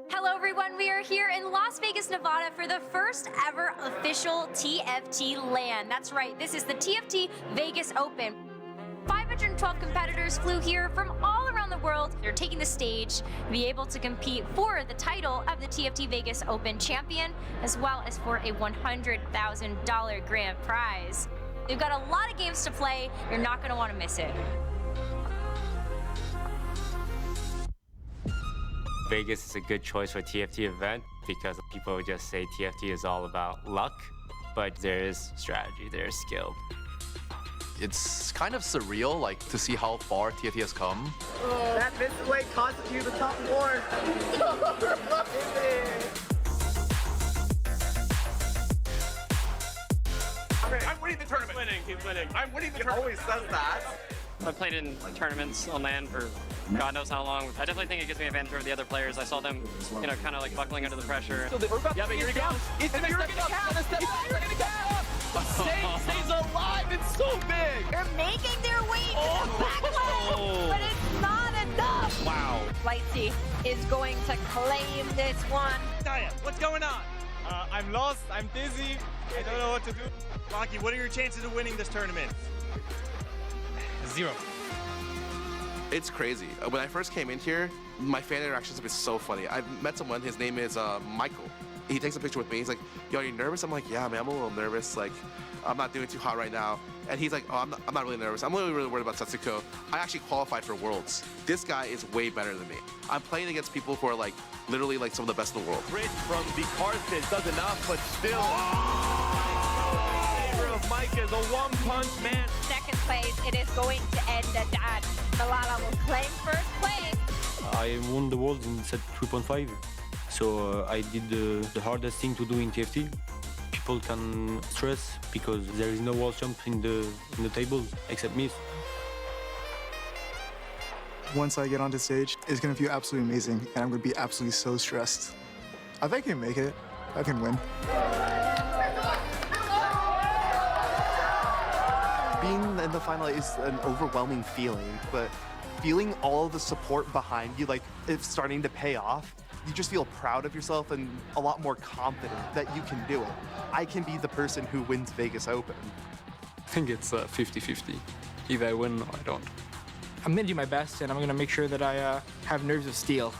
Hello everyone, we are here in Las Vegas, Nevada for the first ever official TFT LAN. That's right, this is the TFT Vegas Open. 512 competitors flew here from all around the world. They're taking the stage to be able to compete for the title of the TFT Vegas Open champion, as well as for a $100,000 grand prize. They've got a lot of games to play. You're not going to want to miss it. Vegas is a good choice for TFT event because people just say TFT is all about luck, but there is strategy, there is skill. It's kind of surreal, like, to see how far TFT has come. Oh, that missed way cost you the top 4. I'm winning the tournament. Keep winning. I'm winning the He tournament. always says that. I've played in tournaments on LAN for God knows how long. I definitely think it gives me an advantage over the other players. I saw them, you know, kind of like buckling under the pressure. Yeah, but here he goes. It's gonna step up. Stays alive. It's so big. They're making their way to the backline, but it's not enough. Wow. Lightsy is going to claim this one. Daya, what's going on? I'm lost. I'm dizzy. I don't know what to do. Rocky, what are your chances of winning this tournament? 0. It's crazy. When I first came in here, my fan interactions have been so funny. I've met someone, his name is Michael. He takes a picture with me. He's like, yo, are you nervous? I'm like, yeah, man, I'm a little nervous. Like, I'm not doing too hot right now. And he's like, oh, I'm not really nervous. I'm really worried about Setsuko. I actually qualified for Worlds. This guy is way better than me. I'm playing against people who are like, literally like some of the best in the world. Rich from the Carthage does enough, but still. Mike is a one-punch man. Second place, it is going to end at that. Malala will claim first place. I won the world in set 3.5, so I did the hardest thing to do in TFT. People can stress because there is no world champ in the table except me. Once I get onto stage, it's gonna feel absolutely amazing, and I'm gonna be absolutely so stressed. I think I can make it. I can win. Being in the final is an overwhelming feeling, but feeling all the support behind you, like it's starting to pay off, you just feel proud of yourself and a lot more confident that you can do it. I can be the person who wins Vegas Open. I think it's 50-50. Either I win or I don't. I'm gonna do my best, and I'm gonna make sure that I have nerves of steel.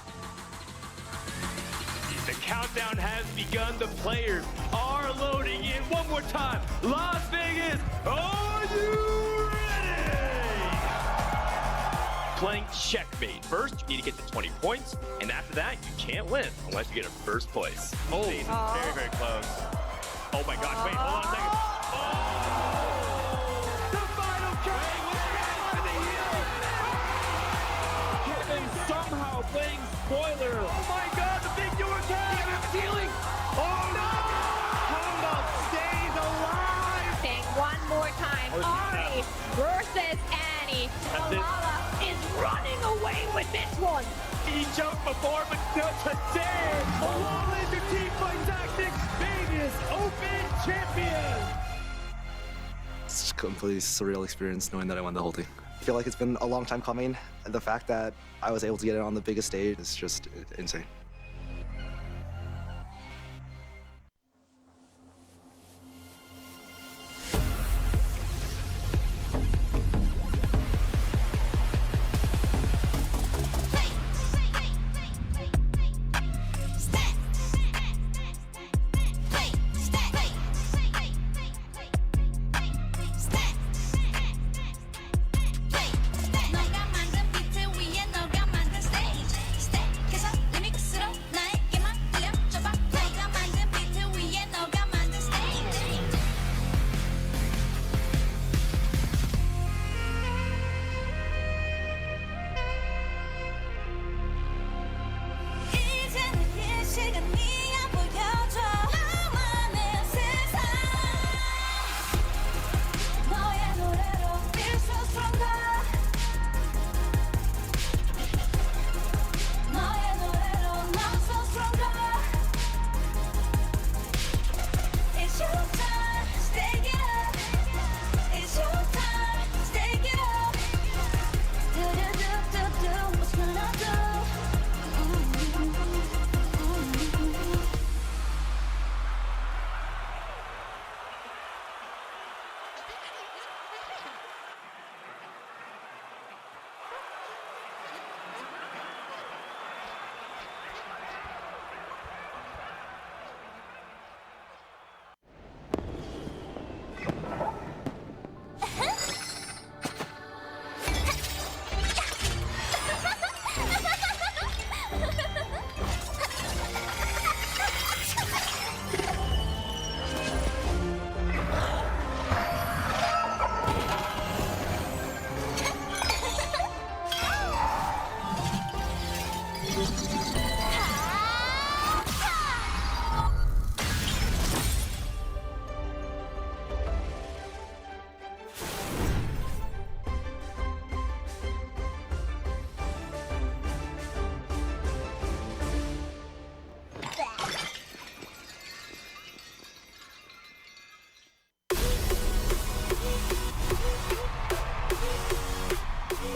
The countdown has begun. The players are loading in. One more time. Las Vegas, are you ready? Playing checkmate. First, you need to get to 20 points, and after that, you can't win unless you get a first place. Oh, very, very close. Oh my gosh, wait, hold on a second. The final count. And somehow playing spoiler. Oh my god, the big York ceiling. Oh no! Honda stays alive. Saying one more time, Ari versus Annie. Malala is running away with this one. He jumped before, but not today. Malala is your team fight tactics. Vegas Open champion. It's a completely surreal experience knowing that I won the whole thing. I feel like it's been a long time coming. The fact that I was able to get it on the biggest stage is just insane.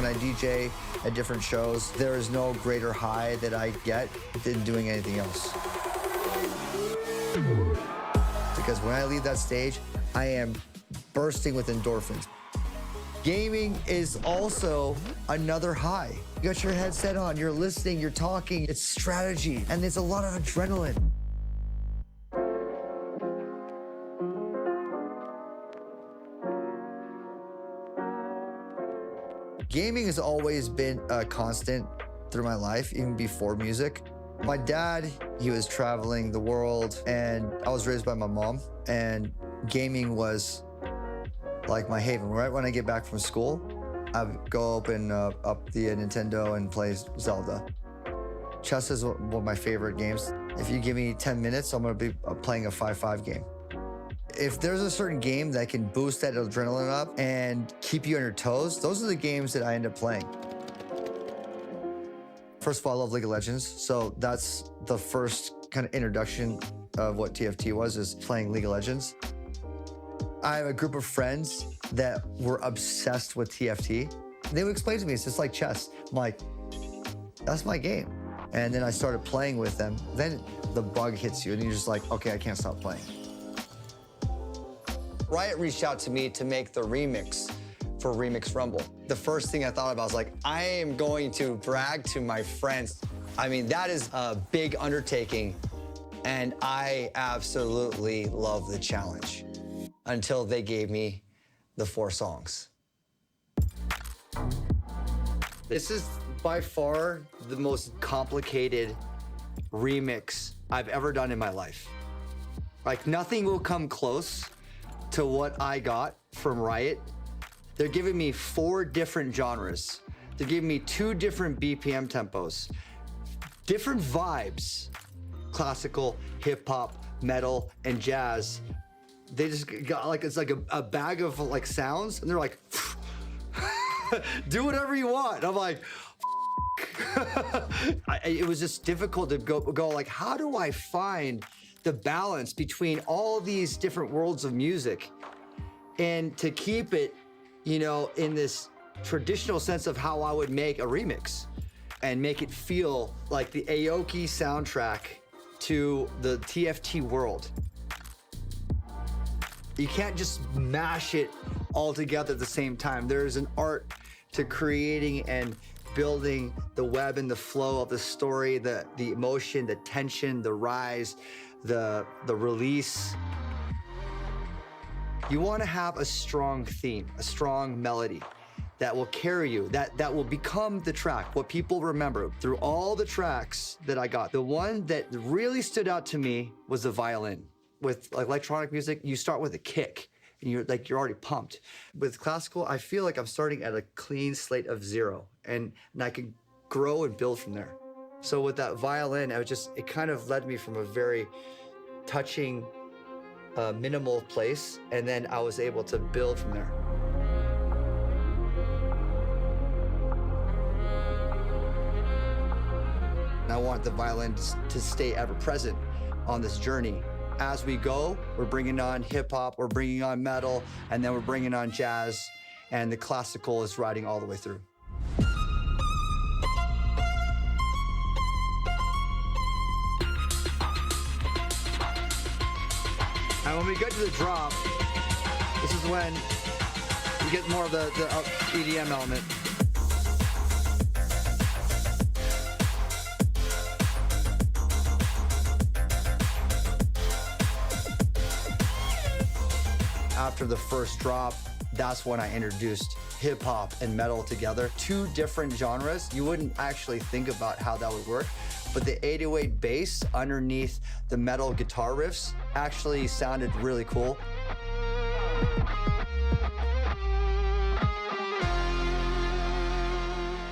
when I DJ at different shows, there is no greater high that I get than doing anything else. Because when I leave that stage, I am bursting with endorphins. Gaming is also another high. You got your headset on, you're listening, you're talking, it's strategy, and there's a lot of adrenaline. Gaming has always been a constant through my life, even before music. My dad, he was traveling the world, and I was raised by my mom, and gaming was like my haven. Right when I get back from school, I would go open up the Nintendo and play Zelda. Chess is one of my favorite games. If you give me 10 minutes, I'm gonna be playing a 5-5 game. If there's a certain game that can boost that adrenaline up and keep you on your toes, those are the games that I end up playing. First of all, I love League of Legends, so that's the first kind of introduction of what TFT was, is playing League of Legends. I have a group of friends that were obsessed with TFT. They would explain to me, it's just like chess. I'm like, that's my game. And then I started playing with them. Then the bug hits you, and you're just like, okay, I can't stop playing. Riot reached out to me to make the remix for Remix Rumble. The first thing I thought about was like, I am going to brag to my friends. I mean, that is a big undertaking, and I absolutely love the challenge until they gave me the 4 songs. This is by far the most complicated remix I've ever done in my life. Like, nothing will come close to what I got from Riot. They're giving me 4 different genres. They're giving me 2 different BPM tempos, different vibes, classical, hip hop, metal, and jazz. They just got like, it's like a bag of like sounds, and they're like, do whatever you want. And I'm like, it was just difficult to go like, how do I find the balance between all these different worlds of music and to keep it, you know, in this traditional sense of how I would make a remix and make it feel like the Aoki soundtrack to the TFT world. You can't just mash it all together at the same time. There's an art to creating and building the web and the flow of the story, the emotion, the tension, the rise, the release. You want to have a strong theme, a strong melody that will carry you, that will become the track, what people remember. Through all the tracks that I got, the one that really stood out to me was the violin. With like electronic music, you start with a kick and you're already pumped. With classical, I feel like I'm starting at a clean slate of 0 and I can grow and build from there. So with that violin, it kind of led me from a very touching, minimal place, and then I was able to build from there. And I want the violin to stay ever present on this journey. As we go, we're bringing on hip hop, we're bringing on metal, and then we're bringing on jazz, and the classical is riding all the way through. And when we get to the drop, this is when you get more of the EDM element. After the first drop, that's when I introduced hip hop and metal together. 2 different genres. You wouldn't actually think about how that would work, but the 808 bass underneath the metal guitar riffs actually sounded really cool.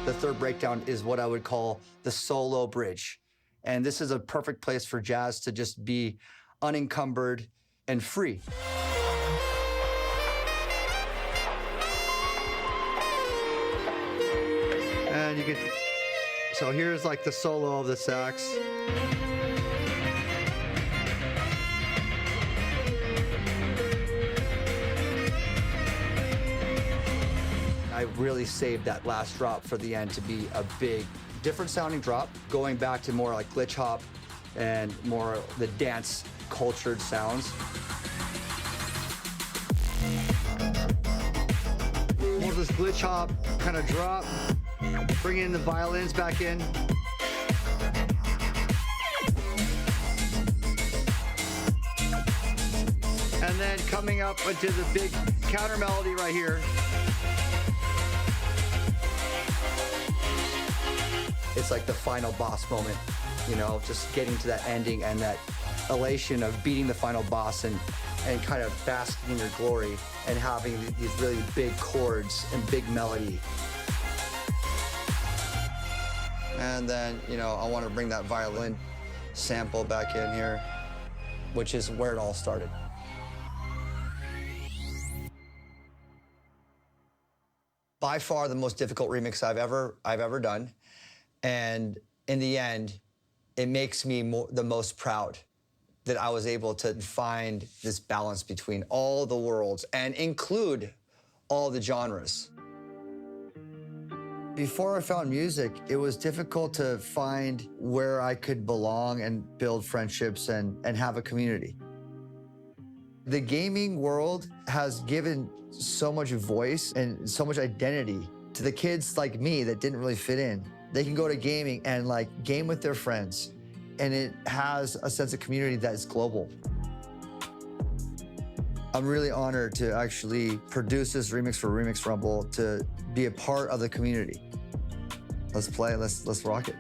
The third breakdown is what I would call the solo bridge. And this is a perfect place for jazz to just be unencumbered and free. And you can, so here's like the solo of the sax. I really saved that last drop for the end to be a big, different sounding drop, going back to more like glitch hop and more the dance cultured sounds. More of this glitch hop kind of drop, bringing the violins back in. And then coming up into the big counter melody right here. It's like the final boss moment, you know, just getting to that ending and that elation of beating the final boss and kind of basking in your glory and having these really big chords and big melody. And then, you know, I want to bring that violin sample back in here, which is where it all started. By far the most difficult remix I've ever done. And in the end, it makes me the most proud that I was able to find this balance between all the worlds and include all the genres. Before I found music, it was difficult to find where I could belong and build friendships and have a community. The gaming world has given so much voice and so much identity to the kids like me that didn't really fit in. They can go to gaming and like game with their friends, and it has a sense of community that is global. I'm really honored to actually produce this remix for Remix Rumble, to be a part of the community. Let's play, let's rock it.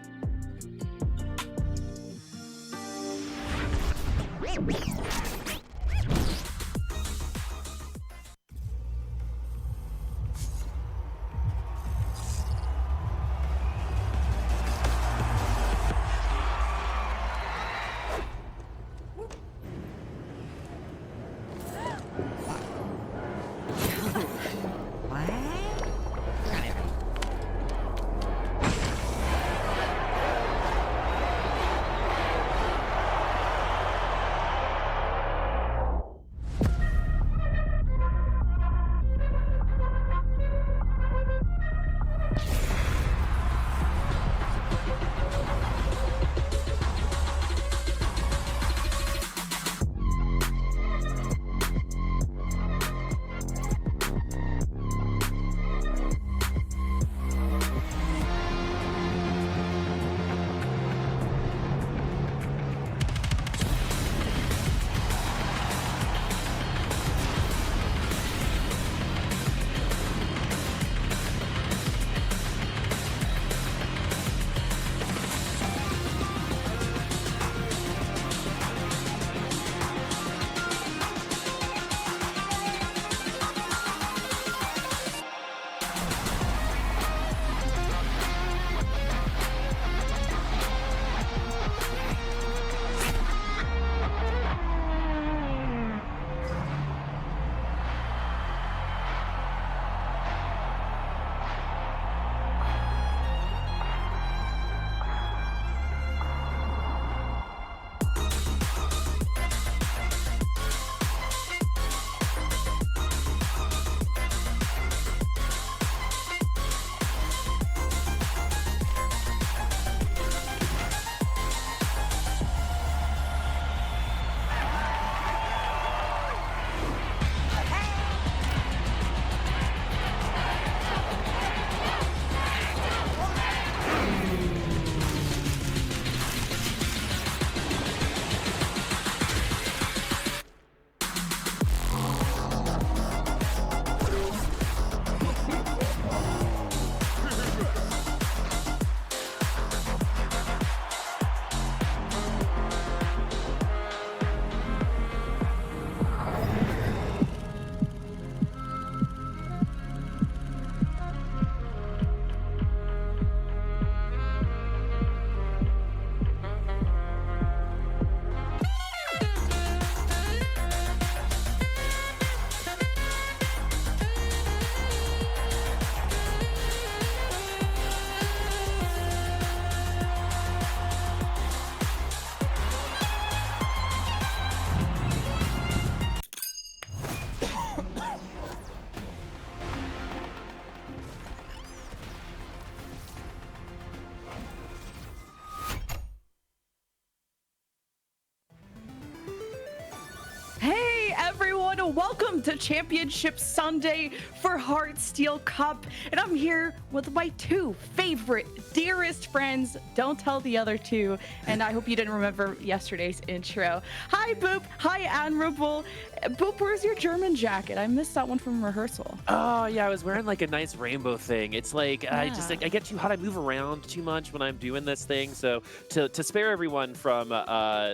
welcome to Championship Sunday for Heartsteel Cup. And I'm here with my two favorite, dearest friends. Don't tell the other two. And I hope you didn't remember yesterday's intro. Hi, Boop. Hi, Admirable. Boop, where's your German jacket? I missed that one from rehearsal. Oh, yeah, I was wearing like a nice rainbow thing. It's like, I get too hot. I move around too much when I'm doing this thing. So to spare everyone from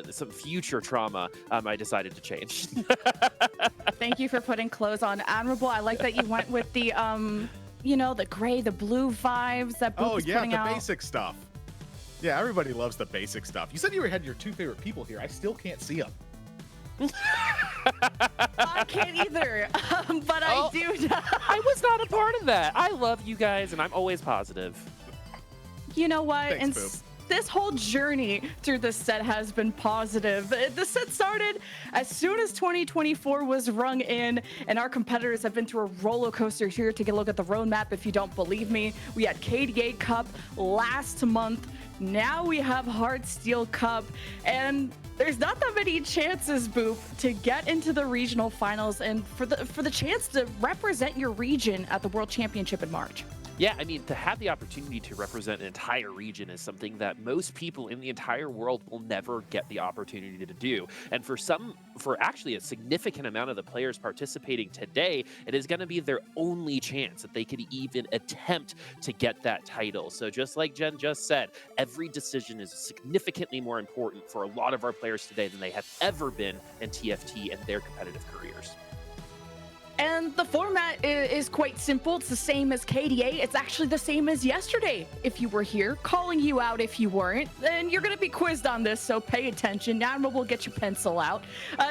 some future trauma, I decided to change. Thank you for putting clothes on. Admirable, I like that you went with the, you know, the gray, the blue vibes that Boop was putting out. Oh, yeah, the basic stuff. Yeah, everybody loves the basic stuff. You said you had your two favorite people here. I still can't see them. I can't either, but I do. I was not a part of that. I love you guys, and I'm always positive. You know what? Thanks, And Boop. this whole journey through the set has been positive. The set started as soon as 2024 was rung in, and our competitors have been through a roller coaster here. Take a look at the roadmap if you don't believe me. We had KDA Cup last month. Now we have Heartsteel Cup, and there's not that many chances, Boop, to get into the regional finals and for the chance to represent your region at the World Championship in March. Yeah, I mean, to have the opportunity to represent an entire region is something that most people in the entire world will never get the opportunity to do. And for actually a significant amount of the players participating today, it is going to be their only chance that they could even attempt to get that title. So just like Jen just said, every decision is significantly more important for a lot of our players today than they have ever been in TFT and their competitive careers. And the format is quite simple. It's the same as KDA. It's actually the same as yesterday. If you were here, calling you out if you weren't, then you're going to be quizzed on this, so pay attention. Admiral will get your pencil out.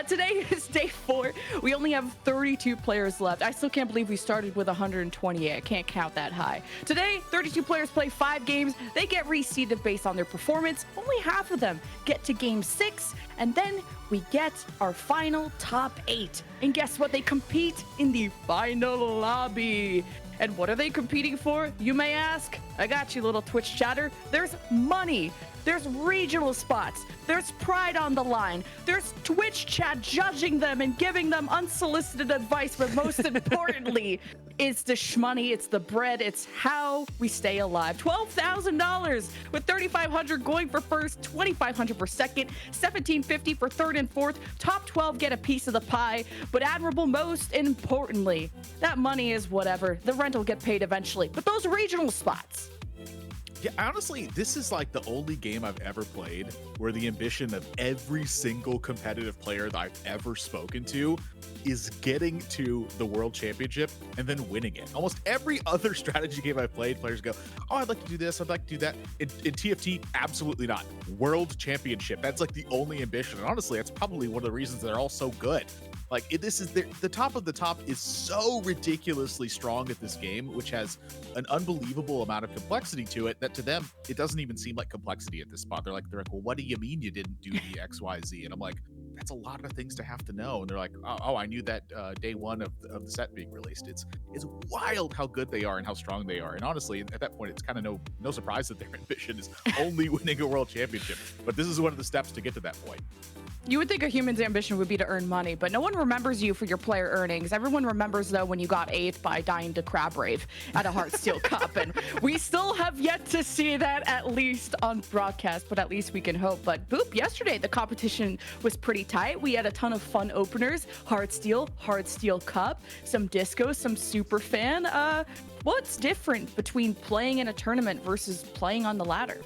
Today is day 4. We only have 32 players left. I still can't believe we started with 128. I can't count that high. Today, 32 players play 5 games. They get reseeded based on their performance. Only half of them get to game 6, and then we get our final top 8. And guess what? They compete in the final lobby. And what are they competing for, you may ask? I got you, little Twitch chatter. There's money. There's regional spots. There's pride on the line. There's Twitch chat judging them and giving them unsolicited advice. But most importantly, it's the shmoney, it's the bread, it's how we stay alive. $12,000 with $3,500 going for first, $2,500 for second, $1,750 for third and fourth. Top 12 get a piece of the pie. But admirable, most importantly, that money is whatever. The rent will get paid eventually. But those regional spots. Yeah, honestly, this is like the only game I've ever played where the ambition of every single competitive player that I've ever spoken to is getting to the World Championship and then winning it. Almost every other strategy game I've played, players go, oh, I'd like to do this, I'd like to do that. In TFT, absolutely not. World Championship, that's like the only ambition. And honestly, that's probably one of the reasons they're all so good. Like, this is the top of the top is so ridiculously strong at this game, which has an unbelievable amount of complexity to it that to them, it doesn't even seem like complexity at this spot. They're like, well, what do you mean you didn't do the XYZ? And I'm like, that's a lot of things to have to know. And they're like, oh, I knew that day 1 of the set being released. It's wild how good they are and how strong they are. And honestly, at that point, it's kind of no surprise that their ambition is only winning a world championship. But this is one of the steps to get to that point. You would think a human's ambition would be to earn money, but no one remembers you for your player earnings. Everyone remembers, though, when you got 8th by dying to Crab Rave at a Heartsteel Cup. And we still have yet to see that, at least on broadcast, but at least we can hope. But Boop, yesterday, the competition was pretty tight. We had a ton of fun openers. Heartsteel Cup, some disco, some super fan. What's different between playing in a tournament versus playing on the ladder?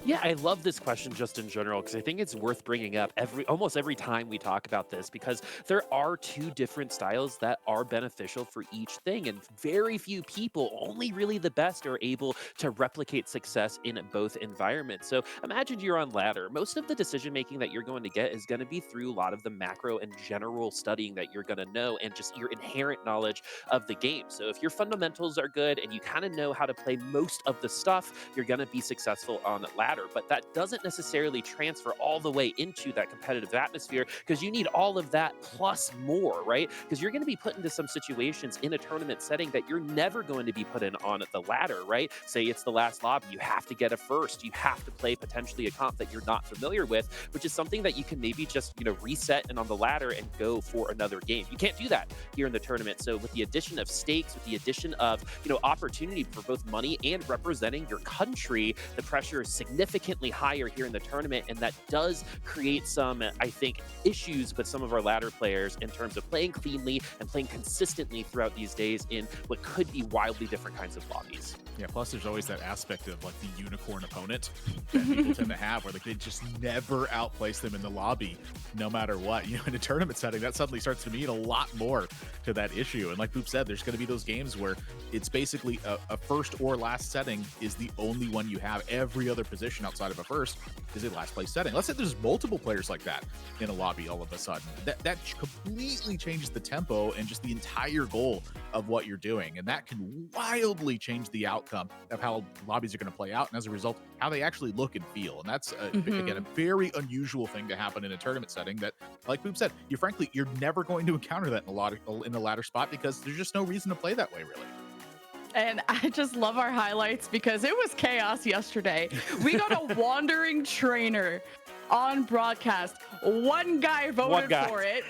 Yeah, I love this question just in general because I think it's worth bringing up almost every time we talk about this because there are 2 different styles that are beneficial for each thing, and very few people, only really the best, are able to replicate success in both environments. So imagine you're on ladder. Most of the decision making that you're going to get is going to be through a lot of the macro and general studying that you're going to know and just your inherent knowledge of the game. So if your fundamentals are good and you kind of know how to play most of the stuff, you're going to be successful on ladder. ladder, but that doesn't necessarily transfer all the way into that competitive atmosphere, because you need all of that plus more, right? Because you're going to be put into some situations in a tournament setting that you're never going to be put in on the ladder, right? Say it's the last lobby, you have to get a first, you have to play potentially a comp that you're not familiar with, which is something that you can maybe just, reset and on the ladder and go for another game. You can't do that here in the tournament. So with the addition of stakes, with the addition of, opportunity for both money and representing your country, the pressure is significantly higher here in the tournament, and that does create some, I think, issues with some of our ladder players in terms of playing cleanly and playing consistently throughout these days in what could be wildly different kinds of lobbies. Yeah, plus there's always that aspect of like the unicorn opponent that people tend to have, where like they just never outplace them in the lobby, no matter what. In a tournament setting, that suddenly starts to mean a lot more to that issue. And like Boop said, there's going to be those games where it's basically a first or last setting is the only one you have. Every other position outside of a first is a last place setting. Let's say there's multiple players like that in a lobby all of a sudden. That completely changes the tempo and just the entire goal of what you're doing. And that can wildly change the outcome of how lobbies are going to play out, and as a result, how they actually look and feel. And that's, again, a very unusual thing to happen in a tournament setting that, like Boop said, you're never going to encounter that in the ladder spot, because there's just no reason to play that way, really. And I just love our highlights because it was chaos yesterday. We got a wandering trainer on broadcast. One guy voted for it.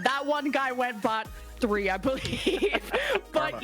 That one guy went bot 3, I believe. But,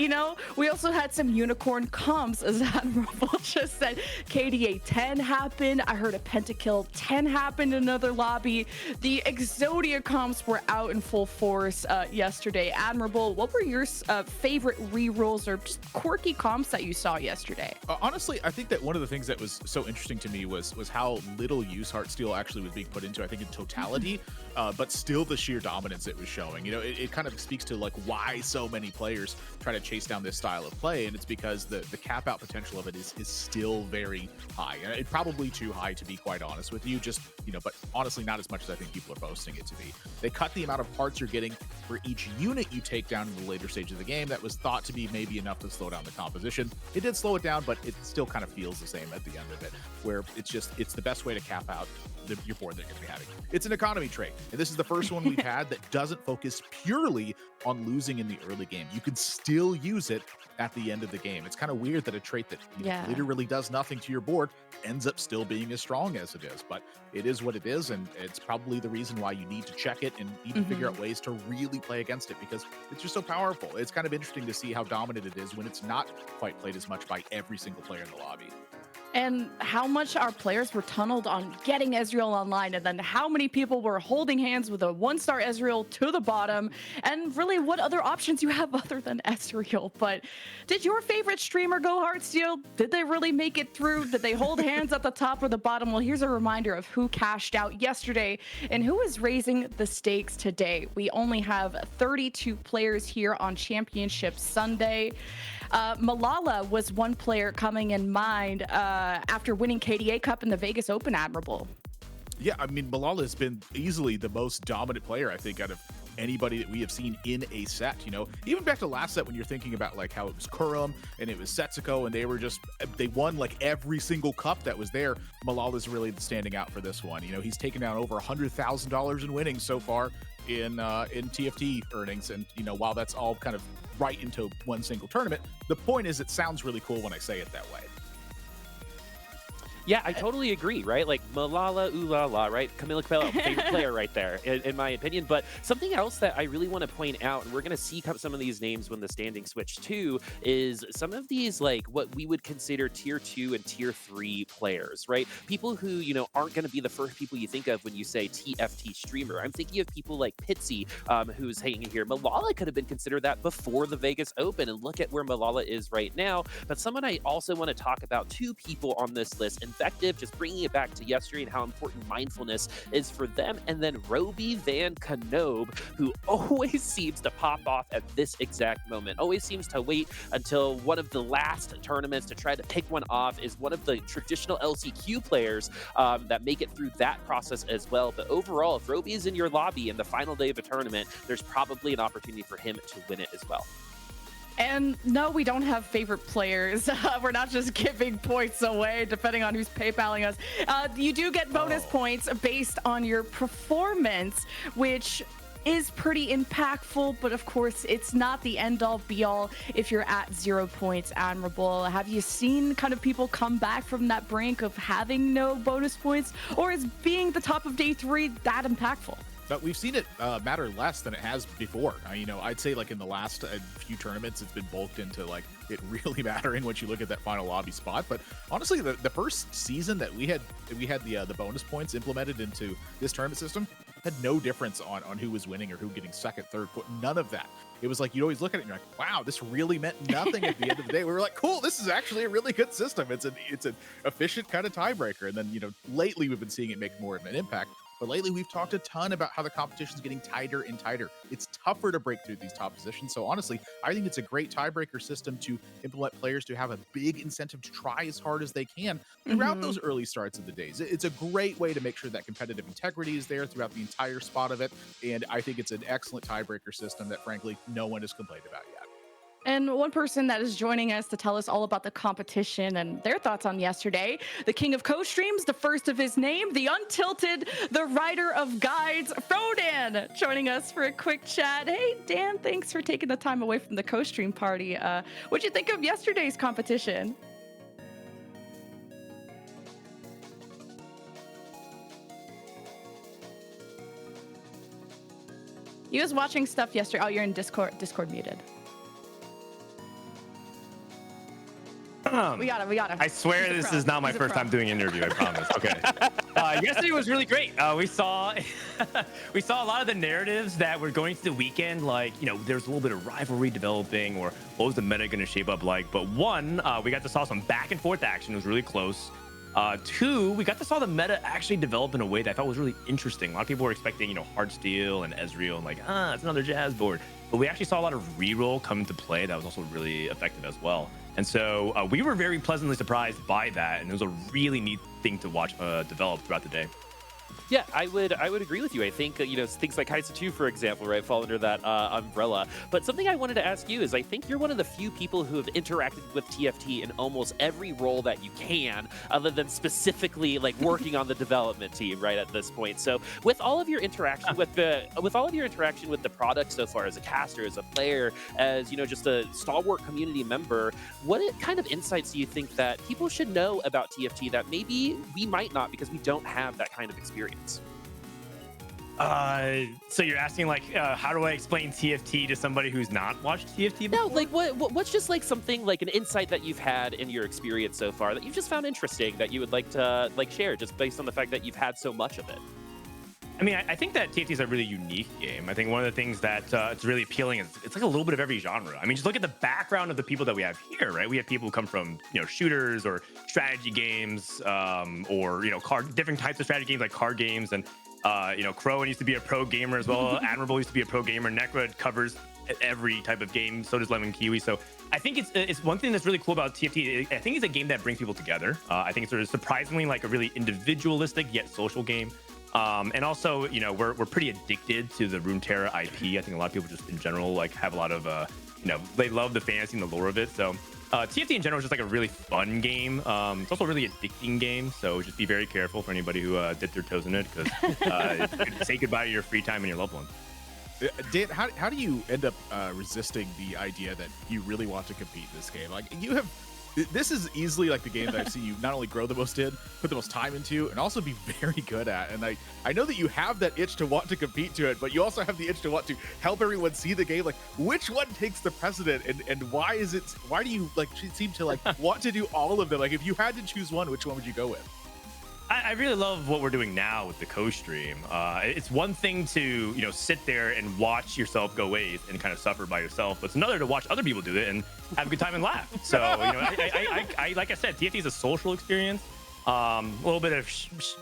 we also had some unicorn comps, as Admirable just said. KDA 10 happened. I heard a Pentakill 10 happened in another lobby. The Exodia comps were out in full force yesterday. Admirable, what were your favorite re-rolls or just quirky comps that you saw yesterday? Honestly, I think that one of the things that was so interesting to me was how little use Heartsteel actually was being put into, I think, in totality, but still the sheer dominance it was showing. It kind of speaks to like why so many players try to chase down this style of play, and it's because the cap out potential of it is still very high. It's probably too high, to be quite honest with you, just but honestly not as much as I think people are boasting it to be. They cut the amount of parts you're getting for each unit you take down in the later stage of the game. That was thought to be maybe enough to slow down the composition. It did slow it down, but it still kind of feels the same at the end of it, where it's the best way to cap out your board that you're going to be having. It's an economy trait, and this is the first one we've had that doesn't focus purely on losing in the early game. You can still use it at the end of the game. It's kind of weird that a trait that literally does nothing to your board ends up still being as strong as it is, but it is what it is, and it's probably the reason why you need to check it and need to figure out ways to really play against it, because it's just so powerful. It's kind of interesting to see how dominant it is when it's not quite played as much by every single player in the lobby. And how much our players were tunneled on getting Ezreal online, and then how many people were holding hands with a 1-star Ezreal to the bottom, and really what other options you have other than Ezreal. But did your favorite streamer go Heartsteel? Did they really make it through? Did they hold hands at the top or the bottom? Well, here's a reminder of who cashed out yesterday and who is raising the stakes today. We only have 32 players here on Championship Sunday. Malala was one player coming in mind after winning KDA Cup in the Vegas Open, Admirable. Yeah, I mean, Malala has been easily the most dominant player, I think, out of anybody that we have seen in a set. Even back to last set, when you're thinking about like how it was Kurum and it was Setsuko, and they won like every single cup that was there. Malala's really standing out for this one. He's taken down over $100,000 in winnings so far in TFT earnings, and while that's all kind of right into one single tournament, the point is it sounds really cool when I say it that way. Yeah, I totally agree, right? Like Malala, ooh la la, right? Camila Cabello, favorite player right there, in my opinion. But something else that I really want to point out, and we're going to see some of these names when the standings switch too, is some of these, like, what we would consider tier 2 and tier 3 players, right? People who, aren't going to be the first people you think of when you say TFT streamer. I'm thinking of people like Pitsy, who's hanging here. Malala could have been considered that before the Vegas Open, and look at where Malala is right now. But someone I also want to talk about, 2 people on this list, Invective, just bringing it back to yesterday and how important mindfulness is for them, and then Roby Van Knob, who always seems to pop off at this exact moment, always seems to wait until one of the last tournaments to try to pick one off, is one of the traditional LCQ players that make it through that process as well. But overall, if Roby is in your lobby in the final day of a tournament, there's probably an opportunity for him to win it as well. And no, we don't have favorite players. We're not just giving points away depending on who's PayPaling us. You do get bonus points based on your performance, which is pretty impactful, but of course it's not the end all be all if you're at 0 points, Admirable. Have you seen kind of people come back from that brink of having no bonus points, or is being the top of day 3 that impactful? But we've seen it matter less than it has before. You know, I'd say like in the last few tournaments, it's been bulked into like it really mattering once you look at that final lobby spot. But honestly, the first season that we had the bonus points implemented into this tournament system had no difference on who was winning or who getting second, third, fourth, none of that. It was like you'd always look at it and you're like, wow, this really meant nothing at the end of the day. We were like, cool, this is actually a really good system. It's an efficient kind of tiebreaker. And then, you know, lately we've been seeing it make more of an impact. But lately, we've talked a ton about how the competition is getting tighter and tighter. It's tougher to break through these top positions. So honestly, I think it's a great tiebreaker system to implement players to have a big incentive to try as hard as they can throughout those early starts of the days. It's a great way to make sure that competitive integrity is there throughout the entire spot of it. And I think it's an excellent tiebreaker system that, frankly, no one has complained about yet. And one person that is joining us to tell us all about the competition and their thoughts on yesterday, the king of co-streams, the first of his name, the untilted, the writer of guides, Frodan, joining us for a quick chat. Hey, Dan, thanks for taking the time away from the co-stream party. What'd you think of yesterday's competition? You was watching stuff yesterday. Oh, you're in Discord muted. We got it. I swear this is not my first time doing an interview. I promise. Okay. Yesterday was really great. We saw a lot of the narratives that were going through the weekend. Like, you know, there's a little bit of rivalry developing, or what was the meta going to shape up like. But one, we got to saw some back and forth action. It was really close. Two, we got to saw the meta actually develop in a way that I thought was really interesting. A lot of people were expecting, you know, Heartsteel and Ezreal and like, it's another Jazz board. But we actually saw a lot of reroll come into play that was also really effective as well. And so we were very pleasantly surprised by that, and it was a really neat thing to watch develop throughout the day. Yeah, I would agree with you. I think, you know, things like Heist 2, for example, right, fall under that umbrella. But something I wanted to ask you is I think you're one of the few people who have interacted with TFT in almost every role that you can, other than specifically like working on the development team, right, at this point. So with all of your interaction with the product so far, as a caster, as a player, as, you know, just a stalwart community member, what kind of insights do you think that people should know about TFT that maybe we might not, because we don't have that kind of experience? So you're asking like, how do I explain TFT to somebody who's not watched TFT before? No, like what's just like something like an insight that you've had in your experience so far that you've just found interesting that you would like to like share, just based on the fact that you've had so much of it? I mean, I think that TFT is a really unique game. I think one of the things that it's really appealing is it's like a little bit of every genre. I mean, just look at the background of the people that we have here, right? We have people who come from, you know, shooters or strategy games, or, you know, different types of strategy games like card games. And, you know, Crowan used to be a pro gamer as well. Admirable used to be a pro gamer. Necra covers every type of game. So does Lemon Kiwi. So I think it's one thing that's really cool about TFT. I think it's a game that brings people together. I think it's sort of surprisingly like a really individualistic yet social game. And also, you know, we're pretty addicted to the Runeterra IP. I think a lot of people just in general like have a lot of, you know, they love the fantasy and the lore of it. So TFT in general is just like a really fun game. It's also a really addicting game. So just be very careful for anybody who dipped their toes in it, because say goodbye to your free time and your loved ones. Dan, how do you end up resisting the idea that you really want to compete in this game? Like, this is easily like the game that I've seen you not only grow the most in, put the most time into, and also be very good at. And I know that you have that itch to want to compete to it, but you also have the itch to want to help everyone see the game. Like, which one takes the precedent, and why do you like seem to like want to do all of them? Like, if you had to choose one, which one would you go with? I really love what we're doing now with the co-stream. It's one thing to, you know, sit there and watch yourself go waste and kind of suffer by yourself, but it's another to watch other people do it and have a good time and laugh. So, you know, I like I said, TFT is a social experience. A little bit of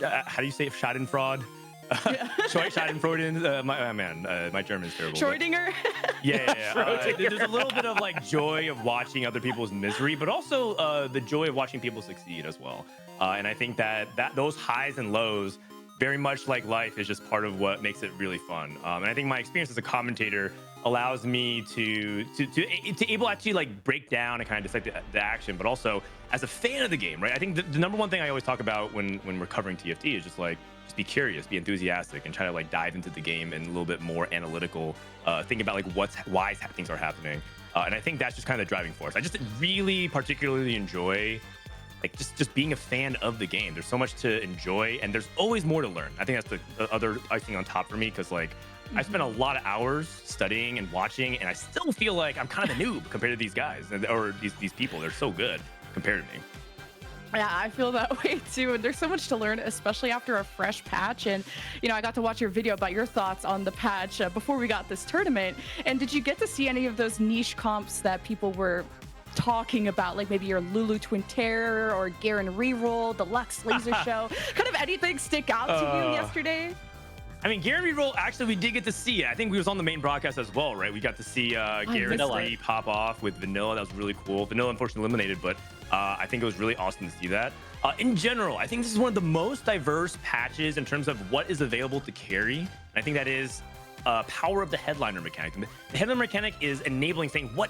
how do you say it? Schadenfreude. Schadenfreude. My German is terrible. Schrödinger. Yeah. There's a little bit of like joy of watching other people's misery, but also the joy of watching people succeed as well. And I think that those highs and lows, very much like life, is just part of what makes it really fun. And I think my experience as a commentator allows me to able actually like break down and kind of dissect the action, but also as a fan of the game, right? I think the number one thing I always talk about when we're covering TFT is just be curious, be enthusiastic, and try to like dive into the game and a little bit more analytical, think about like why things are happening. And I think that's just kind of the driving force. I just really particularly enjoy like just being a fan of the game. There's so much to enjoy, and there's always more to learn. I think that's the other icing on top for me, because like I spent a lot of hours studying and watching, and I still feel like I'm kind of a noob compared to these guys or these people. They're so good compared to me. Yeah, I feel that way too. And there's so much to learn, especially after a fresh patch. And, you know, I got to watch your video about your thoughts on the patch before we got this tournament. And did you get to see any of those niche comps that people were talking about, like maybe your Lulu Twin Terror or Garen Reroll, the Lux Laser Show? Kind of anything stick out to you yesterday? I mean, Garen Reroll, actually, we did get to see it. I think we was on the main broadcast as well, right? We got to see Garen Lee pop off with Vanilla. That was really cool. Vanilla, unfortunately, eliminated, but I think it was really awesome to see that. In general, I think this is one of the most diverse patches in terms of what is available to carry. And I think that is power of the headliner mechanic. The headliner mechanic is enabling, saying, what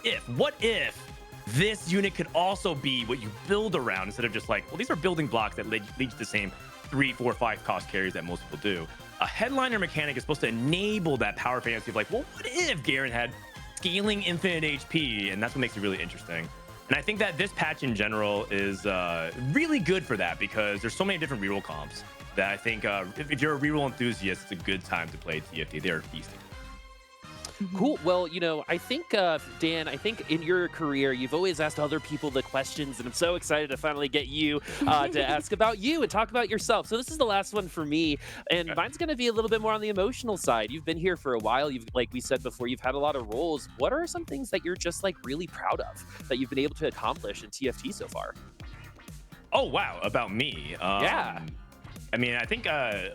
if this unit could also be what you build around, instead of just like, well, these are building blocks that lead to the same 3, 4, 5 cost carries that most people do. A headliner mechanic is supposed to enable that power fantasy of like, well, what if Garen had scaling infinite HP? And that's what makes it really interesting. And I think that this patch in general is really good for that, because there's so many different reroll comps that I think if you're a reroll enthusiast, it's a good time to play TFT. They're feasting. Cool. Well, you know, I think, Dan, I think in your career, you've always asked other people the questions, and I'm so excited to finally get you to ask about you and talk about yourself. So this is the last one for me, and mine's going to be a little bit more on the emotional side. You've been here for a while. You've, like we said before, you've had a lot of roles. What are some things that you're just like really proud of that you've been able to accomplish in TFT so far? Oh, wow. About me. Yeah. I mean, I think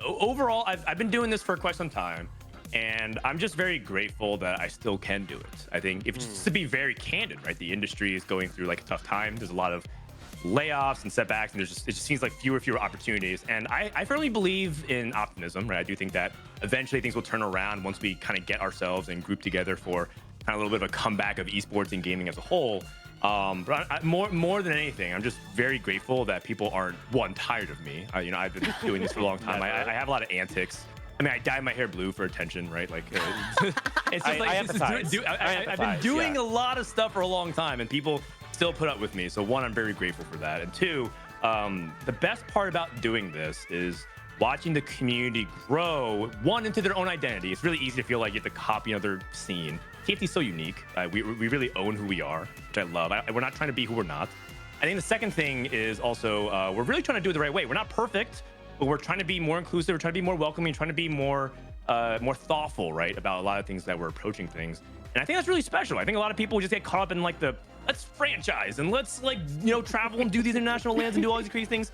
overall, I've been doing this for quite some time. And I'm just very grateful that I still can do it. I think if just to be very candid, right? The industry is going through like a tough time. There's a lot of layoffs and setbacks, and it just seems like fewer opportunities. And I firmly believe in optimism, right? I do think that eventually things will turn around once we kind of get ourselves and group together for kind of a little bit of a comeback of esports and gaming as a whole. But more than anything, I'm just very grateful that people aren't tired of me. You know, I've been doing this for a long time. I have a lot of antics. I mean, I dye my hair blue for attention, right? Like, it's just I've been doing a lot of stuff for a long time, and people still put up with me. So one, I'm very grateful for that. And two, the best part about doing this is watching the community grow, one, into their own identity. It's really easy to feel like you have to copy another scene. TFT is so unique. We really own who we are, which I love. We're not trying to be who we're not. I think the second thing is also we're really trying to do it the right way. We're not perfect, but we're trying to be more inclusive. We're trying to be more welcoming, trying to be more thoughtful, right, about a lot of things that we're approaching things. And I think that's really special. I think a lot of people just get caught up in like let's franchise and let's like, you know, travel and do these international lands and do all these crazy things.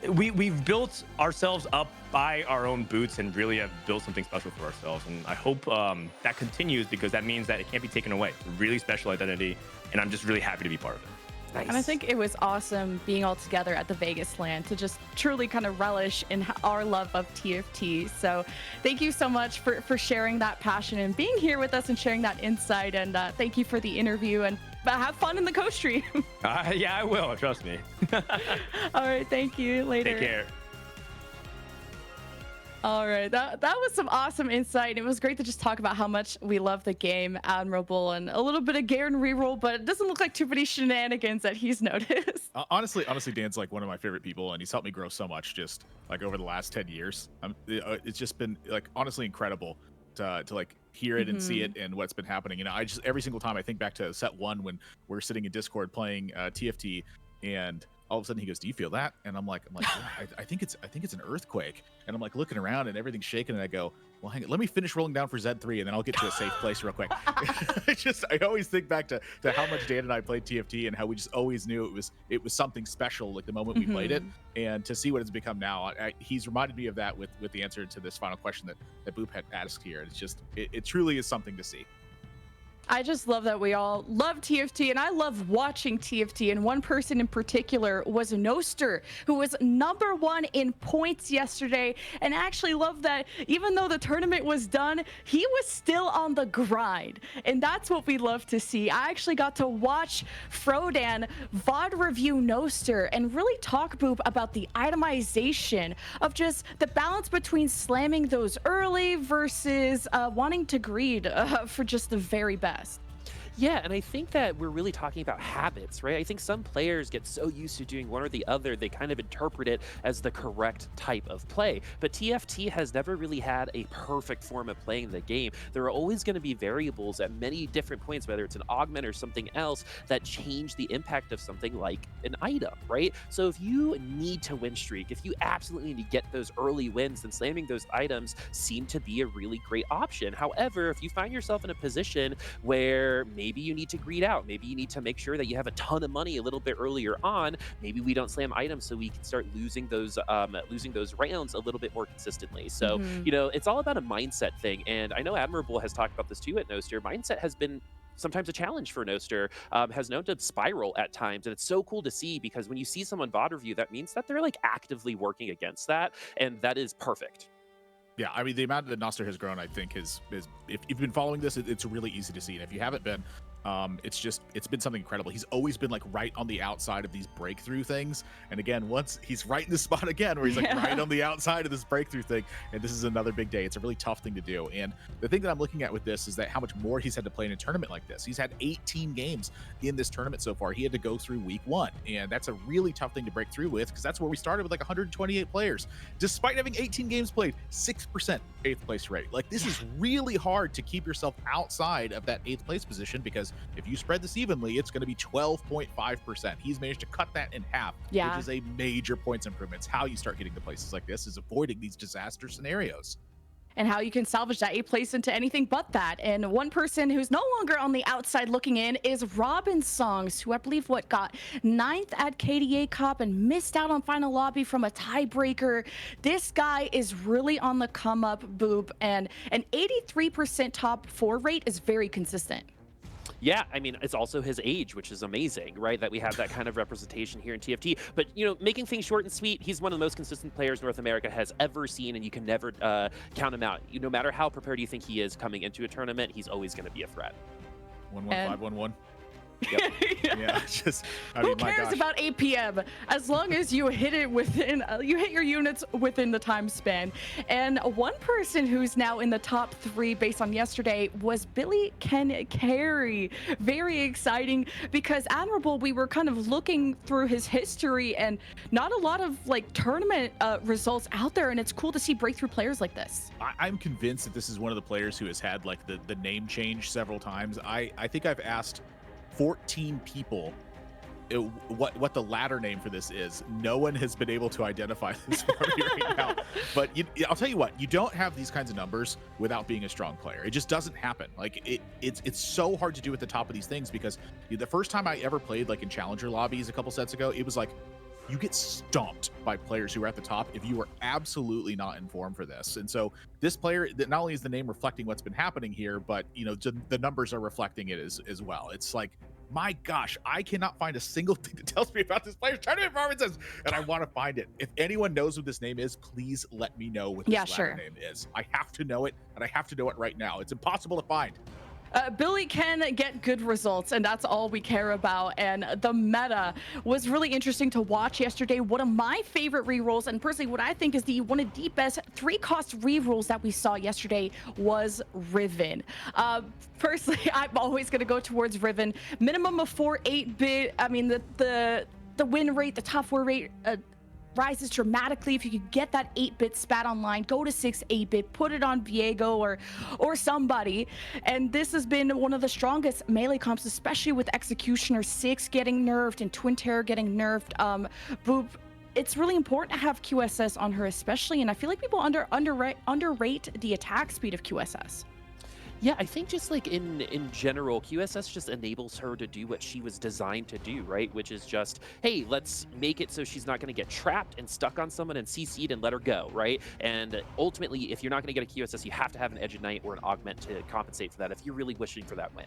We've built ourselves up by our own boots and really have built something special for ourselves. And I hope that continues, because that means that it can't be taken away. It's a really special identity, and I'm just really happy to be part of it. Nice. And I think it was awesome being all together at the Vegas land to just truly kind of relish in our love of TFT. So thank you so much for sharing that passion and being here with us and sharing that insight. And thank you for the interview, and have fun in the co-stream. Yeah, I will. Trust me. All right. Thank you. Later. Take care. All right, that was some awesome insight. It was great to just talk about how much we love the game, Admirable, and a little bit of Garen reroll, but it doesn't look like too many shenanigans that he's noticed. Honestly, Dan's like one of my favorite people, and he's helped me grow so much just like over the last 10 years. It's just been like honestly incredible to like hear it and see it and what's been happening. You know, I just every single time I think back to set 1 when we're sitting in Discord playing TFT, and all of a sudden he goes, "Do you feel that?" And I'm like, yeah, I think it's an earthquake. And I'm like looking around and everything's shaking, and I go, well, hang on, let me finish rolling down for Z3 and then I'll get to a safe place real quick. I always think back to how much Dan and I played TFT and how we just always knew it was something special like the moment we played it, and to see what it's become now. He's reminded me of that with the answer to this final question that Boop had asked here. It's just it truly is something to see. I just love that we all love TFT, and I love watching TFT. And one person in particular was Noster, who was #1 in points yesterday. And I actually love that even though the tournament was done, he was still on the grind. And that's what we love to see. I actually got to watch Frodan VOD review Noster and really talk, Boop, about the itemization of just the balance between slamming those early versus wanting to greed for just the very best. Yeah, and I think that we're really talking about habits, right? I think some players get so used to doing one or the other, they kind of interpret it as the correct type of play. But TFT has never really had a perfect form of playing the game. There are always going to be variables at many different points, whether it's an augment or something else, that change the impact of something like an item, right? So if you need to win streak, if you absolutely need to get those early wins, then slamming those items seem to be a really great option. However, if you find yourself in a position where maybe you need to greed out, maybe you need to make sure that you have a ton of money a little bit earlier on, maybe we don't slam items so we can start losing those rounds a little bit more consistently. So you know, it's all about a mindset thing, and I know Admirable has talked about this too at Noster. Mindset has been sometimes a challenge for Noster, has known to spiral at times, and it's so cool to see, because when you see someone VOD review, that means that they're like actively working against that, and that is perfect. Yeah, I mean, the amount that Noster has grown, I think, is if you've been following this, it's really easy to see. And if you haven't been, it's been something incredible. He's always been like right on the outside of these breakthrough things. And again, once he's right in the spot again, where he's like right on the outside of this breakthrough thing. And this is another big day. It's a really tough thing to do. And the thing that I'm looking at with this is that how much more he's had to play in a tournament like this. He's had 18 games in this tournament so far. He had to go through week 1. And that's a really tough thing to break through with, because that's where we started with like 128 players. Despite having 18 games played, 6% 8th place rate. Like, this is really hard to keep yourself outside of that 8th place position, because if you spread this evenly, it's going to be 12.5%. He's managed to cut that in half, which is a major points improvement. It's how you start getting to places like this, is avoiding these disaster scenarios. And how you can salvage that 8th place into anything but that. And one person who's no longer on the outside looking in is Robin Songs, who I believe got 9th at KDA Cup and missed out on final lobby from a tiebreaker. This guy is really on the come up, Boop, and an 83% top 4 rate is very consistent. Yeah, I mean, it's also his age, which is amazing, right? That we have that kind of representation here in TFT. But, you know, making things short and sweet, he's one of the most consistent players North America has ever seen, and you can never count him out. No matter how prepared you think he is coming into a tournament, he's always going to be a threat. 11511. Yep. Yeah, just who cares about 8 p.m. as long as you hit it within you hit your units within the time span. And one person who's now in the top 3 based on yesterday was Billy Ken Carey. Very exciting, because Admirable, we were kind of looking through his history and not a lot of like tournament results out there, and it's cool to see breakthrough players like this. I'm convinced that this is one of the players who has had like the name change several times. I think I've asked 14 people what the latter name for this is. No one has been able to identify this for me right now. But I'll tell you what, you don't have these kinds of numbers without being a strong player. It just doesn't happen. Like it's so hard to do at the top of these things, because the first time I ever played like in challenger lobbies a couple sets ago, it was like you get stomped by players who are at the top if you are absolutely not in form for this. And so this player, that not only is the name reflecting what's been happening here, but you know, the numbers are reflecting it as well. It's like, my gosh, I cannot find a single thing that tells me about this player's tournament performances, and I want to find it. If anyone knows what this name is, please let me know what this latter name is. I have to know it, and I have to know it right now. It's impossible to find. Billy can get good results, and that's all we care about. And the meta was really interesting to watch yesterday. One of my favorite rerolls, and personally what I think is one of the best 3-cost rerolls that we saw yesterday, was Riven. Personally, I'm always going to go towards Riven. Minimum of 4 8-bit. I mean, the win rate, the top 4 rate rises dramatically. If you could get that 8-bit spat online, go to 6 8-bit, put it on Viego or somebody. And this has been one of the strongest melee comps, especially with Executioner 6 getting nerfed and Twin Terror getting nerfed. Boop, it's really important to have QSS on her especially, and I feel like people underrate the attack speed of QSS. Yeah, I think just like in general, QSS just enables her to do what she was designed to do, right? Which is just, hey, let's make it so she's not going to get trapped and stuck on someone and CC'd and let her go, right? And ultimately, if you're not going to get a QSS, you have to have an Edge Ignite or an Augment to compensate for that if you're really wishing for that win.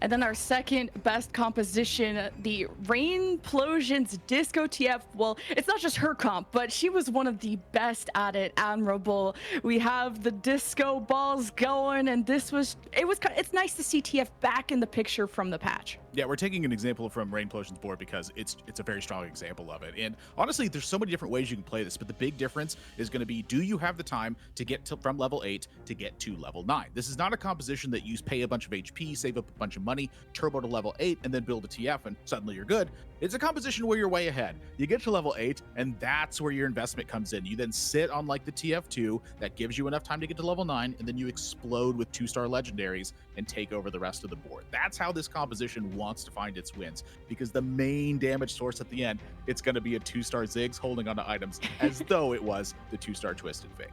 And then our second best composition, the Rainplosion's Disco TF. Well, it's not just her comp, but she was one of the best at it. Admirable. We have the disco balls going, and it's nice to see TF back in the picture from the patch. Yeah, we're taking an example from Rainplosion's board because it's a very strong example of it. And honestly, there's so many different ways you can play this, but the big difference is going to be, do you have the time to get from level 8 to get to level 9? This is not a composition that you pay a bunch of HP, save up a bunch of money, turbo to level 8, and then build a TF, and suddenly you're good. It's a composition where you're way ahead. You get to level 8, and that's where your investment comes in. You then sit on like the TF2, that gives you enough time to get to level 9, and then you explode with 2-star legendaries and take over the rest of the board. That's how this composition wants to find its wins, because the main damage source at the end, it's going to be a 2-star Ziggs holding onto items as though it was the 2-star Twisted Fate.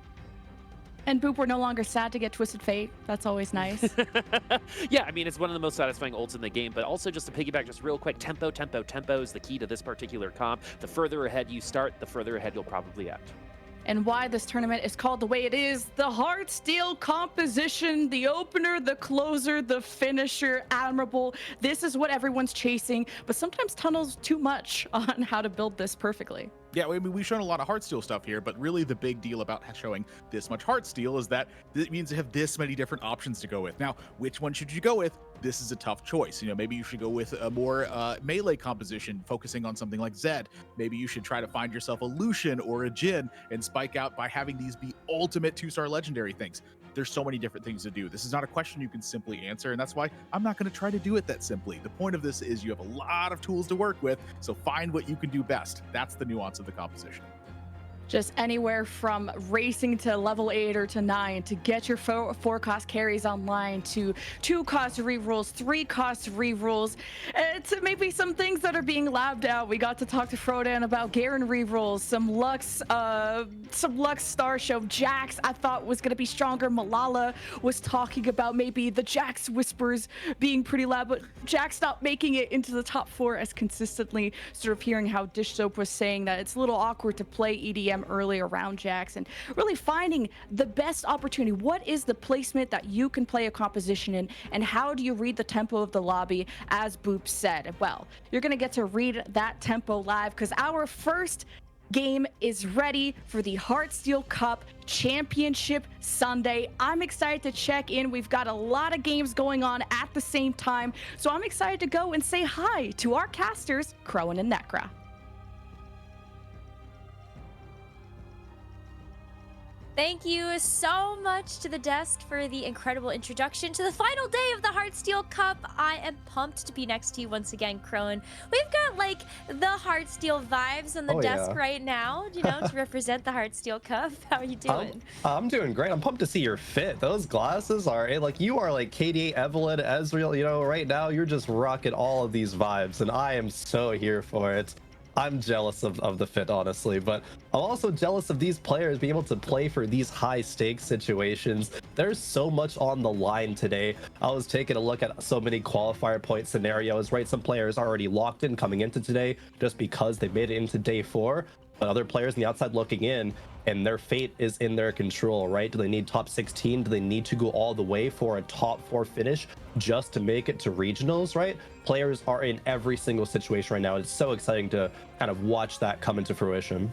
And Boop, we're no longer sad to get Twisted Fate. That's always nice. Yeah, I mean, it's one of the most satisfying ults in the game, but also just to piggyback just real quick, tempo is the key to this particular comp. The further ahead you start, the further ahead you'll probably end. And why this tournament is called the way it is, the Heartsteel composition, the opener, the closer, the finisher, admirable. This is what everyone's chasing, but sometimes tunnels too much on how to build this perfectly. Yeah, I mean, we've shown a lot of Heartsteel stuff here, but really the big deal about showing this much Heartsteel is that it means you have this many different options to go with. Now, which one should you go with? This is a tough choice. You know, maybe you should go with a more melee composition, focusing on something like Zed. Maybe you should try to find yourself a Lucian or a Jhin and spike out by having these be ultimate 2-star legendary things. There's so many different things to do. This is not a question you can simply answer, and that's why I'm not going to try to do it that simply. The point of this is you have a lot of tools to work with, so find what you can do best. That's the nuance of the composition. Just anywhere from racing to level 8 or to 9 to get your 4-cost carries online, to 2-cost rerolls, 3-cost rerolls, to maybe some things that are being labbed out. We got to talk to Frodan about Garen rerolls, some Lux Star Show. Jax I thought was going to be stronger. Malala was talking about maybe the Jax Whispers being pretty loud, but Jax not making it into the top 4 as consistently. Sort of hearing how Dish Soap was saying that it's a little awkward to play EDM early around Jax, and really finding the best opportunity. What is the placement that you can play a composition in, and how do you read the tempo of the lobby, as Boop said? Well, you're going to get to read that tempo live, because our first game is ready for the Heartsteel Cup Championship Sunday. I'm excited to check in. We've got a lot of games going on at the same time, so I'm excited to go and say hi to our casters, Crowan and Nekra. Thank you so much to the desk for the incredible introduction to the final day of the Heartsteel Cup. I am pumped to be next to you once again, Crowan. We've got like the Heartsteel vibes on the desk right now, you know, to represent the Heartsteel Cup. How are you doing? I'm doing great. I'm pumped to see your fit. Those glasses are like, you are like KDA, Evelyn, Ezreal, you know, right now you're just rocking all of these vibes, and I am so here for it. I'm jealous of the fit, honestly, but I'm also jealous of these players being able to play for these high stakes situations. There's so much on the line today. I was taking a look at so many qualifier point scenarios, right? Some players are already locked in coming into today just because they made it into day 4, but other players on the outside looking in, and their fate is in their control, right? Do they need top 16? Do they need to go all the way for a top 4 finish just to make it to regionals, right? Players are in every single situation right now. It's so exciting to kind of watch that come into fruition.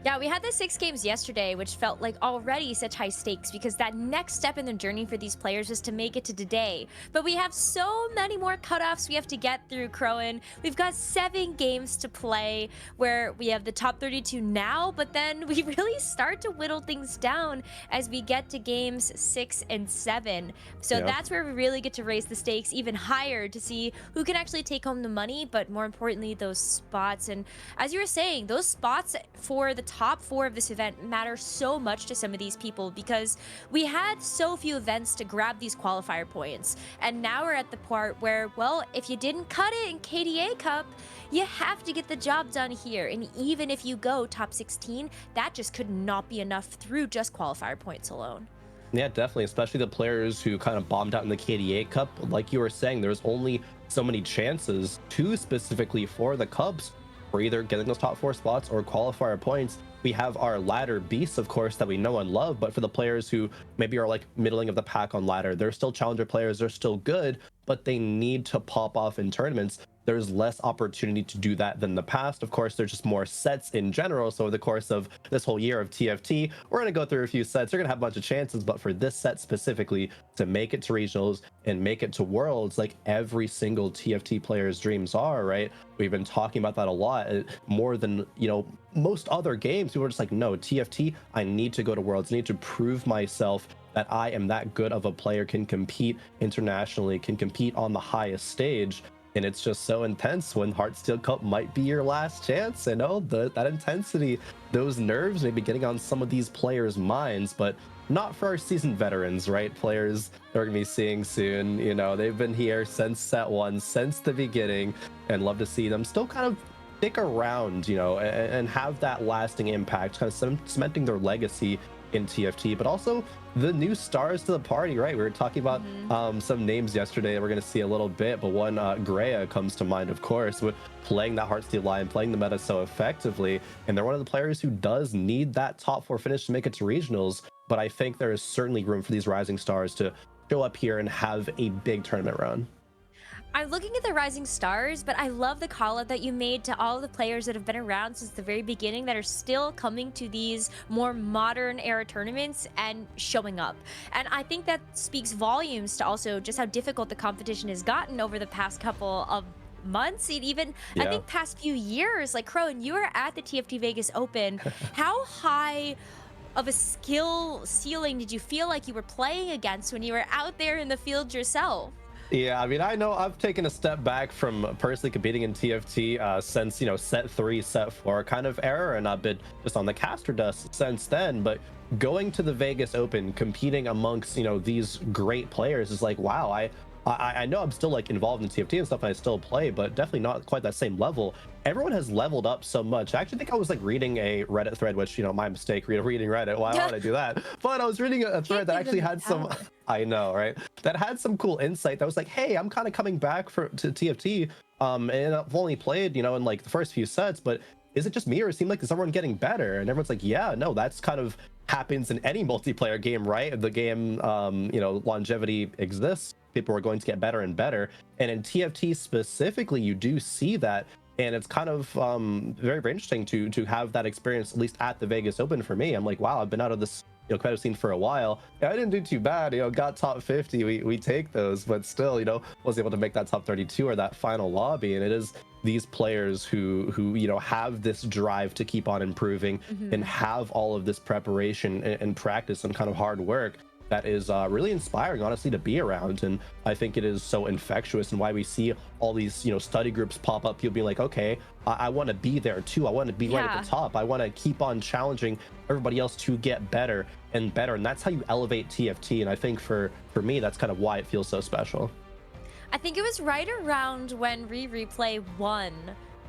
Yeah, we had the 6 games yesterday, which felt like already such high stakes, because that next step in the journey for these players is to make it to today. But we have so many more cutoffs we have to get through, Crowan. We've got 7 games to play, where we have the top 32 now, but then we really start to whittle things down as we get to games 6 and 7. So that's where we really get to raise the stakes even higher to see who can actually take home the money, but more importantly, those spots. And as you were saying, those spots for the top 4 of this event matter so much to some of these people, because we had so few events to grab these qualifier points, and now we're at the part where, well, if you didn't cut it in KDA Cup, you have to get the job done here. And even if you go top 16, that just could not be enough through just qualifier points alone. Yeah, definitely, especially the players who kind of bombed out in the KDA Cup. Like you were saying, there's only so many chances to specifically for the Cubs we're either getting those top 4 spots or qualifier points. We have our ladder beasts, of course, that we know and love, but for the players who maybe are like middling of the pack on ladder, they're still challenger players, they're still good, but they need to pop off in tournaments. There's less opportunity to do that than the past. Of course, there's just more sets in general. So over the course of this whole year of TFT, we're going to go through a few sets. You're going to have a bunch of chances, but for this set specifically, to make it to regionals and make it to worlds, like every single TFT player's dreams are, right? We've been talking about that a lot, more than, you know, most other games. People are just like, no, TFT, I need to go to worlds. I need to prove myself that I am that good of a player, can compete internationally, can compete on the highest stage. And it's just so intense when Heartsteel Cup might be your last chance. You know, that intensity, those nerves may be getting on some of these players' minds, but not for our seasoned veterans, right? Players that we're gonna be seeing soon. You know, they've been here since set 1, since the beginning, and love to see them still kind of stick around, you know, and have that lasting impact, kind of cementing their legacy in TFT, but also the new stars to the party, right? We were talking about some names yesterday that we're going to see a little bit, but one, Greya, comes to mind, of course, with playing that Heartsteel line, playing the meta so effectively, and they're one of the players who does need that top 4 finish to make it to regionals, but I think there is certainly room for these rising stars to show up here and have a big tournament run. I'm looking at the rising stars, but I love the call out that you made to all of the players that have been around since the very beginning that are still coming to these more modern era tournaments and showing up. And I think that speaks volumes to also just how difficult the competition has gotten over the past couple of months, and even I think past few years. Like, Crone, you were at the TFT Vegas Open. How high of a skill ceiling did you feel like you were playing against when you were out there in the field yourself? Yeah, I mean, I know I've taken a step back from personally competing in TFT since, you know, set 3, set 4 kind of era, and I've been just on the caster dust since then. But going to the Vegas Open, competing amongst, you know, these great players is like, wow, I know I'm still like involved in TFT and stuff, and I still play, but definitely not quite that same level. Everyone has leveled up so much. I actually think I was like reading a Reddit thread, which, you know, my mistake, reading Reddit. Why would I do that? But I was reading a thread that actually had some, I know, right? That had some cool insight that was like, hey, I'm kind of coming back to TFT, and I've only played, you know, in like the first few sets, but is it just me, or it seemed like is everyone getting better? And everyone's like, yeah, no, that's kind of happens in any multiplayer game, right? The game, you know, longevity exists. People are going to get better and better, and in TFT specifically, you do see that, and it's kind of very, very interesting to have that experience, at least at the Vegas Open. For me, I'm like, wow, I've been out of this, you know, competitive scene for a while. Yeah, I didn't do too bad, you know, got top 50. We take those, but still, you know, was able to make that top 32 or that final lobby. And it is these players who you know, have this drive to keep on improving and have all of this preparation and practice and kind of hard work that is really inspiring, honestly, to be around. And I think it is so infectious, and why we see all these, you know, study groups pop up, people being like, okay, I want to be there too. I want to be right at the top. I want to keep on challenging everybody else to get better and better. And that's how you elevate TFT. And I think for me, that's kind of why it feels so special. I think it was right around when Replay won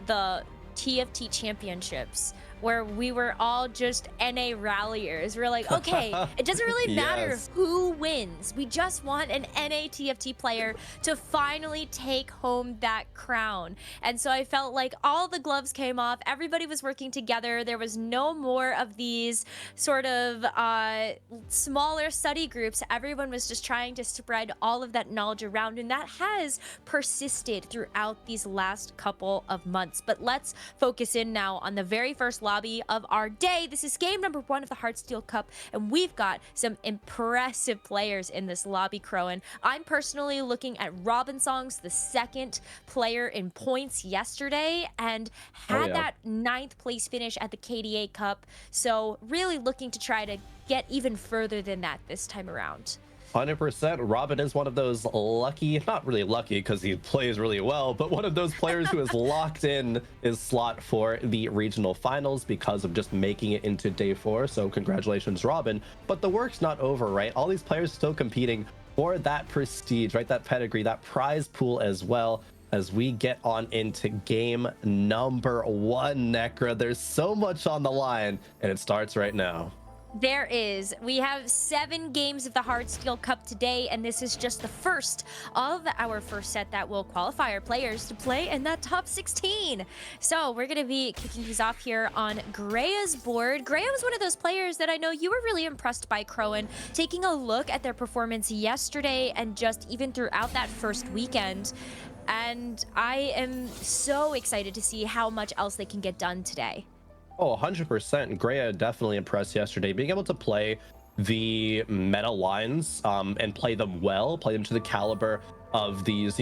the TFT championships, where we were all just NA ralliers. We're like, okay, it doesn't really matter who wins. We just want an NA TFT player to finally take home that crown. And so I felt like all the gloves came off. Everybody was working together. There was no more of these sort of smaller study groups. Everyone was just trying to spread all of that knowledge around, and that has persisted throughout these last couple of months. But let's focus in now on the very first lobby of our day. This is game number 1 of the Heartsteel Cup, and we've got some impressive players in this lobby, Crowan. I'm personally looking at Robinsongs, the 2nd player in points yesterday, and had that 9th place finish at the KDA Cup. So really looking to try to get even further than that this time around. 100%. Robin is one of those lucky, not really lucky because he plays really well, but one of those players who is locked in his slot for the regional finals because of just making it into day 4. So congratulations, Robin. But the work's not over, right? All these players still competing for that prestige, right? That pedigree, that prize pool as well, as we get on into game number 1, Necra. There's so much on the line, and it starts right now. There is. We have 7 games of the Heartsteel Cup today, and this is just the first of our first set that will qualify our players to play in that top 16. So we're going to be kicking these off here on Grea's board. Grea was one of those players that I know you were really impressed by, Crowan, taking a look at their performance yesterday and just even throughout that first weekend. And I am so excited to see how much else they can get done today. Oh, 100%. Grea definitely impressed yesterday. Being able to play the meta lines and play them well, play them to the caliber of these,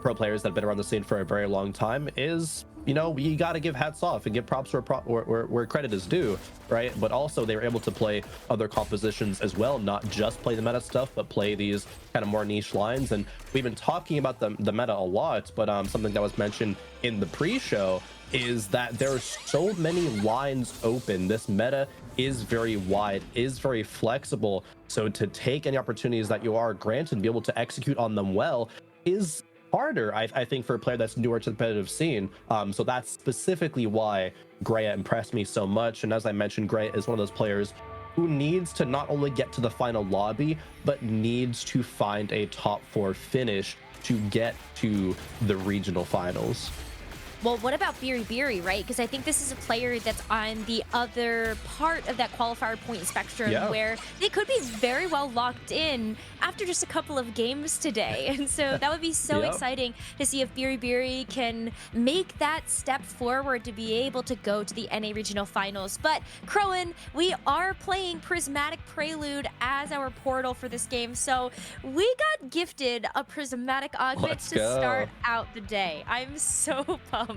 pro players that have been around the scene for a very long time is, you got to give hats off and give props where credit is due, right? But also they were able to play other compositions as well, not just play the meta stuff, but play these kind of more niche lines. And we've been talking about the meta a lot, but something that was mentioned in the pre-show is that there are so many lines open. This meta is very wide, is very flexible. So to take any opportunities that you are granted and be able to execute on them well is harder, I think, for a player that's newer to the competitive scene. So that's specifically why Grea impressed me so much. And as I mentioned, Grea is one of those players who needs to not only get to the final lobby, but needs to find a top 4 finish to get to the regional finals. Well, what about Biri, right? Because I think this is a player that's on the other part of that qualifier point spectrum where they could be very well locked in after just a couple of games today. And so that would be so exciting to see if Biri can make that step forward to be able to go to the NA Regional Finals. But Crowan, we are playing Prismatic Prelude as our portal for this game. So we got gifted a Prismatic augment to start out the day. I'm so pumped.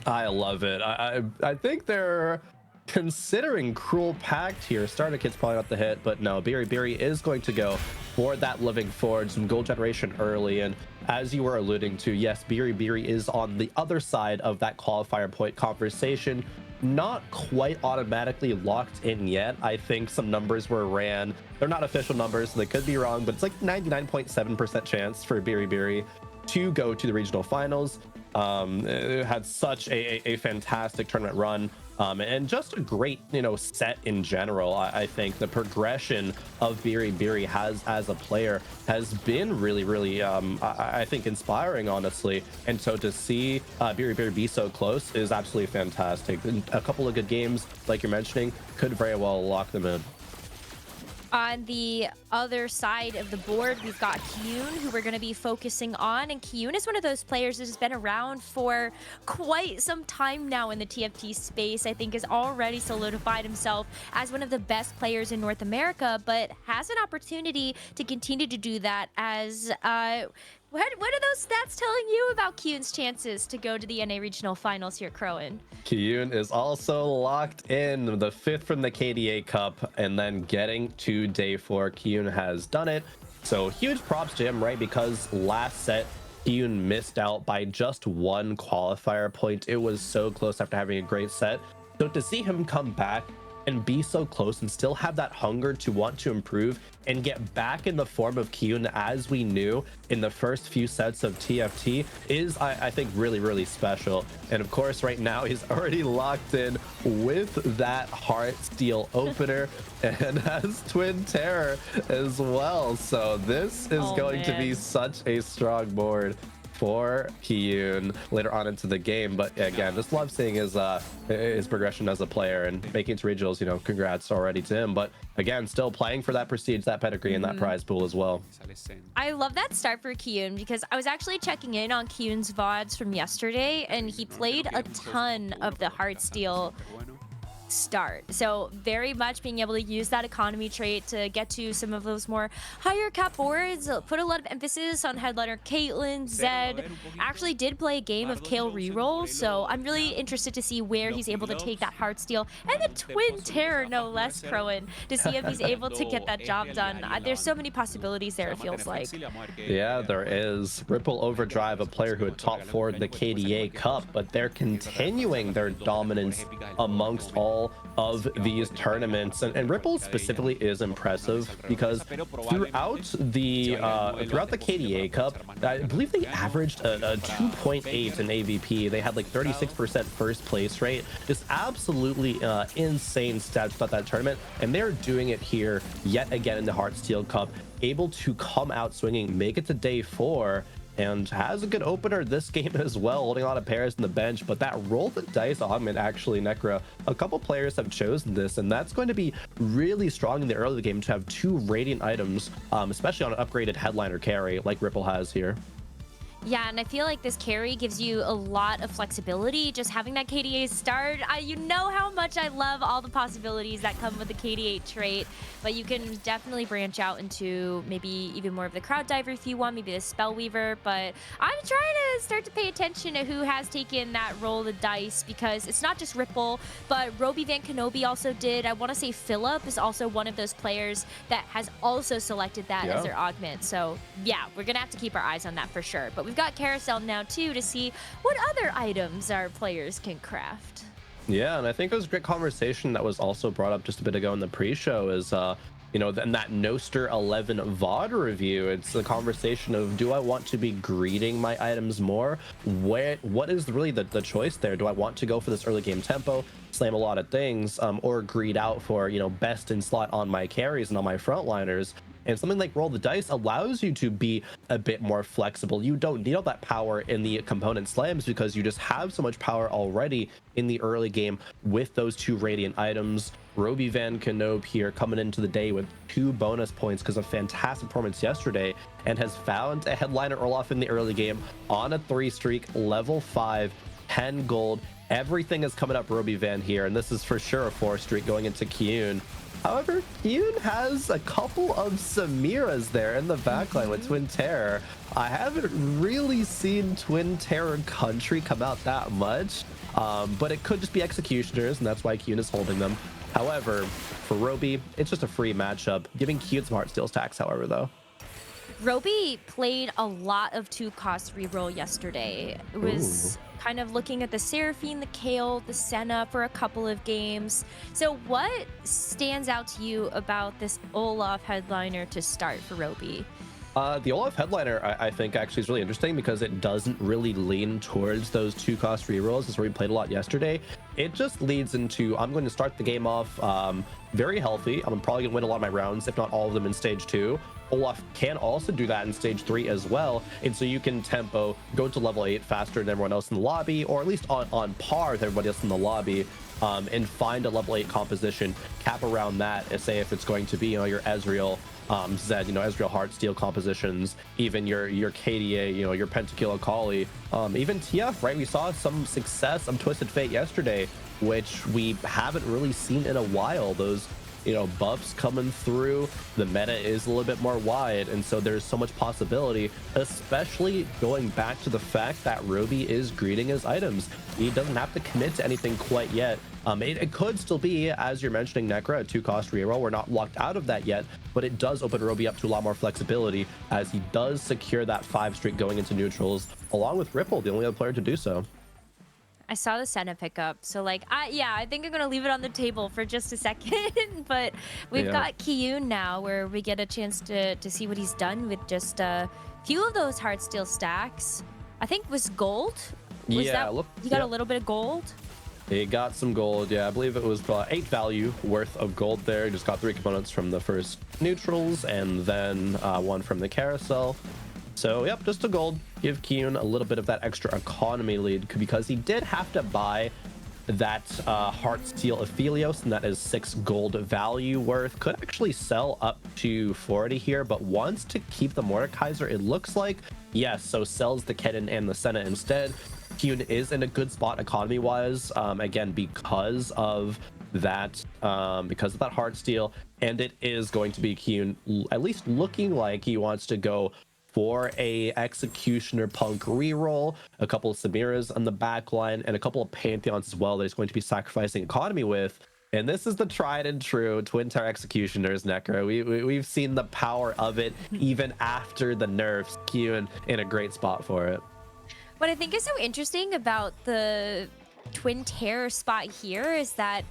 I love it. I think they're considering Cruel Pact here. Starter kit's probably not the hit, but no, Biri is going to go for that living forward, some gold generation early. And as you were alluding to, yes, Biri is on the other side of that qualifier point conversation. Not quite automatically locked in yet. I think some numbers were ran. They're not official numbers, so they could be wrong, but it's like 99.7% chance for Biri to go to the regional finals. It had such a fantastic tournament run, and just a great set in general. I think the progression of Biri has as a player has been really I think inspiring, honestly. And so to see Biri be so close is absolutely fantastic. And a couple of good games, like you're mentioning, could very well lock them in. On the other side of the board, we've got Kyun, who we're going to be focusing on. And Kyun is one of those players that has been around for quite some time now in the TFT space. I think has already solidified himself as one of the best players in North America, but has an opportunity to continue to do that as... What are those stats telling you about Kyun's chances to go to the NA Regional Finals here, Crowan? Kyun is also locked in, the 5th from the KDA Cup, and then getting to day 4. Kyun has done it. So huge props to him, right? Because last set, Kyun missed out by just 1 qualifier point. It was so close after having a great set. So to see him come back and be so close and still have that hunger to want to improve and get back in the form of Kyun as we knew in the first few sets of TFT is, I think, really special. And of course, right now he's already locked in with that Heartsteel opener and has Twin Terror as well. So this is going to be such a strong board for Kyun later on into the game. But again, just love seeing his progression as a player and making it to regionals. Congrats already to him. But again, still playing for that prestige, that pedigree, and that prize pool as well. I love that start for Kyun because I was actually checking in on Kyun's VODs from yesterday, and he played a ton of the Heartsteel start. So very much being able to use that economy trait to get to some of those more higher cap boards, put a lot of emphasis on headliner Caitlyn, Zed. Actually did play a game of Kale reroll, so I'm really interested to see where he's able to take that Heartsteel and the Twin Terror, no less, Crowan, to see if he's able to get that job done. There's so many possibilities there, it feels like. Yeah, there is. Ripple Overdrive, a player who had top 4 in the KDA Cup, but they're continuing their dominance amongst all all of these tournaments. And Ripple specifically is impressive because throughout the KDA Cup, I believe they averaged a 2.8 in AVP. They had like 36% first place rate. Just absolutely insane stats throughout that tournament, and they're doing it here yet again in the Heartsteel Cup, able to come out swinging, make it to day 4, and has a good opener this game as well, holding a lot of pairs in the bench. But that roll the dice augment, actually, Necra, a couple players have chosen this, and that's going to be really strong in the early game to have 2 Radiant items, especially on an upgraded headliner carry like Ripple has here. Yeah, and I feel like this carry gives you a lot of flexibility. Just having that KDA start, you know how much I love all the possibilities that come with the KDA trait, but you can definitely branch out into maybe even more of the crowd diver if you want, maybe the spellweaver. But I'm trying to start to pay attention to who has taken that roll the dice, because it's not just Ripple, but Roby Van Kenobi also did. I want to say Philip is also one of those players that has also selected that as their augment. So yeah, we're gonna have to keep our eyes on that for sure. But we've got Carousel now too to see what other items our players can craft. Yeah, and I think it was a great conversation that was also brought up just a bit ago in the pre-show is you know, in that Noster 11 VOD review, it's the conversation of, do I want to be greeting my items more? What is really the choice there? Do I want to go for this early game tempo, slam a lot of things, or greed out for, you know, best in slot on my carries and on my frontliners? And something like roll the dice allows you to be a bit more flexible. You don't need all that power in the component slams because you just have so much power already in the early game with those 2 Radiant items. Roby Van Kenobi here coming into the day with 2 bonus points because of fantastic performance yesterday, and has found a headliner Olaf in the early game on a 3 streak, level 5, 10 gold. Everything is coming up Roby Van here, and this is for sure a 4 streak going into Kyun. However, Kyun has a couple of Samiras there in the backline with Twin Terror. I haven't really seen Twin Terror Country come out that much, but it could just be Executioners, and that's why Kyun is holding them. However, for Roby, it's just a free matchup, giving Kyun some Heartsteel stacks, however, though. Roby played a lot of 2-cost reroll yesterday. It was kind of looking at the Seraphine, the Kayle, the Senna for a couple of games. So what stands out to you about this Olaf headliner to start for Roby? The Olaf headliner, I think, actually is really interesting because it doesn't really lean towards those 2-cost rerolls. That's where we played a lot yesterday. It just leads into, I'm going to start the game off very healthy. I'm probably going to win a lot of my rounds, if not all of them in stage 2. Olaf can also do that in stage 3 as well, and so you can tempo, go to level 8 faster than everyone else in the lobby, or at least on par with everybody else in the lobby, and find a level 8 composition, cap around that, and say if it's going to be, you know, your Ezreal, Zed, you know, Ezreal Heartsteel compositions, even your KDA, you know, your Pentakill Akali, even TF, right? We saw some success of Twisted Fate yesterday, which we haven't really seen in a while. Those, you know, buffs coming through, the meta is a little bit more wide, and so there's so much possibility, especially going back to the fact that Roby is greeting his items. He doesn't have to commit to anything quite yet. It could still be, as you're mentioning, Necra, a 2-cost reroll. We're not locked out of that yet, but it does open Roby up to a lot more flexibility as he does secure that 5 streak going into neutrals, along with Ripple, the only other player to do so. I saw the Senna pickup, so like, I think I'm gonna leave it on the table for just a second. But we've got Kyun now, where we get a chance to see what he's done with just a few of those Heartsteel stacks. I think was gold. Was yeah, that, look, you got a little bit of gold. He got some gold, yeah. I believe it was 8 value worth of gold there. He just got 3 components from the first neutrals, and then 1 from the carousel. So, yep, just a gold. Give Kyun a little bit of that extra economy lead, because he did have to buy that Heartsteel Aphelios, and that is 6 gold value worth. Could actually sell up to 40 here, but wants to keep the Mordekaiser, it looks like. Yes, so sells the Kennen and the Senna instead. Kyun is in a good spot economy-wise, again, because of that Heartsteel, and it is going to be Kyun at least looking like he wants to go for a Executioner Punk reroll, a couple of Samiras on the back line, and a couple of Pantheons as well that he's going to be sacrificing economy with. And this is the tried and true Twin Tower Executioners, Necro. We've seen the power of it even after the nerfs. Kyun in a great spot for it. What I think is so interesting about the Twin Terror spot here is that,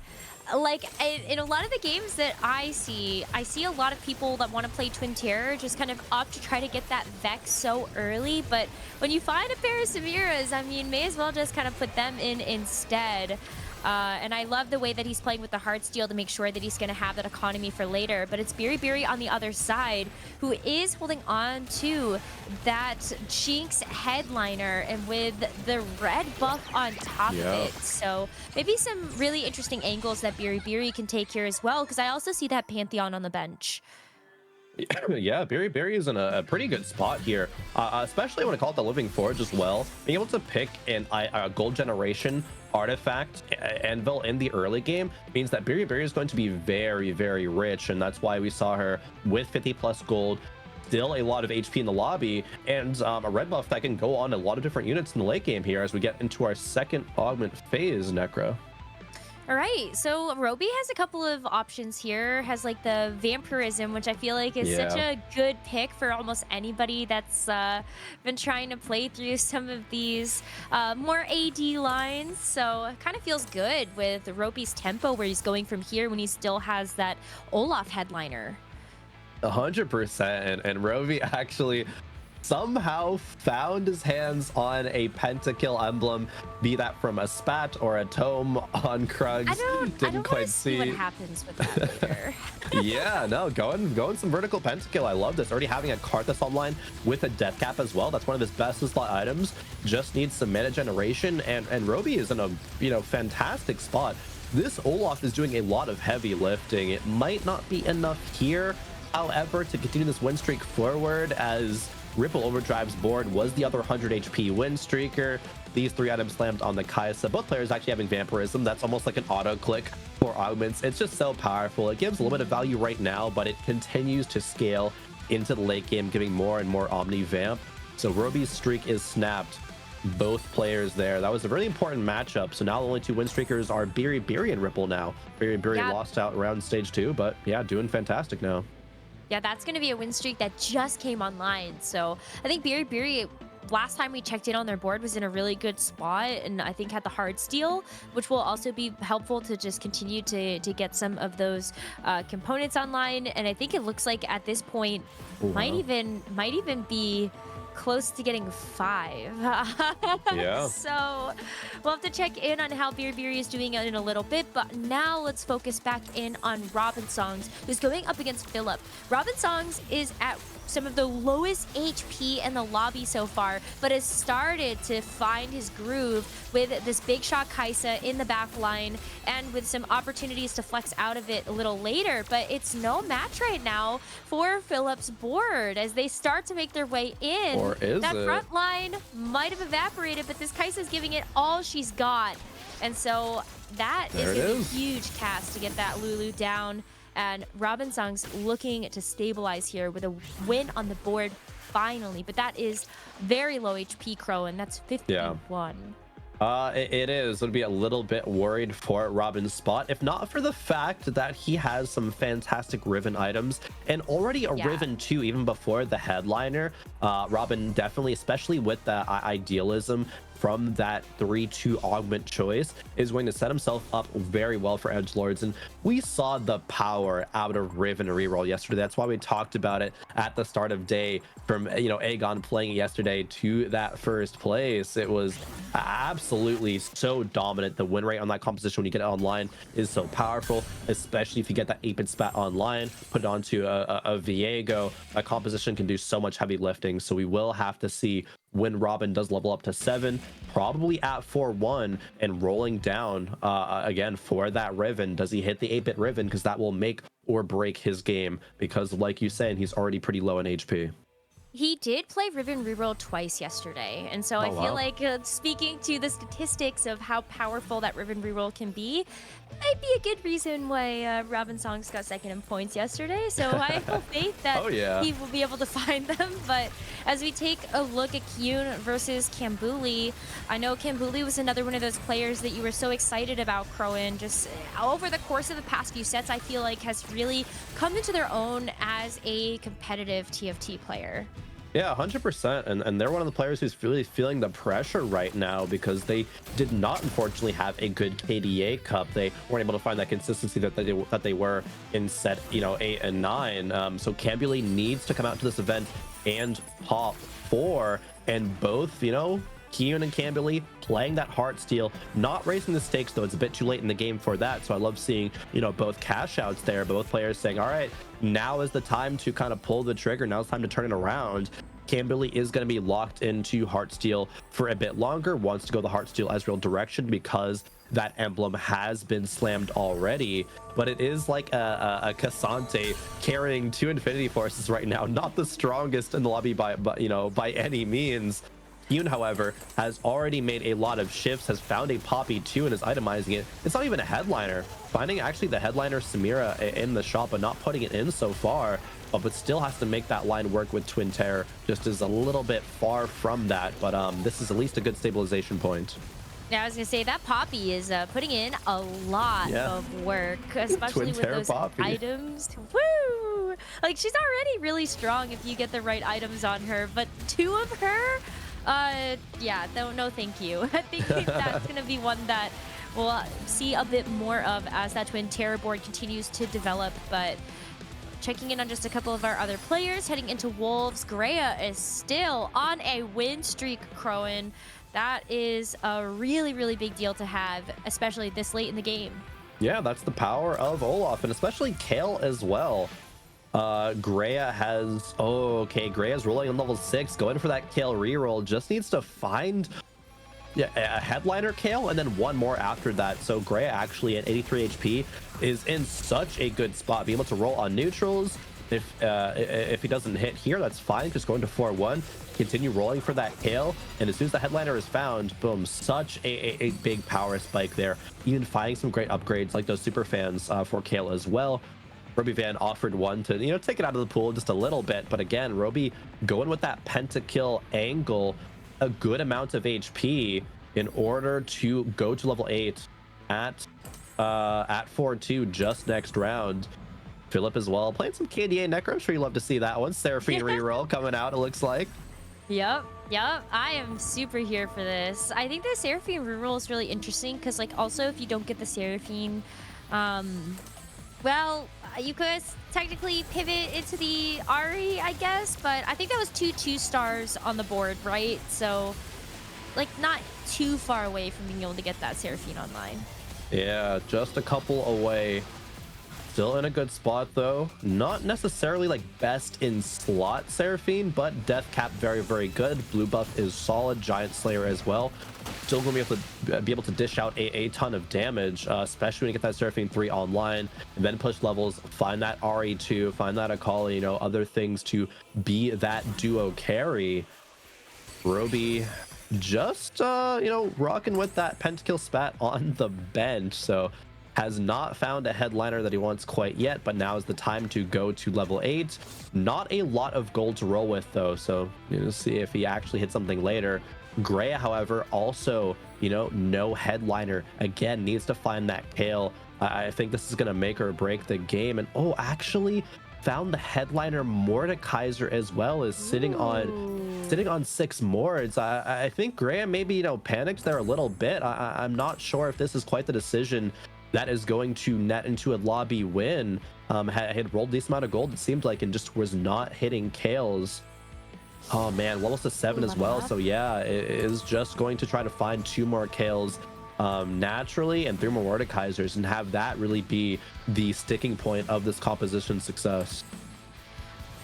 like, in a lot of the games that I see a lot of people that want to play Twin Terror just kind of opt to try to get that Vex so early. But when you find a pair of Samiras, I mean, may as well just kind of put them in instead. And I love the way that he's playing with the Heartsteel to make sure that he's going to have that economy for later. But it's Biri on the other side who is holding on to that Jinx headliner and with the red buff on top of it. So maybe some really interesting angles that Biri can take here as well, because I also see that Pantheon on the bench. Yeah, Biri is in a pretty good spot here, especially when it called the Living Forge as well. Being able to pick a gold generation artifact anvil in the early game means that Biri is going to be very, very rich, and that's why we saw her with 50 plus gold, still a lot of HP in the lobby, and a red buff that can go on a lot of different units in the late game here as we get into our second augment phase, Necro. All right, so Roby has a couple of options here. Has like the Vampirism, which I feel like is such a good pick for almost anybody that's been trying to play through some of these more AD lines. So it kind of feels good with Roby's tempo where he's going from here when he still has that Olaf headliner. 100%, and Roby actually somehow found his hands on a pentakill emblem, be that from a spat or a tome on Krugs. I don't quite see what happens with that later. Yeah, no, going some vertical pentakill. I love this. Already having a Karthus online with a death cap as well. That's one of his best slot items. Just needs some mana generation, and Roby is in a fantastic spot. This Olaf is doing a lot of heavy lifting. It might not be enough here, however, to continue this win streak forward, as Ripple Overdrive's board was the other 100 HP win streaker. These three items slammed on the Kai'Sa. Both players actually having Vampirism. That's almost like an auto click for augments. It's just so powerful. It gives a little bit of value right now, but it continues to scale into the late game, giving more and more Omni Vamp. So Roby's streak is snapped. Both players there. That was a really important matchup. So now the only two win streakers are Biri and Ripple now. Biri lost out around stage 2, but yeah, doing fantastic now. Yeah, that's going to be a win streak that just came online. So I think Biri, last time we checked in on their board, was in a really good spot, and I think had the Heartsteel, which will also be helpful to just continue to get some of those components online. And I think it looks like at this point might even be close to getting 5. Yeah. So we'll have to check in on how Biri is doing in a little bit, but now let's focus back in on Robinsongs, who's going up against Philip. Robinsongs is at some of the lowest HP in the lobby so far, but has started to find his groove with this big shot Kai'Sa in the back line and with some opportunities to flex out of it a little later. But it's no match right now for Philip's board as they start to make their way in. Or is that it? front line might have evaporated, but this Kai'Sa is giving it all she's got. And so that is a huge cast to get that Lulu down. And Robinsongs looking to stabilize here with a win on the board finally. But that is very low HP, Crow, and that's 51. It is. Would be a little bit worried for Robin's spot, if not for the fact that he has some fantastic Riven items and already a Riven too, even before the headliner. Robin definitely, especially with the idealism from that 3-2 augment choice, is going to set himself up very well for edgelords. And we saw the power out of Riven reroll yesterday. That's why we talked about it at the start of day, from Aegon playing yesterday to that first place. It was absolutely so dominant. The win rate on that composition when you get it online is so powerful, especially if you get that 8-bit spat online, put it onto a Viego. A composition can do so much heavy lifting. So we will have to see when Robin does level up to 7, probably at 4-1 and rolling down again for that Riven. Does he hit the 8-bit Riven? Because that will make or break his game, because like you saying, he's already pretty low in HP. He did play Riven reroll twice yesterday, and so I feel like speaking to the statistics of how powerful that Riven reroll can be might be a good reason why Robinsongs got second in points yesterday. So I have full faith that he will be able to find them. But as we take a look at Kyun versus Kambuli, I know Kambuli was another one of those players that you were so excited about, Crowan. Just over the course of the past few sets, I feel like has really come into their own as a competitive TFT player. Yeah, 100%. And they're one of the players who's really feeling the pressure right now because they did not, unfortunately, have a good KDA Cup. They weren't able to find that consistency that they were in set, 8 and 9. So Cambly needs to come out to this event and top 4. And both, Kiyun and Cambly playing that Heartsteel, not raising the stakes, though. It's a bit too late in the game for that. So I love seeing, both cash outs there, both players saying, all right, now is the time to kind of pull the trigger. Now it's time to turn it around. Cambly is going to be locked into Heartsteel for a bit longer, wants to go the Heartsteel Ezreal direction because that emblem has been slammed already. But it is like a Cassante carrying 2 Infinity Forces right now, not the strongest in the lobby by any means. Yoon, however, has already made a lot of shifts, has found a Poppy 2 and is itemizing it. It's not even a headliner. Finding actually the headliner Samira in the shop, but not putting it in so far. But still has to make that line work with Twin Terror. Just is a little bit far from that. But this is at least a good stabilization point. Yeah, I was gonna say that Poppy is putting in a lot of work, especially with those items. Woo! Like, she's already really strong if you get the right items on her, but 2 of her, yeah, no thank you. I think that's gonna be one that we'll see a bit more of as that Twin Terror board continues to develop. But checking in on just a couple of our other players heading into Wolves, Greya is still on a win streak, Crowan. That is a really, really big deal to have, especially this late in the game. Yeah, that's the power of Olaf, and especially Kale as well. Greya has, Greya's rolling on level 6, going for that Kale reroll. Just needs to find a headliner Kale and then one more after that. So Greya actually at 83 HP is in such a good spot, being able to roll on neutrals. If he doesn't hit here, that's fine. Just going to 4-1, continue rolling for that Kale, and as soon as the headliner is found, boom, such a big power spike there. Even finding some great upgrades like those super fans for Kale as well. Roby Van offered one to take it out of the pool just a little bit, but again, Roby going with that pentakill angle, a good amount of HP in order to go to level 8 at 4-2 just next round. Philip as well playing some KDA Necro. I'm sure you love to see that one. Seraphine reroll coming out, it looks like. Yep. I am super here for this. I think the Seraphine reroll is really interesting because, like, also if you don't get the Seraphine, well, you could technically pivot into the Ari, I guess, but I think that was 2 stars on the board, right? So, like, not too far away from being able to get that Seraphine online. Yeah, just a couple away. Still in a good spot, though. Not necessarily like best in slot Seraphine, but death cap very, very good. Blue buff is solid. Giant Slayer as well. Still going to be able to dish out a ton of damage, especially when you get that Seraphine 3 online, and then push levels, find that RE2, find that Akali, other things to be that duo carry. Roby just, rocking with that pentakill spat on the bench, so has not found a headliner that he wants quite yet, but now is the time to go to level 8. Not a lot of gold to roll with, though, so see if he actually hits something later. Greya, however, also, no headliner. Again, needs to find that Kale. I think this is going to make or break the game. And, actually found the headliner Mordekaiser as well, as sitting on 6 Mords. I think Greya maybe, panicked there a little bit. I'm not sure if this is quite the decision that is going to net into a lobby win. Had rolled a decent amount of gold, it seemed like, and just was not hitting Kales. Oh man, levels to 7 as well. So yeah, it is just going to try to find 2 more Kales naturally and 3 more Mordekaisers, and have that really be the sticking point of this composition success.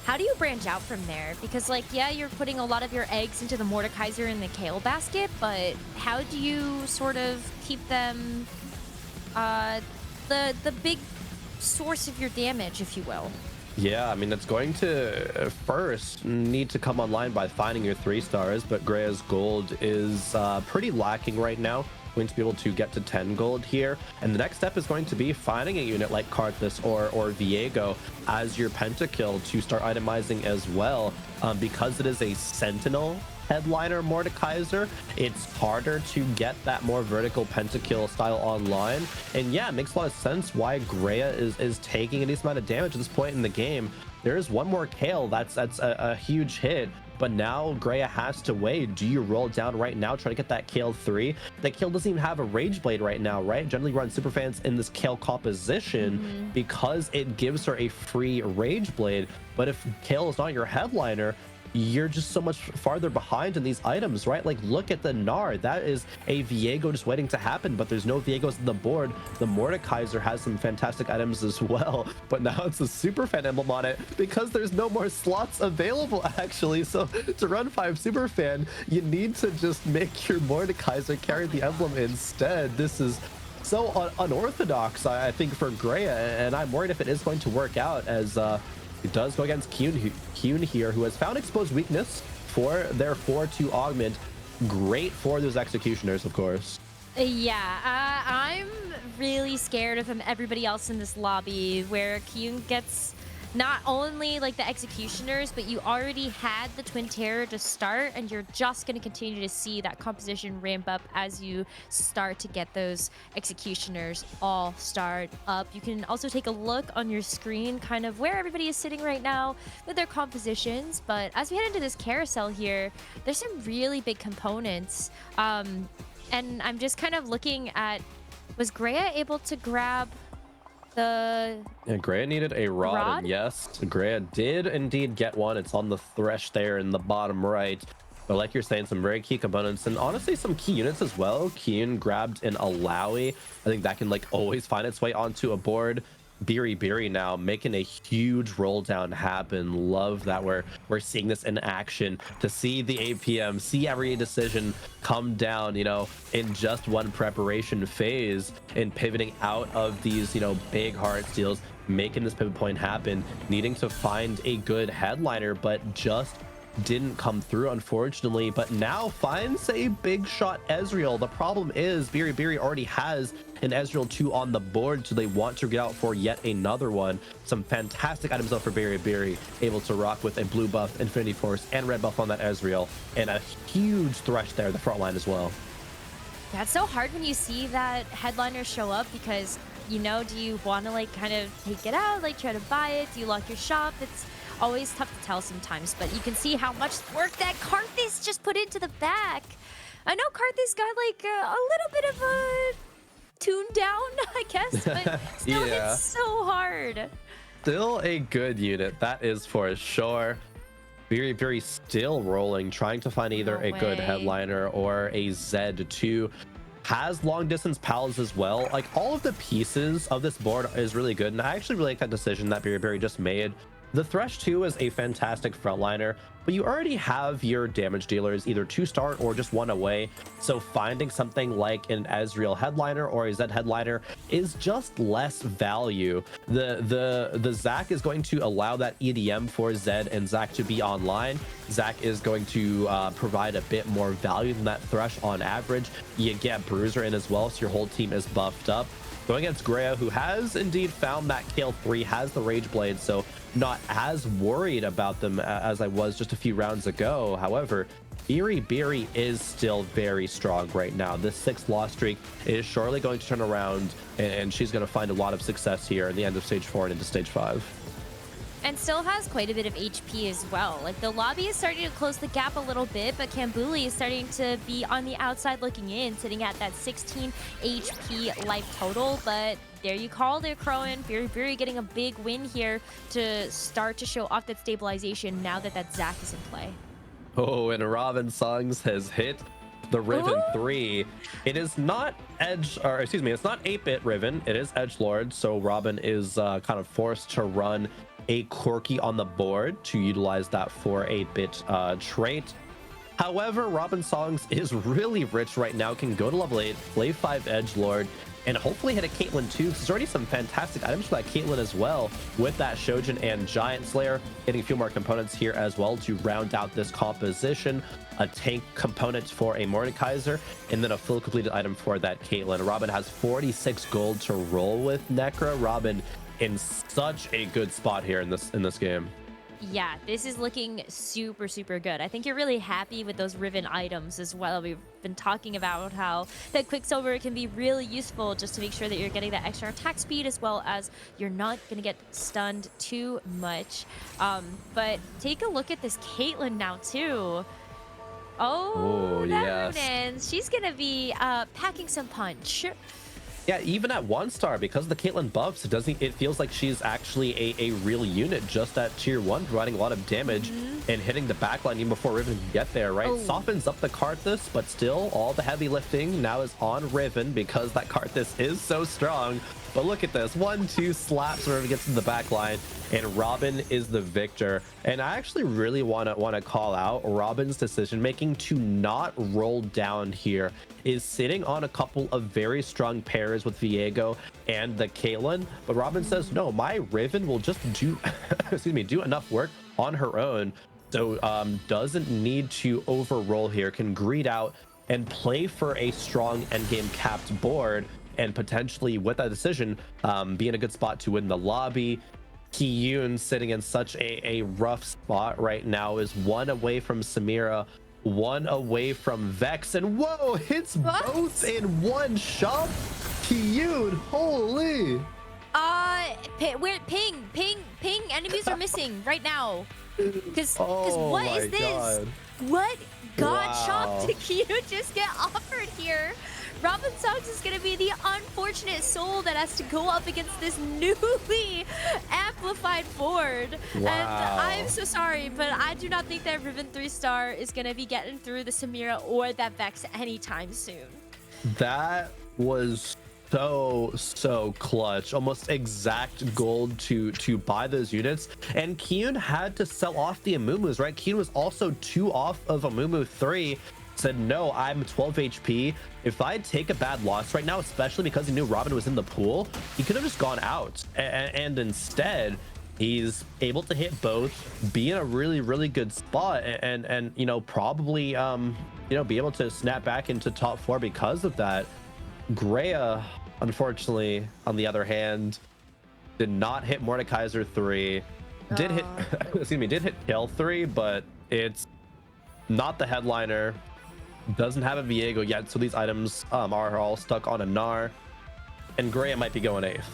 How do you branch out from there? Because, like, yeah, you're putting a lot of your eggs into the Mordekaiser and the Kale basket, but how do you sort of keep them the big source of your damage, if you will? Yeah, I mean, it's going to first need to come online by finding your 3 stars, but Greya's gold is pretty lacking right now. Going to be able to get to 10 gold here, and the next step is going to be finding a unit like Karthus or Viego as your pentakill to start itemizing as well, because it is a sentinel headliner Mordekaiser. It's harder to get that more vertical pentakill style online, and yeah, it makes a lot of sense why Greya is taking a decent amount of damage at this point in the game. There is one more Kale that's a huge hit, but now Greya has to weigh. Do you roll down right now, try to get that Kale 3? That Kale doesn't even have a Rage Blade right now, right? Generally run super fans in this Kale composition because it gives her a free Rage Blade. But if Kale is not your headliner, you're just so much farther behind in these items, right? Like, look at the Gnar. That is a Viego just waiting to happen, but there's no Viegos on the board. The Mordekaiser has some fantastic items as well, but now it's a super fan emblem on it because there's no more slots available, actually. So to run 5 super fan, you need to just make your Mordekaiser carry the emblem instead. This is so unorthodox, I think, for Greya, and I'm worried if it is going to work out, as it does go against Kyun here, who has found exposed weakness for their 4-2 augment. Great for those executioners, of course. Yeah, I'm really scared of everybody else in this lobby, where Kyun gets not only like the executioners, but you already had the Twin Terror to start, and you're just going to continue to see that composition ramp up as you start to get those executioners all start up. You can also take a look on your screen kind of where everybody is sitting right now with their compositions, but as we head into this carousel here, there's some really big components, and I'm just kind of looking at, was Greya able to grab the... Yeah, Greya needed a rod, and yes, Greya did indeed get one. It's on the thresh there in the bottom right. But like you're saying, some very key components, and honestly some key units as well. Kyun grabbed an Alawi. I think that can like always find its way onto a board. Biri now making a huge roll down happen. Love that we're seeing this in action, to see the APM, see every decision come down, you know, in just one preparation phase, and pivoting out of these, you know, big Heartsteels, making this pivot point happen, needing to find a good headliner, but just didn't come through, unfortunately. But now finds a big shot Ezreal. The problem is Biri already has an Ezreal 2 on the board, so they want to get out for yet another one. Some fantastic items up for Biri, able to rock with a blue buff, Infinity Force, and red buff on that Ezreal, and a huge thresh there, the front line as well. That's so hard when you see that headliner show up, because, you know, do you want to like kind of take it out, like try to buy it? Do you lock your shop? It's always tough to tell sometimes, but you can see how much work that Karthus just put into the back. I know Karthus got like a little bit of a tune down, I guess, but still Yeah. It's so hard. Still a good unit, that is for sure. Biri still rolling, trying to find either a good headliner or a Z2. Has long distance pals as well. Like, all of the pieces of this board is really good, and I actually really like that decision that Biri just made. The Thresh 2 is a fantastic frontliner, but you already have your damage dealers either to start or just one away. So finding something like an Ezreal headliner or a Zed headliner is just less value. The Zac is going to allow that EDM for Zed and Zac to be online. Zac is going to provide a bit more value than that Thresh on average. You get Bruiser in as well, so your whole team is buffed up. Going against Greya, who has indeed found that Kale 3, has the Rage Blade, so not as worried about them as I was just a few rounds ago. However, Biri is still very strong right now. This 6th loss streak is surely going to turn around, and she's going to find a lot of success here in the end of stage 4 and into stage 5. And still has quite a bit of HP as well. Like, the lobby is starting to close the gap a little bit, but Kambuli is starting to be on the outside looking in, sitting at that 16 HP life total. But there you call it, Crowan. Biri getting a big win here to start to show off that stabilization now that that Zac is in play. Oh, and Robin Songs has hit the Riven 3. It is not it's not 8-bit Riven, it is Edgelord, so Robin is kind of forced to run a Corki on the board to utilize that for 8-bit trait. However, Robin Songs is really rich right now, can go to level 8, play 5 Edgelord, and hopefully hit a Caitlyn too, because there's already some fantastic items for that Caitlyn as well, with that Shojin and Giant Slayer, getting a few more components here as well to round out this composition. A tank component for a Mordekaiser, and then a full completed item for that Caitlyn. Robin has 46 gold to roll with. Necra, Robin in such a good spot here in this game. Yeah, this is looking super, super good. I think you're really happy with those Riven items as well. We've been talking about how that Quicksilver can be really useful just to make sure that you're getting that extra attack speed as well as you're not going to get stunned too much. But take a look at this Caitlyn now too. Oh, that Runen. She's going to be packing some punch. Yeah, even at 1-star, because of the Caitlyn buffs, it feels like she's actually a real unit just at tier 1, providing a lot of damage and hitting the backline even before Riven can get there, right? Softens up the Karthus, but still, all the heavy lifting now is on Riven because that Karthus is so strong. But look at this, 1-2 slaps whenever it gets to the backline, and Robin is the victor. And I actually really want to call out Robin's decision making to not roll down here. Is sitting on a couple of very strong pairs with Viego and the Caitlyn, but Robin says no, my Riven will just do do enough work on her own, so doesn't need to overroll here, can greed out and play for a strong endgame capped board, and potentially with that decision be in a good spot to win the lobby. Kiyun sitting in such a rough spot right now, is 1 away from Samira, 1 away from Vex, and whoa, hits both in one shot. Kiyun, holy. Ping, enemies are missing right now. Because Oh what my is this? God. What god Wow. shop did Kiyun just get offered here? Robin Socks is going to be the unfortunate soul that has to go up against this newly amplified board. Wow. And I'm so sorry, but I do not think that Riven 3-star is going to be getting through the Samira or that Vex anytime soon. That was so clutch, almost exact gold to buy those units. And Kiyun had to sell off the Amumu's, right? Kiyun was also 2 off of Amumu 3, said no, I'm 12 HP. If I take a bad loss right now, especially because he knew Robin was in the pool, he could have just gone out, and instead he's able to hit both, be in a really good spot, and you know, probably be able to snap back into top 4 because of that. Greya, unfortunately, on the other hand, did not hit Mordekaiser 3, did hit did hit Kill 3, but it's not the headliner, doesn't have a Viego yet, so these items are all stuck on a Gnar, and Greya might be going 8th.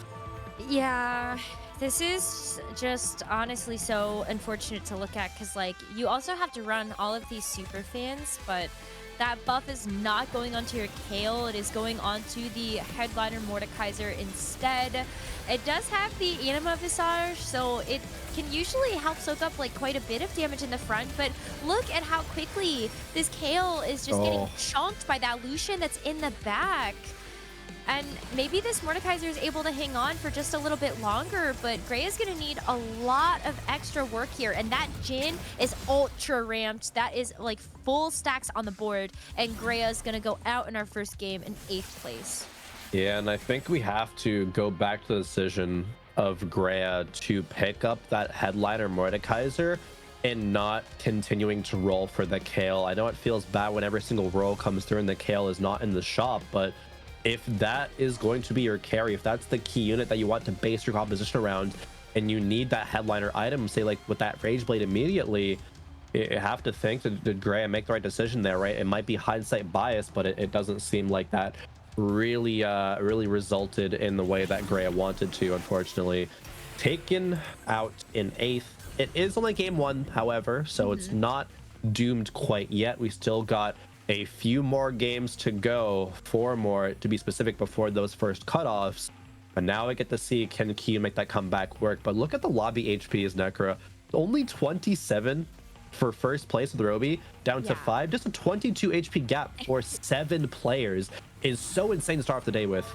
Yeah, this is just honestly so unfortunate to look at, because like you also have to run all of these super fans, but that buff is not going onto your Kayle, it is going onto the headliner Mordekaiser instead. It does have the Anima Visage, so it can usually help soak up like quite a bit of damage in the front, but look at how quickly this Kayle is just getting chonked by that Lucian that's in the back. And maybe this Mordekaiser is able to hang on for just a little bit longer, but Greya's going to need a lot of extra work here. And that Jhin is ultra ramped. That is like full stacks on the board. And Greya's going to go out in our first game in 8th place. Yeah, and I think we have to go back to the decision of Greya to pick up that headliner Mordekaiser and not continuing to roll for the Kayle. I know it feels bad when every single roll comes through and the Kayle is not in the shop, but if that is going to be your carry, if that's the key unit that you want to base your composition around, and you need that headliner item, say like with that Rage Blade immediately, you have to think, did Greya make the right decision there, right? It might be hindsight bias, but it doesn't seem like that really resulted in the way that Greya wanted to, unfortunately. Taken out in 8th. It is only game 1, however, so it's not doomed quite yet. We still got a few more games to go, 4 more to be specific, before those first cutoffs. But now I get to see, can Key make that comeback work? But look at the lobby HPs, Necro. Only 27 for first place with Roby, down to 5. Just a 22 HP gap for 7 players is so insane to start off the day with.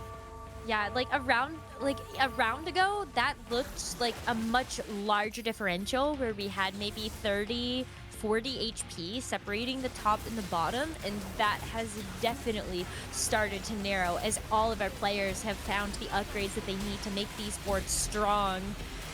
Yeah, like a round ago, that looked like a much larger differential where we had maybe 30, 40 HP separating the top and the bottom, and that has definitely started to narrow as all of our players have found the upgrades that they need to make these boards strong.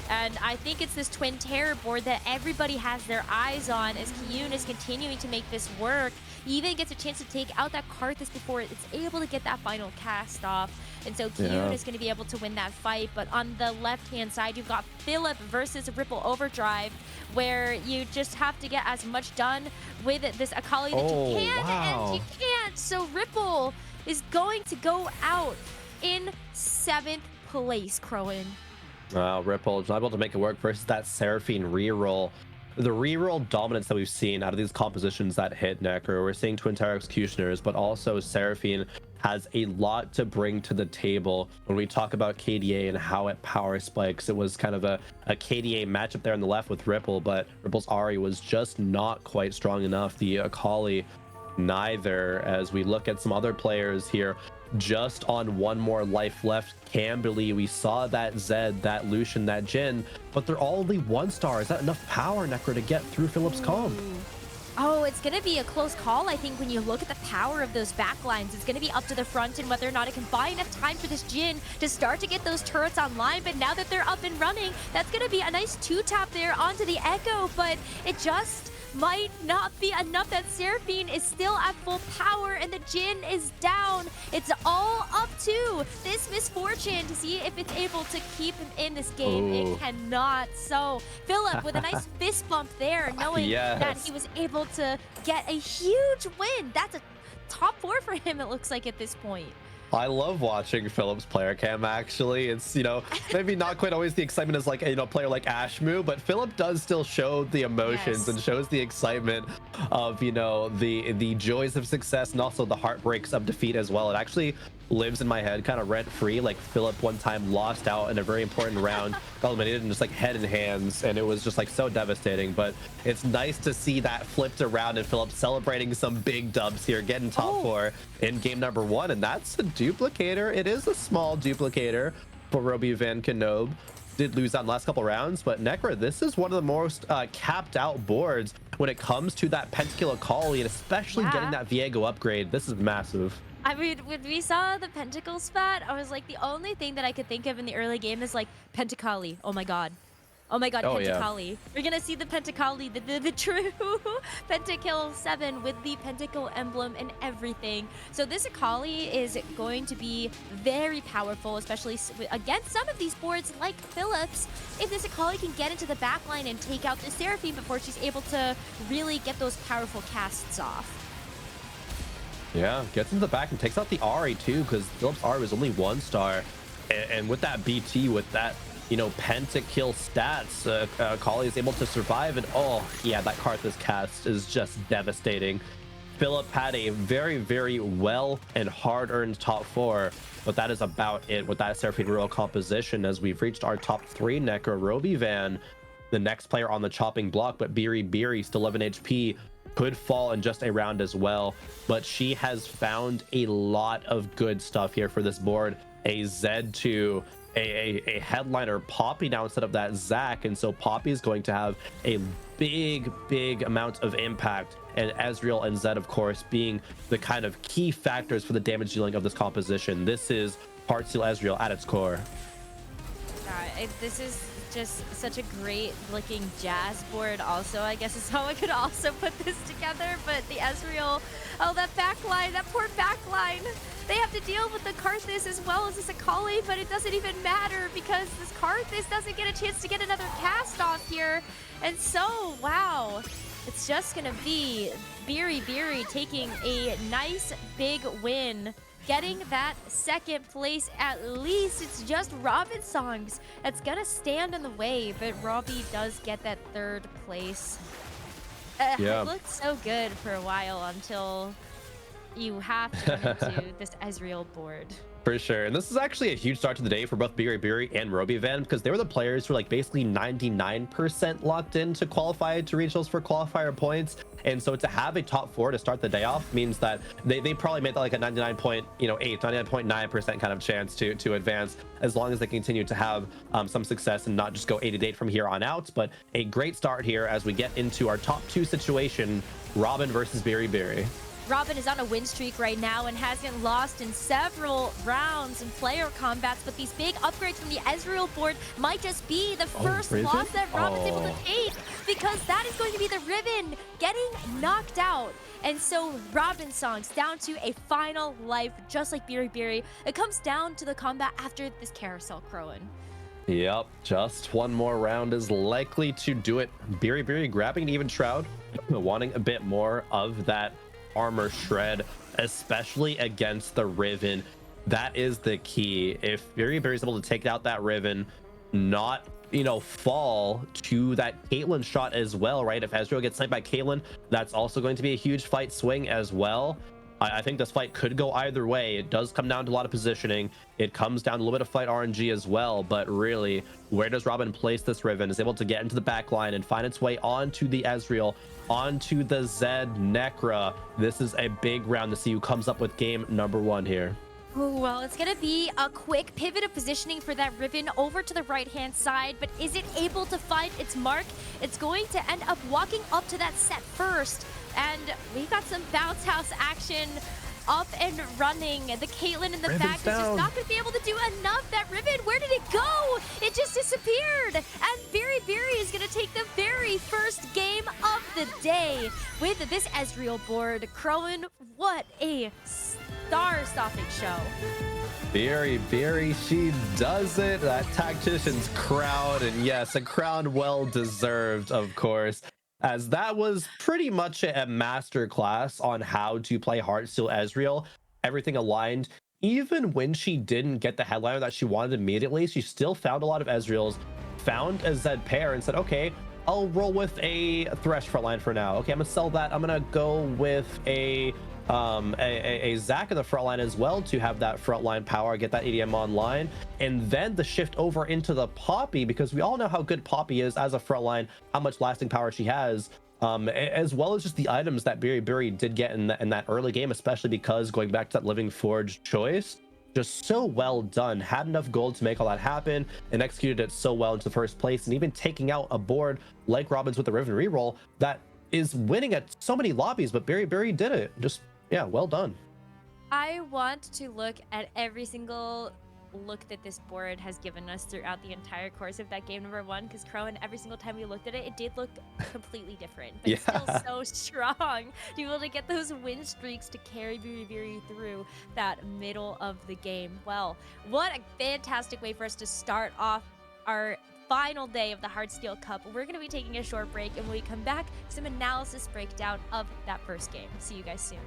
And I think it's this Twin Terror board that everybody has their eyes on as Kiyun is continuing to make this work. He even gets a chance to take out that Karthus before it's able to get that final cast off. And so Kiyun is going to be able to win that fight. But on the left-hand side, you've got Philip versus Ripple Overdrive, where you just have to get as much done with this Akali that you can, and you can't. So Ripple is going to go out in 7th place, Crowan. Wow, Ripple is not able to make it work versus that Seraphine reroll. The reroll dominance that we've seen out of these compositions that hit Necro, we're seeing Twin Tower Executioners, but also Seraphine has a lot to bring to the table. When we talk about KDA and how it power spikes, it was kind of a KDA matchup there on the left with Ripple, but Ripple's Ahri was just not quite strong enough. The Akali neither. As we look at some other players here, just on one more life left. Camberly, we saw that Zed, that Lucian, that Jhin, but they're all only 1-star. Is that enough power, Necro, to get through Philip's comp? Oh, it's going to be a close call, I think, when you look at the power of those backlines. It's going to be up to the front and whether or not it can buy enough time for this Jhin to start to get those turrets online. But now that they're up and running, that's going to be a nice 2-tap there onto the Echo, but it just might not be enough. That Seraphine is still at full power and the Jhin is down. It's all up to this Misfortune to see if it's able to keep him in this game. It cannot. So Philip with a nice fist bump there, knowing that he was able to get a huge win. That's a top 4 for him, it looks like, at this point. I love watching Philip's player cam, actually. It's, maybe not quite always the excitement as like, a player like Ashmu, but Philip does still show the emotions and shows the excitement of, the joys of success and also the heartbreaks of defeat as well. It actually lives in my head kind of rent free. Like Philip one time lost out in a very important round, got eliminated in just like head and hands, and it was just like so devastating. But it's nice to see that flipped around and Philip celebrating some big dubs here, getting top 4 in game number 1. And that's a duplicator. It is a small duplicator for Roby Van Knob. Did lose out in the last couple rounds, but Necro, this is one of the most capped out boards when it comes to that pentakill Akali, and especially getting that Viego upgrade. This is massive. I mean, when we saw the Pentacle spat, I was like, the only thing that I could think of in the early game is like Pentakali. Oh my god. Oh my god, Pentakali. Yeah. We're gonna see the Pentakali, the true Pentakill 7 with the Pentacle emblem and everything. So this Akali is going to be very powerful, especially against some of these boards like Phillips. If this Akali can get into the backline and take out the Seraphine before she's able to really get those powerful casts off. Yeah, gets into the back and takes out the Ahri too, because Philip's Ahri was only 1-star. And with that BT, with that, pentakill stats, Akali is able to survive. And that Karthus cast is just devastating. Philip had a very, very well and hard-earned top 4, but that is about it with that Seraphine Royal composition. As we've reached our top 3, Necro, Roby Van, the next player on the chopping block, but Biri still 11 HP. Could fall in just a round as well, but she has found a lot of good stuff here for this board. A Z2, a headliner Poppy now instead of that Zac, and so Poppy is going to have a big amount of impact, and Ezreal and Zed, of course, being the kind of key factors for the damage dealing of this composition. This is Heartsteel Ezreal at its core. This is just such a great looking jazz board also, I guess is how I could also put this together. But the Ezreal, that backline, that poor backline, they have to deal with the Karthus as well as this Akali, but it doesn't even matter because this Karthus doesn't get a chance to get another cast off here. And so, wow, it's just gonna be Biri taking a nice big win, getting that 2nd place at least. It's just Robin Songs that's gonna stand in the way, but Robbie does get that 3rd place. It looked so good for a while until you have to come into this Ezreal board. For sure. And this is actually a huge start to the day for both Biri and Roby Van, because they were the players who were like basically 99% locked in to qualify to reach those for qualifier points. And so to have a top 4 to start the day off means that they probably made like a 99.9% kind of chance to advance, as long as they continue to have some success and not just go 8-8 from here on out. But a great start here as we get into our top 2 situation, Robin versus Biri. Robin is on a win streak right now and hasn't lost in several rounds in player combats, but these big upgrades from the Ezreal board might just be the first loss that Robin's able to take, because that is going to be the Riven getting knocked out. And so Robin Song's down to a final life, just like Biri. It comes down to the combat after this carousel, Crowan. Yep, just one more round is likely to do it. Biri grabbing an even Shroud, wanting a bit more of that armor shred, especially against the Riven. That is the key. If Biri is able to take out that Riven, not fall to that Caitlyn shot as well, right? If Ezreal gets sniped by Caitlyn, that's also going to be a huge fight swing as well. I think this fight could go either way. It does come down to a lot of positioning. It comes down to a little bit of fight RNG as well, but really, where does Robin place this Riven? Is able to get into the back line and find its way onto the Ezreal, onto the Zed Necra. This is a big round to see who comes up with game number 1 here. Oh, well, it's going to be a quick pivot of positioning for that Riven over to the right-hand side, but is it able to find its mark? It's going to end up walking up to that set first, and we got some bounce house action up and running. The Caitlyn in the back is just not going to be able to do enough. That Riven, where did it go? It just disappeared, and Biri is going to take the very first game of the day with this Ezreal board. Crowan, what a star-stopping show. Biri, she does it. That tactician's crown, and yes, a crown well deserved, of course, as that was pretty much a master class on how to play Heartsteel Ezreal. Everything aligned. Even when she didn't get the headliner that she wanted immediately, she still found a lot of Ezreals, found a Zed pair, and said, okay, I'll roll with a Thresh frontline for now. Okay, I'm gonna sell that. I'm gonna go with a Zac in the front line as well to have that frontline power, get that ADM online, and then the shift over into the Poppy, because we all know how good Poppy is as a frontline, how much lasting power she has, as well as just the items that Biri did get in that early game, especially because going back to that Living Forge choice, just so well done. Had enough gold to make all that happen and executed it so well into first place, and even taking out a board like Robin's with the Riven reroll that is winning at so many lobbies, but Biri did it. Just, yeah, well done. I want to look at every single look that this board has given us throughout the entire course of that game number 1, because Crowan, every single time we looked at it, it did look completely different, but still so strong to be able to get those win streaks to carry Biri through that middle of the game. Well, what a fantastic way for us to start off our final day of the Heartsteel Cup. We're going to be taking a short break, and when we come back, some analysis breakdown of that first game. See you guys soon.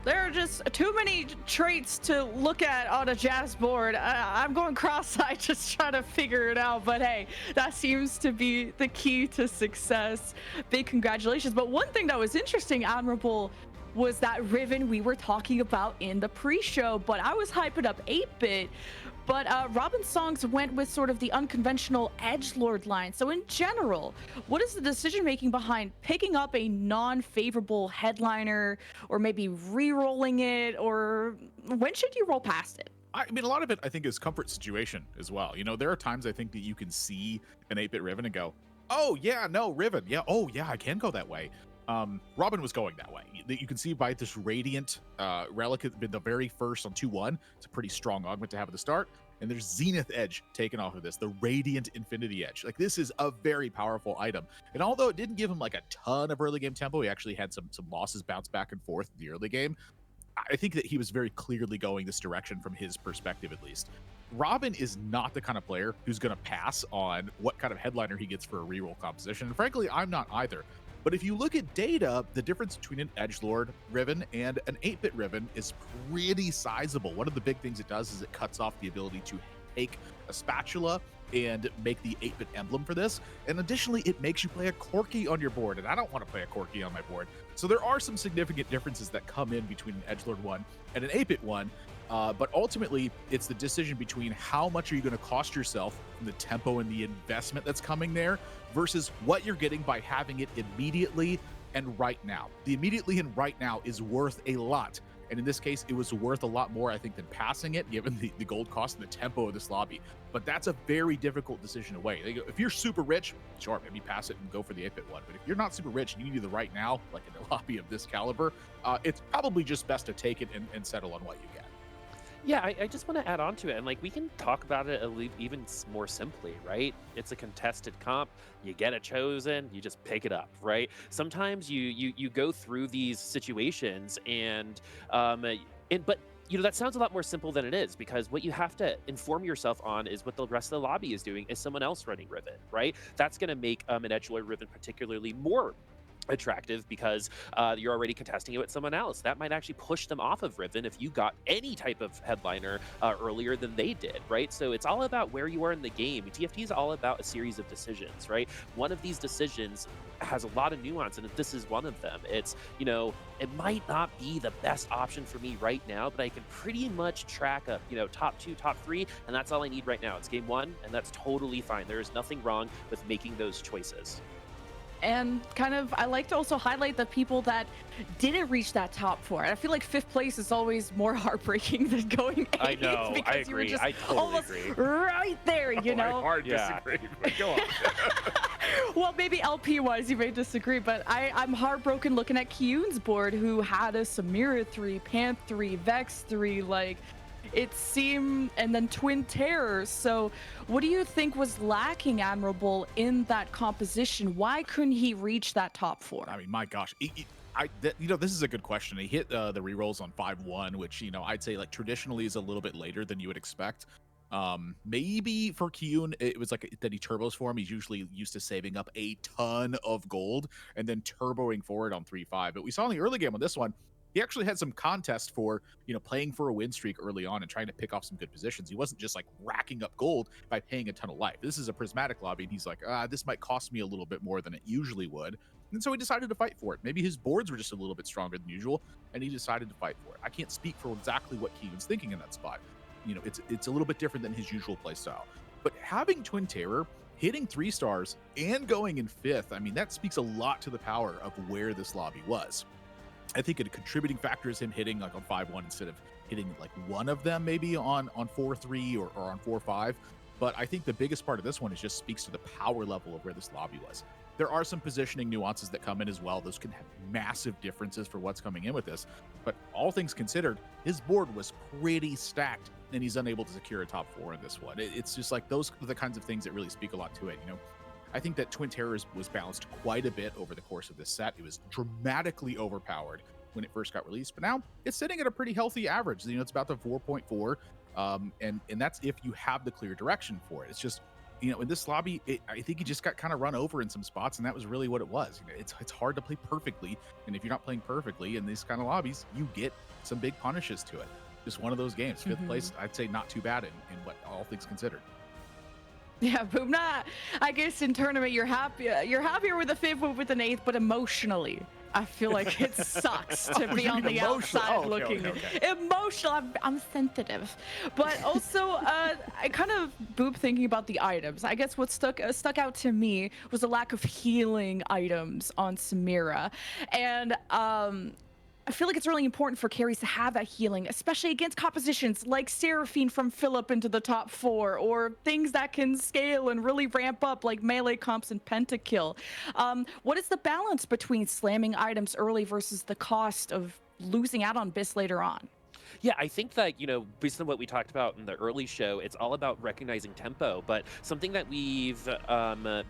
There are just too many traits to look at on a Jazz board. I'm going cross-eyed just trying to figure it out, but hey, that seems to be the key to success. Big congratulations. But one thing that was interesting, Admirable, was that Riven we were talking about in the pre-show, but I was hyping up 8-Bit. But Robin's songs went with sort of the unconventional edgelord line. So in general, what is the decision making behind picking up a non-favorable headliner, or maybe re-rolling it, or when should you roll past it? I mean, a lot of it, I think, is comfort situation as well. You know, there are times I think that you can see an 8-Bit Riven and go, oh, yeah, no, Riven. Yeah, oh, yeah, I can go that way. Robin was going that way. You can see by this Radiant Relic has been the very first on 2-1. It's a pretty strong augment to have at the start. And there's Zenith Edge taken off of this, the Radiant Infinity Edge. Like, this is a very powerful item. And although it didn't give him like a ton of early game tempo, he actually had some losses bounce back and forth in the early game. I think that he was very clearly going this direction from his perspective, at least. Robin is not the kind of player who's going to pass on what kind of headliner he gets for a reroll composition. And frankly, I'm not either. But if you look at data, the difference between an edgelord Riven and an 8-Bit Riven is pretty sizable. One of the big things it does is it cuts off the ability to take a spatula and make the 8-Bit emblem for this. And additionally, it makes you play a Corki on your board, and I don't want to play a Corki on my board. So there are some significant differences that come in between an edgelord one and an 8-Bit one. But ultimately, it's the decision between how much are you going to cost yourself from the tempo and the investment that's coming there versus what you're getting by having it immediately and right now. The immediately and right now is worth a lot. And in this case, it was worth a lot more, I think, than passing it, given the gold cost and the tempo of this lobby. But that's a very difficult decision to weigh. If you're super rich, sure, maybe pass it and go for the 8-Bit one. But if you're not super rich and you need the right now, like in a lobby of this caliber, it's probably just best to take it and settle on what you get. Yeah, I just want to add on to it, and like we can talk about it even more simply, right? It's a contested comp. You get it chosen, you just pick it up, right? Sometimes you go through these situations, but you know that sounds a lot more simple than it is, because what you have to inform yourself on is what the rest of the lobby is doing. Is someone else running Riven, right? That's going to make an edgelord Riven particularly more attractive because you're already contesting it with someone else. That might actually push them off of Riven if you got any type of headliner earlier than they did, right? So it's all about where you are in the game. TFT is all about a series of decisions, right? One of these decisions has a lot of nuance, and this is one of them. It's, you know, it might not be the best option for me right now, but I can pretty much track up, you know, top 2, top 3, and that's all I need right now. It's game 1, and that's totally fine. There is nothing wrong with making those choices. And kind of, I like to also highlight the people that didn't reach that top 4. I feel like 5th place is always more heartbreaking than going 8th. I know, because I you were agree. just I totally almost agree. right there, you know? I hard disagree, but go on. Well, maybe LP-wise you may disagree, but I'm heartbroken looking at Kyun's board, who had a Samira 3, Panth 3, Vex 3, like... It seemed, and then Twin Terrors. So what do you think was lacking, Admirable, in that composition? Why couldn't he reach that top 4? I mean, my gosh. You know, this is a good question. He hit the rerolls on 5-1, which, you know, I'd say like traditionally is a little bit later than you would expect. Maybe for Kyun, it was like that he turbos for him. He's usually used to saving up a ton of gold and then turboing forward on 3-5. But we saw in the early game on this one, he actually had some contest for, you know, playing for a win streak early on and trying to pick off some good positions. He wasn't just like racking up gold by paying a ton of life. This is a prismatic lobby, and he's like, this might cost me a little bit more than it usually would. And so he decided to fight for it. Maybe his boards were just a little bit stronger than usual, and he decided to fight for it. I can't speak for exactly what Keegan's thinking in that spot. You know, it's a little bit different than his usual play style. But having Twin Terror hitting 3 stars and going in 5th, I mean, that speaks a lot to the power of where this lobby was. I think a contributing factor is him hitting like on 5-1 instead of hitting like one of them maybe on 4-3 or on 4-5. But I think the biggest part of this one is just speaks to the power level of where this lobby was. There are some positioning nuances that come in as well. Those can have massive differences for what's coming in with this. But all things considered, his board was pretty stacked, and he's unable to secure a top 4 in this one. It's just like those are the kinds of things that really speak a lot to it. You know, I think that Twin Terror was balanced quite a bit over the course of this set. It was dramatically overpowered when it first got released, but now it's sitting at a pretty healthy average. You know, it's about the 4.4, and that's if you have the clear direction for it. It's just, you know, in this lobby, I think he just got kind of run over in some spots, and that was really what it was. You know, it's hard to play perfectly, and if you're not playing perfectly in these kind of lobbies, you get some big punishes to it. Just one of those games. 5th place, I'd say not too bad in what all things considered. Yeah, Boomna, I guess in tournament you're happier with the 5th win with an 8th, but emotionally, I feel like it sucks to be on the outside looking. Emotional, I'm sensitive. But also, I kind of Boop thinking about the items. I guess what stuck out to me was the lack of healing items on Samira. And I feel like it's really important for carries to have that healing, especially against compositions like Seraphine from Philip into the top 4, or things that can scale and really ramp up like melee comps and pentakill. What is the balance between slamming items early versus the cost of losing out on BIS later on? Yeah, I think that, you know, based on what we talked about in the early show, it's all about recognizing tempo. But something that we've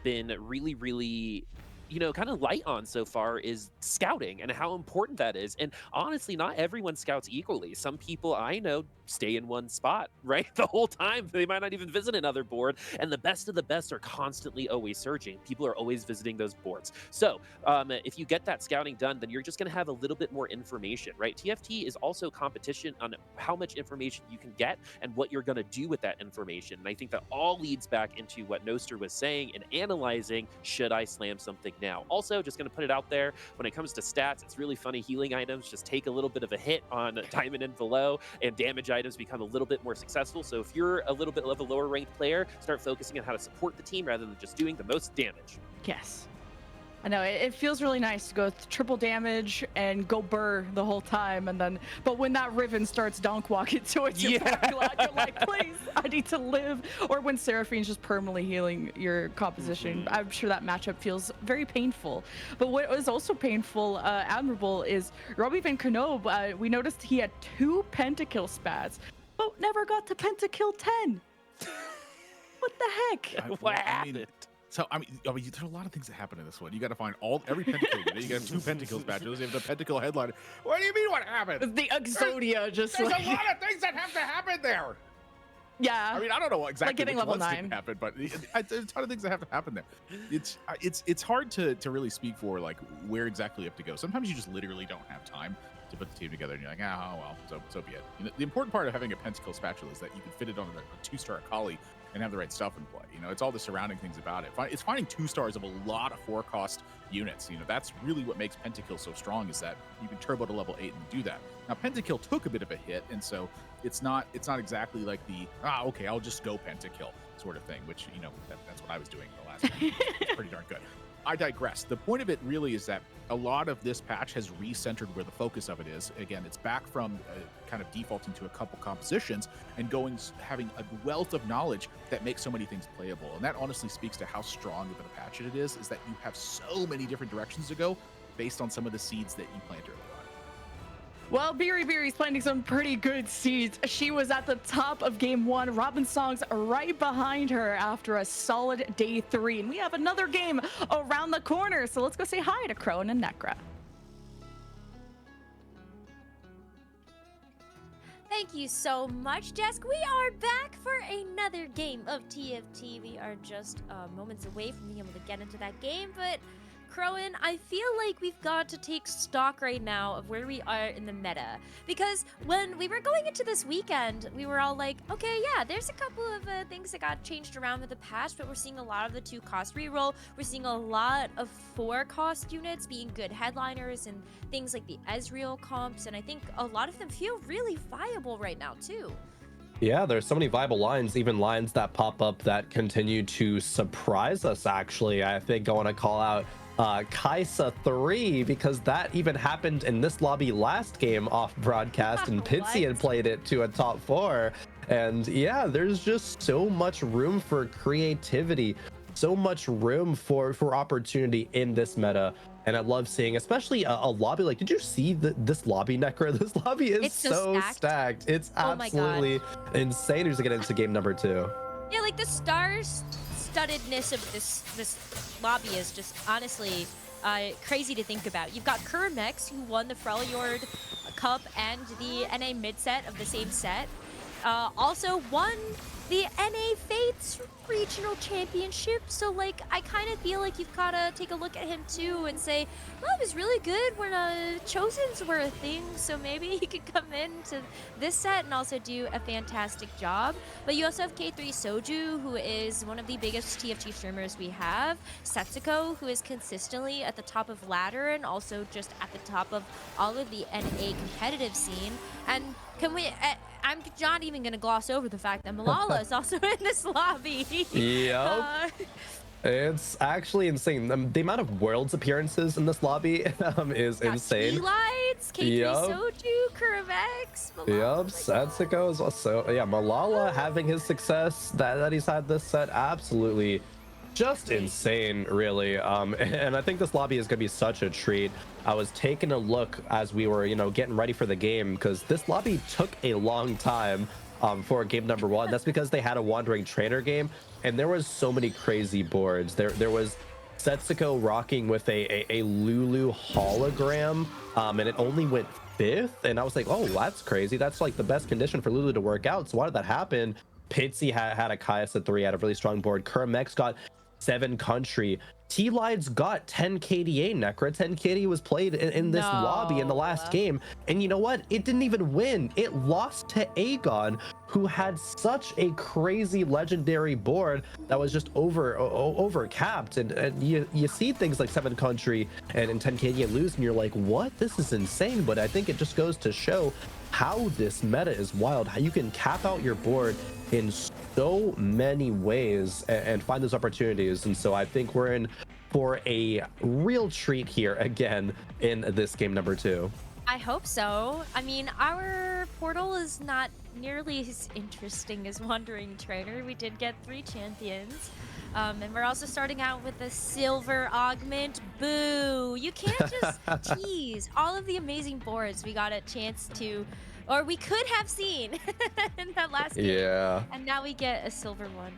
been really, you know, kind of light on so far is scouting and how important that is. And honestly, not everyone scouts equally. Some people I know stay in one spot, right? The whole time. They might not even visit another board. And the best of the best are constantly always surging. People are always visiting those boards. So if you get that scouting done, then you're just going to have a little bit more information, right? TFT is also competition on how much information you can get and what you're going to do with that information. And I think that all leads back into what Noster was saying and analyzing, should I slam something now? Also, just going to put it out there, when it comes to stats, it's really funny. Healing items just take a little bit of a hit on diamond and below, and damage items become a little bit more successful. So if you're a little bit of a lower ranked player, start focusing on how to support the team rather than just doing the most damage. Yes. I know, it feels really nice to go triple damage and go burr the whole time, and then, but when that Riven starts donk walking towards your back line, you're like, please, I need to live. Or when Seraphine's just permanently healing your composition, I'm sure that matchup feels very painful. But what was also painful, admirable, is Robbie Van Knob. We noticed he had 2 pentakill spats, but never got to pentakill 10. What the heck? What happened? So I mean, there's a lot of things that happen in this one. You got to find every pentakill. You got 2 pentakills badges. You have the pentakill headline. What do you mean? What happened? The Exodia there's a lot of things that have to happen there. Yeah. I mean, I don't know what exactly like getting level 9 didn't happen, but there's a ton of things that have to happen there. It's hard to really speak for like where exactly you have to go. Sometimes you just literally don't have time to put the team together, and you're like, oh well, so be it. You know, the important part of having a pentakill spatula is that you can fit it on a 2-star Akali and have the right stuff in play. You know, it's all the surrounding things about it. It's finding 2 stars of a lot of 4-cost units. You know, that's really what makes Pentakill so strong, is that you can turbo to level 8 and do that. Now, Pentakill took a bit of a hit, and so it's not exactly like the, okay, I'll just go Pentakill sort of thing, which, you know, that's what I was doing the last time. It's pretty darn good. I digress. The point of it really is that a lot of this patch has recentered where the focus of it is. Again, it's back from kind of defaulting to a couple compositions and having a wealth of knowledge that makes so many things playable. And that honestly speaks to how strong of a patch it is that you have so many different directions to go based on some of the seeds that you plant early on. Well, Beery's planting some pretty good seeds. She was at the top of game 1. Robin Song's right behind her after a solid day 3. And we have another game around the corner. So let's go say hi to Crone and Necra. Thank you so much, Desk. We are back for another game of TFT. We are just moments away from being able to get into that game, but Crowan, I feel like we've got to take stock right now of where we are in the meta. Because when we were going into this weekend, we were all like, okay, yeah, there's a couple of things that got changed around with the patch, but we're seeing a lot of the 2-cost reroll. We're seeing a lot of 4-cost units being good headliners and things like the Ezreal comps, and I think a lot of them feel really viable right now, too. Yeah, there's so many viable lines, even lines that pop up that continue to surprise us, actually. I think I want to call out Kaisa 3, because that even happened in this lobby last game off broadcast, and Pitsy had played it to a top 4. And yeah, there's just so much room for creativity, so much room for opportunity in this meta. And I love seeing, especially a lobby like, did you see this lobby, Necro? This lobby is it's so stacked. It's absolutely insane to get into game number 2. Yeah, like the star-studdedness of this lobby is just honestly crazy to think about. You've got Kermex, who won the Freljord Cup and the NA mid set of the same set. Also won the NA Fates regional championship, so like I kind of feel like you've gotta take a look at him too and say, well, he was really good when Chosens were a thing, so maybe he could come into this set and also do a fantastic job. But you also have K3 Soju, who is one of the biggest TFT streamers we have, Setsuko, who is consistently at the top of ladder and also just at the top of all of the NA competitive scene. And can we I'm not even going to gloss over the fact that Malala is also in this lobby. Yep. It's actually insane. The amount of Worlds appearances in this lobby is insane. Lights, K3 Soju, Kermex, Yep, Setsuko is also, yeah, Malala having his success that he's had this set, absolutely just insane, really. And I think this lobby is going to be such a treat. I was taking a look as we were, getting ready for the game, because this lobby took a long time for game number 1. That's because they had a Wandering Trainer game, and there was so many crazy boards. There was Setsuko rocking with a Lulu hologram, and it only went 5th, and I was like, oh, that's crazy. That's like the best condition for Lulu to work out. So why did that happen? Pitsy had a Kai'Sa 3, had a really strong board. Kermex got 7 country. T-Lides got 10 KDA, Necra. 10 KDA was played in this lobby in the last game. And you know what? It didn't even win. It lost to Aegon, who had such a crazy legendary board that was just over capped. And you see things like 7 country and 10 KDA lose, and you're like, what? This is insane. But I think it just goes to show how this meta is wild, how you can cap out your board in so many ways and find those opportunities. And so I think we're in for a real treat here again in this game number 2. I hope so. I mean, our portal is not nearly as interesting as Wandering Trainer. We did get 3 champions. And we're also starting out with a silver augment. Boo! You can't just tease all of the amazing boards we got a chance to, or we could have seen in that last game. Yeah. And now we get a silver one.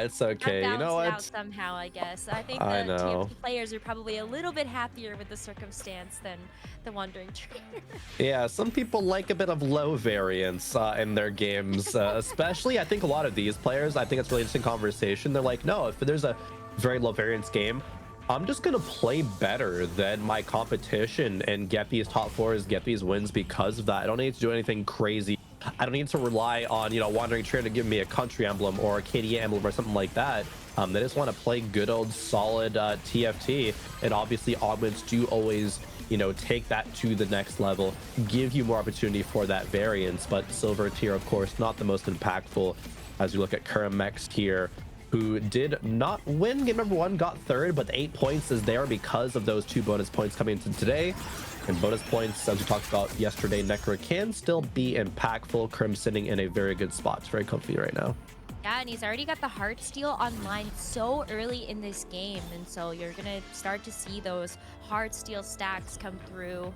It's okay. You know what? Out somehow, I guess. I think the TFT players are probably a little bit happier with the circumstance than the Wandering Trainer. Yeah, some people like a bit of low variance in their games, especially I think a lot of these players. I think it's a really interesting conversation. They're like, no, if there's a very low variance game, I'm just gonna play better than my competition and get these top 4s, get these wins because of that. I don't need to do anything crazy. I don't need to rely on, Wandering Trainer to give me a country emblem or a KDA emblem or something like that. They just want to play good old solid TFT, and obviously augments do always, take that to the next level, give you more opportunity for that variance. But silver tier, of course, not the most impactful as we look at Kermex here, who did not win game number 1, got 3rd, but the 8 points is there because of those 2 bonus points coming into today. And bonus points, as we talked about yesterday, Necro can still be impactful. Krim sitting in a very good spot. It's very comfy right now. Yeah, and he's already got the Heartsteel online so early in this game, and so you're gonna start to see those Heartsteel stacks come through.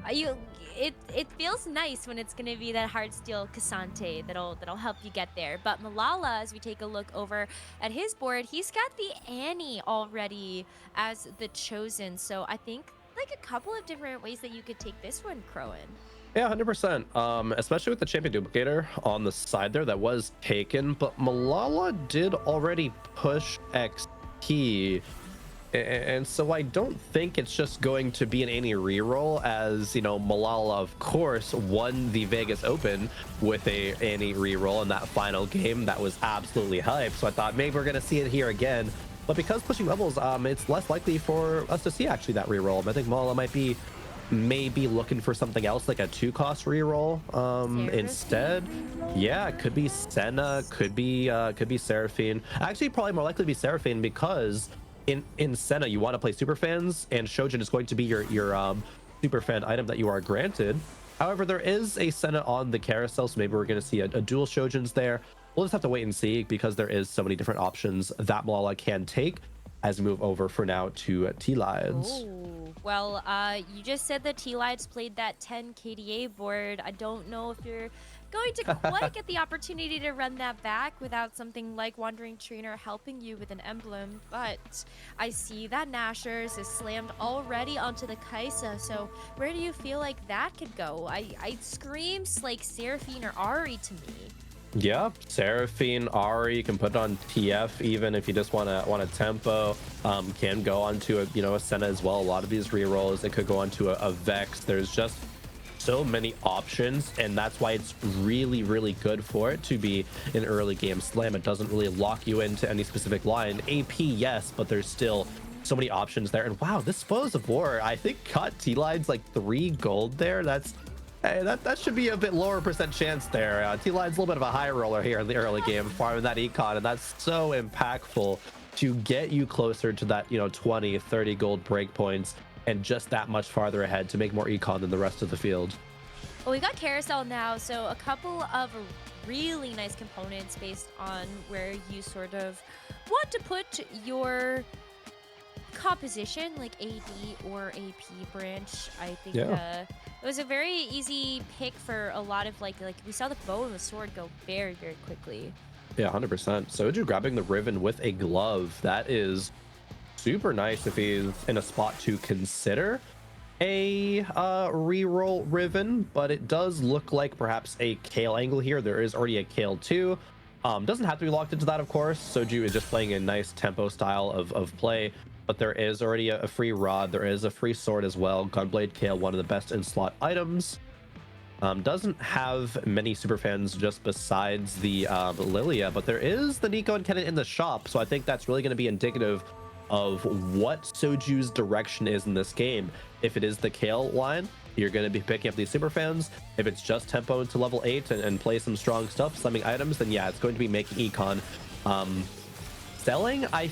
It feels nice when it's gonna be that Heartsteel Cassante that'll help you get there. But Malala, as we take a look over at his board, he's got the Annie already as the chosen. So I think like a couple of different ways that you could take this one, Crowan. Yeah, 100%. Especially with the champion duplicator on the side there that was taken, but Malala did already push XP. And so I don't think it's just going to be an any reroll, as you know, Malala of course won the Vegas Open with a any reroll in that final game. That was absolutely hype. So I thought maybe we're gonna see it here again. But because pushing levels, it's less likely for us to see actually that reroll. I think Malala might be maybe looking for something else, like a 2-cost reroll instead. Yeah, it could be Senna, could be Seraphine. Actually, probably more likely to be Seraphine, because in Senna you want to play super fans, and Shojin is going to be your super fan item that you are granted. However, there is a Senna on the carousel, so maybe we're going to see a dual Shojins there. We'll just have to wait and see, because there is so many different options that Malala can take as we move over for now to T-Lides. Well, you just said that T-Lides played that 10 KDA board. I don't know if you're going to quite get the opportunity to run that back without something like Wandering Trainer helping you with an emblem, but I see that Nashers is slammed already onto the Kaisa, so where do you feel like that could go? I screams like Seraphine or Ari to me. Yeah, Seraphine, Ari, you can put it on TF even if you just want a tempo. Can go onto a Senna as well. A lot of these rerolls, it could go onto a Vex. There's just so many options, and that's why it's really, really good for it to be an early game slam. It doesn't really lock you into any specific line. AP, yes, but there's still so many options there. And wow, this Foes of War, I think cut T-Line's like 3 gold there. Hey, that should be a bit lower percent chance there. T-Line's a little bit of a high roller here in the early game, farming that econ, and that's so impactful to get you closer to that 20, 30 gold breakpoints, and just that much farther ahead to make more econ than the rest of the field. Well, we got Carousel now, so a couple of really nice components based on where you sort of want to put your composition, like AD or AP branch. I think it was a very easy pick for a lot of like we saw the bow and the sword go very, very quickly. Yeah, 100%. Soju grabbing the Riven with a glove. That is super nice if he's in a spot to consider a reroll Riven, but it does look like perhaps a Kale angle here. There is already a Kale too. Doesn't have to be locked into that, of course. Soju is just playing a nice tempo style of play, but there is already a free rod. There is a free sword as well. Gunblade Kale, one of the best in slot items. Doesn't have many super fans just besides the Lilia, but there is the Nico and Kennen in the shop, so I think that's really going to be indicative of what Soju's direction is in this game. If it is the Kale line, you're going to be picking up these super fans. If it's just tempo into level 8 and play some strong stuff, slamming items, then yeah, it's going to be making econ. Selling, I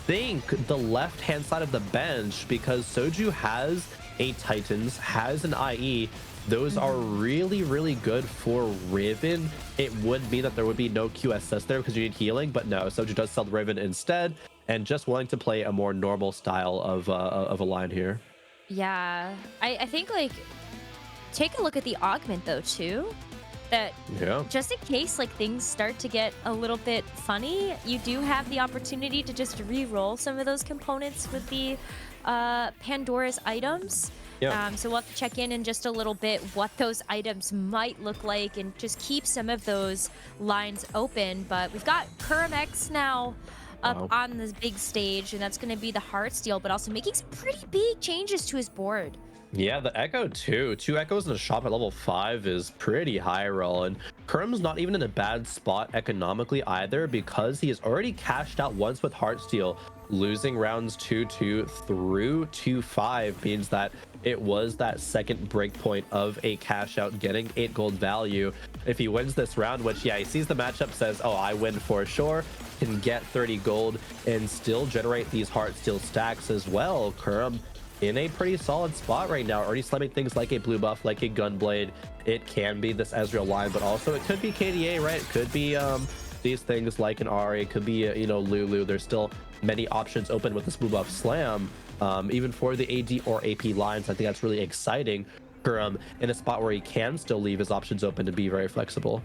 think, the left hand side of the bench, because Soju has a Titans, has an IE. Those are really, really good for Riven. It would mean that there would be no QSS there because you need healing, but no, Soju does sell the Riven instead, and just willing to play a more normal style of a line here. Yeah, I think like take a look at the augment though too. That just in case like things start to get a little bit funny, you do have the opportunity to just re-roll some of those components with the Pandora's items. So we'll have to check in just a little bit what those items might look like and just keep some of those lines open. But we've got Kuramax now up on this big stage, and that's going to be the Heartsteel, but also making some pretty big changes to his board. Yeah, the Echo too. 2 Echoes in a shop at level 5 is pretty high roll, and Kurim's not even in a bad spot economically either, because he has already cashed out once with Heartsteel. Losing rounds 2-2 through 2-5 means that it was that second breakpoint of a cash out, getting 8 gold value. If he wins this round, which he sees the matchup, says, oh, I win for sure, can get 30 gold and still generate these Heartsteel stacks as well. Kurim in a pretty solid spot right now, already slamming things like a blue buff, like a Gunblade. It can be this Ezreal line, but also it could be KDA, right? It could be these things like an Ari, it could be Lulu. There's still many options open with this blue buff slam, even for the AD or AP lines. I think that's really exciting for in a spot where he can still leave his options open to be very flexible.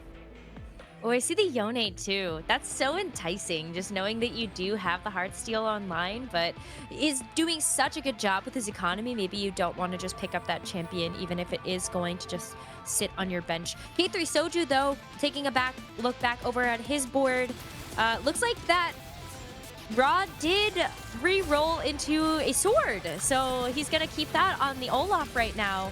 Oh, I see the Yone too. That's so enticing, just knowing that you do have the Heartsteel online, but is doing such a good job with his economy. Maybe you don't want to just pick up that champion, even if it is going to just sit on your bench. K3 Soju, though, taking a look back over at his board. Looks like that Rod did re-roll into a sword, so he's gonna keep that on the Olaf right now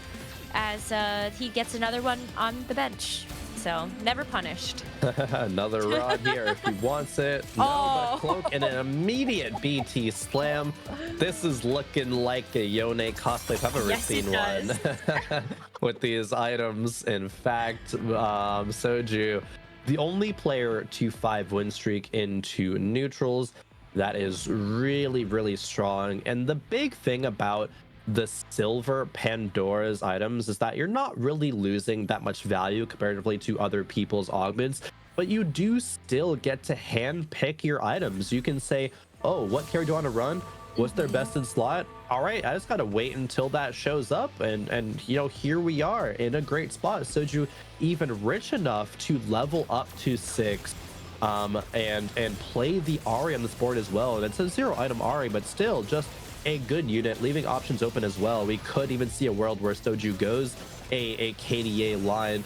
as he gets another one on the bench. So never punished. Another rod here if he wants it. No, but a cloak and an immediate BT slam. This is looking like a Yone cosplay if I've ever seen one with these items. In fact, Soju, the only player to 5 win streak into neutrals. That is really, really strong. And the big thing about the silver Pandora's items is that you're not really losing that much value comparatively to other people's augments, but you do still get to hand pick your items. You can say, oh, what carry do I want to run? What's their best in slot? All right, I just gotta wait until that shows up, and you know, here we are in a great spot. Soju even rich enough to level up to 6 and play the Ahri on this board as well. And it's a 0 item Ahri, but still just a good unit, leaving options open as well. We could even see a world where Soju goes a KDA line,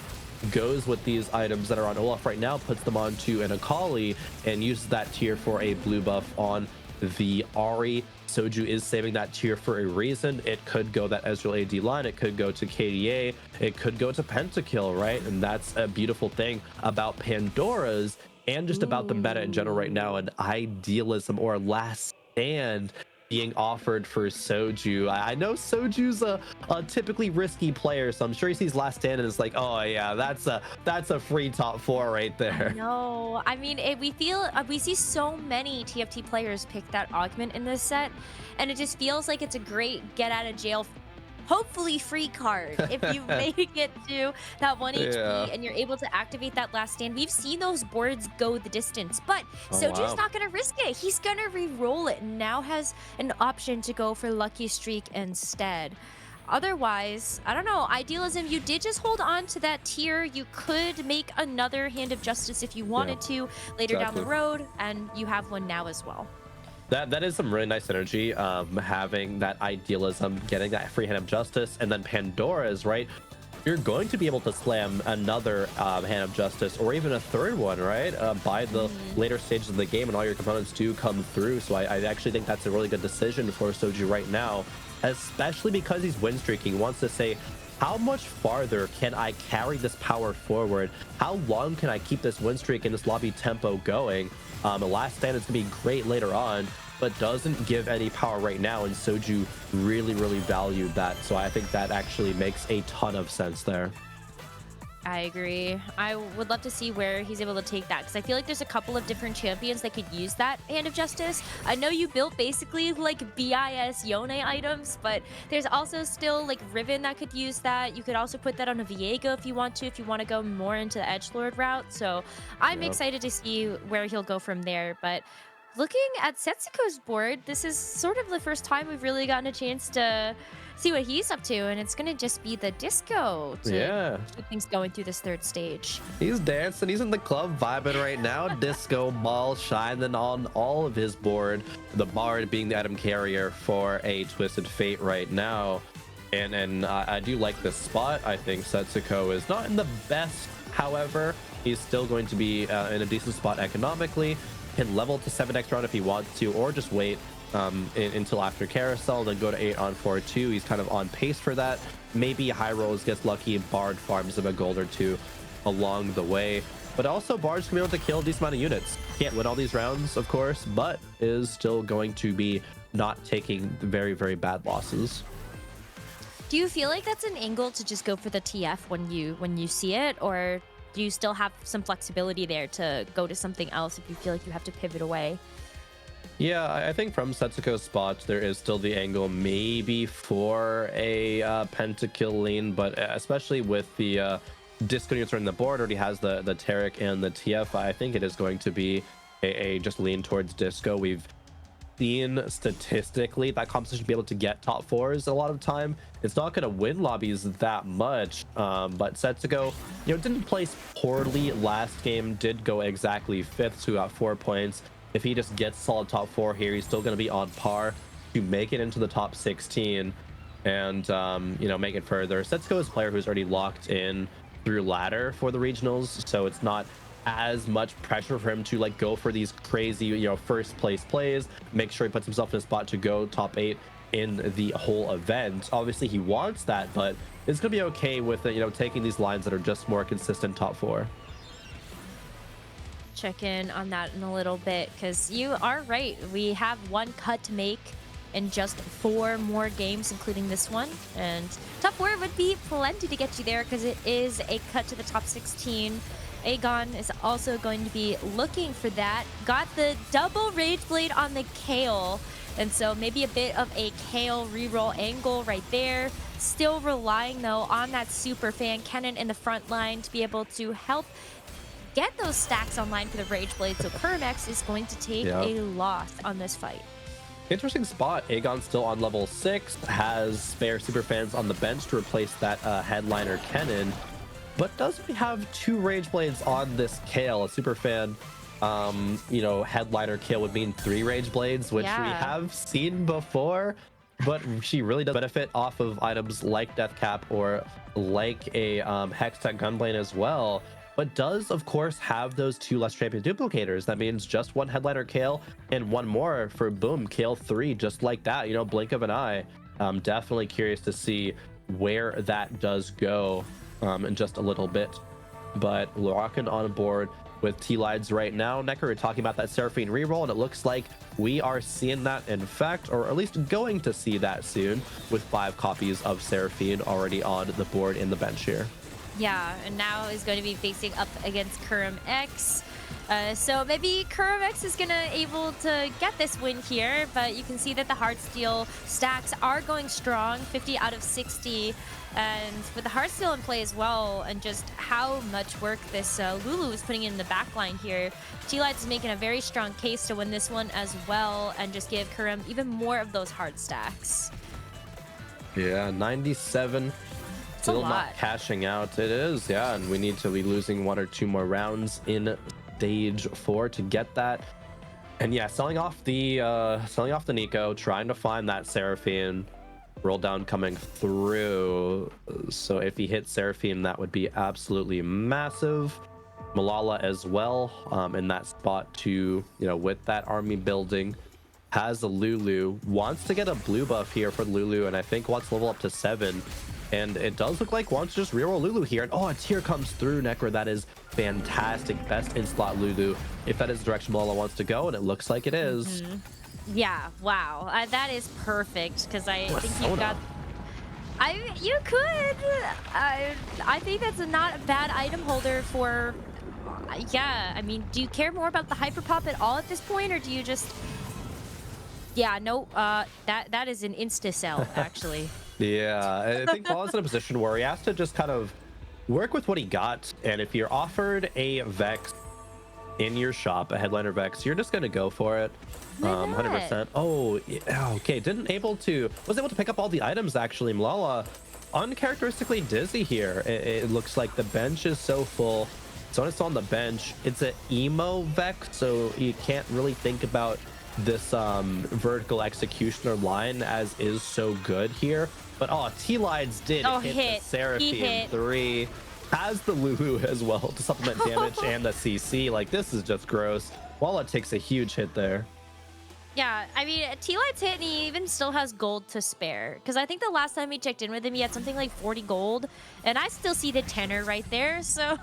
goes with these items that are on Olaf right now, puts them onto an Akali, and uses that tier for a blue buff on the Ahri. Soju is saving that tier for a reason. It could go that Ezreal AD line, it could go to KDA, it could go to Pentakill, right? And that's a beautiful thing about Pandora's and just about the meta in general right now, and idealism or last stand being offered for Soju. I know Soju's a typically risky player, so I'm sure he sees last stand and is like, oh yeah, that's a free top 4 right there. No, I mean, we see so many TFT players pick that augment in this set, and it just feels like it's a great get out of jail, hopefully free card if you make it to that 1 HP and you're able to activate that last stand. We've seen those boards go the distance, but Soju's not gonna risk it. He's gonna re-roll it and now has an option to go for Lucky Streak instead. Otherwise, I don't know, Idealism, you did just hold on to that tier. You could make another Hand of Justice if you wanted to later down the road, and you have one now as well. That is some really nice energy, having that Idealism, getting that free Hand of Justice, and then Pandora's, right? You're going to be able to slam another Hand of Justice, or even a third one, right? By the later stages of the game, and all your components do come through. So I actually think that's a really good decision for Soju right now, especially because he's win streaking. He wants to say, how much farther can I carry this power forward? How long can I keep this win streak and this lobby tempo going? The last stand is going to be great later on, but doesn't give any power right now, and Soju really, really valued that. So I think that actually makes a ton of sense there. I agree. I would love to see where he's able to take that, because I feel like there's a couple of different champions that could use that Hand of Justice. I know you built basically like BIS Yone items, but there's also still like Riven that could use that. You could also put that on a Viego if you want to go more into the Edgelord route. So I'm excited to see where he'll go from there. But looking at Setsuko's board, this is sort of the first time we've really gotten a chance to see what he's up to, and it's gonna just be the disco to keep things going through this third stage. He's dancing, he's in the club vibing right now. Disco ball shining on all of his board. The Bard being the item carrier for a Twisted Fate right now. And I do like this spot. I think Setsuko is not in the best, however, he's still going to be in a decent spot economically. Can level to 7 next round if he wants to, or just wait until after Carousel, then go to 8 on 4-2. He's kind of on pace for that. Maybe High Rolls gets lucky and Bard farms him a gold or 2 along the way. But also Bard's gonna be able to kill a decent amount of units. Can't win all these rounds, of course, but is still going to be not taking very, very bad losses. Do you feel like that's an angle to just go for the TF when you see it, or do you still have some flexibility there to go to something else if you feel like you have to pivot away? Yeah, I think from Setsuko's spot, there is still the angle maybe for a Pentakill lean, but especially with the disco units on the board, already has the Taric and the TF, I think it is going to be a just lean towards disco. We've seen statistically that composition be able to get top 4s a lot of time. It's not going to win lobbies that much, but Setsuko, didn't place poorly last game, did go exactly 5th, so got 4 points. If he just gets solid top 4 here, he's still going to be on par to make it into the top 16 and make it further. Setsuko is a player who's already locked in through ladder for the regionals, so it's not as much pressure for him to like go for these crazy, you know, first place plays, make sure he puts himself in a spot to go top 8 in the whole event. Obviously he wants that, but it's gonna be okay with it, you know, taking these lines that are just more consistent top 4. Check in on that in a little bit, because you are right. We have one cut to make in just 4 more games, including this one. And top 4 would be plenty to get you there, because it is a cut to the top 16. Aegon is also going to be looking for that. Got the double Rage Blade on the Kale. And so maybe a bit of a Kale reroll angle right there. Still relying, though, on that super fan Kennen in the front line to be able to help get those stacks online for the Rage Blade. So Kermex is going to take a loss on this fight. Interesting spot. Aegon still on level 6, has spare super fans on the bench to replace that headliner Kennen, but does we have 2 Rage Blades on this Kale? A super fan, you know, headliner Kale would mean 3 Rage Blades, which we have seen before, but she really does benefit off of items like Death Cap or like a Hextech Gunblade as well. But does, of course, have those 2 less champion duplicators. That means just 1 headliner Kale and 1 more for boom, Kale 3, just like that, you know, blink of an eye. Definitely curious to see where that does go in just a little bit. But rocking on board with T-Lides right now. Necker, we're talking about that Seraphine reroll, and it looks like we are seeing that in fact, or at least going to see that soon, with 5 copies of Seraphine already on the board in the bench here. Yeah, and now is going to be facing up against Kurum X. So maybe Kurum X is going to able to get this win here, but you can see that the Heartsteel stacks are going strong, 50 out of 60. And with the Heartsteel in play as well, and just how much work this Lulu is putting in the backline here, T-Lights is making a very strong case to win this one as well, and just give Kurum even more of those hard stacks. Yeah, 97. Still not cashing out. It is, yeah, and we need to be losing 1 or 2 more rounds in stage 4 to get that. And yeah, selling off the Nico, trying to find that Seraphine. Roll down coming through. So if he hits Seraphine, that would be absolutely massive. Malala as well, in that spot too, you know, with that army building. Has a Lulu, wants to get a blue buff here for Lulu, and I think wants to level up to 7. And it does look like wants to just reroll Lulu here. And oh, a tear comes through, Necro. That is fantastic. Best in-slot Lulu, if that is the direction Malala wants to go, and it looks like it is. Yeah, wow. That is perfect, because I think you've got... You could. I think that's not a bad item holder for... yeah, I mean, do you care more about the Hyper Pop at all at this point, or do you just... Yeah, no, that is an insta-sell, actually. Yeah, I think Paul's in a position where he has to just kind of work with what he got, and if you're offered a Vex in your shop, a headliner Vex, you're just gonna go for it. 100%. Oh, yeah, okay, was able to pick up all the items actually. Malala, uncharacteristically dizzy here. It looks like the bench is so full. So when it's on the bench, it's an emo Vex, so you can't really think about this vertical executioner line as is so good here. But oh, T-Lides did hit the Seraphine 3. Has the Lulu as well to supplement damage and the CC. Like, this is just gross. Walla takes a huge hit there. Yeah, I mean, T-Light's hit, and he even still has gold to spare. Because I think the last time we checked in with him, he had something like 40 gold. And I still see the tenor right there, so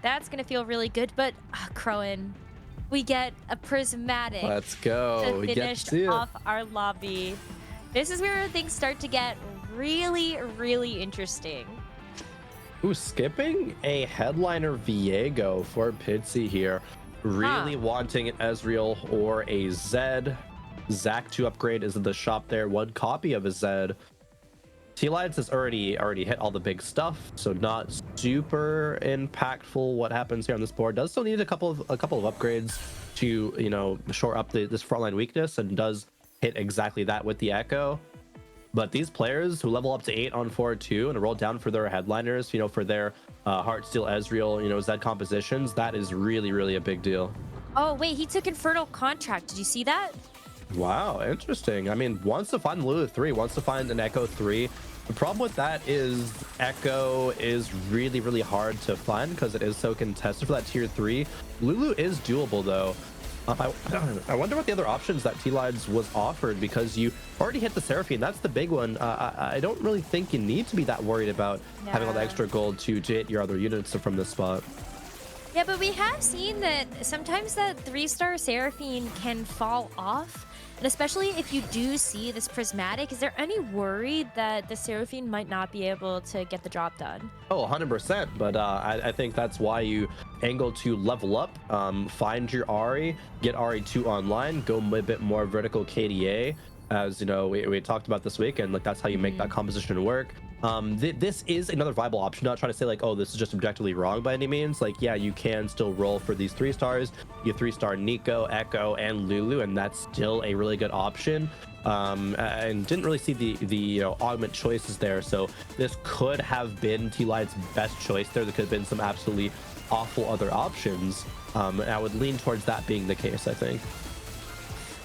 that's going to feel really good. But, Crowan, we get a prismatic. Let's go. To finish off our lobby. This is where things start to get really, really interesting. Ooh, skipping a headliner Viego for Pitsy here. Really wanting an Ezreal or a Zed. Zac to upgrade is in the shop there. 1 copy of a Zed. T-Lides has already hit all the big stuff, so not super impactful what happens here on this board. Does still need a couple of upgrades to, you know, shore up this frontline weakness, and does hit exactly that with the Echo. But these players who level up to 8 on 4-2 and roll down for their headliners, you know, for their Heartsteel Ezreal, you know, Zed compositions, that is really, really a big deal. Oh, wait, he took Infernal Contract. Did you see that? Wow, interesting. I mean, wants to find Lulu 3, wants to find an Echo 3. The problem with that is Echo is really, really hard to find because it is so contested for that tier 3. Lulu is doable though. I wonder what the other options that T-Lides was offered, because you already hit the Seraphine. That's the big one. I don't really think you need to be that worried about having all the extra gold to hit your other units from this spot. Yeah, but we have seen that sometimes that 3-star Seraphine can fall off. And especially if you do see this prismatic, is there any worry that the Seraphine might not be able to get the job done? Oh, 100%. But I think that's why you angle to level up, find your Ahri, get Ahri 2 online, go a bit more vertical KDA. As you know, we talked about this weekend, like that's how you make that composition work. This is another viable option. Not trying to say like, oh, this is just objectively wrong by any means. Like, yeah, you can still roll for these 3 stars. You 3-star Nico, Echo, and Lulu, and that's still a really good option. And didn't really see the augment choices there. So this could have been T-Lide's best choice there. There could have been some absolutely awful other options. And I would lean towards that being the case, I think.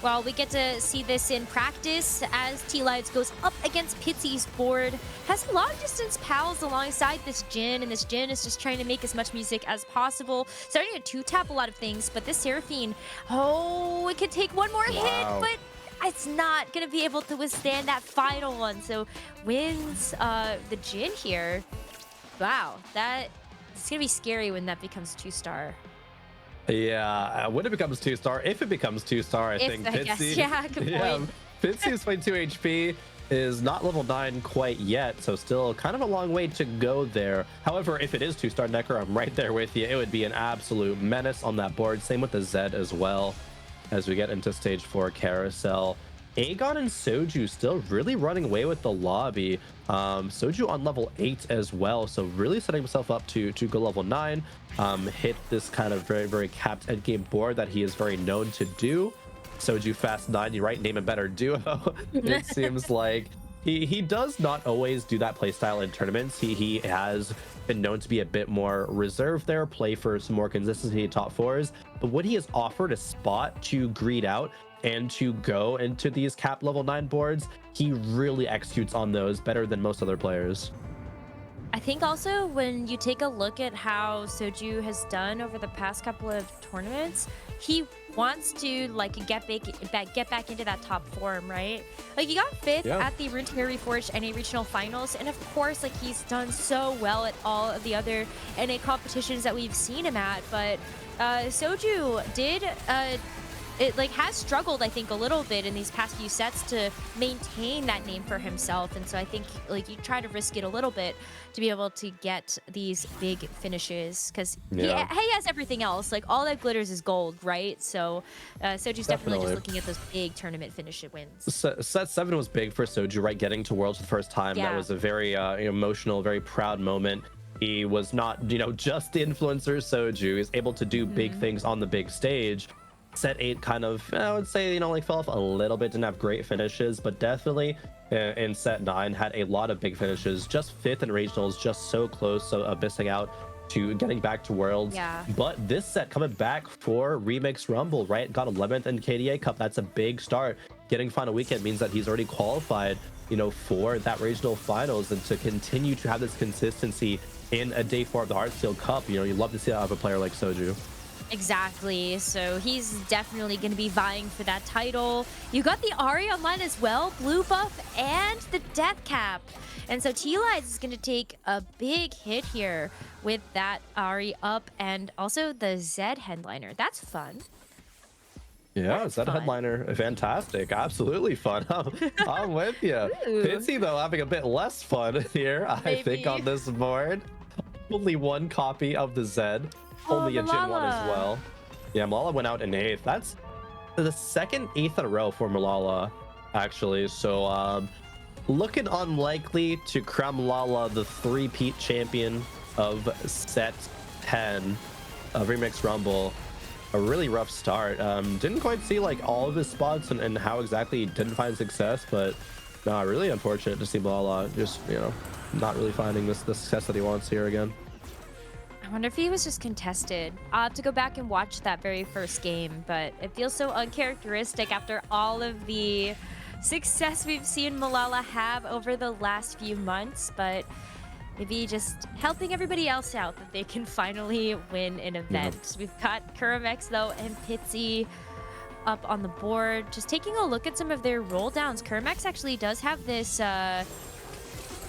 Well, we get to see this in practice as T-Lides goes up against Pitsy's board. Has long distance pals alongside this Jhin, and this Jhin is just trying to make as much music as possible. Starting to 2-tap a lot of things, but this Seraphine, oh, it could take one more hit, but it's not going to be able to withstand that final one. So wins the Jhin here. Wow, it's going to be scary when that becomes 2-star. Yeah, when it becomes 2-star, if it becomes 2-star, I think Pitsy. Yeah, good point. Pitsy's 22 HP is not level 9 quite yet, so still kind of a long way to go there. However, if it is 2-star Necker, I'm right there with you. It would be an absolute menace on that board. Same with the Zed as well as we get into stage 4 carousel. Aegon and Soju still really running away with the lobby. Soju on level 8 as well, so really setting himself up to go level 9, hit this kind of very, very capped endgame board that he is very known to do. Soju fast 9, you right, name a better duo. It seems like he does not always do that playstyle in tournaments. He has been known to be a bit more reserved there, play for some more consistency top 4s, but when he is offered a spot to greed out and to go into these cap level 9 boards, he really executes on those better than most other players. I think also when you take a look at how Soju has done over the past couple of tournaments, he wants to like get back into that top form, right? Like he got 5th at the Runeterra Reforged NA Regional Finals, and of course, like he's done so well at all of the other NA competitions that we've seen him at. But Soju did has struggled, I think, a little bit in these past few sets to maintain that name for himself. And so I think like you try to risk it a little bit to be able to get these big finishes, because he has everything else. Like all that glitters is gold, right? So Soju's definitely just looking at those big tournament finish wins. Set 7 was big for Soju, right? Getting to Worlds for the first time. That was a very emotional, very proud moment. He was not, just the influencer Soju. He's able to do big things on the big stage. Set 8 kind of, I would say, like fell off a little bit, didn't have great finishes, but definitely in set 9 had a lot of big finishes. Just 5th in regionals, just so close of missing out to getting back to Worlds. But this set coming back for Remix Rumble, right? Got 11th in KDA Cup. That's a big start. Getting final weekend means that he's already qualified, for that regional finals, and to continue to have this consistency in a day 4 of the Heartsteel Cup. You love to see that out of a player like Soju. Exactly. So he's definitely going to be vying for that title. You got the Ahri online as well, blue buff, and the death cap. And so T-Lides is going to take a big hit here with that Ahri up, and also the Zed headliner. That's fun. Yeah, Zed headliner, fantastic, absolutely fun. I'm with you. Pitsy though having a bit less fun here, I think, on this board. Only 1 copy of the Zed. Only a Jhin 1 as well. Yeah, Malala went out in 8th. That's the second 8th in a row for Malala, actually. So looking unlikely to crown Malala the 3-peat champion of set 10 of Remix Rumble. A really rough start. Didn't quite see like all of his spots and how exactly he didn't find success, but no, really unfortunate to see Malala just, not really finding the success that he wants here again. I wonder if he was just contested. I'll have to go back and watch that very first game, but it feels so uncharacteristic after all of the success we've seen Malala have over the last few months, but maybe just helping everybody else out that they can finally win an event. We've got Kuramex, though, and Pitsy up on the board. Just taking a look at some of their roll downs. Kuramex actually does have this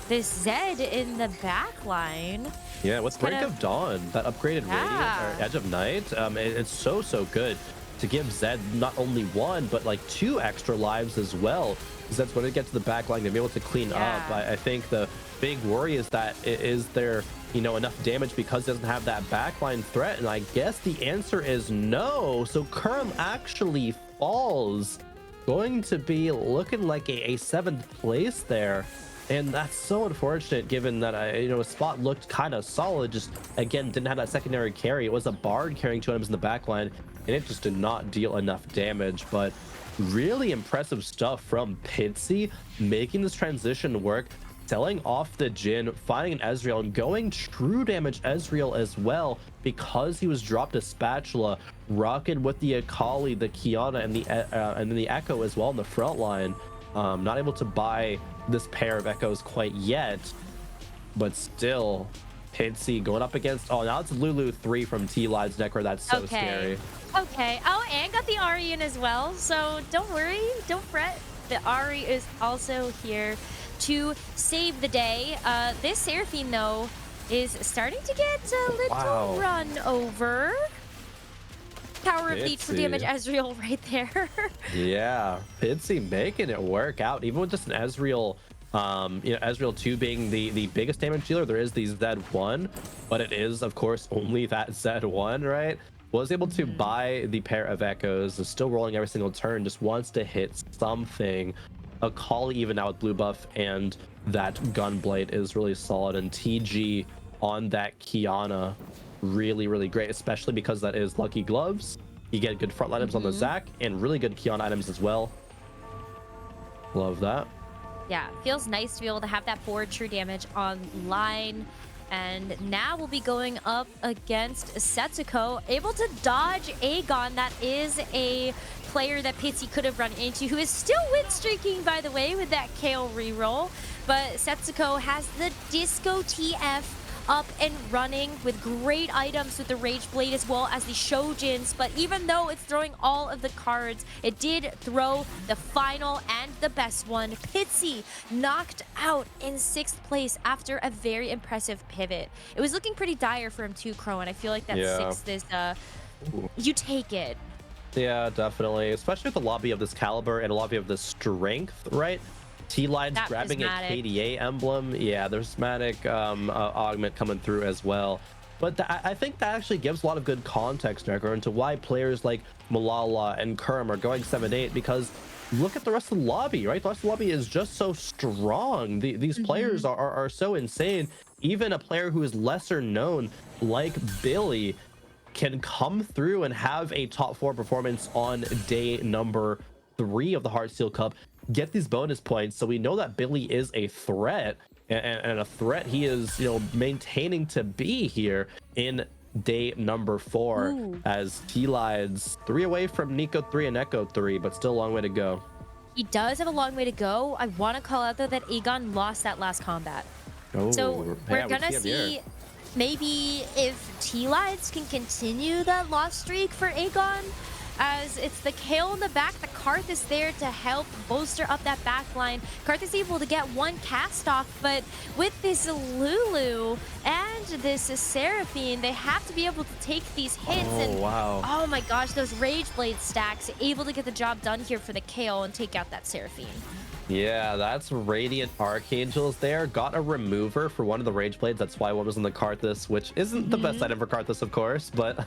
this Zed in the back line. Yeah, with Break of Dawn, that upgraded Radiant or Edge of Night, it's so good to give Zed not only one, but like 2 extra lives as well. Zed's going to get to the back line to be able to clean up. I think the big worry is that is there, you know, enough damage because it doesn't have that backline threat? And I guess the answer is no. So Kurum actually falls. Going to be looking like a 7th place there. And that's so unfortunate given that, you know, Spot looked kind of solid. Just, again, didn't have that secondary carry. It was a Bard carrying 2 items in the backline, and it just did not deal enough damage. But really impressive stuff from Pitsy, making this transition work, selling off the Jhin, finding an Ezreal, and going true damage Ezreal as well because he was dropped a Spatula, rocking with the Akali, the Kiana, and then the Echo as well in the front line. Not able to buy this pair of Echoes quite yet, but still, Pitsy going up against, oh, now it's Lulu 3 from T-Lide's Necro. That's so scary. Okay. Oh, and got the Ahri in as well, so don't worry, don't fret. The Ahri is also here to save the day. This Seraphine, though, is starting to get a little run over. Power of Leech for damage Ezreal right there. Yeah, Pitsy making it work out, even with just an Ezreal, you know, Ezreal 2 being the biggest damage dealer. There is the Z1, but it is, of course, only that Z1, right? Was able to buy the pair of Echoes, is still rolling every single turn, just wants to hit something. Akali even now with blue buff, and that Gunblade is really solid, and TG on that Kiana, really great, especially because that is Lucky Gloves. You get good front items on the Zac, and really good Kiana items as well. Love that. Yeah, feels nice to be able to have that forward true damage online. And now we'll be going up against Setsuko, able to dodge Aegon. That is a player that Pitsy could have run into, who is still win streaking, by the way, with that Kayle reroll. But Setsuko has the Disco TF up and running with great items with the Rage Blade as well as the Shojins. But even though it's throwing all of the cards, it did throw the final and the best one. Pitsy knocked out in 6th place after a very impressive pivot. It was looking pretty dire for him too, Crow, and I feel like that 6th is, you take it. Yeah, definitely, especially with the lobby of this caliber and a lobby of this strength, right? T-Line's grabbing a KDA emblem. Yeah, there's Matic augment coming through as well. But I think that actually gives a lot of good context, Necro, into why players like Malala and Kurum are going 7-8, because look at the rest of the lobby, right? The rest of the lobby is just so strong. These players are so insane. Even a player who is lesser known, like Billy, can come through and have a top 4 performance on day number 3 of the Heartsteel Cup, get these bonus points. So we know that Billy is a threat, and a threat he is, you know, maintaining to be here in day number 4. As T-Lide's 3 away from Nico 3 and Echo 3, but still a long way to go. He does have a long way to go. I want to call out, though, that Aegon lost that last combat. So we're gonna see maybe if T-Lides can continue that loss streak for Aegon, as it's the Kayle in the back. The Karth is there to help bolster up that back line. Karth is able to get 1 cast off, but with this Lulu and this Seraphine, they have to be able to take these hits. Oh my gosh, those Rage Blade stacks, able to get the job done here for the Kayle and take out that Seraphine. Yeah, that's Radiant Archangels there. Got a remover for one of the Rage Blades. That's why one was in the Karthus, which isn't the best item for Karthus, of course, but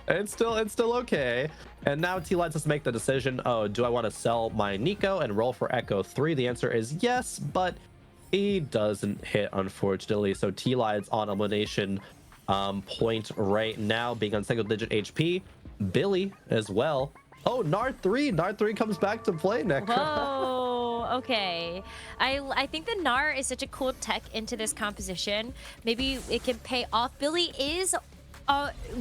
it's still okay. And now T-Lides has to make the decision, oh, do I want to sell my Nico and roll for Echo 3? The answer is yes, but he doesn't hit, unfortunately. So T-Lides on elimination point right now, being on single-digit HP. Billy as well. Oh, Nard 3 comes back to play next. Whoa, okay. I think the Gnar is such a cool tech into this composition. Maybe it can pay off. Billy is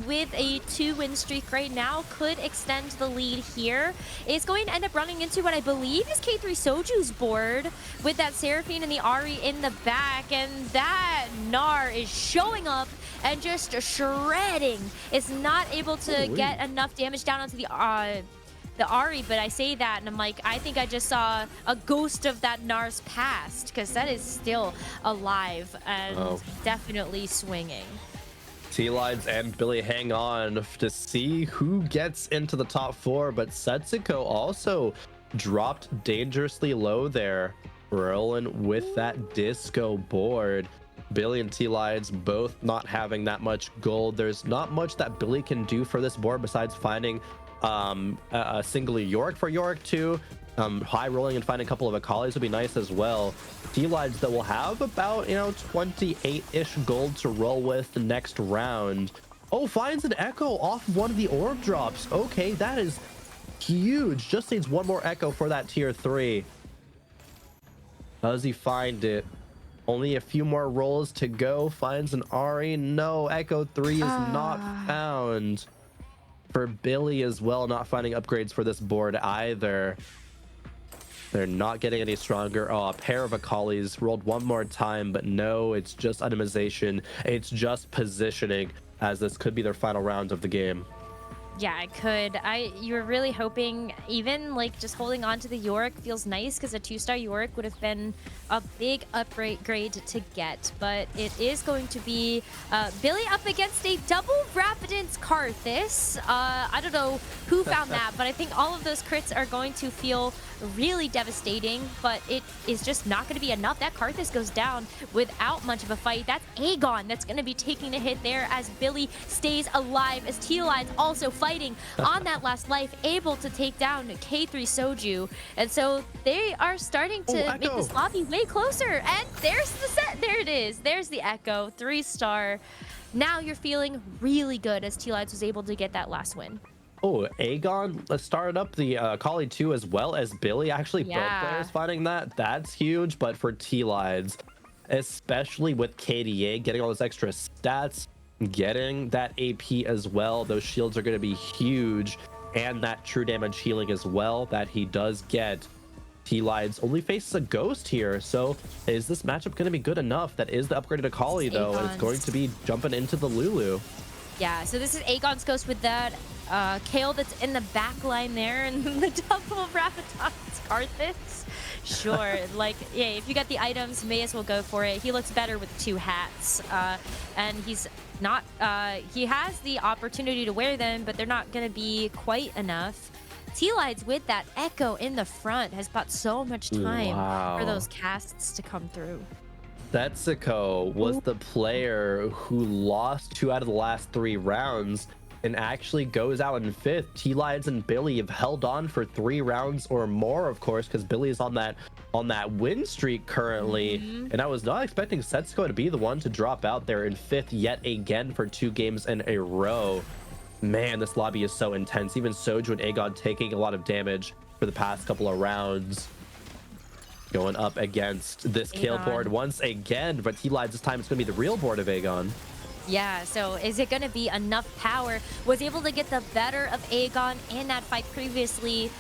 with a 2-win streak right now, could extend the lead here. Is going to end up running into what I believe is K3 Soju's board with that Seraphine and the Ahri in the back, and that Gnar is showing up and just shredding. Is not able to get enough damage down onto the Ahri, but I say that and I'm like, I think I just saw a ghost of that Gnar's past, because that is still alive and definitely swinging. T-Lines and Billy hang on to see who gets into the top 4, but Setsuko also dropped dangerously low there, rolling with that disco board. Billy and T-Lines both not having that much gold. There's not much that Billy can do for this board besides finding a single Yorick for Yorick too. High rolling and finding a couple of Akalis would be nice as well. T-Lines that will have about, 28-ish gold to roll with the next round. Oh, finds an Echo off one of the orb drops. Okay, that is huge. Just needs one more Echo for that tier 3. Does he find it? Only a few more rolls to go. Finds an Ahri. No, Echo 3 is not found. For Billy as well, not finding upgrades for this board either. They're not getting any stronger. Oh, a pair of Akalis rolled one more time, but no, it's just itemization. It's just positioning, as this could be their final round of the game. Yeah, I could. You were really hoping, even like just holding on to the Yorick feels nice, because a 2-star Yorick would have been a big upgrade to get. But it is going to be Billy up against a double Rapidance Karthus. I don't know who found that, but I think all of those crits are going to feel really devastating, but it is just not going to be enough. That Karthus goes down without much of a fight. That's Aegon that's going to be taking a hit there as Billy stays alive, as T-Lines also fighting on that last life, able to take down K3 Soju. And so they are starting to make this lobby way closer. And there's the set. There it is. There's the Echo, 3-star. Now you're feeling really good as T-Lines was able to get that last win. Oh, Aegon started up the Akali too, as well as Billy. Actually, both players finding that. That's huge. But for T-Lines, especially with KDA getting all those extra stats, getting that AP as well, those shields are going to be huge. And that true damage healing as well that he does get. T-Lines only faces a ghost here. So is this matchup going to be good enough? That is the upgraded Akali though, and it's going to be jumping into the Lulu. Yeah, so this is Aegon's Ghost with that Kale that's in the back line there, and the double Rapidance Karthus. Sure, like, yeah, if you got the items, may as well go for it. He looks better with 2 hats, and he's not, he has the opportunity to wear them, but they're not going to be quite enough. T-Lines with that Echo in the front has bought so much time for those casts to come through. Setsuko was the player who lost 2 out of the last 3 rounds and actually goes out in 5th. T-Lines and Billy have held on for 3 rounds or more, of course, because Billy is on that win streak currently. And I was not expecting Setsuko to be the one to drop out there in 5th yet again for 2 games in a row. Man, this lobby is so intense. Even Soju and Aegon taking a lot of damage for the past couple of rounds. Going up against this kill board once again, but T-Lines this time it's going to be the real board of Aegon. Yeah, so is it going to be enough power? Was able to get the better of Aegon in that fight previously,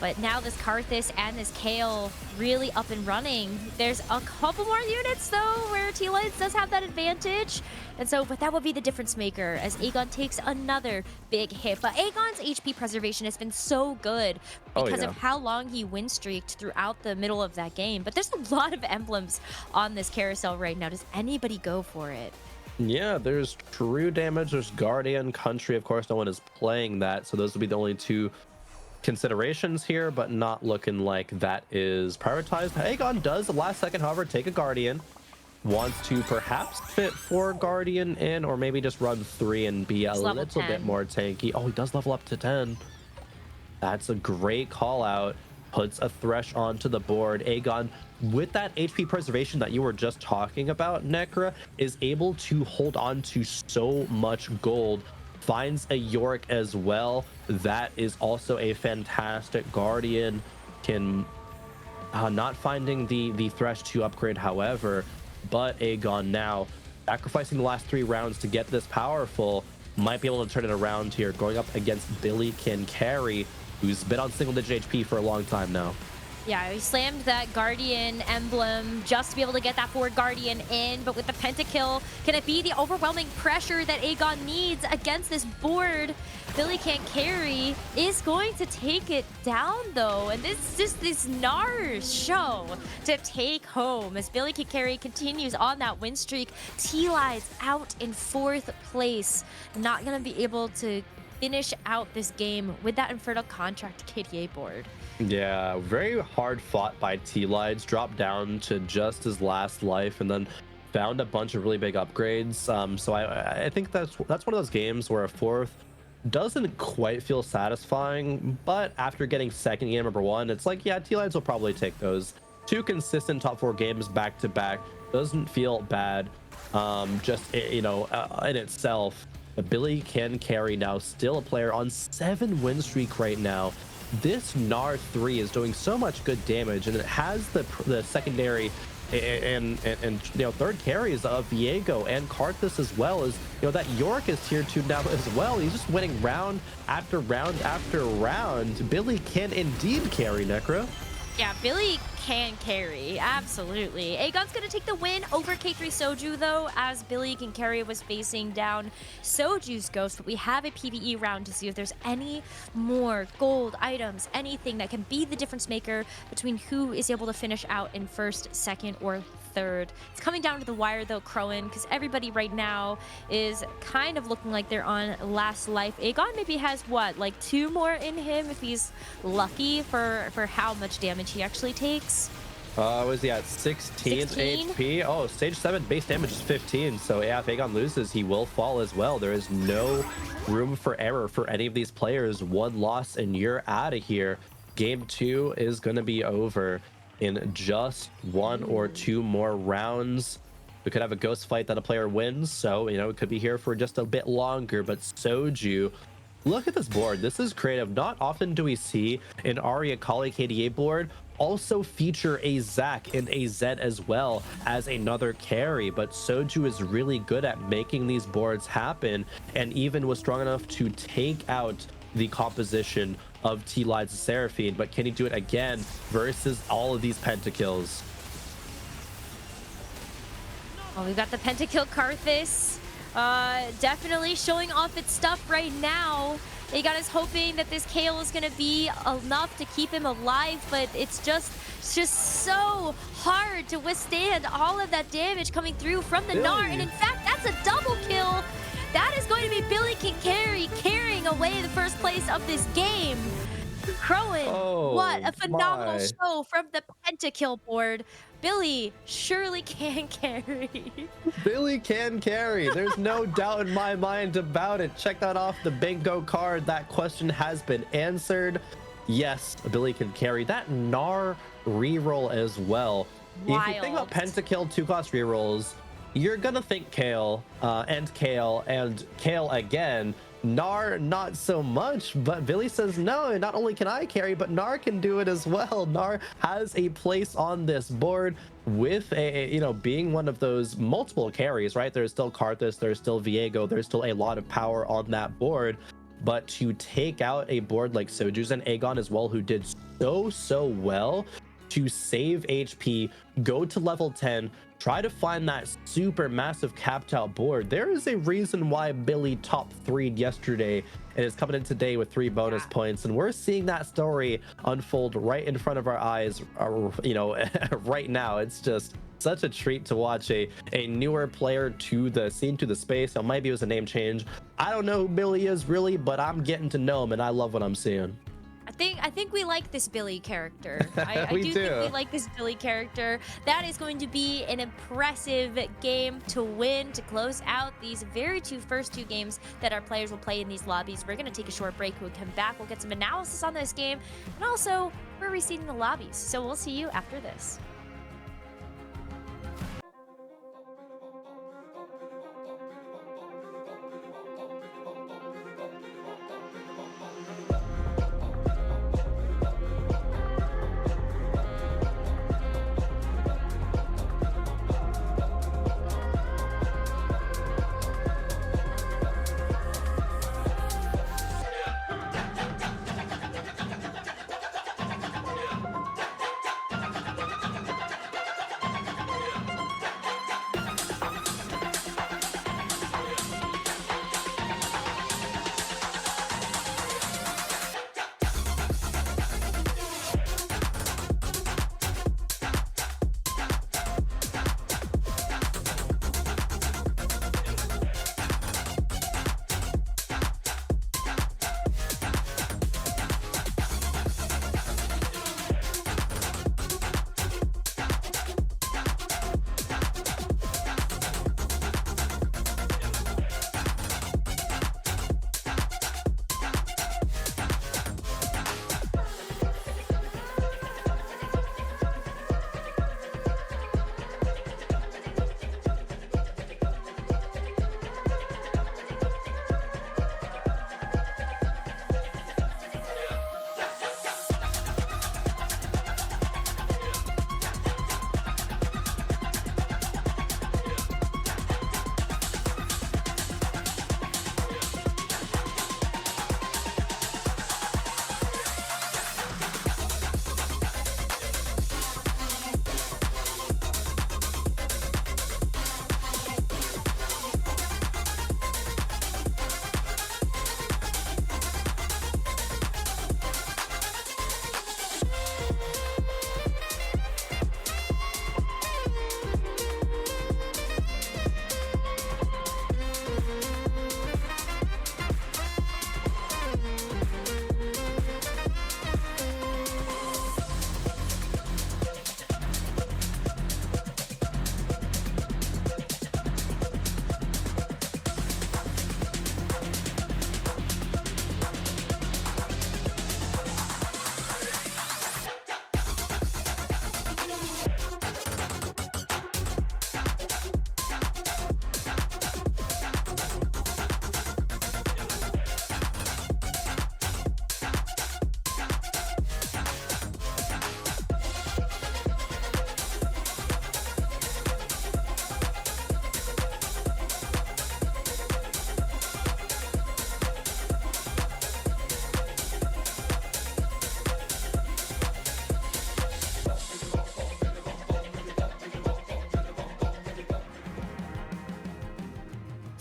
but now this Karthus and this Kale really up and running. There's a couple more units though where T-Lines does have that advantage. And so, but that would be the difference maker as Aegon takes another big hit. But Aegon's HP preservation has been so good because of how long he win streaked throughout the middle of that game. But there's a lot of emblems on this carousel right now. Does anybody go for it? Yeah, there's true damage, there's Guardian, Country, of course no one is playing that, so those would be the only 2 considerations here, but not looking like that is prioritized. Aegon does the last second, however, take a Guardian. Wants to perhaps fit 4 Guardian in, or maybe just run 3 and be a little bit more tanky. Oh, he does level up to 10. That's a great call out. Puts a Thresh onto the board. Aegon, with that HP preservation that you were just talking about, Necra, is able to hold on to so much gold. Finds a Yorick as well. That is also a fantastic Guardian. Can not finding the Thresh to upgrade, however, but Aegon now sacrificing the last 3 rounds to get this powerful, might be able to turn it around here, going up against Billy Can Carry, who's been on single-digit HP for a long time now. Yeah, he slammed that Guardian emblem just to be able to get that forward Guardian in, but with the pentakill, can it be the overwhelming pressure that Aegon needs against this board? Billy Can't Carry is going to take it down though, and this is just this Gnar show to take home as Billy Can't Carry continues on that win streak. T-Lies out in 4th place, not gonna be able to finish out this game with that Infernal Contract KDA board. Yeah, very hard fought by T-Lides, dropped down to just his last life and then found a bunch of really big upgrades. So I think that's one of those games where a 4th doesn't quite feel satisfying, but after getting 2nd game number 1, it's like, yeah, T-Lides will probably take those. 2 consistent top 4 games back to back doesn't feel bad, in itself. But Billy Can Carry now still a player on 7 win streak right now. This Gnar 3 is doing so much good damage, and it has the secondary and third carries of Viego and Karthus as well. As that Yorick is tier 2 now as well. He's just winning round after round after round. Billy can indeed carry, Necro. Yeah, Billy can carry, absolutely. Aegon's gonna take the win over K3 Soju though, as Billy Can Carry was facing down Soju's Ghost, but we have a PvE round to see if there's any more gold items, anything that can be the difference maker between who is able to finish out in 1st, 2nd, or 3rd. It's coming down to the wire though, Crowan, because everybody right now is kind of looking like they're on last life. Aegon maybe has what, like 2 more in him if he's lucky for how much damage he actually takes. Was he at 16 HP? Oh, stage 7 base damage is 15. So yeah, if Aegon loses, he will fall as well. There is no room for error for any of these players. 1 loss and you're out of here. Game 2 is going to be over in just 1 or 2 more rounds. We could have a ghost fight that a player wins, so it could be here for just a bit longer. But Soju, look at this board. This is creative. Not often do we see an Arya Kali KDA board also feature a Zac and a Zed as well as another carry, but Soju is really good at making these boards happen, and even was strong enough to take out the composition of T-Lides Seraphine. But can he do it again versus all of these pentakills? Well, we've got the pentakill Karthus definitely showing off its stuff right now. Aegon is hoping that this KO is going to be enough to keep him alive, but it's just so hard to withstand all of that damage coming through from the Gnar. And in fact, that's a double kill. That is going to be Billy Can Carry carrying away the 1st place of this game. Crowan, what a phenomenal show from the pentakill board. Billy surely can carry. Billy can carry. There's no doubt in my mind about it. Check that off the bingo card. That question has been answered. Yes, Billy can carry. That Gnar reroll as well. Wild. If you think about pentakill 2-cost rerolls, you're gonna think Kale and Kale and Kale again. Gnar, not so much, but Billy says, no, not only can I carry, but Gnar can do it as well. Gnar has a place on this board with being one of those multiple carries, right? There's still Karthus, there's still Viego, there's still a lot of power on that board. But to take out a board like Soju's and Aegon as well, who did so well to save HP, go to level 10, try to find that super massive capped out board. There is a reason why Billy top 3'd yesterday and is coming in today with 3 bonus points, and we're seeing that story unfold right in front of our eyes right now. It's just such a treat to watch a newer player to the scene, to the space. So maybe it was a name change. I don't know who Billy is really, but I'm getting to know him and I love what I'm seeing. I think we like this Billy character. I do think we like this Billy character. That is going to be an impressive game to win to close out these first two games that our players will play in these lobbies. We're going to take a short break. We'll come back. We'll get some analysis on this game, and also we're reseeding the lobbies. So we'll see you after this.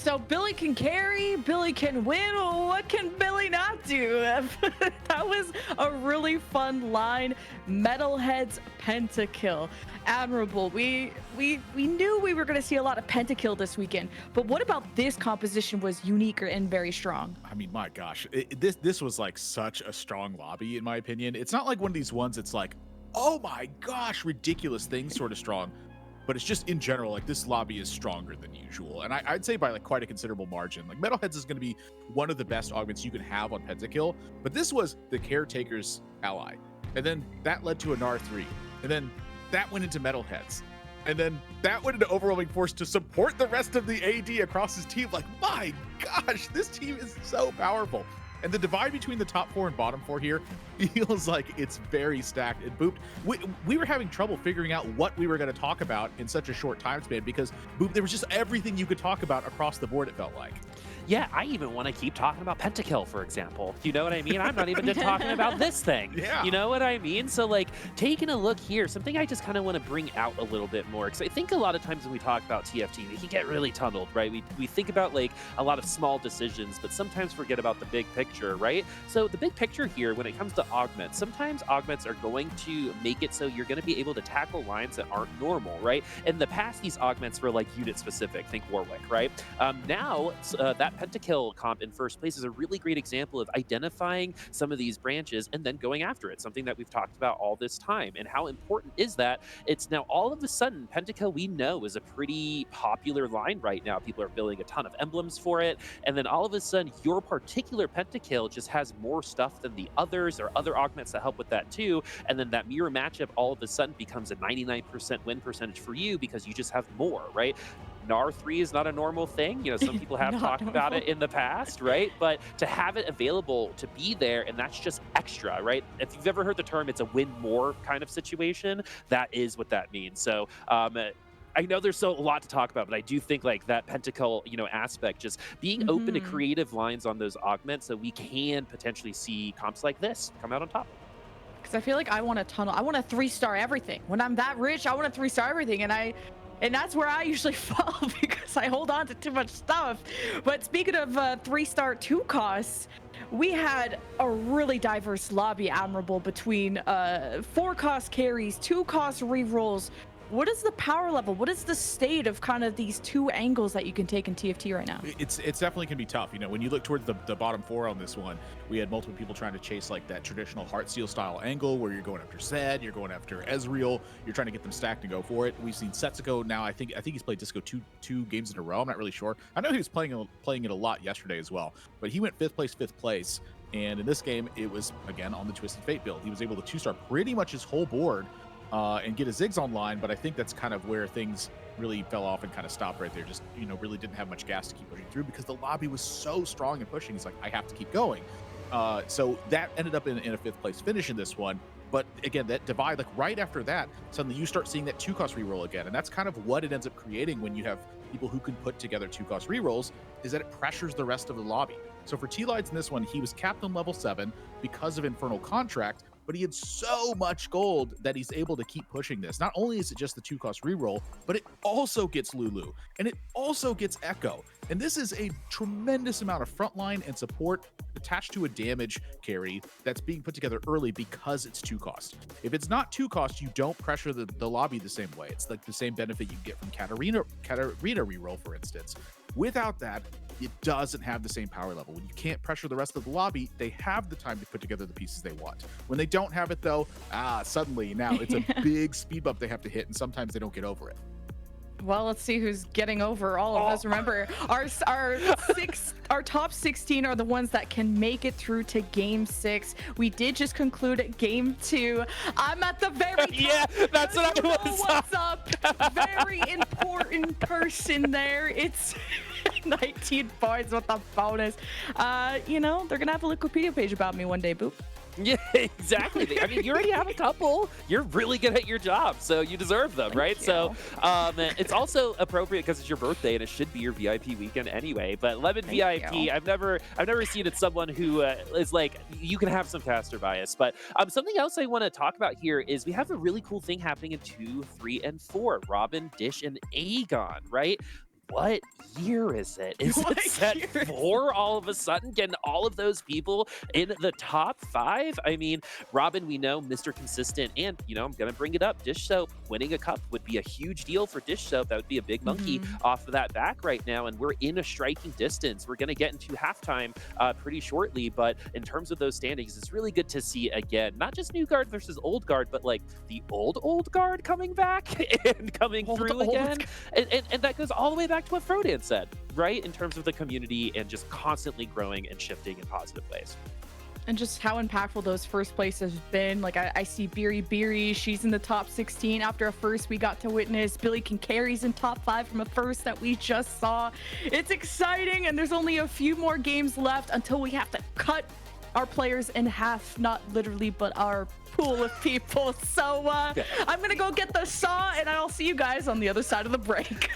So Billy can carry, Billy can win. What can Billy not do? That was a really fun line. Metalhead's pentakill. Admirable. We knew we were going to see a lot of pentakill this weekend, but what about this composition was unique and very strong? I mean, my gosh, this was like such a strong lobby, in my opinion. It's not like one of these ones that's like, oh my gosh, ridiculous things sort of strong. But it's just in general, like this lobby is stronger than usual. And I'd say by like quite a considerable margin. Like Metalheads is going to be one of the best augments you can have on Pentakill. But this was the Caretaker's ally. And then that led to a NAR 3. And then that went into Metalheads. And then that went into Overwhelming Force to support the rest of the AD across his team. Like, my gosh, this team is so powerful. And the divide between the top 4 and bottom 4 here feels like it's very stacked. And Boop, we were having trouble figuring out what we were going to talk about in such a short time span because Boop, there was just everything you could talk about across the board, it felt like. Yeah, I even want to keep talking about Pentakill, for example. You know what I mean? I'm not even just talking about this thing. Yeah. You know what I mean? So, like, taking a look here, something I just kind of want to bring out a little bit more, because I think a lot of times when we talk about TFT, we can get really tunneled, right? We think about, like, a lot of small decisions, but sometimes forget about the big picture, right? So the big picture here, when it comes to augments, sometimes augments are going to make it so you're going to be able to tackle lines that aren't normal, right? In the past, these augments were, like, unit-specific. Think Warwick, right? Now, that Pentakill comp in first place is a really great example of identifying some of these branches and then going after it, something that we've talked about all this time. And how important is that? It's now all of a sudden, Pentakill we know is a pretty popular line right now. People are building a ton of emblems for it. And then all of a sudden, your particular Pentakill just has more stuff than the others or other augments that help with that too. And then that mirror matchup all of a sudden becomes a 99% win percentage for you because you just have more, right? NAR 3 is not a normal thing. You know, some people have talked about it in the past, right? But to have it available, to be there, and that's just extra, right? If you've ever heard the term, it's a win more kind of situation, that is what that means. So, I know there's a lot to talk about, but I do think like that Pentakill, you know, aspect, just being open to creative lines on those augments so we can potentially see comps like this come out on top. Because I feel like I want to tunnel. I want to 3-star everything. When I'm that rich, I want to 3-star everything. And that's where I usually fall because I hold on to too much stuff. But speaking of 3-star 2 costs, we had a really diverse lobby, Admirable, between 4-cost carries, 2-cost rerolls. What is the power level? What is the state of kind of these two angles that you can take in TFT right now? It's definitely can be tough. You know, when you look towards the bottom 4 on this one, we had multiple people trying to chase like that traditional Heartsteel style angle where you're going after Zed, you're going after Ezreal, you're trying to get them stacked and go for it. We've seen Setsuko now. I think he's played Disco two games in a row. I'm not really sure. I know he was playing it a lot yesterday as well, but he went fifth place. And in this game, it was again on the Twisted Fate build. He was able to 2-star pretty much his whole board. And get his Ziggs online, but I think that's kind of where things really fell off and kind of stopped right there. Just, you know, really didn't have much gas to keep pushing through because the lobby was so strong and pushing. He's like, I have to keep going. So that ended up in a 5th place finish in this one. But again, that divide, like right after that, suddenly you start seeing that 2-cost reroll again. And that's kind of what it ends up creating when you have people who can put together 2-cost rerolls, is that it pressures the rest of the lobby. So for T-Lights in this one, he was capped on level 7 because of Infernal Contract, but he had so much gold that he's able to keep pushing this. Not only is it just the 2-cost reroll, but it also gets Lulu, and it also gets Echo. And this is a tremendous amount of frontline and support attached to a damage carry that's being put together early because it's 2-cost. If it's not 2-cost, you don't pressure the lobby the same way. It's like the same benefit you get from Katarina reroll, for instance. Without that, it doesn't have the same power level. When you can't pressure the rest of the lobby, they have the time to put together the pieces they want. When they don't have it though, suddenly now it's a big speed bump they have to hit, and sometimes they don't get over it. Well, let's see who's getting over all of us. Remember, our top 16 are the ones that can make it through to game 6. We did just conclude game 2. I'm at the very top. Yeah, that's what I was. What's up? Very important person there. It's 19 points with the bonus. You know, they're gonna have a Wikipedia page about me one day, Boop. Yeah, exactly. I mean, you already have a couple. You're really good at your job, so you deserve them, right? So it's also appropriate because it's your birthday and it should be your VIP weekend anyway. But Lemon VIP, I've never seen it someone who is like, you can have some caster bias. But something else I want to talk about here is we have a really cool thing happening in 2, 3, and 4. Robin, Dish, and Aegon, right? what year is it? Is it set 4 all of a sudden? Getting all of those people in the top 5? I mean, Robin, we know Mr. Consistent, and, you know, I'm going to bring it up. Dish Soap winning a cup would be a huge deal for Dish Soap. That would be a big monkey off of that back right now, and we're in a striking distance. We're going to get into halftime pretty shortly, but in terms of those standings, it's really good to see, again, not just new guard versus old guard, but like the old guard coming back and coming through again. And that goes all the way back to what Frodan said, right? In terms of the community and just constantly growing and shifting in positive ways. And just how impactful those first place has been. Like I see Beery, she's in the top 16 after a first we got to witness. Billy Kincary's in top 5 from a first that we just saw. It's exciting, and there's only a few more games left until we have to cut our players in half, not literally, but our pool of people. So I'm gonna go get the saw, and I'll see you guys on the other side of the break.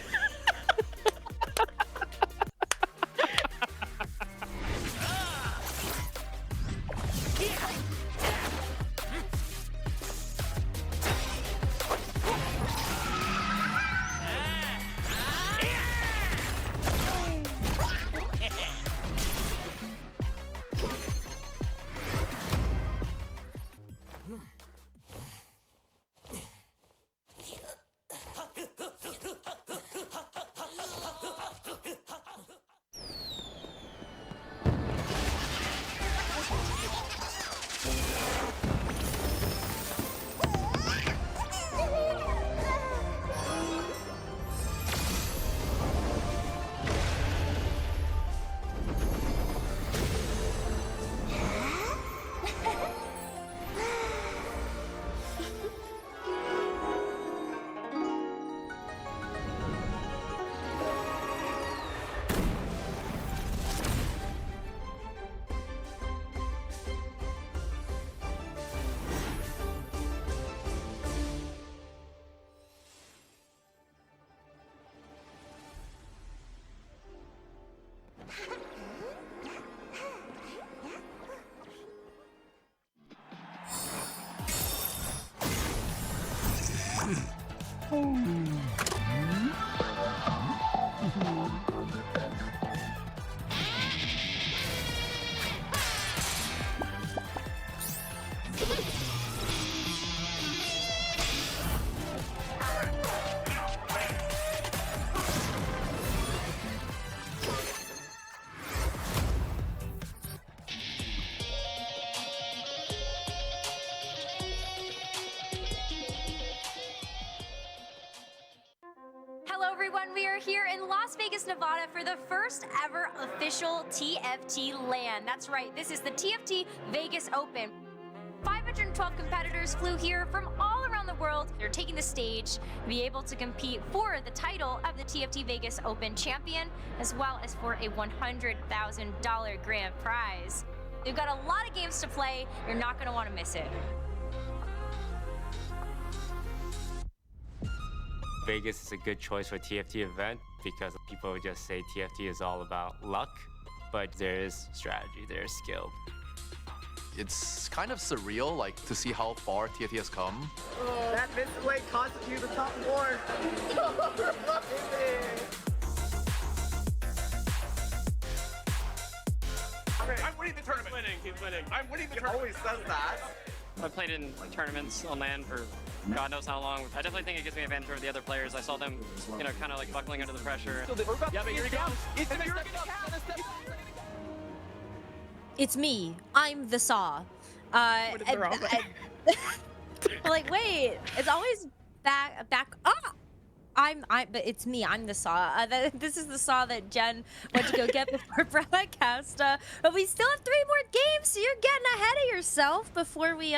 We are here in Las Vegas, Nevada for the first ever official TFT LAN. That's right, this is the TFT Vegas Open. 512 competitors flew here from all around the world. They're taking the stage to be able to compete for the title of the TFT Vegas Open champion, as well as for a $100,000 grand prize. They've got a lot of games to play. You're not going to want to miss it. Vegas is a good choice for TFT event because people just say TFT is all about luck, but there is strategy, there is skill. It's kind of surreal, like, to see how far TFT has come. Oh, that missed way cost you the top 4. I'm winning the tournament. Keep winning. I'm winning the tournament. Always says that. I've played in tournaments on LAN for God knows how long. I definitely think it gives me an advantage over the other players. I saw them, you know, kind of like buckling under the pressure. Yeah, but you're down. It's me. I'm the Saw. Like, wait, it's always back up. But it's me. I'm the Saw. This is the Saw that Jen went to go get before broadcast. But we still have 3 more games, so you're getting ahead of yourself before we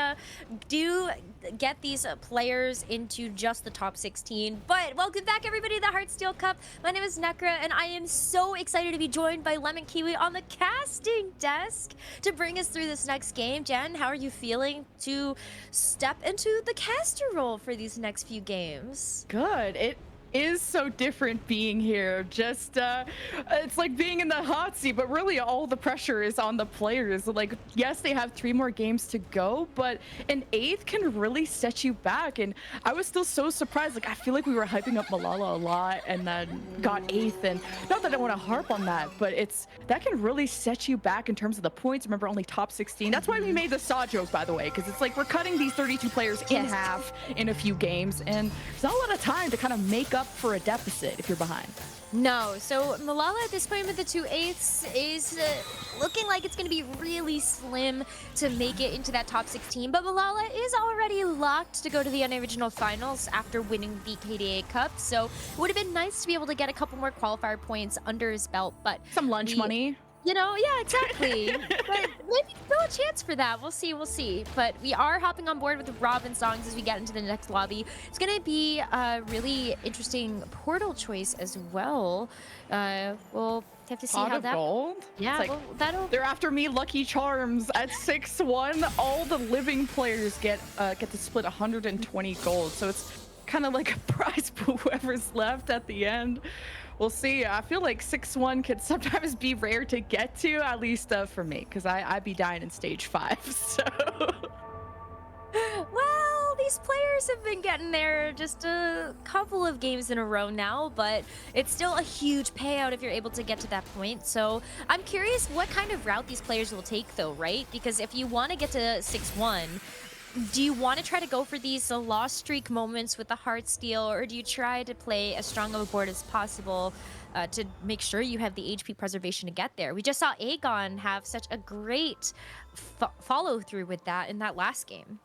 do get these players into just the top 16. But welcome back, everybody, to the Heartsteel Cup. My name is Nekra, and I am so excited to be joined by Lemon Kiwi on the casting desk to bring us through this next game. Jen, how are you feeling to step into the caster role for these next few games? Good. is so different being here. Just it's like being in the hot seat, but really all the pressure is on the players. Like, yes, they have 3 more games to go, but an 8th can really set you back. And I was still so surprised. Like, I feel like we were hyping up Malala a lot and then got 8th. And not that I want to harp on that, but that can really set you back in terms of the points. Remember, only top 16. That's why we made the Saw joke, by the way, because it's like we're cutting these 32 players in half in a few games, and there's not a lot of time to kind of make up for a deficit if you're behind. No, so Malala at this point with the 2 8ths is looking like it's going to be really slim to make it into that top 16, but Malala is already locked to go to the unoriginal finals after winning the KDA Cup, so it would have been nice to be able to get a couple more qualifier points under his belt, but some lunch money. You know, yeah, exactly. But maybe still a chance for that. We'll see, we'll see. But we are hopping on board with the Robin songs as we get into the next lobby. It's going to be a really interesting portal choice as well. We'll have to see Pot how of that... gold? Yeah, like, well, that'll... They're after me, Lucky Charms. At 6-1, all the living players get to split 120 gold. So it's kind of like a prize for whoever's left at the end. We'll see. I feel like 6-1 could sometimes be rare to get to, at least for me, because I'd be dying in stage 5, so... Well, these players have been getting there just a couple of games in a row now, but it's still a huge payout if you're able to get to that point. So I'm curious what kind of route these players will take, though, right? Because if you want to get to 6-1, do you want to try to go for these lost streak moments with the Heartsteel, or do you try to play as strong of a board as possible to make sure you have the HP preservation to get there? We just saw Aegon have such a great follow-through with that in that last game.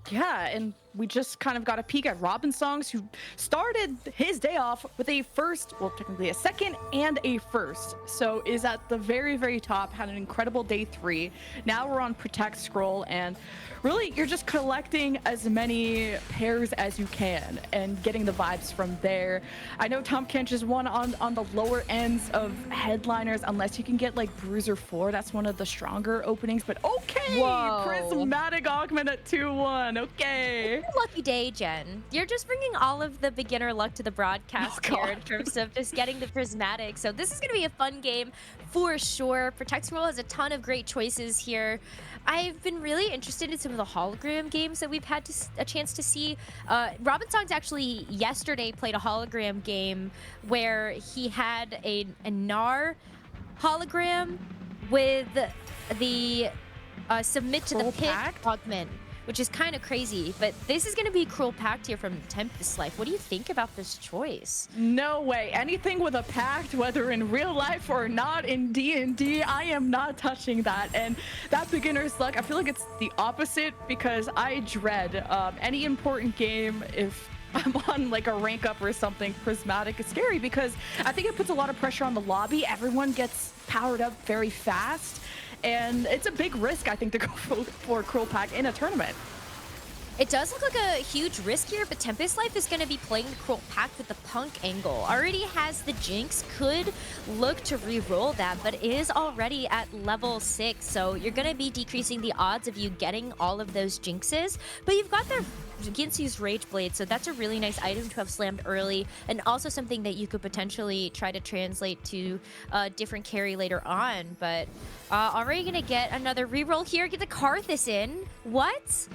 Yeah, and we just kind of got a peek at Robin Songs, who started his day off with a first, well, technically a second and a first. So is at the very, very top, had an incredible day 3. Now we're on Protect Scroll, and really you're just collecting as many pairs as you can and getting the vibes from there. I know Tom Kench is one on the lower ends of headliners, unless you can get like Bruiser 4. That's one of the stronger openings, but okay. Whoa. Prismatic Augment at 2-1. Okay. Lucky day, Jen. You're just bringing all of the beginner luck to the broadcast here in terms of just getting the prismatic. So this is going to be a fun game for sure. Protect Scroll has a ton of great choices here. I've been really interested in some of the hologram games that we've had a chance to see. Robin Songs actually yesterday played a hologram game where he had a Gnar hologram with the submit to the pit augment, which is kind of crazy, but this is going to be Cruel Pact here from Tempest Life. What do you think about this choice? No way. Anything with a pact, whether in real life or not in D&D, I am not touching that. And that beginner's luck, I feel like it's the opposite, because I dread any important game. If I'm on like a rank up or something, Prismatic is scary, because I think it puts a lot of pressure on the lobby. Everyone gets powered up very fast. And it's a big risk, I think, to go for Cruel Pact in a tournament. It does look like a huge risk here, but Tempest Life is going to be playing the Cruel Pact with the Punk angle. Already has the Jinx, could look to re-roll that, but is already at level 6, so you're going to be decreasing the odds of you getting all of those Jinxes. But you've got their Ginsu's Rage Blade, so that's a really nice item to have slammed early, and also something that you could potentially try to translate to a different carry later on. But already going to get another re-roll here, get the Karthus in. What?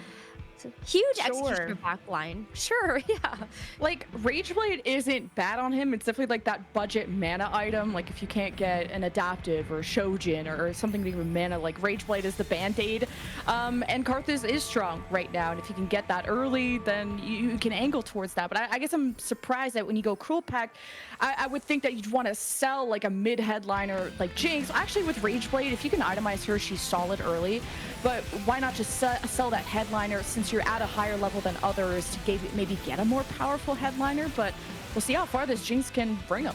Huge execution of backline. Sure, yeah. Like, Rageblade isn't bad on him. It's definitely like that budget mana item. Like, if you can't get an Adaptive or Shojin or something to give him mana, like, Rageblade is the band-aid. And Karthus is strong right now. And if you can get that early, then you can angle towards that. But I guess I'm surprised that when you go Cruel Pact, I would think that you'd want to sell, like, a mid-headliner like Jinx. Actually, with Rageblade, if you can itemize her, she's solid early. But why not just sell that headliner, since you're at a higher level than others, to maybe get a more powerful headliner? But we'll see how far this Jinx can bring them.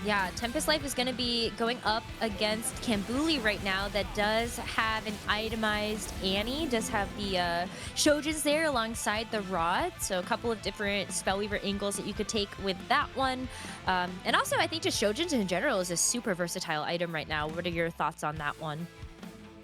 Yeah, Tempest Life is going to be going up against Kambuli right now, that does have an itemized Annie, does have the Shojins there alongside the Rod, so a couple of different Spellweaver angles that you could take with that one. And also, I think just Shojins in general is a super versatile item right now. What are your thoughts on that one?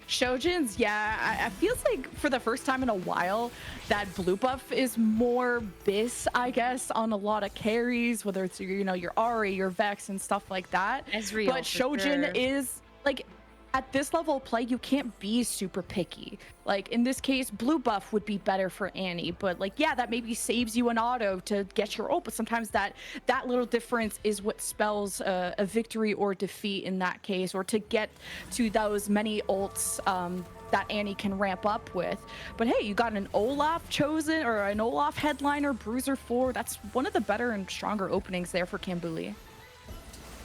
Shojin's, yeah, I feels like for the first time in a while that blue buff is more bis, I guess, on a lot of carries, whether it's your Ari, your Vex, and stuff like that. Ezreal, but for Shojin sure. is like, at this level of play, you can't be super picky. Like in this case, blue buff would be better for Annie, but like, yeah, that maybe saves you an auto to get your ult, but sometimes that little difference is what spells a victory or defeat in that case, or to get to those many ults that Annie can ramp up with. But hey, you got an Olaf chosen, or an Olaf headliner, Bruiser 4. That's one of the better and stronger openings there for Kambuli.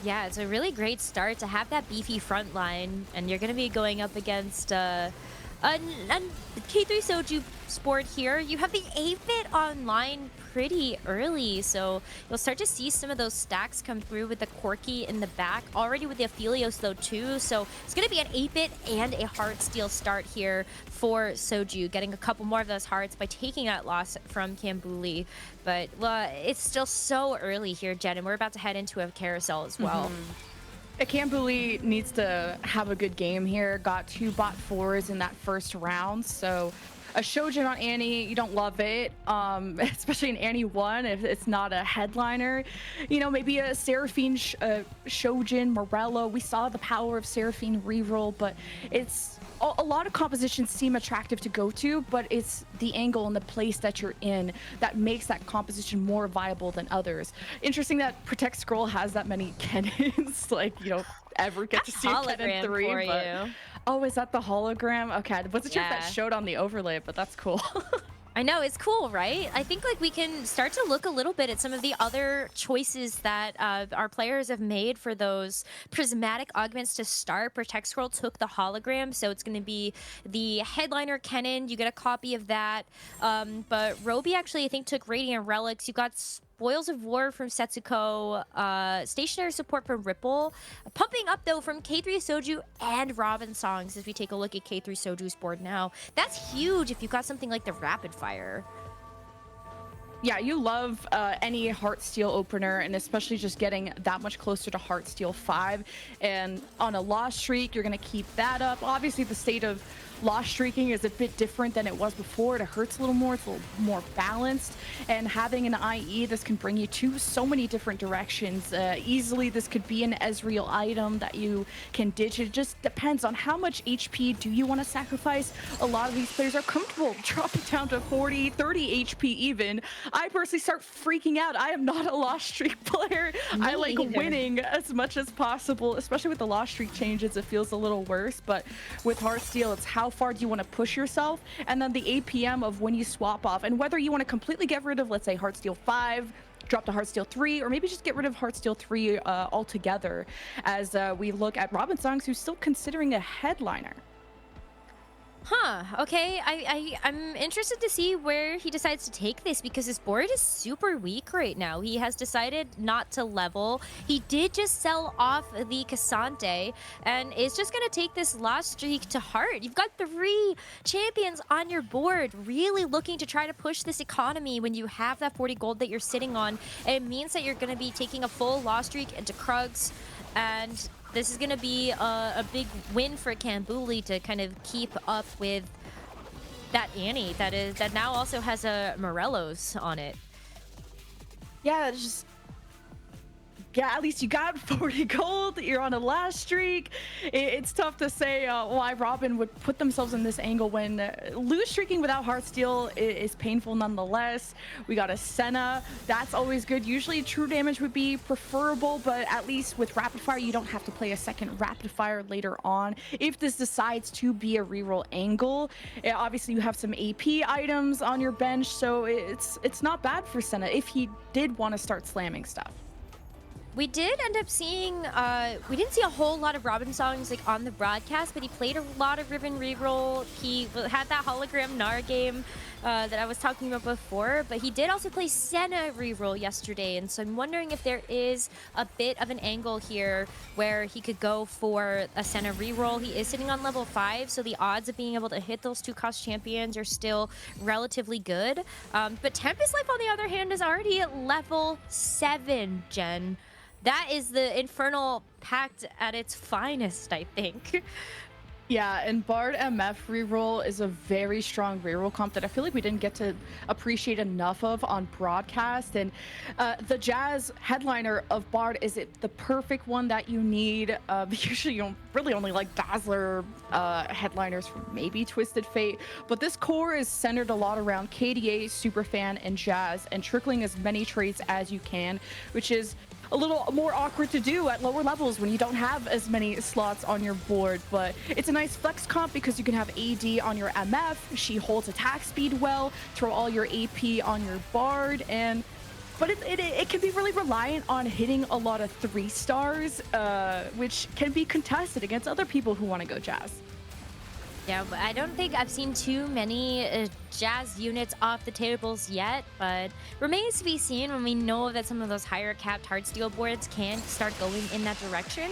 Yeah, it's a really great start to have that beefy front line, and you're going to be going up against K3 Soju Sport here. You have the 8-bit online pretty early, so you'll start to see some of those stacks come through with the Corki in the back, already with the Aphelios though too, so it's going to be an 8-bit and a Heartsteel start here for Soju, getting a couple more of those hearts by taking that loss from Kambuli. But it's still so early here, Jen, and we're about to head into a carousel as well. Kambuli needs to have a good game here. Got 2 bot 4s in that first round, so a Shojin on Annie, you don't love it, especially in Annie 1 if it's not a headliner. Maybe a Seraphine Shojin, Morello. We saw the power of Seraphine reroll, but it's a lot of compositions seem attractive to go to, but it's the angle and the place that you're in that makes that composition more viable than others. Interesting that Protect Scroll has that many cannons, like, you don't ever get to see a cannon 3. For but you. Oh, is that the hologram? Okay, I wasn't sure if that Yeah. showed on the overlay, but that's cool. I know, it's cool, right? I think like we can start to look a little bit at some of the other choices that our players have made for those prismatic augments to start. Protect Scroll took the hologram, so it's going to be the headliner cannon. You get a copy of that. But Roby actually, I think, took Radiant Relics. You got Spoils of War from Setsuko, stationary support from Ripple. Pumping up, though, from K3 Soju and Robin Songs as we take a look at K3 Soju's board now. That's huge if you've got something like the Rapid Fire. Yeah, you love any Heartsteel opener, and especially just getting that much closer to Heartsteel 5. And on a loss streak, you're going to keep that up. Obviously, the state of loss streaking is a bit different than it was before. It hurts a little more. It's a little more balanced. And having an IE, this can bring you to so many different directions. Easily, this could be an Ezreal item that you can ditch. It just depends on how much HP do you want to sacrifice. A lot of these players are comfortable dropping down to 40, 30 HP even. I personally start freaking out. I am not a loss streak player. I like winning as much as possible, especially with the loss streak changes. It feels a little worse, but with Heartsteel, it's how far do you want to push yourself, and then the APM of when you swap off, and whether you want to completely get rid of, let's say, Heartsteel 5, drop to Heartsteel 3, or maybe just get rid of Heartsteel 3 altogether, as we look at Robin Songs, who's still considering a headliner. Huh, okay. I'm interested to see where he decides to take this, because his board is super weak right now. He has decided not to level. He did just sell off the Cassante and is just going to take this loss streak to heart. You've got 3 champions on your board, really looking to try to push this economy when you have that 40 gold that you're sitting on. It means that you're going to be taking a full loss streak into Krugs, and this is going to be a big win for Kambuli to kind of keep up with that Annie that now also has a Morello's on it. Yeah, it's just... Yeah, at least you got 40 gold. You're on a last streak. It's tough to say why Robin would put themselves in this angle when lose streaking without Heartsteel is painful nonetheless. We got a Senna. That's always good. Usually true damage would be preferable, but at least with Rapid Fire, you don't have to play a second Rapid Fire later on. If this decides to be a reroll angle, obviously you have some AP items on your bench, so it's not bad for Senna if he did want to start slamming stuff. We did end up seeing, we didn't see a whole lot of Robin songs like on the broadcast, but he played a lot of Riven Reroll. He had that hologram Gnar game that I was talking about before, but he did also play Senna Reroll yesterday, and so I'm wondering if there is a bit of an angle here where he could go for a Senna Reroll. He is sitting on level 5, so the odds of being able to hit those 2 cost champions are still relatively good. But Tempest Life, on the other hand, is already at level 7, Jen. That is the Infernal Pact at its finest, I think. Yeah, and Bard MF reroll is a very strong reroll comp that I feel like we didn't get to appreciate enough of on broadcast. And the Jazz headliner of Bard is the perfect one that you need. Usually you don't really only like Dazzler headliners from maybe Twisted Fate, but this core is centered a lot around KDA, Superfan, and Jazz, and trickling as many traits as you can, which is a little more awkward to do at lower levels when you don't have as many slots on your board. But it's a nice flex comp because you can have AD on your MF, she holds attack speed well, throw all your AP on your Bard, but it can be really reliant on hitting a lot of 3 stars, which can be contested against other people who want to go Jazz. Yeah, but I don't think I've seen too many Jazz units off the tables yet, but remains to be seen when we know that some of those higher capped Heartsteel boards can start going in that direction.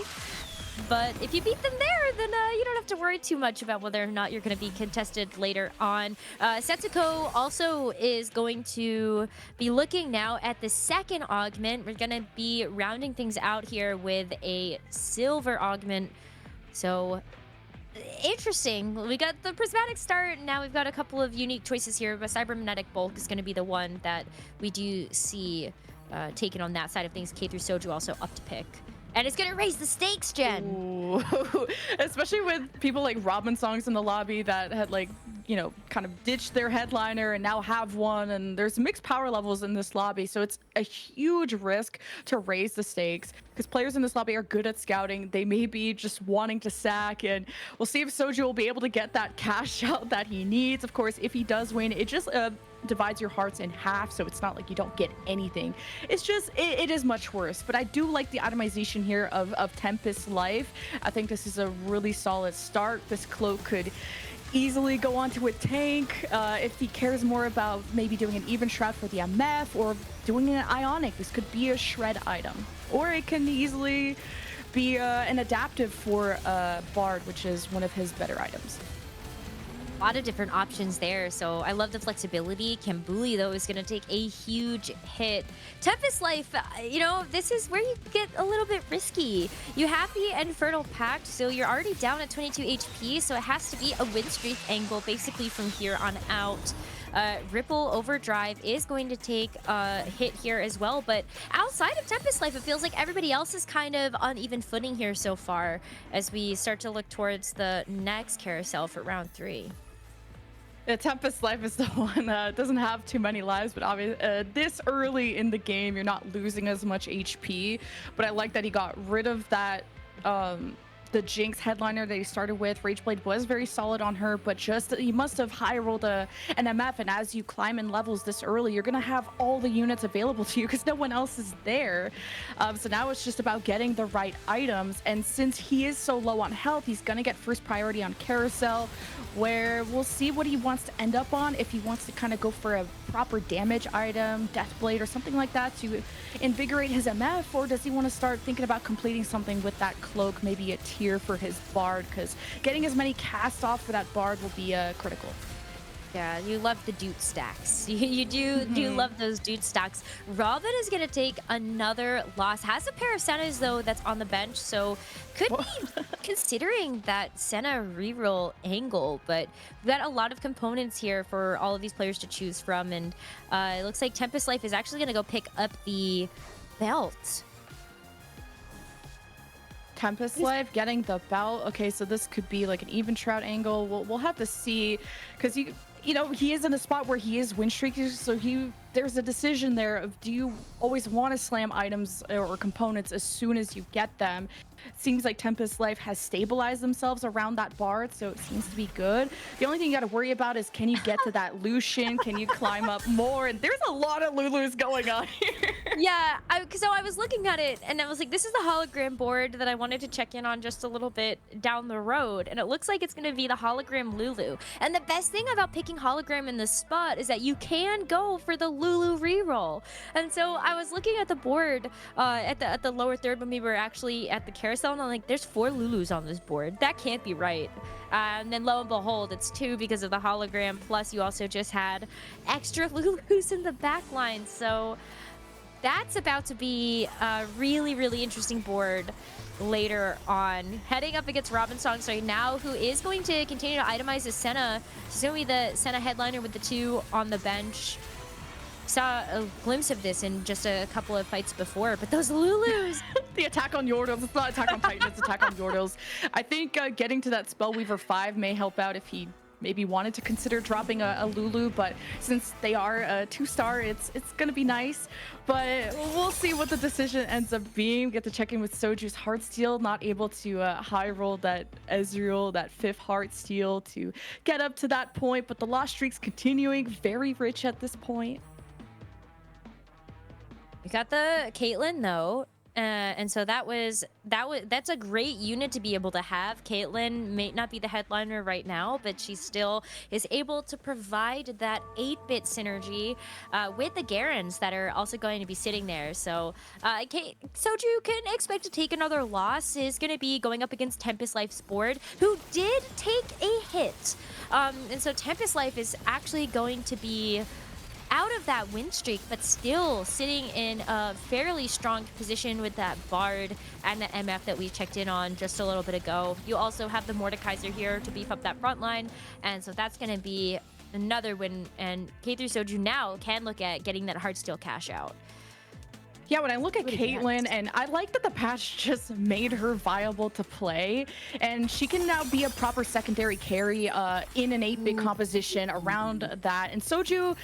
But if you beat them there, then you don't have to worry too much about whether or not you're going to be contested later on. Setsuko also is going to be looking now at the second augment. We're going to be rounding things out here with a silver augment. So interesting. We got the prismatic start. Now we've got a couple of unique choices here, but cybernetic bulk is going to be the one that we do see taken on that side of things. K through Soju also up to pick. And it's going to raise the stakes, Jen. Ooh. Especially with people like Robin Songs in the lobby that had, like, you know, kind of ditched their headliner and now have one. And there's mixed power levels in this lobby. So it's a huge risk to raise the stakes because players in this lobby are good at scouting. They may be just wanting to sack. And we'll see if Soju will be able to get that cash out that he needs. Of course, if he does win, it just divides your hearts in half, so it's not like you don't get anything. It's just it is much worse. But I do like the itemization here of Tempest Life. I think this is a really solid start. This cloak could easily go onto a tank if he cares more about maybe doing an even shroud for the MF or doing an ionic. This could be a shred item, or it can easily be an adaptive for Bard, which is one of his better items. A lot of different options there, so I love the flexibility. Kambuli, though, is going to take a huge hit. Tempest Life, you know, this is where you get a little bit risky. You have the Infernal Pact, so you're already down at 22 HP, so it has to be a win streak angle basically from here on out. Ripple Overdrive is going to take a hit here as well, but outside of Tempest Life, it feels like everybody else is kind of on even footing here so far as we start to look towards the next carousel for round 3. Yeah, Tempest Life is the one that doesn't have too many lives, but obviously this early in the game, you're not losing as much HP. But I like that he got rid of that, the Jinx headliner that he started with. Rageblade was very solid on her, but just he must have high rolled an MF, and as you climb in levels this early, you're gonna have all the units available to you because no one else is there. So now it's just about getting the right items, and since he is so low on health, he's gonna get first priority on Carousel, where we'll see what he wants to end up on, if he wants to kind of go for a proper damage item, Deathblade or something like that to invigorate his MF, or does he want to start thinking about completing something with that cloak, maybe a tier for his Bard, because getting as many casts off for that Bard will be critical. Yeah, you love the Doot stacks. You do love those Doot stacks. Robin is going to take another loss. Has a pair of Sennas, though, that's on the bench, so could be considering that Senna reroll angle, but we've got a lot of components here for all of these players to choose from, and it looks like Tempest Life is actually going to go pick up the belt. Tempest Life getting the belt. Okay, so this could be like an even shroud angle. We'll have to see, because you know, he is in a spot where he is win streaky, so there's a decision there of, do you always want to slam items or components as soon as you get them? It seems like Tempest Life has stabilized themselves around that Bard, so it seems to be good. The only thing you got to worry about is, can you get to that Lucian? Can you climb up more? And there's a lot of Lulus going on here. Yeah, so I was looking at it and I was like, this is the hologram board that I wanted to check in on just a little bit down the road, and it looks like it's going to be the hologram Lulu. And the best thing about picking hologram in this spot is that you can go for the Lulu reroll. And so I was looking at the board at the lower third when we were actually at the carousel, and I'm like, there's 4 Lulus on this board. That can't be right. And then lo and behold, it's 2 because of the hologram, plus you also just had extra Lulus in the back line. So that's about to be a really, really interesting board later on. Heading up against Robin Songs right now, who is going to continue to itemize as Senna. She's going to be the Senna headliner with the 2 on the bench. Saw a glimpse of this in just a couple of fights before, but those Lulus! The attack on Yordles. It's not attack on Titan, it's attack on Yordles. I think getting to that Spellweaver 5 may help out if he maybe wanted to consider dropping a Lulu, but since they are a 2-star, it's gonna be nice. But we'll see what the decision ends up being. Get to check in with Soju's Heartsteel, not able to high roll that Ezreal, that 5th Heartsteel to get up to that point, but the loss streak's continuing, very rich at this point. We got the Caitlyn though, and so that's a great unit to be able to have. Caitlyn may not be the headliner right now, but she still is able to provide that 8-bit synergy with the Garens that are also going to be sitting there. So Soju can expect to take another loss. Is going to be going up against Tempest Life's board, who did take a hit, and so Tempest Life is actually going to be out of that win streak, but still sitting in a fairly strong position with that Bard and the MF that we checked in on just a little bit ago. You also have the Mordekaiser here to beef up that front line, and so that's going to be another win, and K3 Soju now can look at getting that Heartsteel cash out. Yeah, when I look at Caitlyn, and I like that the patch just made her viable to play, and she can now be a proper secondary carry in an 8-bit composition around that. And Soju,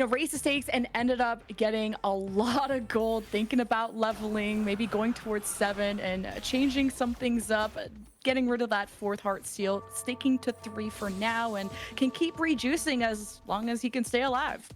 raised the stakes and ended up getting a lot of gold, thinking about leveling, maybe going towards 7 and changing some things up, getting rid of that 4th Heartsteel, sticking to 3 for now, and can keep rejuicing as long as he can stay alive.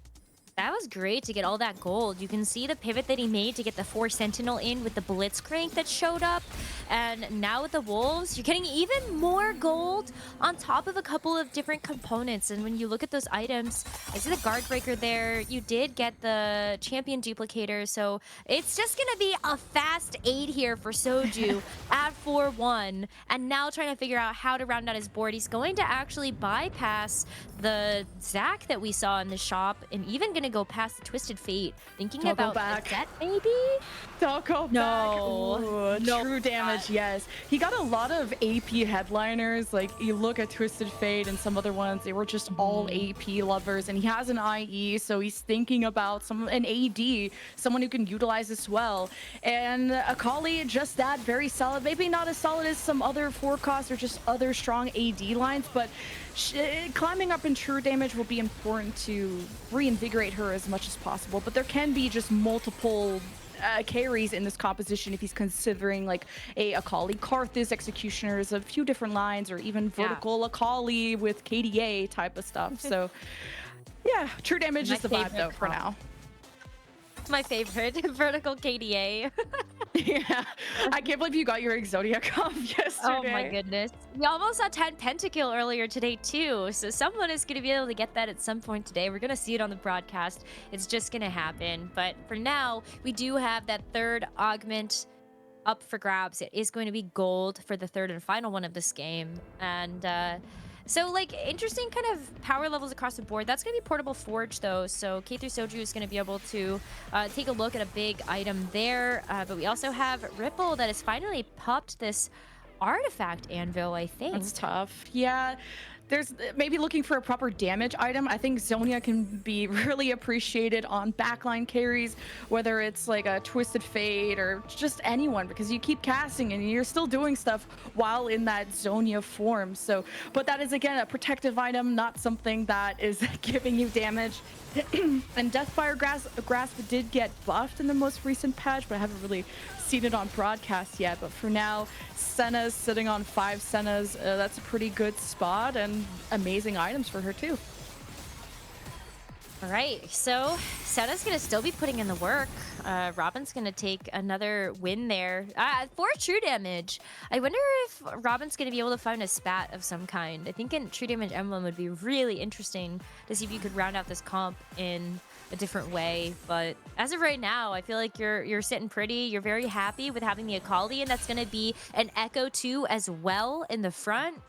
That was great to get all that gold. You can see the pivot that he made to get the 4 Sentinel in with the Blitzcrank that showed up. And now with the Wolves, you're getting even more gold on top of a couple of different components. And when you look at those items, I see the Guard Breaker there. You did get the Champion Duplicator. So it's just going to be a fast 8 here for Soju at 4-1. And now trying to figure out how to round out his board. He's going to actually bypass the Zac that we saw in the shop and even going to go past the Twisted Fate, thinking Don't about go back. the Zet, maybe? Don't go back. Ooh, No. True damage, yes. He got a lot of AP headliners. Like, you look at Twisted Fate and some other ones, they were just all AP lovers. And he has an IE, so he's thinking about an AD, someone who can utilize this well. And Akali, just that, very solid. Maybe not as solid as some other 4-cost or just other strong AD lines, but climbing up in true damage will be important to reinvigorate her as much as possible. But there can be just multiple carries in this composition if he's considering like a Akali Karthus Executioners, a few different lines, or even vertical Akali with KDA type of stuff. So yeah, true damage is the vibe though for now. My favorite, vertical KDA. Yeah, I can't believe you got your Exodia comp yesterday. Oh my goodness. We almost saw 10 pentakill earlier today too, so someone is going to be able to get that at some point today. We're going to see it on the broadcast. It's just going to happen. But for now, we do have that 3rd augment up for grabs. It is going to be gold for the 3rd and final one of this game. And so, like, interesting kind of power levels across the board. That's going to be Portable Forge, though. So K3 Soju is going to be able to take a look at a big item there. But we also have Ripple that has finally popped this artifact anvil, I think. That's tough. Yeah. There's maybe looking for a proper damage item. I think Zonia can be really appreciated on backline carries, whether it's like a Twisted Fate or just anyone, because you keep casting and you're still doing stuff while in that Zonia form. So, but that is again a protective item, not something that is giving you damage. And Deathfire Grasp did get buffed in the most recent patch, but I haven't really seen it on broadcast yet. But for now, Senna's sitting on 5 Sennas. That's a pretty good spot and amazing items for her too. All right, so Senna's going to still be putting in the work. Robin's going to take another win there. 4 true damage. I wonder if Robin's going to be able to find a spat of some kind. I think a true damage emblem would be really interesting to see if you could round out this comp in a different way. But as of right now, I feel like you're sitting pretty. You're very happy with having the Akali, and that's going to be an Echo 2 as well in the front.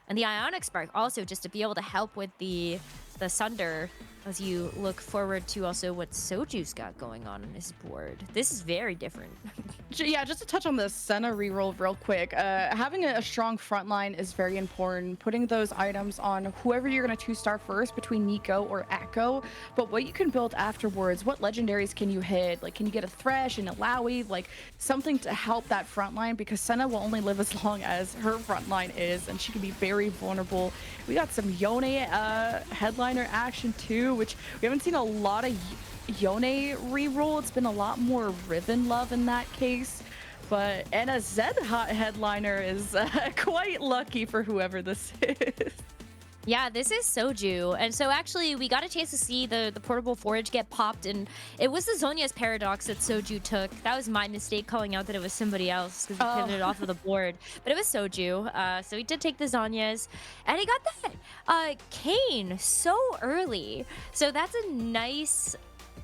And the Ionic Spark also just to be able to help with the Sunder as you look forward to also what Soju's got going on his board. This is very different. Yeah, just to touch on the Senna reroll real quick. Having a strong front line is very important. Putting those items on whoever you're going to 2-star first between Nico or Echo. But what you can build afterwards, what legendaries can you hit? Like, can you get a Thresh and a Lowy? Like, something to help that front line, because Senna will only live as long as her front line is, and she can be very vulnerable. We got some Yone headliner action too, which we haven't seen a lot of Yone reroll. It's been a lot more Riven love in that case. And a Zed headliner is quite lucky for whoever this is. Yeah, this is Soju. And so actually we got a chance to see the portable forage get popped, and it was the Zhonya's paradox that Soju took. That was my mistake calling out that it was somebody else because we pivoted off of the board. But it was Soju. So he did take the Zhonya's, and he got that Kayn so early. So that's a nice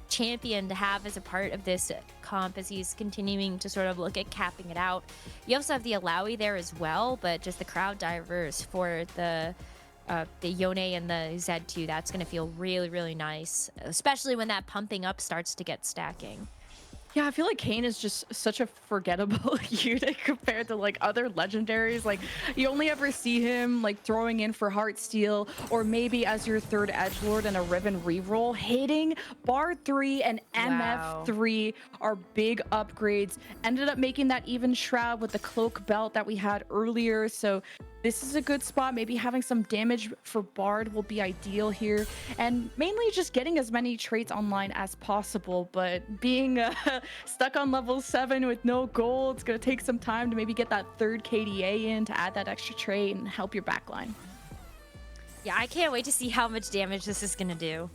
champion to have as a part of this comp as he's continuing to sort of look at capping it out. You also have the Alawi there as well, but just the crowd divers for the Yone and the Z2, that's going to feel really, really nice, especially when that pumping up starts to get stacking. Yeah, I feel like Kayn is just such a forgettable unit compared to like other legendaries. Like, you only ever see him like throwing in for Heartsteel, or maybe as your third edgelord in a Riven reroll. Hitting Bard 3 and MF 3 are big upgrades. Ended up making that even Shroud with the cloak belt that we had earlier. So this is a good spot. Maybe having some damage for Bard will be ideal here, and mainly just getting as many traits online as possible. But being stuck on level 7 with no gold, it's gonna take some time to maybe get that third KDA in to add that extra trait and help your backline. Yeah, I can't wait to see how much damage this is gonna do.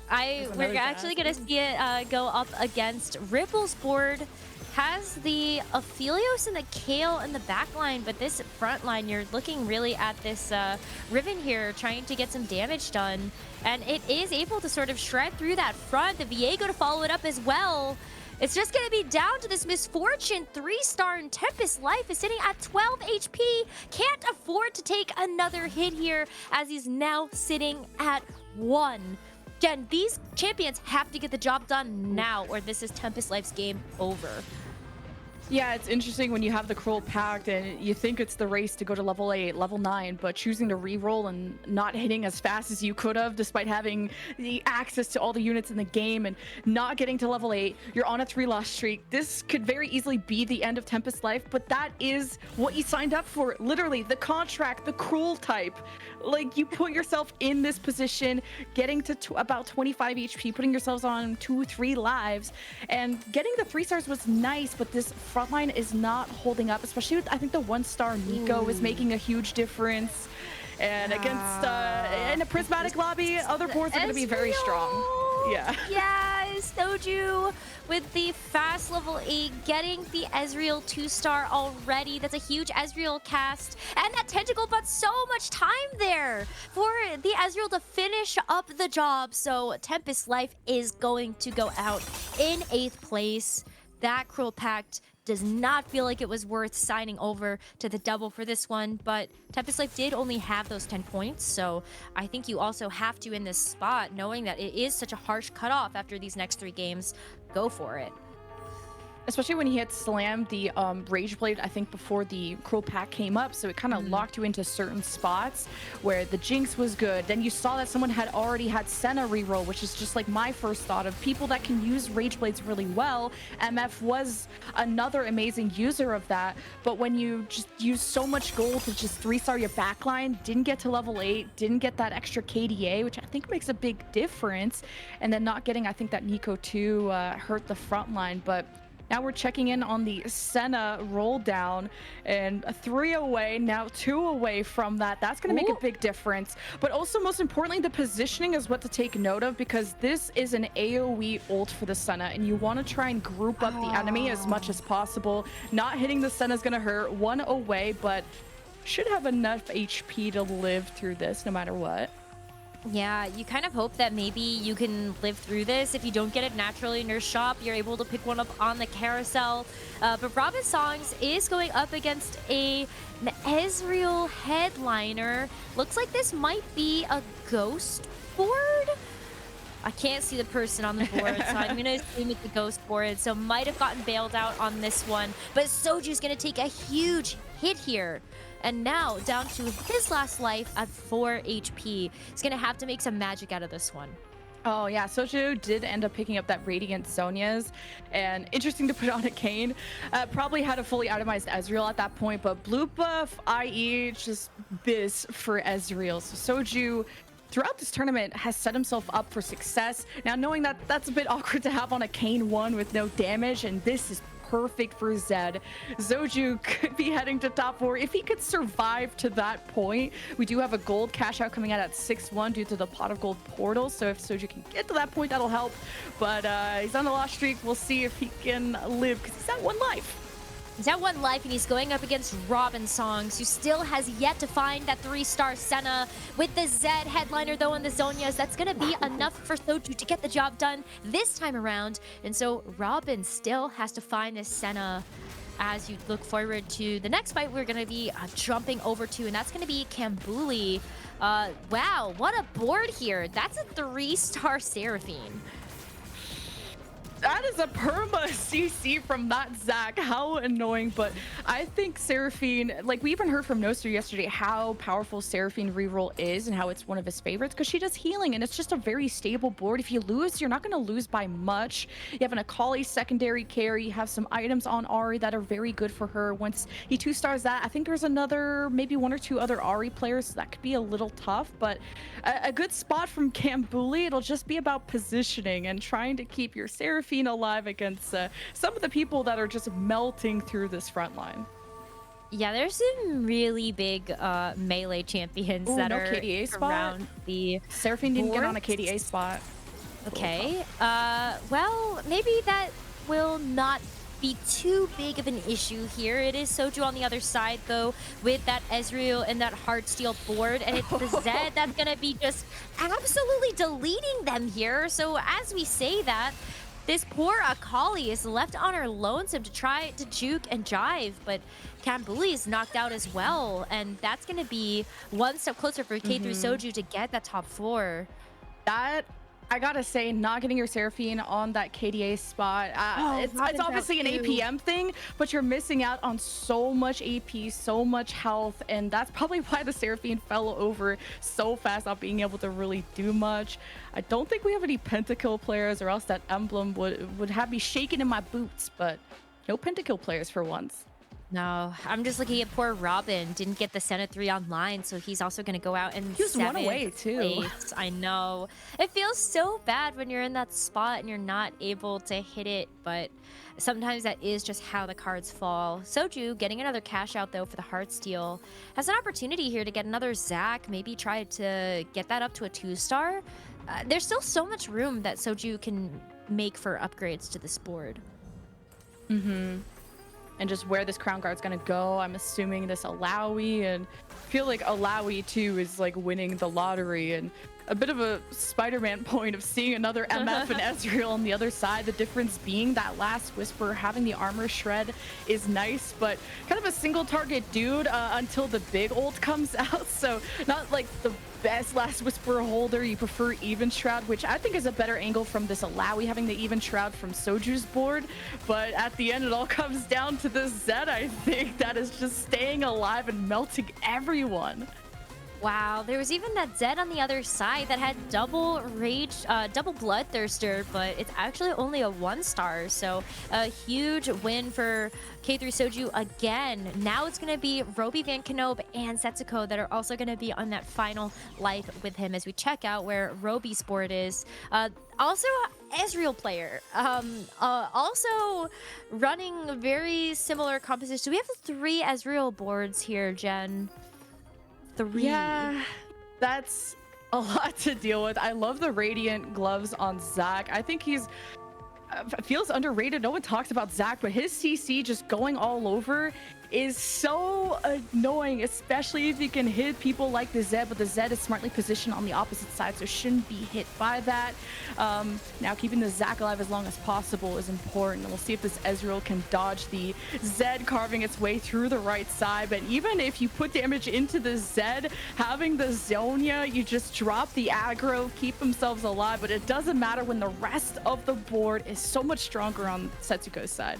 We're actually gonna see it go up against Ripple's board. Has the Aphelios and the Kale in the back line, but this front line, you're looking really at this Riven here trying to get some damage done, and it is able to sort of shred through that front. The Viego to follow it up as well. It's just going to be down to this Misfortune 3-star, and Tempest Life is sitting at 12 HP. Can't afford to take another hit here as he's now sitting at 1. Jen, these champions have to get the job done now, or this is Tempest Life's game over. Yeah, it's interesting when you have the Cruel Pact and you think it's the race to go to level 8, level 9, but choosing to reroll and not hitting as fast as you could have despite having the access to all the units in the game and not getting to level 8. You're on a 3-loss streak. This could very easily be the end of Tempest Life, but that is what you signed up for. Literally, the contract, the Cruel type. Like, you put yourself in this position, getting to about 25 HP, putting yourselves on 2-3 lives, and getting the 3 stars was nice, but this frontline is not holding up, especially with, I think, the 1-star Nico is making a huge difference. And against in a prismatic lobby, other boards are going to be very strong. Yeah. Yeah, Soju with the fast level 8, getting the Ezreal 2-star already. That's a huge Ezreal cast. And that tentacle, but so much time there for the Ezreal to finish up the job. So Tempest Life is going to go out in 8th place. That Cruel Pact does not feel like it was worth signing over to the double for this one, but Tempest Life did only have those 10 points, so I think you also have to, in this spot, knowing that it is such a harsh cutoff after these next 3 games, go for it. Especially when he had slammed the Rage Blade, I think, before the Cruel Pact came up, so it kind of locked you into certain spots where the Jinx was good. Then you saw that someone had already had Senna reroll, which is just like my first thought of people that can use Rage Blades really well. MF was another amazing user of that, but when you just use so much gold to just 3-star your backline, didn't get to level 8, didn't get that extra KDA, which I think makes a big difference, and then not getting, I think, that Nico 2 hurt the front line, but now we're checking in on the Senna roll down, and 3 away, now 2 away from that. That's going to make a big difference. But also, most importantly, the positioning is what to take note of, because this is an AoE ult for the Senna, and you want to try and group up the enemy as much as possible. Not hitting the Senna is going to hurt. 1 away, but should have enough HP to live through this no matter what. Yeah, you kind of hope that maybe you can live through this. If you don't get it naturally in your shop, you're able to pick one up on the carousel. But Robin Songs is going up against an Ezreal headliner. Looks like this might be a ghost board. I can't see the person on the board, so I'm going to assume it's the ghost board. So might have gotten bailed out on this one. But Soju's going to take a huge hit here. And now down to his last life at 4 HP. He's going to have to make some magic out of this one. Oh yeah, Soju did end up picking up that Radiant Zhonya's, and interesting to put on a Kayn. Probably had a fully itemized Ezreal at that point, but blue buff, IE, just biz for Ezreal. So Soju, throughout this tournament, has set himself up for success. Now knowing that that's a bit awkward to have on a Kayn 1 with no damage, and this is perfect for Zed. Soju could be heading to top 4 if he could survive to that point. We do have a gold cash out coming out at 6-1 due to the pot of gold portal, so if Soju can get to that point, that'll help. But he's on the lost streak. We'll see if he can live, because he's at 1 life. He's at 1 life, and he's going up against Robin Songs, who still has yet to find that 3-star Senna. With the Zed headliner, though, on the Zhonya's, that's going to be enough for Soju to get the job done this time around. And so Robin still has to find this Senna as you look forward to the next fight we're going to be jumping over to, and that's going to be Kambuli. Wow, what a board here. That's a 3-star Seraphine. That is a perma CC from that Zach. How annoying. But I think Seraphine, like we even heard from Noster yesterday how powerful Seraphine reroll is and how it's one of his favorites, because she does healing and it's just a very stable board. If you lose, you're not going to lose by much. You have an Akali secondary carry. You have some items on Ahri that are very good for her. Once he 2-stars that, I think there's another, maybe 1 or 2 other Ahri players, so that could be a little tough. But a good spot from Kambuli. It'll just be about positioning and trying to keep your Seraphine alive against some of the people that are just melting through this front line. Yeah, there's some really big melee champions that are KDA spot around the Seraphine didn't get board. on a KDA spot. Okay, well, maybe that will not be too big of an issue here. It is Soju on the other side, though, with that Ezreal and that Heartsteel board, and it's the Zed that's gonna be just absolutely deleting them here. So as we say that, this poor Akali is left on her lonesome to try to juke and jive, but Kambuli is knocked out as well, and that's going to be one step closer for K3 Soju to get that top 4. That, I gotta say, not getting your Seraphine on that KDA spot, it's obviously an APM thing, but you're missing out on so much AP, so much health, and that's probably why the Seraphine fell over so fast, not being able to really do much. I don't think we have any pentakill players, or else that emblem would have me shaking in my boots, but no pentakill players for once. No, I'm just looking at poor Robin. Didn't get the Senna 3 online, so he's also going to go out and he was 1 away too. Place. I know. It feels so bad when you're in that spot and you're not able to hit it, but sometimes that is just how the cards fall. Soju getting another cash out, though, for the Heartsteel. Has an opportunity here to get another Zac, maybe try to get that up to a 2-star. There's still so much room that Soju can make for upgrades to this board. And just where this Crown Guard's gonna go, I'm assuming this Alawi, and I feel like Alawi too is like winning the lottery, and a bit of a Spider-Man point of seeing another MF and Ezreal on the other side. The difference being that last Whisper having the armor shred is nice, but kind of a single target dude until the big ult comes out. So not like the best last Whisper holder. You prefer Even Shroud, which I think is a better angle from this Alawi having the Even Shroud from Soju's board. But at the end, it all comes down to the Zed, I think, that is just staying alive and melting everyone. Wow, there was even that Zed on the other side that had double rage, double Bloodthirster, but it's actually only a 1-star. So a huge win for K3 Soju again. Now it's going to be Roby Van Knob and Setsuko that are also going to be on that final life with him as we check out where Roby's board is. Also, Ezreal player. Also running very similar composition. We have 3 Ezreal boards here, Jen. 3. Yeah, that's a lot to deal with. I love the Radiant gloves on Zac. I think he's feels underrated. No one talks about Zac, but his CC just going all over is so annoying, especially if you can hit people like the Zed, but the Zed is smartly positioned on the opposite side, so shouldn't be hit by that. Now keeping the Zac alive as long as possible is important. We'll see if this Ezreal can dodge the Zed carving its way through the right side, but even if you put damage into the Zed, having the Zonia, you just drop the aggro, keep themselves alive, but it doesn't matter when the rest of the board is so much stronger on Setsuko's side.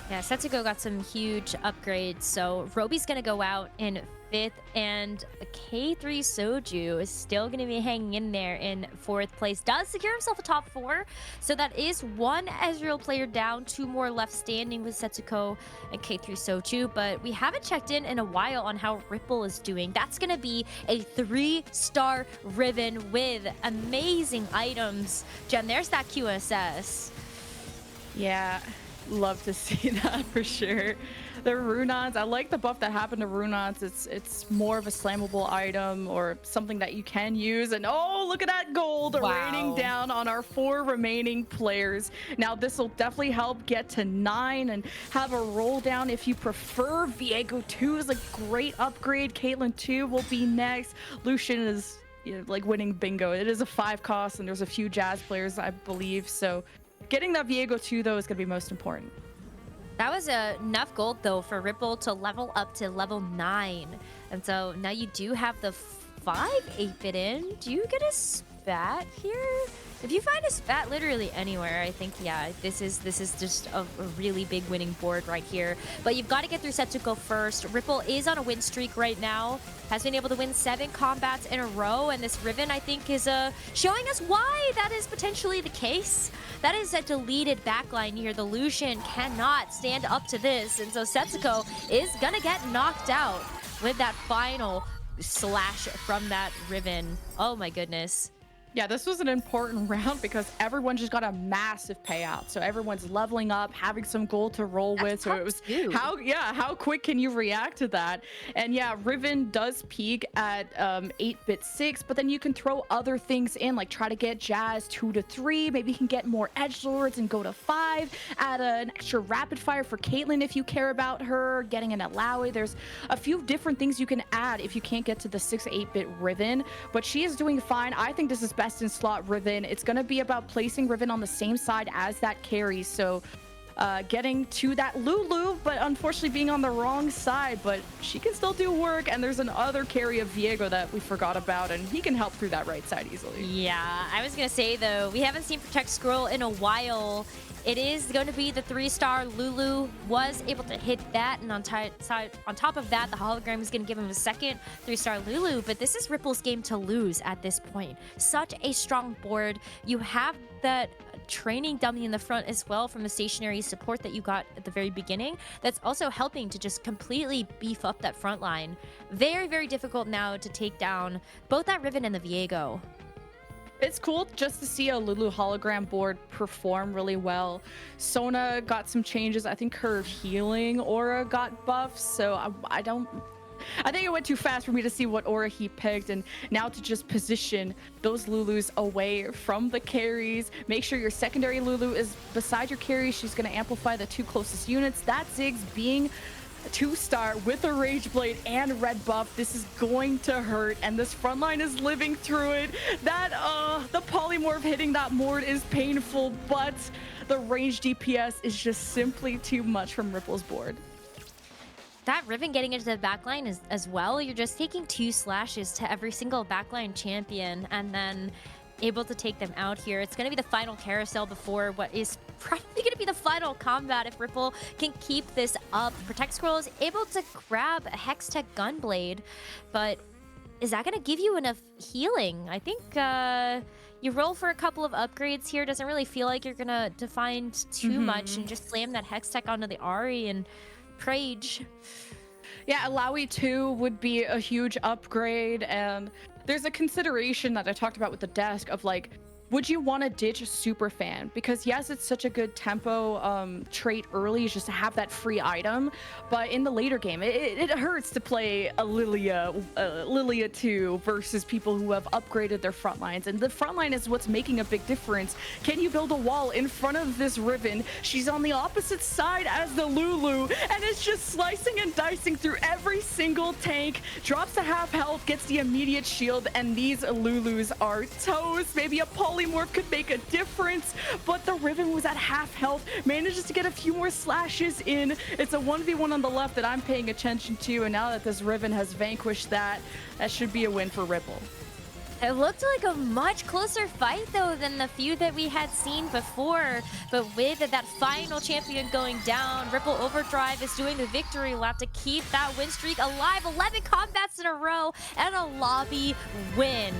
Yeah, Setsuko got some huge upgrades, so Roby's gonna go out in 5th, and K3 Soju is still gonna be hanging in there in 4th place. Does secure himself a top 4, so that is 1 Ezreal player down, 2 more left standing with Setsuko and K3 Soju, but we haven't checked in a while on how Ripple is doing. That's gonna be a 3-star Riven with amazing items. Jen, there's that QSS. Yeah, love to see that for sure. The Runons, I like the buff that happened to Runons. It's more of a slammable item or something that you can use. And oh, look at that gold raining down on our 4 remaining players. Now this will definitely help get to 9 and have a roll down if you prefer. Viego 2 is a great upgrade. Caitlyn 2 will be next. Lucian is, you know, like winning bingo. It is a 5 cost and there's a few Jazz players, I believe. So getting that Viego 2 though is going to be most important. That was enough gold, though, for Ripple to level up to level 9. And so now you do have the 5 8-bit in. Do you get a spat here? If you find a spat literally anywhere, I think, yeah, this is just a really big winning board right here. But you've got to get through Setsuko first. Ripple is on a win streak right now. Has been able to win 7 combats in a row. And this Riven, I think, is showing us why that is potentially the case. That is a deleted backline here. The Lucian cannot stand up to this. And so Setsuko is going to get knocked out with that final slash from that Riven. Oh, my goodness. Yeah, this was an important round because everyone just got a massive payout. So everyone's leveling up, having some gold to roll with. So it was how quick can you react to that? And yeah, Riven does peak at 8-bit 6, but then you can throw other things in, like try to get Jazz 2 to 3. Maybe you can get more edgelords and go to 5. Add an extra rapid fire for Caitlyn if you care about her. Getting an Alawi. There's a few different things you can add if you can't get to the 6 8-bit Riven. But she is doing fine. I think this is best in slot Riven. It's going to be about placing Riven on the same side as that carry, so getting to that Lulu, but unfortunately being on the wrong side, but she can still do work. And there's another carry of Viego that we forgot about, and he can help through that right side easily. Yeah, I was gonna say though, we haven't seen Protect Scroll in a while. It is going to be the 3-star. Lulu was able to hit that, and on top of that, the hologram is going to give him a second 3-star Lulu, but this is Ripple's game to lose at this point. Such a strong board. You have that training dummy in the front as well from the stationary support that you got at the very beginning. That's also helping to just completely beef up that front line. Very, very difficult now to take down both that Riven and the Viego. It's cool just to see a Lulu hologram board perform really well. Sona got some changes. I think her healing aura got buffs, so I think it went too fast for me to see what aura he picked, and now to just position those Lulus away from the carries. Make sure your secondary Lulu is beside your carry. She's going to amplify the 2 closest units. That Ziggs being 2-star with a Rage Blade and red buff. This is going to hurt, and this front line is living through it. That the polymorph hitting that Mord is painful, but the range DPS is just simply too much from Ripple's board. That Riven getting into the backline is as well. You're just taking 2 slashes to every single backline champion and then able to take them out here. It's going to be the final carousel before what is probably going to be the final combat if Ripple can keep this up. Protect Scroll is able to grab a Hextech Gunblade, but is that going to give you enough healing? I think you roll for a couple of upgrades here. Doesn't really feel like you're going to find too much, and just slam that Hextech onto the Ahri and Prage. Yeah, Alawi 2 would be a huge upgrade, and there's a consideration that I talked about with the desk of like, would you want to ditch a super fan? Because yes, it's such a good tempo trait early, just to have that free item, but in the later game, it hurts to play a Lilia 2 versus people who have upgraded their front lines, and the front line is what's making a big difference. Can you build a wall in front of this Riven? She's on the opposite side as the Lulu, and it's just slicing and dicing through every single tank, drops to half health, gets the immediate shield, and these Lulus are toast. Maybe a polymorph could make a difference, but the Riven was at half health, manages to get a few more slashes in. It's a 1v1 on the left that I'm paying attention to, and now that this Riven has vanquished that should be a win for Ripple. It looked like a much closer fight, though, than the feud that we had seen before. But with that final champion going down, Ripple Overdrive is doing the victory lap to keep that win streak alive. 11 combats in a row and a lobby win.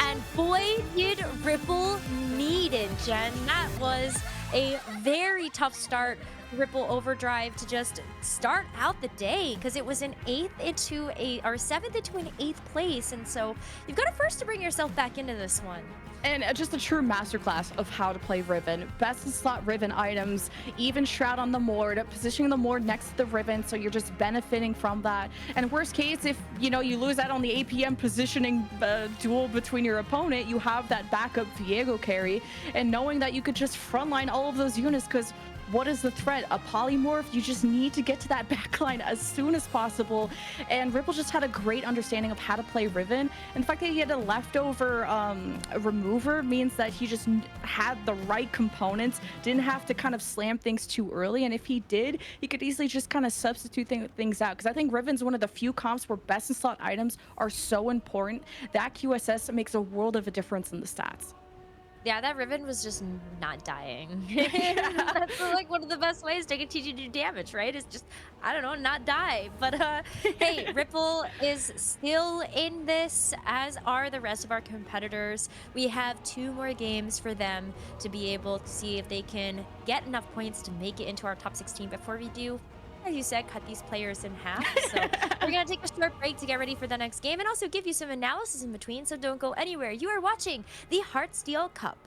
And boy, did Ripple need it, Jen. That was a very tough start. Ripple Overdrive to just start out the day, because it was an 7th into an 8th place, and so you've got to first to bring yourself back into this one. And just a true masterclass of how to play Riven. Best in slot Riven items, even Shroud on the Mord, positioning the Mord next to the Riven, so you're just benefiting from that. And worst case, if you lose out on the APM positioning duel between your opponent, you have that backup Viego carry, and knowing that you could just frontline all of those units, because what is the threat? A polymorph? You just need to get to that backline as soon as possible. And Ripple just had a great understanding of how to play Riven. And the fact that he had a leftover remover means that he just had the right components, didn't have to kind of slam things too early. And if he did, he could easily just kind of substitute things out. Because I think Riven's one of the few comps where best in slot items are so important. That QSS makes a world of a difference in the stats. Yeah, that Riven was just not dying. That's like one of the best ways to continue to do damage, right? Is just, I don't know, not die. But hey, Ripple is still in this, as are the rest of our competitors. We have 2 more games for them to be able to see if they can get enough points to make it into our top 16 before we do, as you said, cut these players in half. So we're going to take a short break to get ready for the next game and also give you some analysis in between, so don't go anywhere. You are watching the Heartsteel Cup.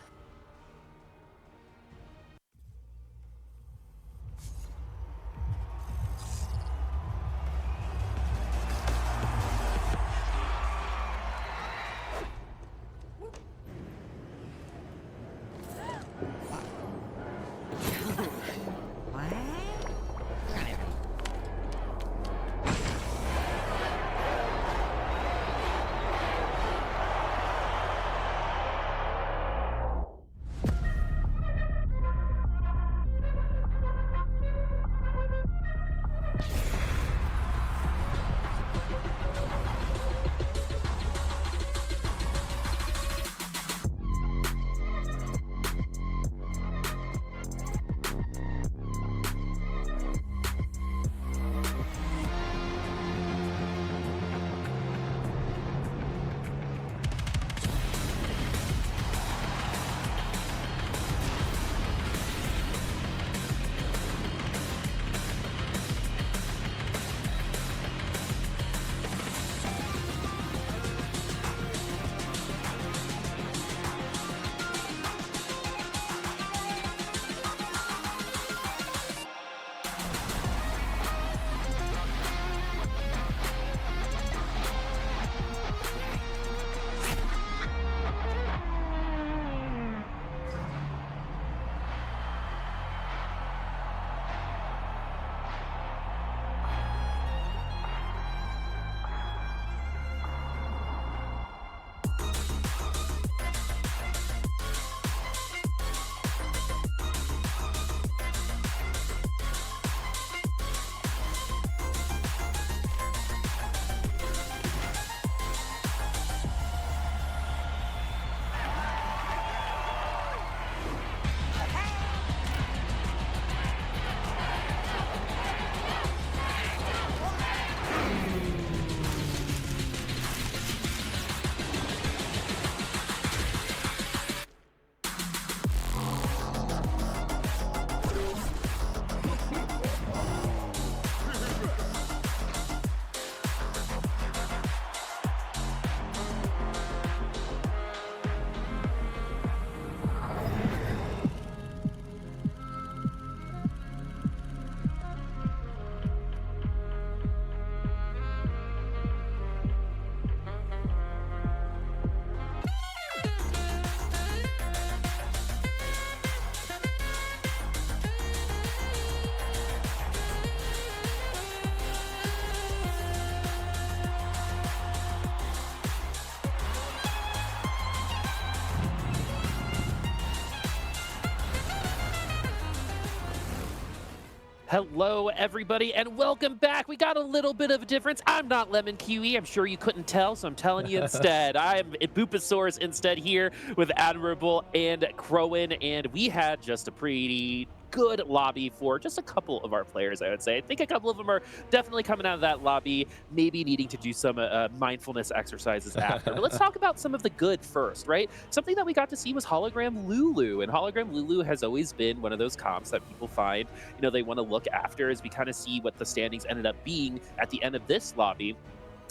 Hello, everybody, and welcome back. We got a little bit of a difference. I'm not Lemon QE. I'm sure you couldn't tell, so I'm telling you instead. I am Ibupasaurus instead here with Admirable and Crowan, and we had just a pretty good lobby for just a couple of our players, I would say. I think a couple of them are definitely coming out of that lobby, maybe needing to do some mindfulness exercises after. But let's talk about some of the good first, right? Something that we got to see was Hologram Lulu, and Hologram Lulu has always been one of those comps that people find, you know, they want to look after as we kind of see what the standings ended up being at the end of this lobby.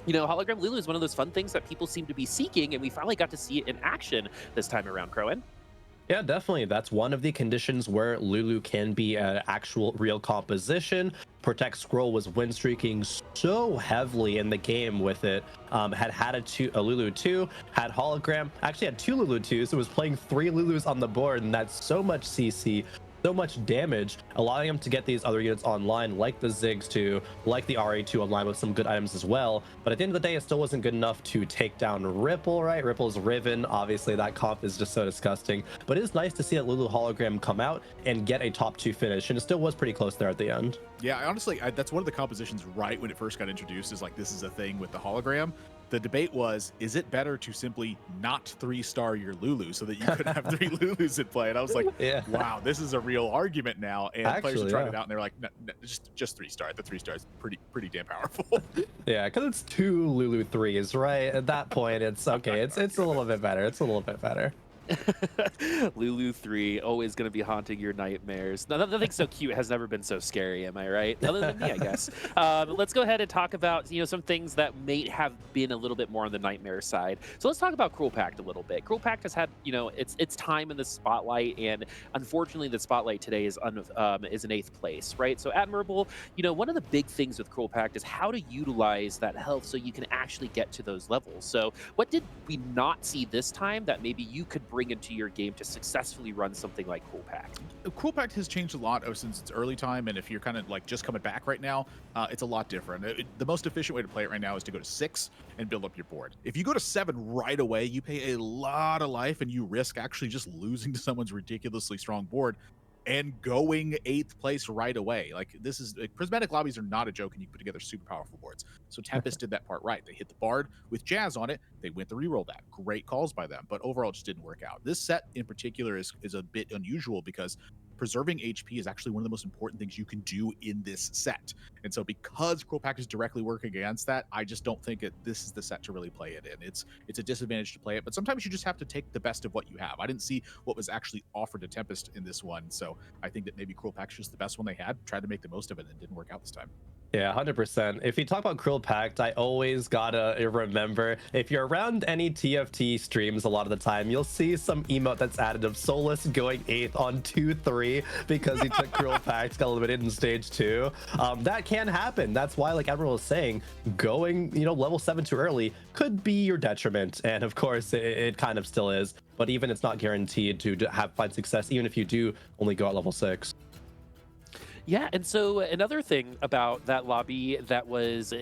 You know, Hologram Lulu is one of those fun things that people seem to be seeking, and we finally got to see it in action this time around, Crowan. Yeah, definitely. That's one of the conditions where Lulu can be an actual real composition. Protect Scroll was win streaking so heavily in the game with it. Had a Lulu 2, had Hologram, actually had 2 Lulu 2s, so was playing 3 Lulus on the board, and that's so much CC, so much damage, allowing him to get these other units online, like the Ziggs 2, like the RA2 online with some good items as well. But at the end of the day, it still wasn't good enough to take down Ripple, right? Ripple's Riven, obviously that comp is just so disgusting. But it is nice to see that Lulu Hologram come out and get a top 2 finish, and it still was pretty close there at the end. Yeah, honestly, that's one of the compositions right when it first got introduced, is like, this is a thing with the hologram. The debate was, is it better to simply not 3-star your Lulu so that you could have 3 Lulus in play? And I was like, wow, this is a real argument now. And players are trying it out, and they're like, no, just 3-star. The 3-star is pretty damn powerful. Yeah, because it's 2 Lulu 3s, right? At that point, it's okay. It's a little bit better. It's a little bit better. Lulu 3 always going to be haunting your nightmares. Nothing so cute has never been so scary, am I right? Other than me, I guess. Let's go ahead and talk about, you know, some things that may have been a little bit more on the nightmare side. So let's talk about Cruel Pact a little bit. Cruel Pact has had, you know, its time in the spotlight, and unfortunately the spotlight today is in 8th place, right? So Admirable, you know, one of the big things with Cruel Pact is how to utilize that health so you can actually get to those levels. So what did we not see this time that maybe you could bring into your game to successfully run something like Cruel Pact? Cruel Pact has changed a lot since its early time, and if you're kind of like just coming back right now, it's a lot different. The most efficient way to play it right now is to go to 6 and build up your board. If you go to 7 right away, you pay a lot of life and you risk actually just losing to someone's ridiculously strong board and going 8th place right away. Like, this is prismatic lobbies are not a joke, and you can put together super powerful boards. So Tempest did that part right. They hit the Bard with Jazz on it. They went to reroll that. Great calls by them, but overall it just didn't work out. This set in particular is a bit unusual because preserving HP is actually one of the most important things you can do in this set. And so because Cruel Pact is directly working against that, I just don't think this is the set to really play it in. It's a disadvantage to play it, but sometimes you just have to take the best of what you have. I didn't see what was actually offered to Tempest in this one, so I think that maybe Cruel Pact's just the best one they had, tried to make the most of it, and it didn't work out this time. Yeah, 100%. If you talk about Cruel Pact, I always gotta remember, if you're around any TFT streams a lot of the time, you'll see some emote that's added of Solus going 8th on 2-3 because he took Cruel Pact, got eliminated in stage 2. That can happen. That's why, like everyone was saying, going, you know, level 7 too early could be your detriment. And of course, it kind of still is. But even it's not guaranteed to find success, even if you do only go at level 6. Yeah, and so another thing about that lobby that was,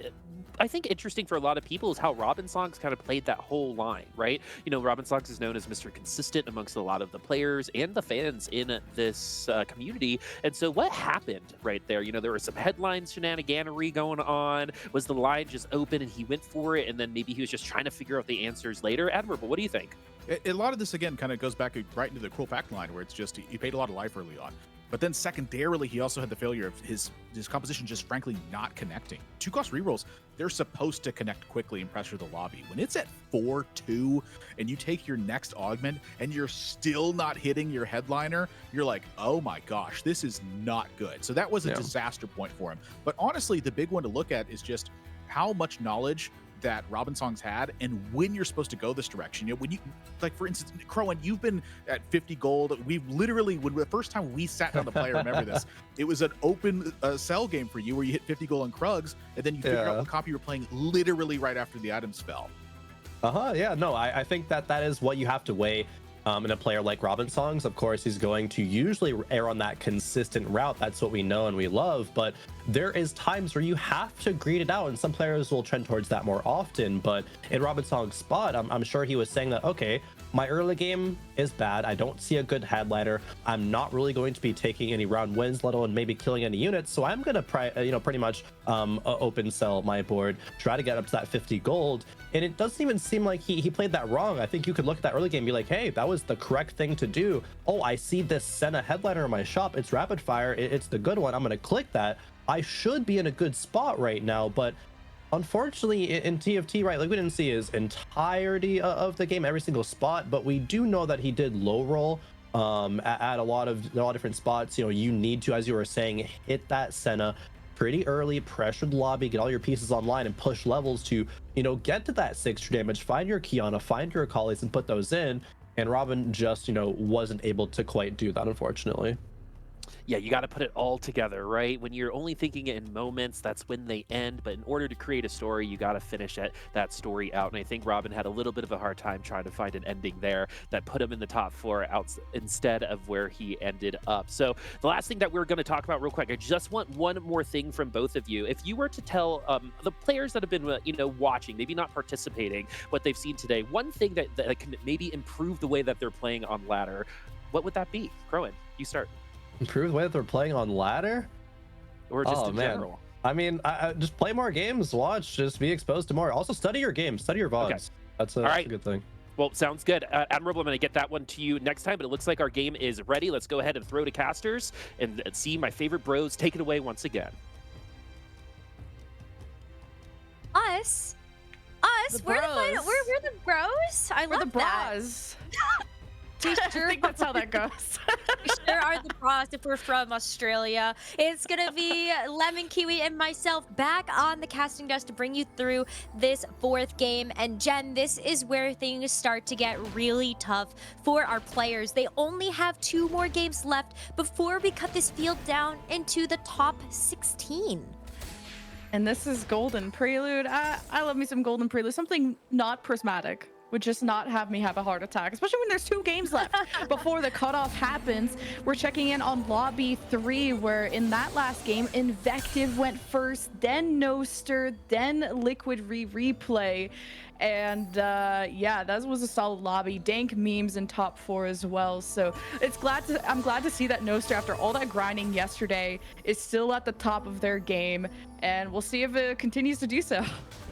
I think, interesting for a lot of people is how Robinsongs kind of played that whole line, right? You know, Robinsongs is known as Mr. Consistent amongst a lot of the players and the fans in this community. And so what happened right there? You know, there were some headlines shenaniganery going on. Was the line just open and he went for it, and then maybe he was just trying to figure out the answers later? Admirable, what do you think? A lot of this, again, kind of goes back right into the Cruel Pact line, where it's just he paid a lot of life early on. But then secondarily, he also had the failure of his composition just frankly not connecting. 2-cost rerolls, they're supposed to connect quickly and pressure the lobby. When it's at 4-2 and you take your next augment and you're still not hitting your headliner, you're like, oh my gosh, this is not good. So that was a disaster point for him. But honestly, the big one to look at is just how much knowledge that Robinsongs had and when you're supposed to go this direction. You know, when you, like, for instance, Crowan, you've been at 50 gold. We've literally, when the first time we sat down to play, I remember this, it was an open cell game for you where you hit 50 gold on Krugs, and then you figure out what copy you were playing literally right after the items fell. Yeah, no, I think that is what you have to weigh. And a player like Robin Songs, of course, he's going to usually err on that consistent route. That's what we know and we love. But there is times where you have to greed it out, and some players will trend towards that more often. But in Robin Song's spot, I'm sure he was saying that, okay, my early game is bad. I don't see a good headliner. I'm not really going to be taking any round wins, let alone maybe killing any units. So I'm gonna pretty much open sell my board, try to get up to that 50 gold. And it doesn't even seem like he played that wrong. I think you could look at that early game and be like, hey, that was the correct thing to do. Oh, I see this Senna headliner in my shop. It's rapid fire. It's the good one. I'm gonna click that. I should be in a good spot right now, but unfortunately in TFT, right, like we didn't see his entirety of the game, every single spot, but we do know that he did low roll at a lot of different spots. You know, you need to, as you were saying, hit that Senna pretty early, pressure the lobby, get all your pieces online, and push levels to, you know, get to that 6 damage, find your Kiana, find your Akali's, and put those in. And Robin just, you know, wasn't able to quite do that, unfortunately. Yeah, you got to put it all together, right? When you're only thinking it in moments, that's when they end. But in order to create a story, you got to finish that story out. And I think Robin had a little bit of a hard time trying to find an ending there that put him in the top 4 out instead of where he ended up. So the last thing that we're going to talk about real quick, I just want one more thing from both of you. If you were to tell the players that have been, you know, watching, maybe not participating, what they've seen today, one thing that can maybe improve the way that they're playing on ladder, what would that be? Crowan, you start. Improve the way that they're playing on ladder, or just in general? I mean, I just play more games, watch, just be exposed to more. Also study your games, study your VODs. Okay. That's a good thing. Well, sounds good. Admirable, I'm going to get that one to you next time, but it looks like our game is ready. Let's go ahead and throw to casters and see my favorite bros take it away once again. Us? We're the bros? I love the bras. We sure, I think that's how that goes. We sure are the bros if we're from Australia. It's gonna be Lemon Kiwi and myself back on the casting desk to bring you through this 4th game. And Jen, this is where things start to get really tough for our players. They only have 2 more games left before we cut this field down into the top 16. And this is Golden Prelude. I love me some Golden Prelude. Something not prismatic would just not have me have a heart attack, especially when there's 2 games left before the cutoff happens. We're checking in on lobby 3, where in that last game, Invective went first, then Noster, then Liquid Replay. And yeah, that was a solid lobby. Dank memes in top 4 as well. So I'm glad to see that Noster, after all that grinding yesterday, is still at the top of their game, and we'll see if it continues to do so.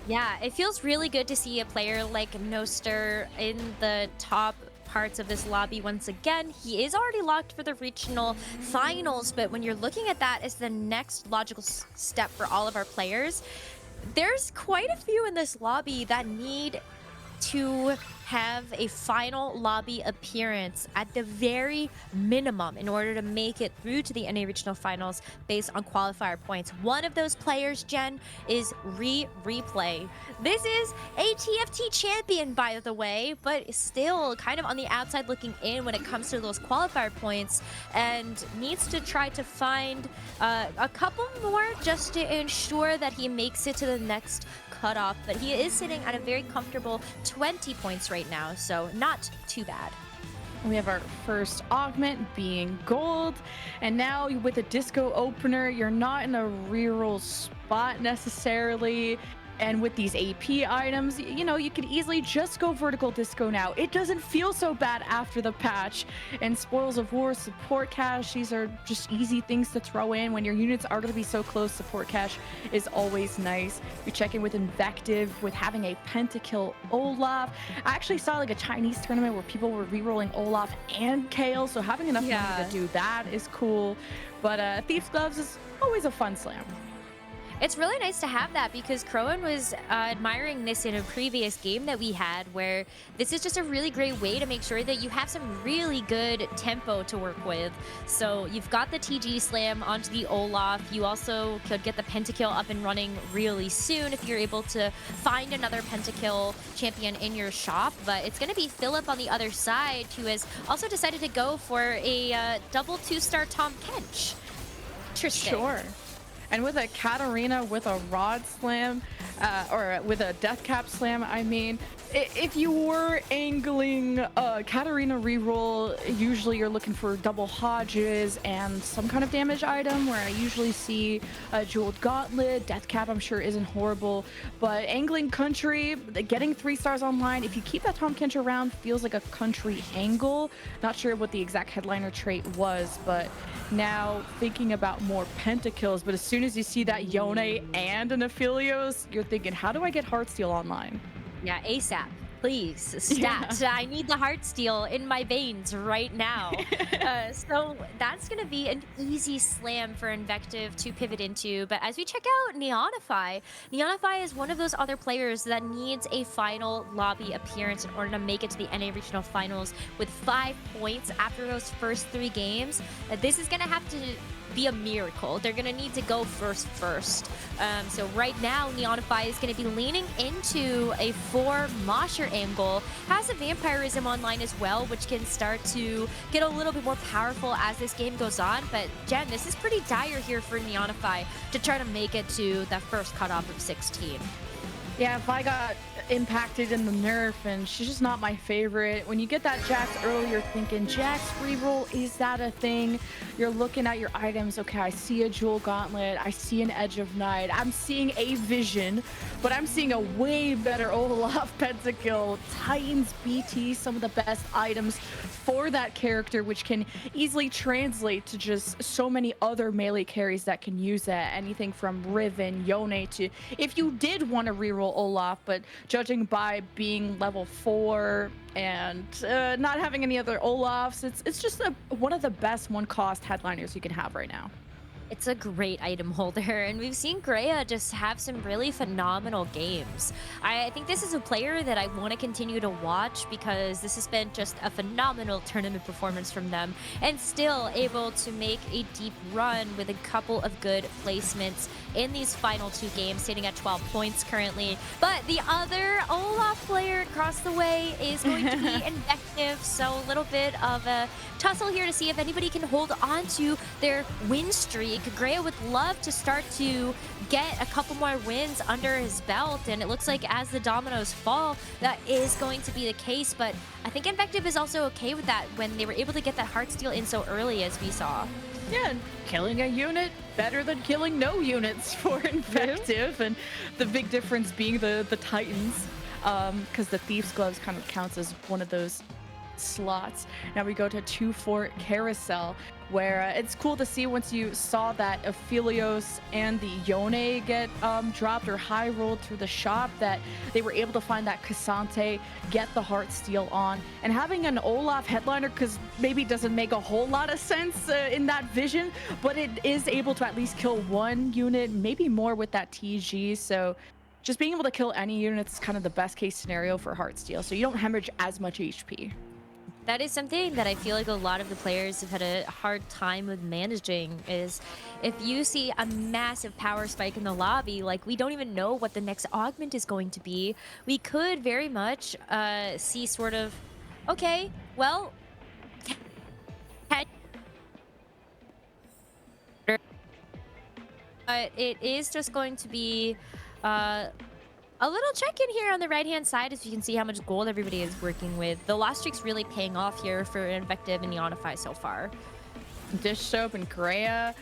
Yeah, it feels really good to see a player like Noster in the top parts of this lobby once again. He is already locked for the regional finals, but when you're looking at that as the next logical step for all of our players, there's quite a few in this lobby that need to have a final lobby appearance at the very minimum in order to make it through to the NA Regional Finals based on qualifier points. One of those players, Jen, is Replay. This is a TFT champion, by the way, but still kind of on the outside looking in when it comes to those qualifier points, and needs to try to find a couple more just to ensure that he makes it to the next cutoff. But he is sitting at a very comfortable 20 points right now, so not too bad. We have our first augment being gold, and now with a disco opener, you're not in a reroll spot necessarily. And with these AP items, you know, you could easily just go vertical disco now. It doesn't feel so bad after the patch. And Spoils of War, support cache, these are just easy things to throw in. When your units are going to be so close, support cache is always nice. You check in with Invective, with having a pentakill Olaf. I actually saw like a Chinese tournament where people were rerolling Olaf and Kale, so having enough money to do that is cool. But Thief's Gloves is always a fun slam. It's really nice to have that, because Crowan was admiring this in a previous game that we had, where this is just a really great way to make sure that you have some really good tempo to work with. So you've got the TG slam onto the Olaf. You also could get the pentakill up and running really soon if you're able to find another pentakill champion in your shop. But it's going to be Philip on the other side, who has also decided to go for a double 2-star Tom Kench. Interesting. Sure. And with a Katarina with a Rod Slam, or with a Death Cap Slam, I mean, if you were angling Katarina reroll, usually you're looking for double Hodges and some kind of damage item, where I usually see a Jeweled Gauntlet. Death Cap, I'm sure, isn't horrible, but angling Country, getting 3 stars online, if you keep that Tahm Kench around, feels like a Country angle. Not sure what the exact headliner trait was, but now thinking about more pentakills. But as soon as you see that Yone and an Aphelios, you're thinking, how do I get Heartsteel online? Yeah, ASAP. Please, stat. Yeah. I need the Heartsteel in my veins right now. So that's going to be an easy slam for Invective to pivot into. But as we check out Neonify, Neonify is one of those other players that needs a final lobby appearance in order to make it to the NA Regional Finals with 5 points after those first 3 games. This is going to have to be a miracle. They're going to need to go first. So right now, Neonify is going to be leaning into a 4 Mosher angle. Has a Vampirism online as well, which can start to get a little bit more powerful as this game goes on. But Jen, this is pretty dire here for Neonify to try to make it to that first cutoff of 16. Yeah, if I got impacted in the nerf, and she's just not my favorite. When you get that Jax early, you're thinking, Jax reroll, is that a thing? You're looking at your items. Okay, I see a Jewel Gauntlet. I see an Edge of Night. I'm seeing a Vision, but I'm seeing a way better Olaf Pentakill, Titans BT, some of the best items for that character, which can easily translate to just so many other melee carries that can use that. Anything from Riven, Yone to, if you did want to reroll Olaf, but judging by being level 4 and not having any other Olafs, it's just one of the best one-cost headliners you can have right now. It's a great item holder, and we've seen Greya just have some really phenomenal games. I think this is a player that I want to continue to watch because this has been just a phenomenal tournament performance from them, and still able to make a deep run with a couple of good placements in these final 2 games, sitting at 12 points currently. But the other Olaf player across the way is going to be Invective, so a little bit of a tussle here to see if anybody can hold on to their win streak. Greya would love to start to get a couple more wins under his belt, and it looks like as the dominoes fall, that is going to be the case. But I think Invective is also okay with that when they were able to get that Heartsteel in so early, as we saw. Yeah, killing a unit better than killing no units for Invective, and the big difference being the Titans, because the Thief's Gloves kind of counts as one of those slots. Now we go to 2-4 Carousel, where it's cool to see once you saw that Aphelios and the Yone get dropped or high rolled through the shop, that they were able to find that Cassante, get the Heartsteel on, and having an Olaf headliner, because maybe doesn't make a whole lot of sense in that vision, but it is able to at least kill 1 unit, maybe more with that TG. So just being able to kill any unit is kind of the best case scenario for Heartsteel, so you don't hemorrhage as much HP. That is something that I feel like a lot of the players have had a hard time with managing, is if you see a massive power spike in the lobby, like we don't even know what the next augment is going to be, we could very much see sort of, okay, well, but it is just going to be a little check-in here on the right-hand side, as you can see how much gold everybody is working with. The lost streak's really paying off here for Invective and Neonify so far. Dish Soap and Greya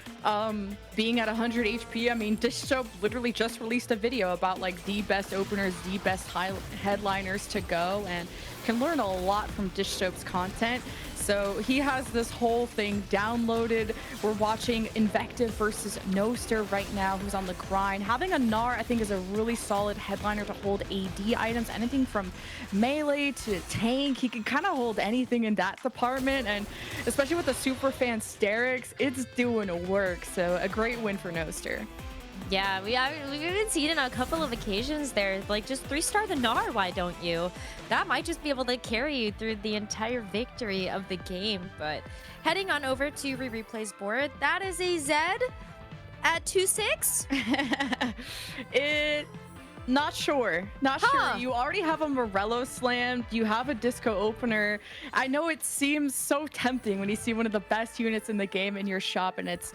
being at 100 HP. I mean, Dish Soap literally just released a video about like the best openers, the best headliners to go, and can learn a lot from Dish Soap's content. So he has this whole thing downloaded. We're watching Invective versus Noster right now, who's on the grind. Having a Gnar, I think, is a really solid headliner to hold AD items, anything from melee to tank. He can kind of hold anything in that department, and especially with the Superfan Sterix, it's doing work. So a great win for Noster. Yeah, we've even seen it on a couple of occasions there. Like, just 3-star the Gnar, why don't you? That might just be able to carry you through the entire victory of the game. But heading on over to Replay's board, that is a Zed at 2-6. Not sure. Sure. You already have a Morello slam. You have a disco opener. I know it seems so tempting when you see one of the best units in the game in your shop, and it's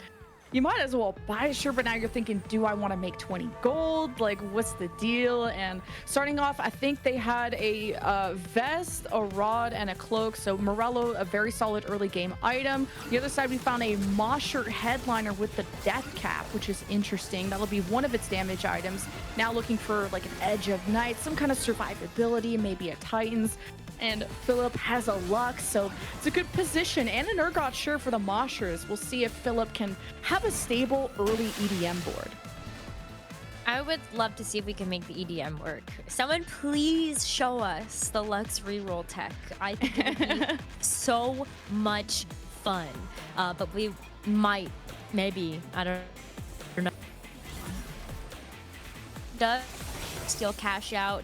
you might as well buy a shirt, but now you're thinking, do I want to make 20 gold? Like, what's the deal? And starting off, I think they had a vest, a rod, and a cloak. So Morello, a very solid early game item. On the other side, we found a moss shirt headliner with the death cap, which is interesting. That'll be one of its damage items. Now looking for like an edge of night, some kind of survivability, maybe a Titans. And Philip has a Lux, so it's a good position, and an Urgot shirt for the Moshers. We'll see if Philip can have a stable early EDM board. I would love to see if we can make the EDM work. Someone please show us the Lux reroll tech. I think it would be so much fun. But we might, maybe, I don't know. Does still cash out.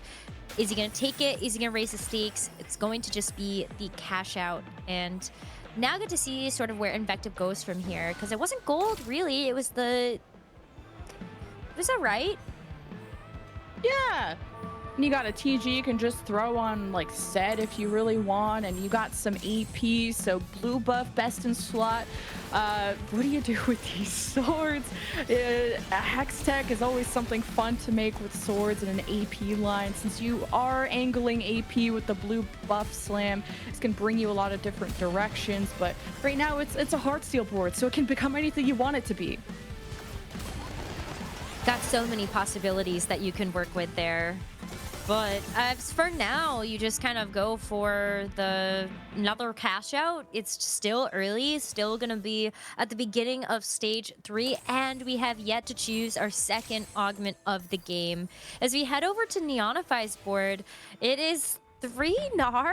Is he going to take it? Is he going to raise the stakes? It's going to just be the cash out. And now I get to see sort of where Invective goes from here. Because it wasn't gold, really. It was the... Was that right? Yeah. And you got a TG you can just throw on like set if you really want, and you got some AP, so blue buff, best in slot. What do you do with these swords? A hex tech is always something fun to make with swords and an AP line. Since you are angling AP with the blue buff slam, this can bring you a lot of different directions, but right now it's a Heartsteel board, so it can become anything you want it to be. Got so many possibilities that you can work with there. But as for now, you just kind of go for another cash out. It's still early, still gonna be at the beginning of stage 3, and we have yet to choose our second augment of the game. As we head over to Neonify's board, it is 3 Gnar.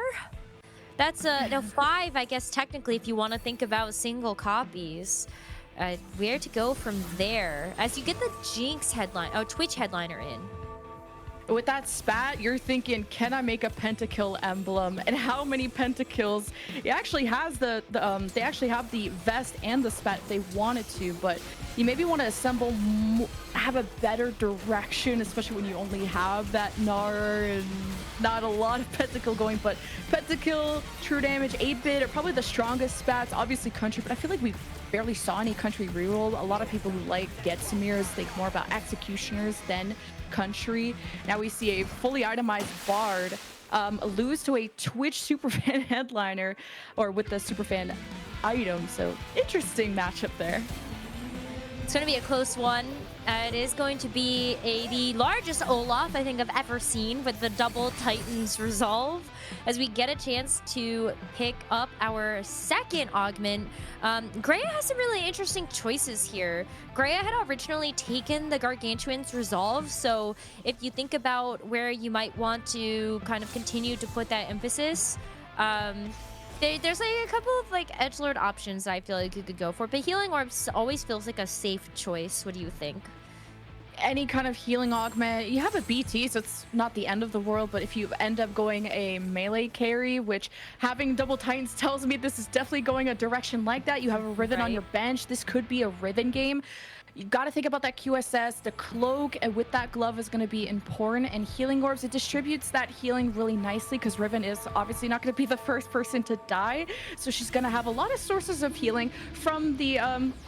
That's no 5, I guess, technically, if you want to think about single copies. Where to go from there? As you get the Jinx headline, Twitch headliner in. With that spat, you're thinking, can I make a pentakill emblem? And how many pentakills? It actually has they actually have the vest and the spat if they wanted to, but you maybe want to assemble, have a better direction, especially when you only have that Gnar and not a lot of pentakill going. But pentakill, true damage, 8-bit are probably the strongest spats. Obviously country, but I feel like we barely saw any country reroll. A lot of people who like Getsamirs think more about executioners than country. Now we see a fully itemized bard lose to a Twitch superfan headliner, or with the superfan item. So interesting matchup there. It's going to be a close one. It is going to be the largest Olaf I think I've ever seen, with the double Titans resolve, as we get a chance to pick up our second augment. Greya has some really interesting choices here. Greya had originally taken the Gargantuan's resolve, so if you think about where you might want to kind of continue to put that emphasis, there's like a couple of like edgelord options that I feel like you could go for, but Healing Orbs always feels like a safe choice. What do you think? Any kind of healing augment, you have a BT, so it's not the end of the world. But if you end up going a melee carry, which having double Titans tells me this is definitely going a direction like that, you have a Riven on your bench, this could be a Riven game. You got to think about that QSS. The cloak and with that glove is going to be important. And Healing Orbs, it distributes that healing really nicely, because Riven is obviously not going to be the first person to die. So she's going to have a lot of sources of healing from the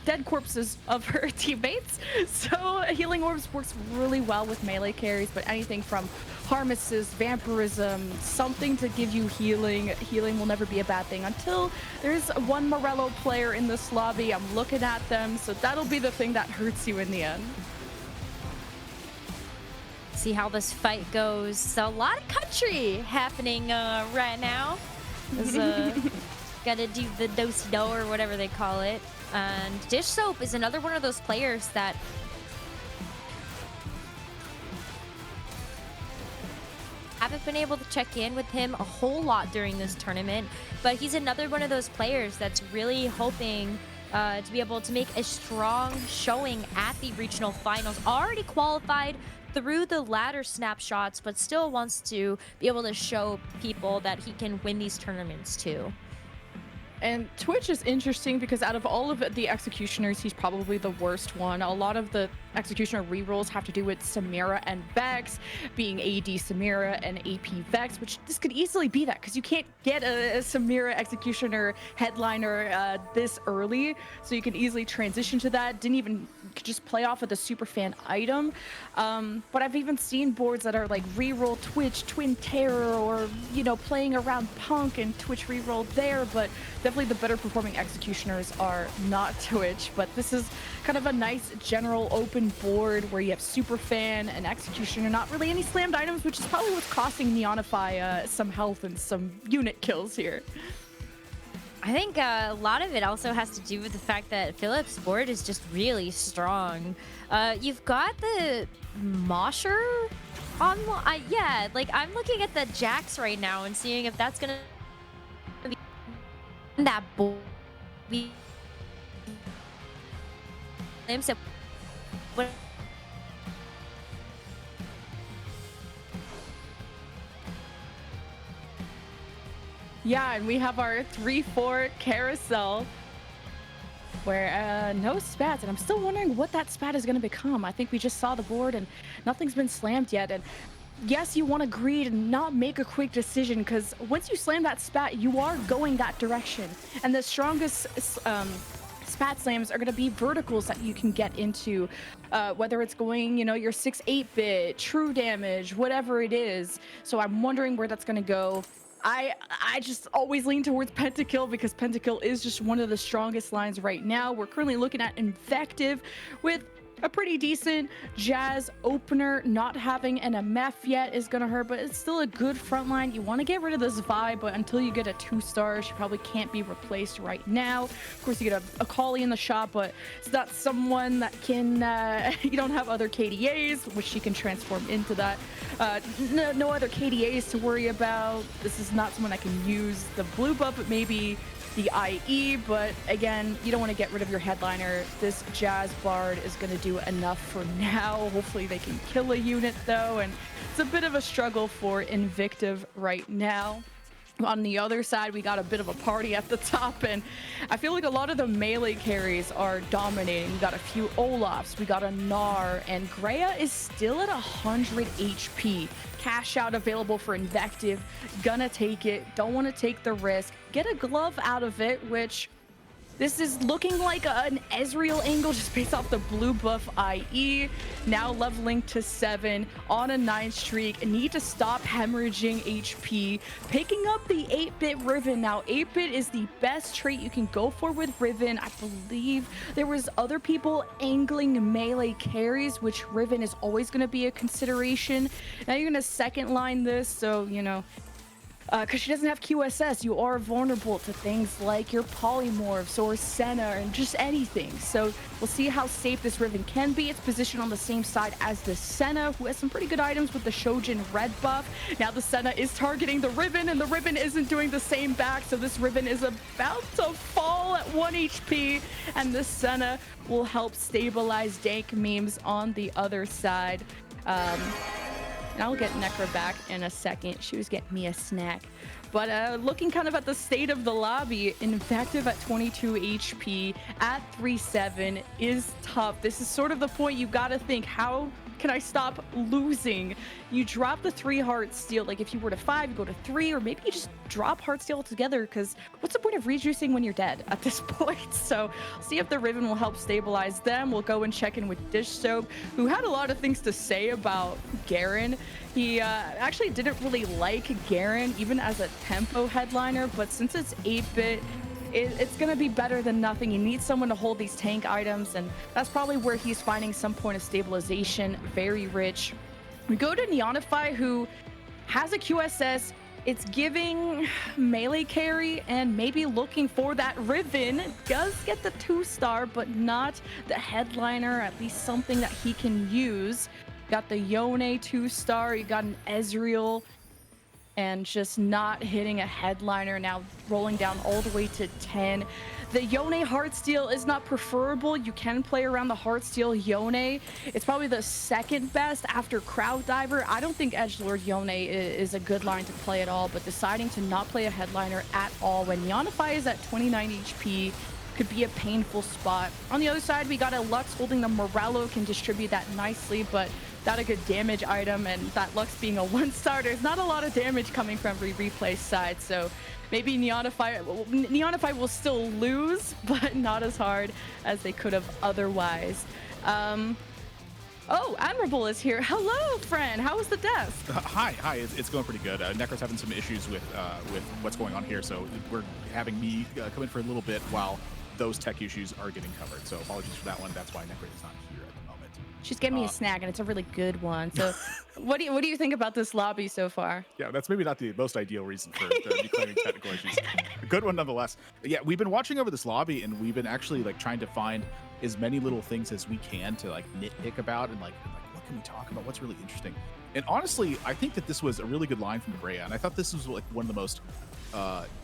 dead corpses of her teammates. So Healing Orbs works really well with melee carries, but anything from Harnesses, Vampirism, something to give you healing. Healing will never be a bad thing until there's one Morello player in this lobby. I'm looking at them, so that'll be the thing that hurts you in the end. See how this fight goes. So a lot of country happening right now. Gotta do the do-si-do or whatever they call it. And Dish Soap is another one of those players that haven't been able to check in with him a whole lot during this tournament, but he's another one of those players that's really hoping to be able to make a strong showing at the regional finals. Already qualified through the ladder snapshots, but still wants to be able to show people that he can win these tournaments too. And Twitch is interesting because out of all of the executioners, he's probably the worst one. A lot of the executioner rerolls have to do with Samira and Vex, being AD Samira and AP Vex, which this could easily be that because you can't get a Samira executioner headliner this early, so you can easily transition to that. Didn't even just play off of the superfan item. But I've even seen boards that are like reroll Twitch, Twin Terror, or playing around Punk and Twitch reroll there, but definitely the better performing executioners are not Twitch. But this is kind of a nice general open board where you have superfan and executioner, not really any slammed items, which is probably what's costing Neonify some health and some unit kills here. I think a lot of it also has to do with the fact that Philip's board is just really strong. You've got the Mosher on, yeah, like I'm looking at the Jax right now and seeing if that's gonna be that board. Yeah, and we have our 3-4 carousel where no spats, and I'm still wondering what that spat is going to become. I think we just saw the board and nothing's been slammed yet. And yes, you want to greed and not make a quick decision, because once you slam that spat, you are going that direction. And the strongest spat slams are going to be verticals that you can get into, whether it's going, your 6-8-bit, true damage, whatever it is. So I'm wondering where that's going to go. I just always lean towards Pentakill because Pentakill is just one of the strongest lines right now. We're currently looking at Invective with a pretty decent Jazz opener. Not having an MF yet is gonna hurt, but it's still a good front line. You want to get rid of this vibe, but until you get a 2-star, she probably can't be replaced right now. Of course, you get a Kali in the shop, but it's not someone that can you don't have other KDAs, which she can transform into that. No other KDAs to worry about. This is not someone that can use the blue buff, but maybe the IE, but again, you don't want to get rid of your headliner. This Jazz Bard is going to do enough for now. Hopefully they can kill a unit though, and it's a bit of a struggle for Invictive right now. On the other side, we got a bit of a party at the top, and I feel like a lot of the melee carries are dominating. We got a few Olafs, we got a Gnar, and Greya is still at 100 HP. Cash out available for Invective. Gonna take it, don't want to take the risk. Get a glove out of it, which this is looking like an Ezreal angle just based off the blue buff IE. Now leveling to 7 on a 9 streak. Need to stop hemorrhaging HP. Picking up the 8-bit Riven. Now 8-bit is the best trait you can go for with Riven. I believe there was other people angling melee carries, which Riven is always going to be a consideration. Now you're going to second line this, so because she doesn't have QSS, you are vulnerable to things like your polymorphs or Senna and just anything. So we'll see how safe this Riven can be. It's positioned on the same side as the Senna, who has some pretty good items with the Shojin red buff. Now the Senna is targeting the Riven, and the Riven isn't doing the same back, so this Riven is about to fall at 1 HP, and the Senna will help stabilize Dank Memes on the other side. And I'll get Necra back in a second. She was getting me a snack. But looking kind of at the state of the lobby, Invective at 22 HP at 3-7 is tough. This is sort of the point you got to think, how can I stop losing? You drop the 3 Heartsteel. Like if you were to 5, you go to 3, or maybe you just drop Heartsteel altogether, because what's the point of rejuicing when you're dead at this point? So see if the Riven will help stabilize them. We'll go and check in with Dish Soap, who had a lot of things to say about Garen. He actually didn't really like Garen, even as a tempo headliner, but since it's 8-bit, it's going to be better than nothing. You need someone to hold these tank items, and that's probably where he's finding some point of stabilization. Very rich. We go to Neonify, who has a QSS. It's giving melee carry and maybe looking for that Riven. Does get the 2-star, but not the headliner, at least something that he can use. Got the Yone 2-star, you got an Ezreal. and just not hitting a headliner, now rolling down all the way to 10. The Yone Heartsteel is not preferable. You can play around the Heartsteel Yone. It's probably the second best after Crowd Diver. I don't think Edgelord Yone is a good line to play at all, but deciding to not play a headliner at all when Neonify is at 29 HP could be a painful spot. On the other side, we got a Lux holding the Morello, can distribute that nicely, but not a good damage item, and that Lux being a 1-star, there's not a lot of damage coming from Replay's side, so maybe Neonify will still lose, but not as hard as they could have otherwise. Oh, Admirable is here. Hello, friend. How was the desk? Hi. It's going pretty good. Necro's having some issues with what's going on here, so we're having me come in for a little bit while those tech issues are getting covered. So apologies for that one. That's why Necro is not here at the moment. She's getting me a snack, and it's a really good one. So what do you think about this lobby so far? Yeah, that's maybe not the most ideal reason for me claiming technical issues. A good one nonetheless. Yeah, we've been watching over this lobby, and we've been actually like trying to find as many little things as we can to like nitpick about and like what can we talk about? What's really interesting? And honestly, I think that this was a really good line from Brea, and I thought this was like one of the most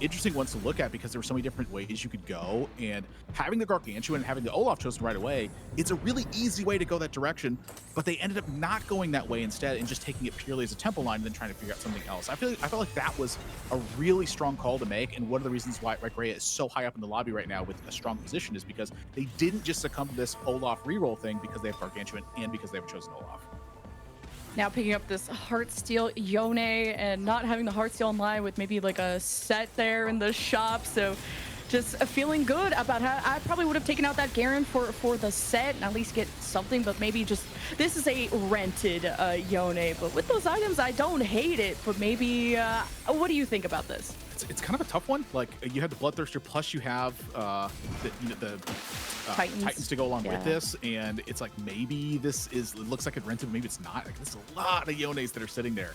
interesting ones to look at because there were so many different ways you could go, and having the Gargantuan and having the Olaf chosen right away, it's a really easy way to go that direction, but they ended up not going that way instead and just taking it purely as a temple line and then trying to figure out something else. I felt like that was a really strong call to make, and one of the reasons why Brea is so high up in the lobby right now with a strong position is because they didn't just succumb to this Olaf reroll thing because they have Gargantuan and because they have chosen Olaf. Now picking up this Heartsteel Yone and not having the Heartsteel online with maybe like a set there in the shop. So just feeling good about how I probably would have taken out that Garen for the set and at least get something, but maybe just this is a rented Yone. But with those items, I don't hate it, but maybe what do you think about this? It's kind of a tough one. Like you have the Bloodthirster, plus you have the Titans to go along with this, and it's like maybe it looks like it rented, maybe it's not. Like there's a lot of Yones that are sitting there.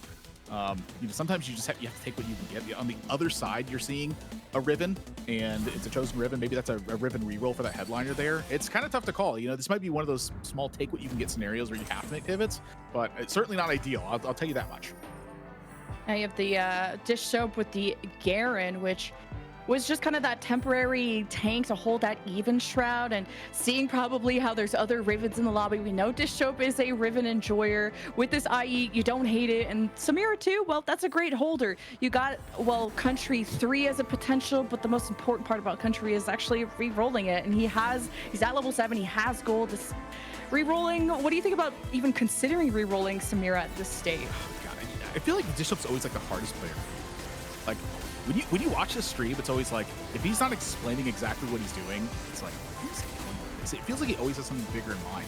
Sometimes you have to take what you can get. On the other side, you're seeing a Riven, and it's a chosen Riven. Maybe that's a Riven reroll for that headliner there. It's kind of tough to call. This might be one of those small take what you can get scenarios where you have to make pivots, but it's certainly not ideal. I'll tell you that much. Now you have the dish soap with the Garen, which was just kind of that temporary tank to hold that even shroud, and seeing probably how there's other Ravens in the lobby. We know Dish Soap is a Riven enjoyer. With this IE, you don't hate it. And Samira too, well, that's a great holder. You got, well, Country 3 as a potential, but the most important part about Country is actually re-rolling it. And he's at level 7, he has gold. This re-rolling, what do you think about even considering re-rolling Samira at this stage? God, I feel like Dish Soap's always like the hardest player. Like, when you watch this stream, it's always like, if he's not explaining exactly what he's doing, it's like, it feels like he always has something bigger in mind.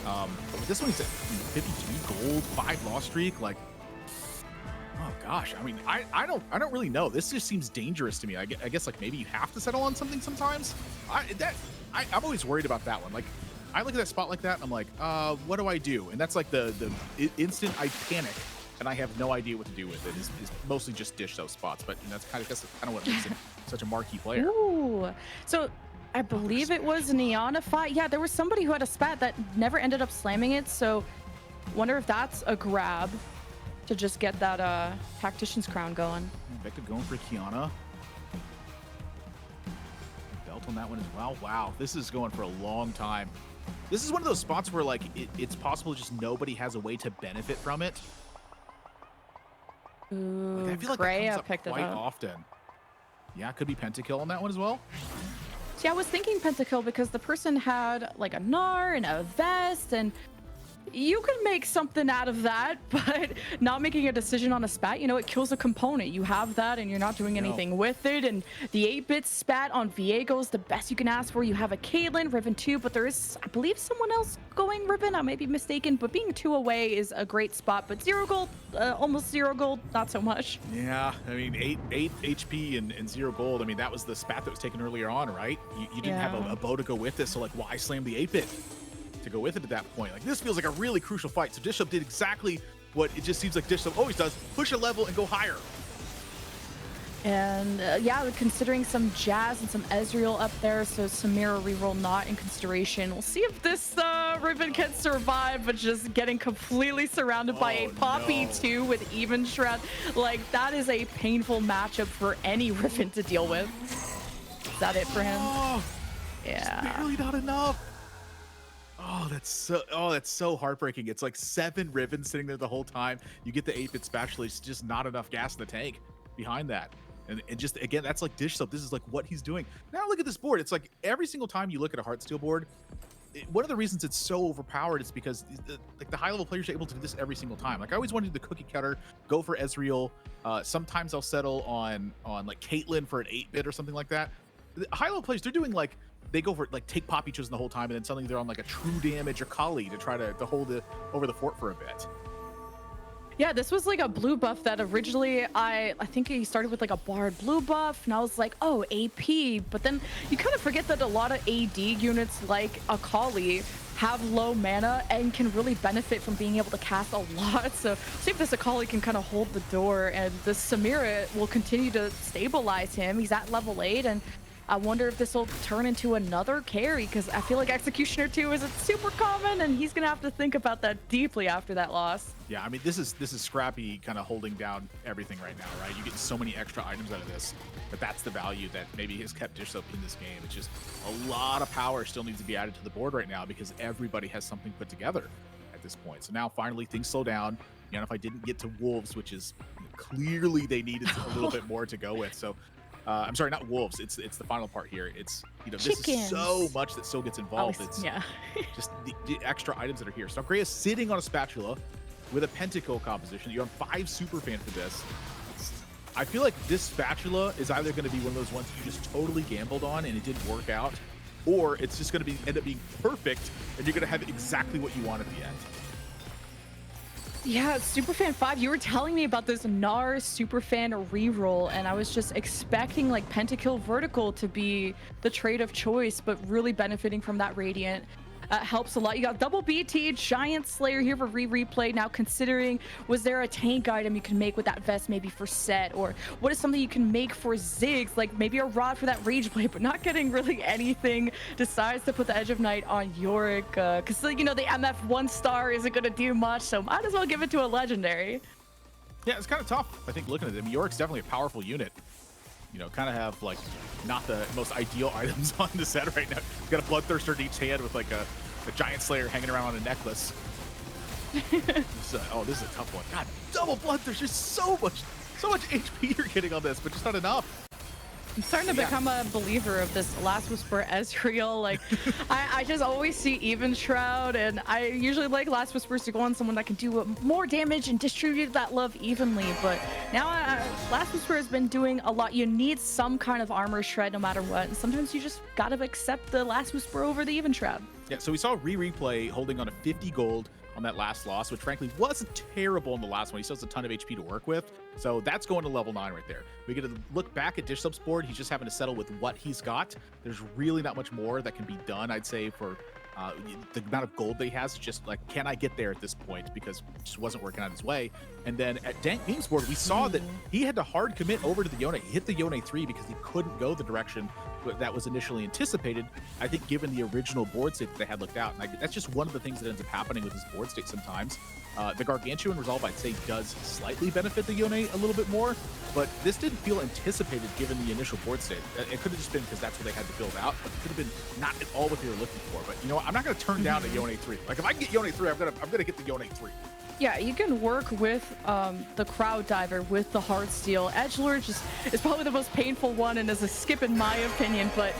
But with this one, he's at 53 gold, 5 loss streak. Like, oh gosh, I mean, I don't really know. This just seems dangerous to me. I guess like maybe you have to settle on something sometimes. I'm always worried about that one. Like, I look at that spot like that, and I'm like, what do I do? And that's like the instant I panic. And I have no idea what to do with it. Is mostly just Dish those spots, but that's kind of what makes him such a marquee player. Ooh, so I believe it was Neonify. Yeah, there was somebody who had a spat that never ended up slamming it. So wonder if that's a grab to just get that Tactician's Crown going. Becca going for Kiana. Belt on that one as well. Wow, this is going for a long time. This is one of those spots where like it's possible just nobody has a way to benefit from it. Ooh, like, I feel like that comes up quite often. Yeah, it could be Pentakill on that one as well. See, I was thinking Pentakill because the person had like a Gnar and a vest, and you could make something out of that, but not making a decision on a spat, it kills a component. You have that and you're not doing anything with it. And the 8-bit spat on Viego is the best you can ask for. You have a Caitlyn, Riven 2, but there is, I believe, someone else going Riven. I may be mistaken, but being 2 away is a great spot. But 0 gold, almost 0 gold, not so much. Yeah, I mean, 8 HP and 0 gold. I mean, that was the spat that was taken earlier on, right? You didn't have a bow to go with this, so like, why slam the 8-bit? To go with it at that point. Like, this feels like a really crucial fight. So Dish Soap did exactly what it just seems like Dish Soap always does: push a level and go higher. And yeah, considering some Jazz and some Ezreal up there, so Samira reroll not in consideration. We'll see if this Riven can survive, but just getting completely surrounded by a Poppy too with Even Shroud. Like, that is a painful matchup for any Riven to deal with. Is that it for him? Yeah. Just barely not enough. Oh, that's so heartbreaking. It's like 7 Riven sitting there the whole time. You get the 8-bit spatula. It's just not enough gas in the tank behind that. And just, again, that's like dish soap. This is like what he's doing. Now look at this board. It's like every single time you look at a Heartsteel board, one of the reasons it's so overpowered is because the high-level players are able to do this every single time. Like, I always wanted to do the cookie cutter, go for Ezreal. Sometimes I'll settle on like Caitlyn for an 8-bit or something like that. The high-level players, they're doing like, they go for like take Poppy chosen the whole time, and then suddenly they're on like a true damage or Kali to try to hold it over the fort for a bit. Yeah, this was like a blue buff that originally I think he started with like a Bard blue buff, and I was like, oh, AP. But then you kind of forget that a lot of AD units like Akali have low mana and can really benefit from being able to cast a lot. So see if this Akali can kind of hold the door, and this Samira will continue to stabilize him. He's at level 8, and I wonder if this will turn into another carry, because I feel like Executioner 2 isn't super common, and he's gonna have to think about that deeply after that loss. Yeah, I mean, this is Scrappy kind of holding down everything right now, right? You get so many extra items out of this, but that's the value that maybe has kept Dish Soap in this game. It's just a lot of power still needs to be added to the board right now because everybody has something put together at this point. So now finally things slow down. You know, if I didn't get to Wolves, which is clearly they needed a little bit more to go with. So I'm sorry, not Wolves. It's the final part here. It's, you know, this is so much that still gets involved. It's just the extra items that are here. So Gray is sitting on a spatula with a pentakill composition. You're on 5 Superfan for this. I feel like this spatula is either going to be one of those ones you just totally gambled on and it didn't work out, or it's just going to end up being perfect and you're going to have exactly what you want at the end. Yeah, Superfan 5, you were telling me about this Gnar Superfan reroll, and I was just expecting like Pentakill Vertical to be the trade of choice, but really benefiting from that Radiant helps a lot. You got double BT, Giant Slayer here for replay. Now considering, was there a tank item you can make with that vest maybe for Set, or what is something you can make for Ziggs, like maybe a rod for that Rage Blade, but not getting really anything. Decides to put the Edge of Night on Yorick, because you know the MF 1-star isn't going to do much, so might as well give it to a legendary. Yeah, it's kind of tough, I think, looking at him. Yorick's definitely a powerful unit. You know, kind of have like not the most ideal items on the set right now. You got a Bloodthirster in each hand with like a Giant Slayer hanging around on a necklace. Oh, this is a tough one. God, double Bloodthirster, so much HP you're getting on this, but just not enough. I'm starting to become a believer of this Last Whisper Ezreal. Like, I just always see Even Shroud, and I usually like Last Whispers to go on someone that can do more damage and distribute that love evenly. But now Last Whisper has been doing a lot. You need some kind of armor shred no matter what, and sometimes you just gotta accept the Last Whisper over the Even Shroud. Yeah, so we saw replay holding on a 50 gold on that last loss, which frankly wasn't terrible in the last one. He still has a ton of HP to work with. So that's going to level 9 right there. We get to look back at Dish Soap's board. He's just having to settle with what he's got. There's really not much more that can be done, I'd say, for the amount of gold that he has. It's just like, can I get there at this point? Because it just wasn't working out his way. And then at Dank Games board, we saw that he had to hard commit over to the Yone. He hit the Yone 3 because he couldn't go the direction that was initially anticipated, I think, given the original board state that they had looked out. And that's just one of the things that ends up happening with this board state sometimes. The Gargantuan Resolve, I'd say, does slightly benefit the Yone a little bit more, but this didn't feel anticipated given the initial board state. It could have just been because that's what they had to build out, but it could have been not at all what they were looking for. But you know what? I'm not going to turn down a Yone 3. Like, if I can get Yone 3, I'm gonna get the Yone 3. Yeah, you can work with the Crowd Diver, with the Heartsteel. Edgelord just is probably the most painful one and is a skip in my opinion. But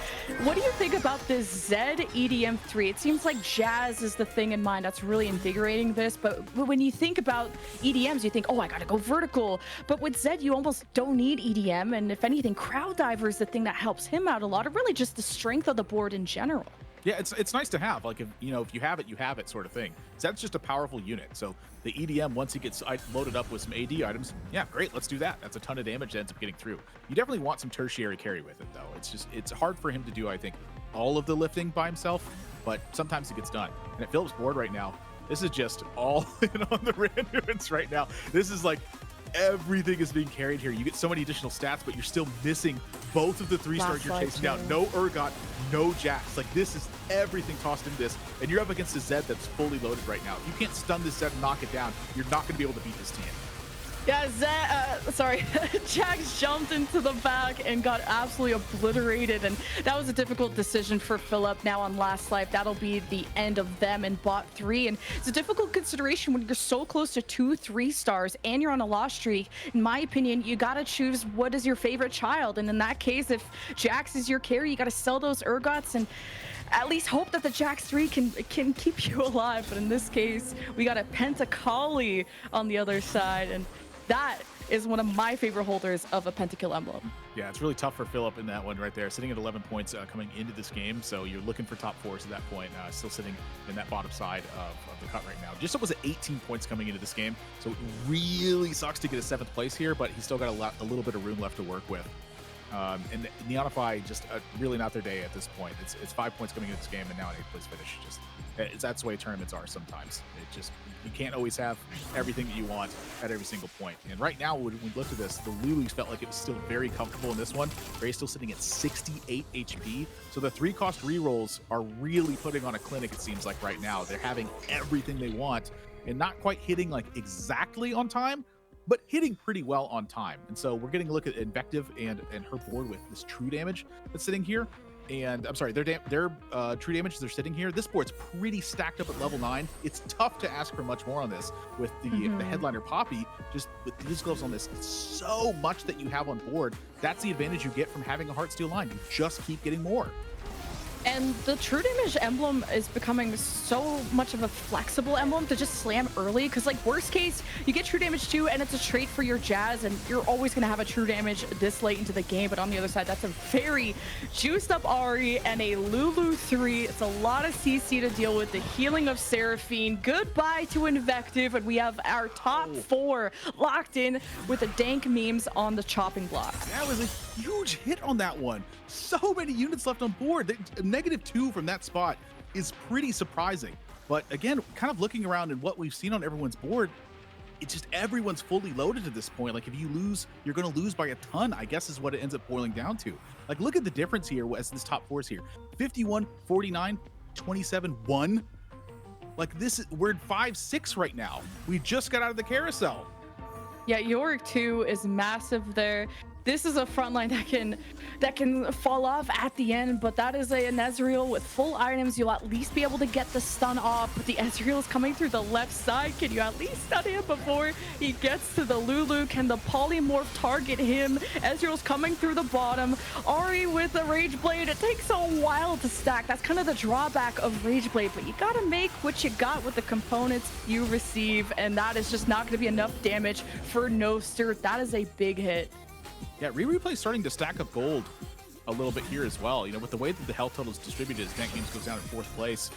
what do you think about this Zed EDM 3? It seems like Jazz is the thing in mind that's really invigorating this. But when you think about EDMs, you think, oh, I gotta go vertical. But with Zed, you almost don't need EDM. And if anything, Crowd Diver is the thing that helps him out a lot, or really just the strength of the board in general. Yeah, it's nice to have. Like, if you have it, you have it sort of thing. So that's just a powerful unit. So the EDM, once he gets loaded up with some AD items, yeah, great, let's do that. That's a ton of damage that ends up getting through. You definitely want some tertiary carry with it, though. It's hard for him to do, I think, all of the lifting by himself, but sometimes it gets done. And at Philip's board right now, this is just all in on the Randuins right now. This is like everything is being carried here. You get so many additional stats, but you're still missing both of the 3-stars you're chasing down. No Urgot, no Jax. Like, this is everything tossed into this, and you're up against a Zed that's fully loaded right now. If you can't stun this Zed and knock it down, you're not going to be able to beat this team. Yeah, Jax jumped into the back and got absolutely obliterated, and that was a difficult decision for Philip. Now on last life, that'll be the end of them in bot 3, and it's a difficult consideration when you're so close to 2 3-stars and you're on a loss streak. In my opinion, you gotta choose what is your favorite child, and in that case, if Jax is your carry, you gotta sell those Urgots and at least hope that the Jax 3 can keep you alive. But in this case, we got a Pentakali on the other side, and that is one of my favorite holders of a pentakill emblem. Yeah, it's really tough for Philip in that one right there, sitting at 11 points coming into this game. So you're looking for top 4s at that point, still sitting in that bottom side of the cut right now. Just was at 18 points coming into this game, so it really sucks to get a 7th place here, but he's still got a little bit of room left to work with. And Neonify just really not their day at this point. It's 5 points coming into this game, and now an 8th place finish. That's the way tournaments are sometimes. You can't always have everything that you want at every single point. And right now, when we looked at this, the Lulus felt like it was still very comfortable in this one. Ray's still sitting at 68 HP. So the 3-cost rerolls are really putting on a clinic, it seems like right now. They're having everything they want and not quite hitting like exactly on time, but hitting pretty well on time. And so we're getting a look at Invective and her board with this true damage that's sitting here. And I'm sorry, their true damage they're sitting here. This board's pretty stacked up at level 9. It's tough to ask for much more on this with the headliner Poppy. Just with these gloves on this, it's so much that you have on board. That's the advantage you get from having a Heartsteel line. You just keep getting more. And the true damage emblem is becoming so much of a flexible emblem to just slam early, because like worst case, you get true damage too, and it's a trait for your Jazz, and you're always going to have a true damage this late into the game. But on the other side, that's a very juiced up Ahri and a Lulu 3. It's a lot of CC to deal with. The healing of Seraphine. Goodbye to Invective, and we have our top 4 locked in with the dank memes on the chopping block. That was a huge hit on that one. So many units left on board. -2 from that spot is pretty surprising. But again, kind of looking around and what we've seen on everyone's board, it's just everyone's fully loaded at this point. Like if you lose, you're going to lose by a ton, I guess is what it ends up boiling down to. Like look at the difference here as this top 4 is here. 51, 49, 27, 1. Like this, we're at 5-6 right now. We just got out of the carousel. Yeah, Yorick 2 is massive there. This is a front line that can fall off at the end, but that is a Ezreal with full items. You'll at least be able to get the stun off, but the Ezreal is coming through the left side. Can you at least stun him before he gets to the Lulu? Can the polymorph target him? Ezreal's coming through the bottom. Ahri with the Rage Blade. It takes a while to stack. That's kind of the drawback of Rage Blade, but you gotta make what you got with the components you receive, and that is just not gonna be enough damage for Noster. That is a big hit. Yeah, Replay is starting to stack up gold a little bit here as well. You know, with the way that the health total is distributed as Dank Games goes down in 4th place,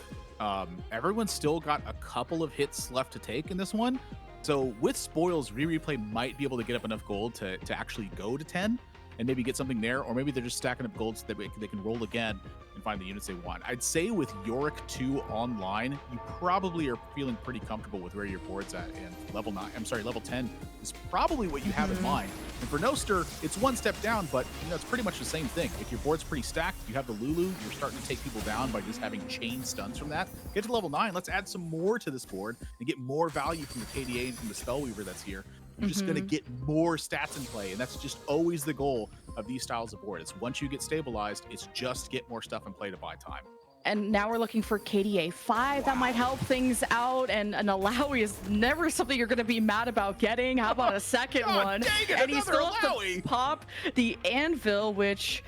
everyone's still got a couple of hits left to take in this one. So with spoils, Replay might be able to get up enough gold to actually go to 10 and maybe get something there, or maybe they're just stacking up gold so that they can roll again and find the units they want. I'd say with Yorick 2 online, you probably are feeling pretty comfortable with where your board's at, and level 10 is probably what you have in mind. And for Noster, it's one step down, but you know it's pretty much the same thing. If your board's pretty stacked, you have the Lulu, you're starting to take people down by just having chain stuns from that. Get to level 9, let's add some more to this board and get more value from the KDA and from the Spellweaver that's here. You're just going to get more stats in play, and that's just always the goal of these styles of board. It's once you get stabilized, it's just get more stuff in play to buy time. And now we're looking for KDA 5. That might help things out, and an Alawi is never something you're going to be mad about getting. How about a second one? And he still has to pop the Anvil, which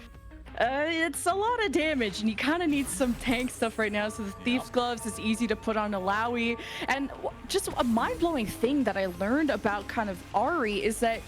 it's a lot of damage, and you kind of need some tank stuff right now. So the Thief's Gloves is easy to put on Alawi. And just a mind-blowing thing that I learned about kind of Ahri is that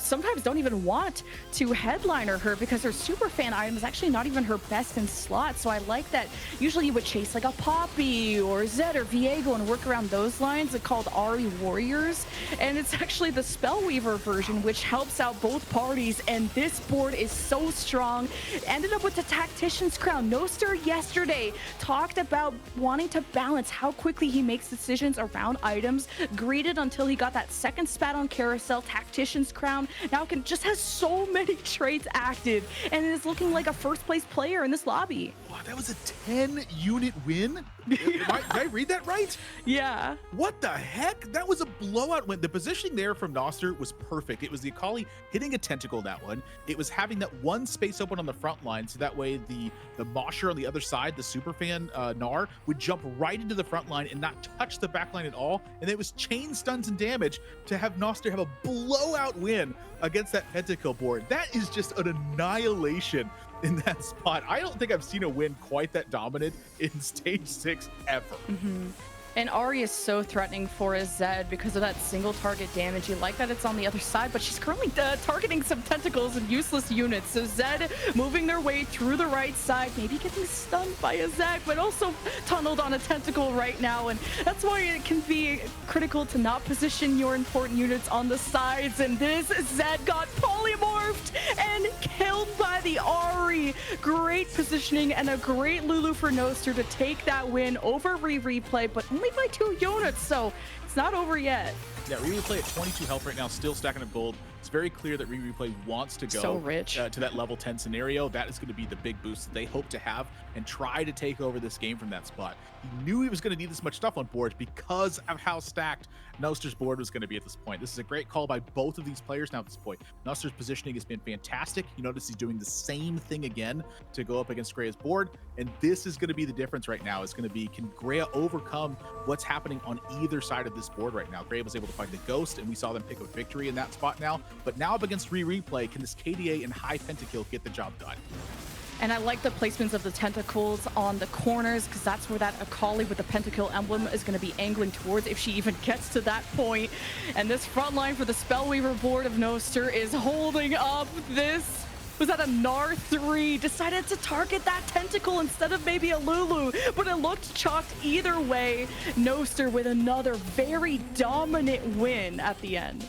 sometimes don't even want to headliner her because her super fan item is actually not even her best in slot. So I like that usually you would chase like a Poppy or Zed or Viego and work around those lines. It's called Ari Warriors, and it's actually the Spellweaver version, which helps out both parties. And this board is so strong. Ended up with the Tactician's Crown. Noster yesterday talked about wanting to balance how quickly he makes decisions around items. Greeted until he got that second spat on Carousel. Tactician's Crown now just has so many traits active and is looking like a first place player in this lobby. Wow, that was a 10-unit win? Did I read that right? Yeah. What the heck? That was a blowout win. The positioning there from Noster was perfect. It was the Akali hitting a tentacle that one. It was having that one space open on the front line, so that way the Mosher on the other side, the superfan Gnar, would jump right into the front line and not touch the back line at all. And it was chain stuns and damage to have Noster have a blowout win against that pentakill board. That is just an annihilation in that spot. I don't think I've seen a win quite that dominant in stage 6 ever. And Ari is so threatening for a Zed because of that single target damage. You like that it's on the other side, but she's currently targeting some tentacles and useless units. So Zed moving their way through the right side, maybe getting stunned by a Zag, but also tunneled on a tentacle right now. And that's why it can be critical to not position your important units on the sides. And this Zed got polymorphed and killed by the Ari. Great positioning and a great Lulu for Noster to take that win over Replay, but only by 2 units, so it's not over yet. Yeah, Replay at 22 health right now, still stacking up gold. It's very clear that Replay wants to go so rich. To that level 10 scenario. That is going to be the big boost that they hope to have and try to take over this game from that spot. He knew he was going to need this much stuff on board because of how stacked Noster's board was going to be at this point. This is a great call by both of these players now at this point. Noster's positioning has been fantastic. You notice he's doing the same thing again to go up against Greya's board, and this is going to be the difference right now. It's going to be, can Greya overcome what's happening on either side of this board right now? Greya was able to find the Ghost, and we saw them pick up victory in that spot now. But now up against Replay, can this KDA and high pentakill get the job done? And I like the placements of the tentacles on the corners because that's where that Akali with the pentakill emblem is going to be angling towards if she even gets to that point. And this front line for the Spellweaver board of Noster is holding up. This was that a Gnar 3 decided to target that tentacle instead of maybe a Lulu, but it looked chalked either way. Noster with another very dominant win at the end.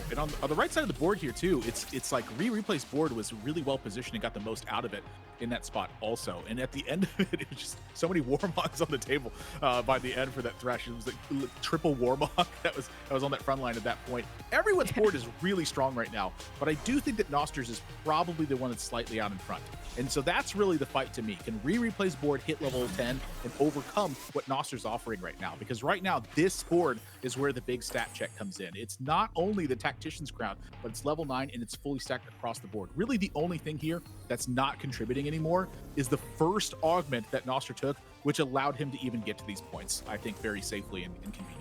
And on the right side of the board here too, it's like Replay's board was really well positioned and got the most out of it in that spot also. And at the end of it, it was just so many Warmogs on the table by the end for that Thresh. It was like triple Warmog that was on that front line at that point. Everyone's board is really strong right now, but I do think that Noster's is probably the one that's slightly out in front. And so that's really the fight to me. Can Replay's board hit level 10 and overcome what Noster's offering right now? Because right now, this board is where the big stat check comes in. It's not only the Tactician's Crown, but it's level 9 and it's fully stacked across the board. Really, the only thing here that's not contributing anymore is the first augment that Noster took, which allowed him to even get to these points, I think, very safely and convenient.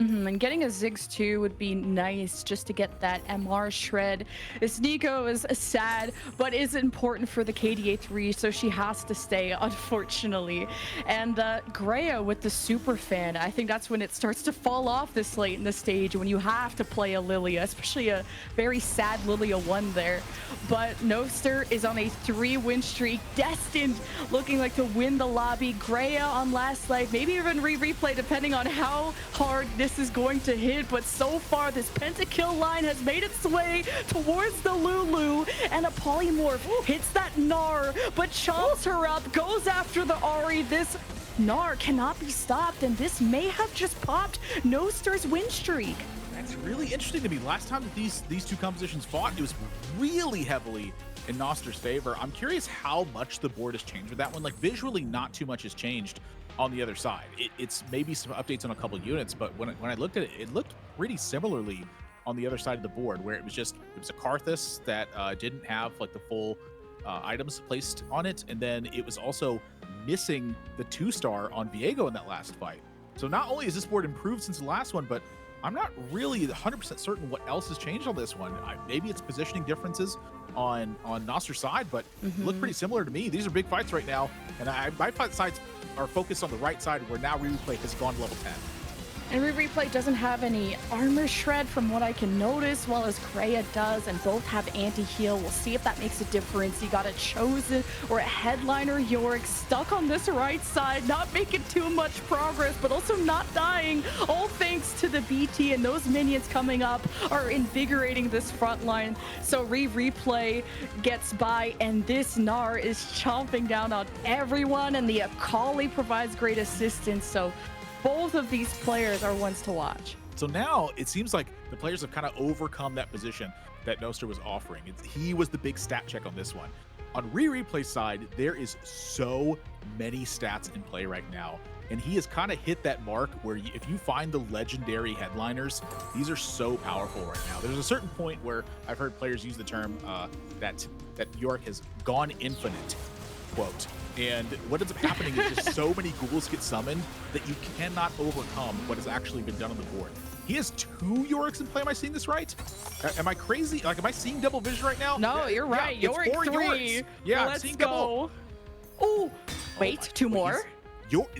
And getting a Ziggs 2 would be nice just to get that MR shred. This Nico is sad, but is important for the KDA 3, so she has to stay, unfortunately. And Greya with the super fan, I think that's when it starts to fall off this late in the stage, when you have to play a Lilia, especially a very sad Lilia 1 there. But Noster is on a 3-win streak, destined looking like to win the lobby. Greya on last life, maybe even Replay, depending on how hard this is going to hit. But so far, this pentakill line has made its way towards the Lulu, and a polymorph hits that Gnar, but chomps her up, goes after the Ari. This Gnar cannot be stopped, and this may have just popped Noster's win streak. That's really interesting to me. Last time that these two compositions fought, it was really heavily in Noster's favor. I'm curious how much the board has changed with that one. Like, visually, not too much has changed on the other side. It's maybe some updates on a couple units, but when I looked at it, it looked pretty similarly on the other side of the board, where it was a Karthus that didn't have like the full items placed on it, and then it was also missing the 2-star on Viego in that last fight. So not only is this board improved since the last one, but I'm not really 100% certain what else has changed on this one. Maybe it's positioning differences on Noster's side, but look pretty similar to me. These are big fights right now, and my fight sides are focused on the right side, where now Replay has gone to level 10. And Replay doesn't have any armor shred from what I can notice, while as Kreia does, and both have anti-heal. We'll see if that makes a difference. You got a Chosen or a Headliner Yorick stuck on this right side, not making too much progress, but also not dying, all thanks to the BT, and those minions coming up are invigorating this front line. So Replay gets by, and this Gnar is chomping down on everyone, and the Akali provides great assistance. So both of these players are ones to watch. So now it seems like the players have kind of overcome that position that Nostr was offering. He was the big stat check on this one. On Replay's side, there is so many stats in play right now, and he has kind of hit that mark where if you find the legendary headliners, these are so powerful right now. There's a certain point where I've heard players use the term that Yorick has gone infinite, quote. And what ends up happening is just so many ghouls get summoned that you cannot overcome what has actually been done on the board. He has 2 Yoriks in play. Am I seeing this right? Am I crazy? Like, am I seeing double vision right now? No, you're right. Yeah, Yorick 4 3. Yoriks. Yeah, let's I'm seeing go. double. Oh, wait, 2 more?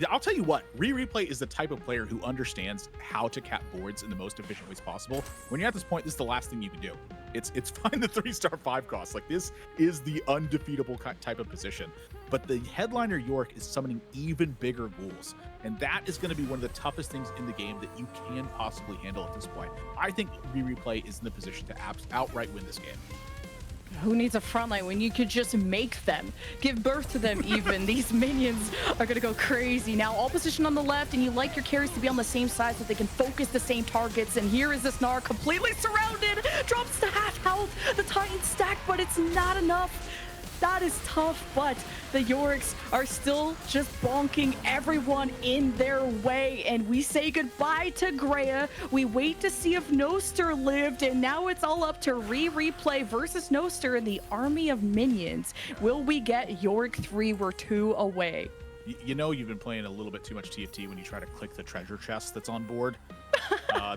I'll tell you what, Replay is the type of player who understands how to cap boards in the most efficient ways possible. When you're at this point, this is the last thing you can do. It's find the 3-star 5 cost. Like, this is the undefeatable type of position. But the headliner Yorick is summoning even bigger ghouls, and that is going to be one of the toughest things in the game that you can possibly handle at this point. I think Replay is in the position to outright win this game. Who needs a frontline when you could just make them? Give birth to them even. These minions are gonna go crazy. Now all position on the left, and you like your carries to be on the same side so they can focus the same targets. And here is this Gnar completely surrounded. Drops to half health. The Titan stack, but it's not enough. That is tough, but the Yoriks are still just bonking everyone in their way. And we say goodbye to Kreia. We wait to see if Nostr lived, and now it's all up to Replay versus Nostr in the army of minions. Will we get Yorick 3? We're 2 away. You know you've been playing a little bit too much TFT when you try to click the treasure chest that's on board.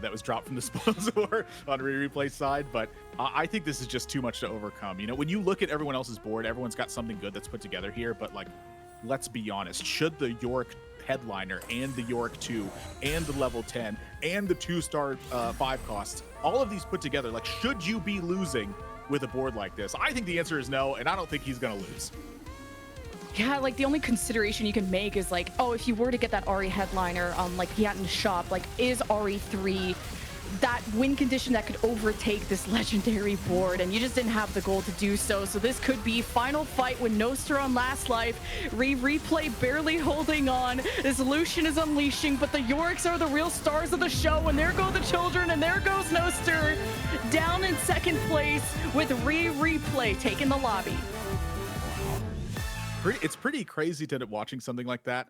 That was dropped from the spoils war on Replay's side, but I think this is just too much to overcome. You know, when you look at everyone else's board, everyone's got something good that's put together here, but like, let's be honest, should the Yorick headliner and the Yorick 2 and the level 10 and the 2-star 5 costs, all of these put together, like, should you be losing with a board like this? I think the answer is no, and I don't think he's gonna lose. Yeah, like the only consideration you can make is like, oh, if you were to get that Ahri headliner, like he had in the shop, like is Ahri 3 that win condition that could overtake this legendary board, and you just didn't have the goal to do so. So this could be final fight with Nostr on last life. Replay barely holding on. This Lucian is unleashing, but the Yoriks are the real stars of the show, and there go the children, and there goes Nostr down in second place with Replay taking the lobby. It's pretty crazy to end up watching something like that.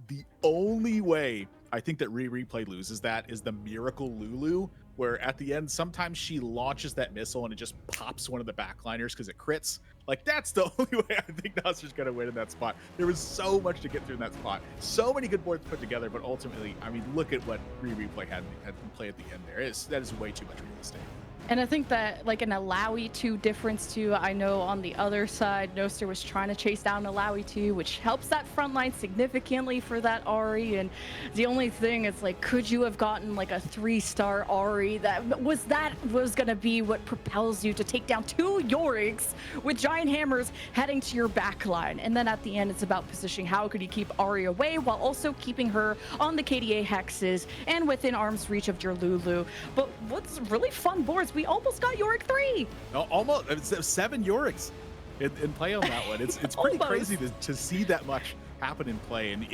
The only way I think that Replay loses that is the Miracle Lulu, where at the end, sometimes she launches that missile and it just pops one of the backliners because it crits. Like, that's the only way I think Noster's going to win in that spot. There was so much to get through in that spot. So many good boards put together, but ultimately, I mean, look at what Replay had in play at the end there. That is way too much real estate. And I think that like an Alawi 2 difference too, I know on the other side, Nostr was trying to chase down Alawi 2, which helps that front line significantly for that Ahri. And the only thing is like, could you have gotten like a 3-star Ahri that was gonna be what propels you to take down 2 Yoriks with giant hammers heading to your back line. And then at the end, it's about positioning. How could you keep Ahri away while also keeping her on the KDA hexes and within arm's reach of your Lulu? But what's really fun boards, we almost got Yorick 3. No, almost. It's 7 Yoriks in play on that one. It's pretty crazy to see that much happen in play. And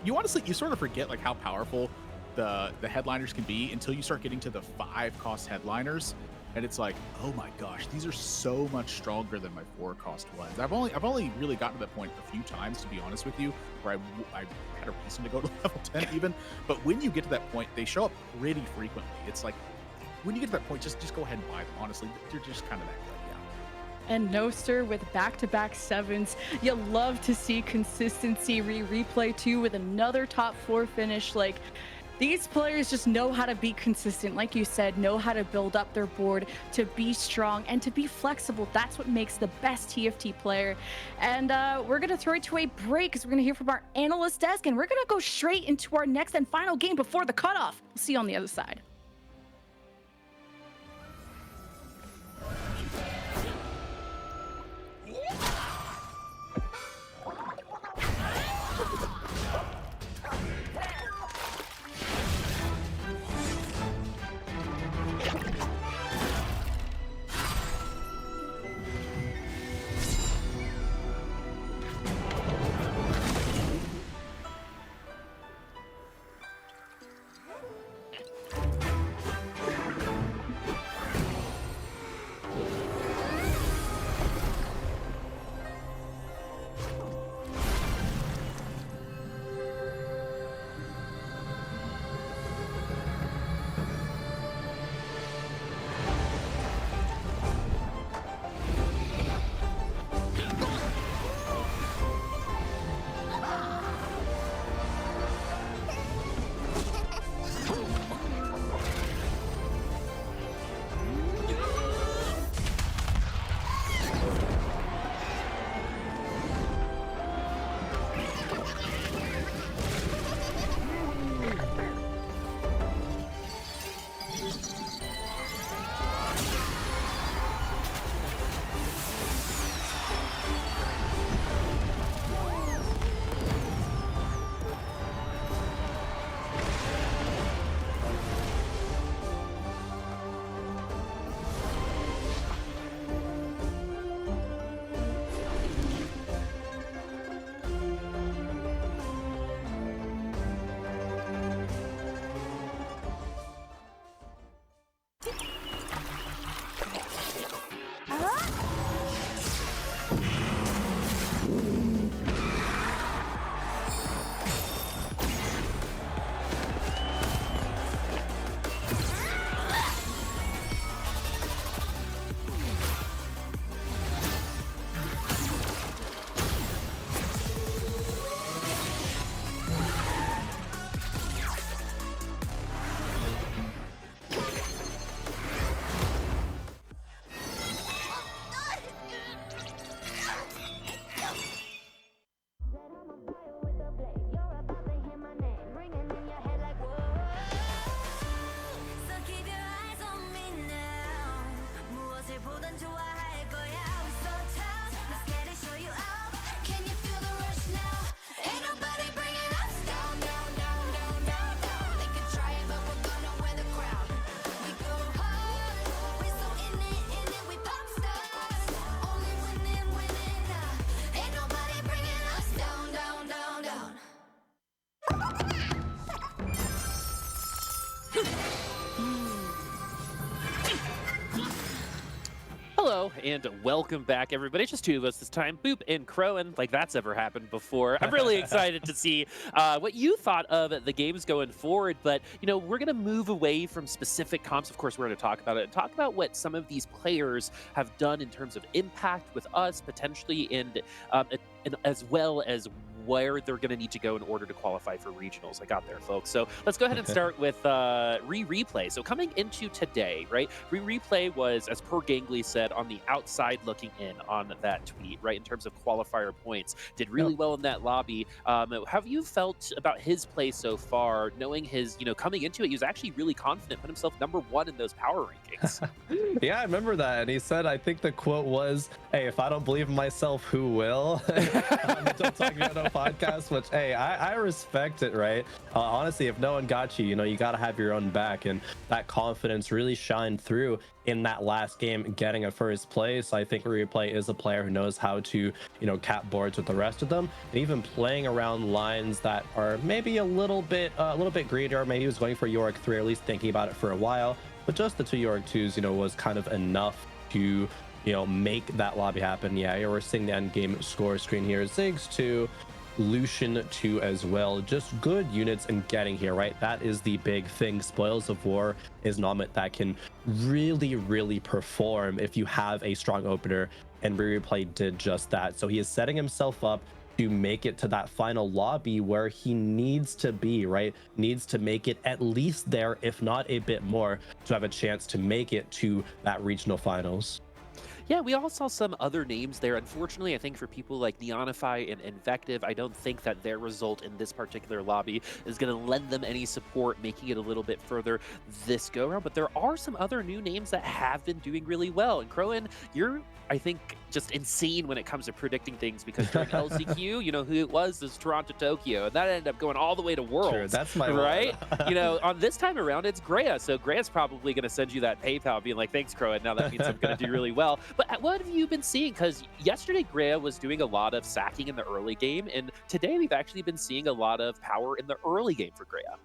you honestly, you sort of forget like how powerful the headliners can be until you start getting to the 5-cost headliners. And it's like, oh my gosh, these are so much stronger than my 4-cost ones. I've only really gotten to that point a few times, to be honest with you, where I had a reason to go to level 10 even. But when you get to that point, they show up pretty frequently. It's like, when you get to that point, just go ahead and buy them. Honestly, they're just kind of that good, yeah. And Nostr with back-to-back 7s. You love to see consistency. Replay 2 with another top 4 finish. Like, These players just know how to be consistent, like you said, know how to build up their board, to be strong and to be flexible. That's what makes the best TFT player. And we're going to throw it to a break because we're going to hear from our analyst desk, and we're going to go straight into our next and final game before the cutoff. We'll see you on the other side. Hello and welcome back, everybody. It's just two of us this time, Boop and Crowan, like that's ever happened before. I'm really excited to see what you thought of the games going forward, but you know, we're gonna move away from specific comps. Of course, we're gonna talk about it and talk about what some of these players have done in terms of impact with us potentially, and as well as where they're going to need to go in order to qualify for regionals. I got there, folks. So let's go ahead and start with Replay. So coming into today, right? Replay was, as per Gangly said, on the outside looking in on that tweet, right? In terms of qualifier points, did really well in that lobby. How have you felt about his play so far, knowing his, you know, coming into it, he was actually really confident, put himself #1 in those power rankings. Yeah, I remember that. And he said, I think the quote was, hey, if I don't believe in myself, who will? Don't talk about no podcast, which, hey, I respect it, right? Honestly, if no one got you, you know, you got to have your own back. And that confidence really shined through in that last game, getting a first place. I think Replay is a player who knows how to, you know, cap boards with the rest of them, and even playing around lines that are maybe a little bit greedier. Maybe he was going for Yorick 3, or at least thinking about it for a while. But just the 2 Yorick 2s, you know, was kind of enough to, you know, make that lobby happen. Yeah, we're seeing the end game score screen here. Ziggs 2, Lucian 2 as well. Just good units and getting here, right? That is the big thing. Spoils of War is an element that can really perform if you have a strong opener, and Replay did just that. So he is setting himself up to make it to that final lobby where he needs to be, right? Needs to make it at least there, if not a bit more, to have a chance to make it to that regional finals. Yeah, we all saw some other names there. Unfortunately, I think for people like Neonify and Invective, I don't think that their result in this particular lobby is going to lend them any support, making it a little bit further this go-around. But there are some other new names that have been doing really well. And Crowan, you're, I think, just insane when it comes to predicting things, because during LCQ, you know who it was Toronto, Tokyo, and that ended up going all the way to Worlds. Sure, that's my right. You know, on this time around, it's Greya. So Greya's probably going to send you that PayPal, being like, "Thanks, Crowan. Now that means I'm going to do really well." But what have you been seeing? Because yesterday Greya was doing a lot of sacking in the early game, and today we've actually been seeing a lot of power in the early game for Greya.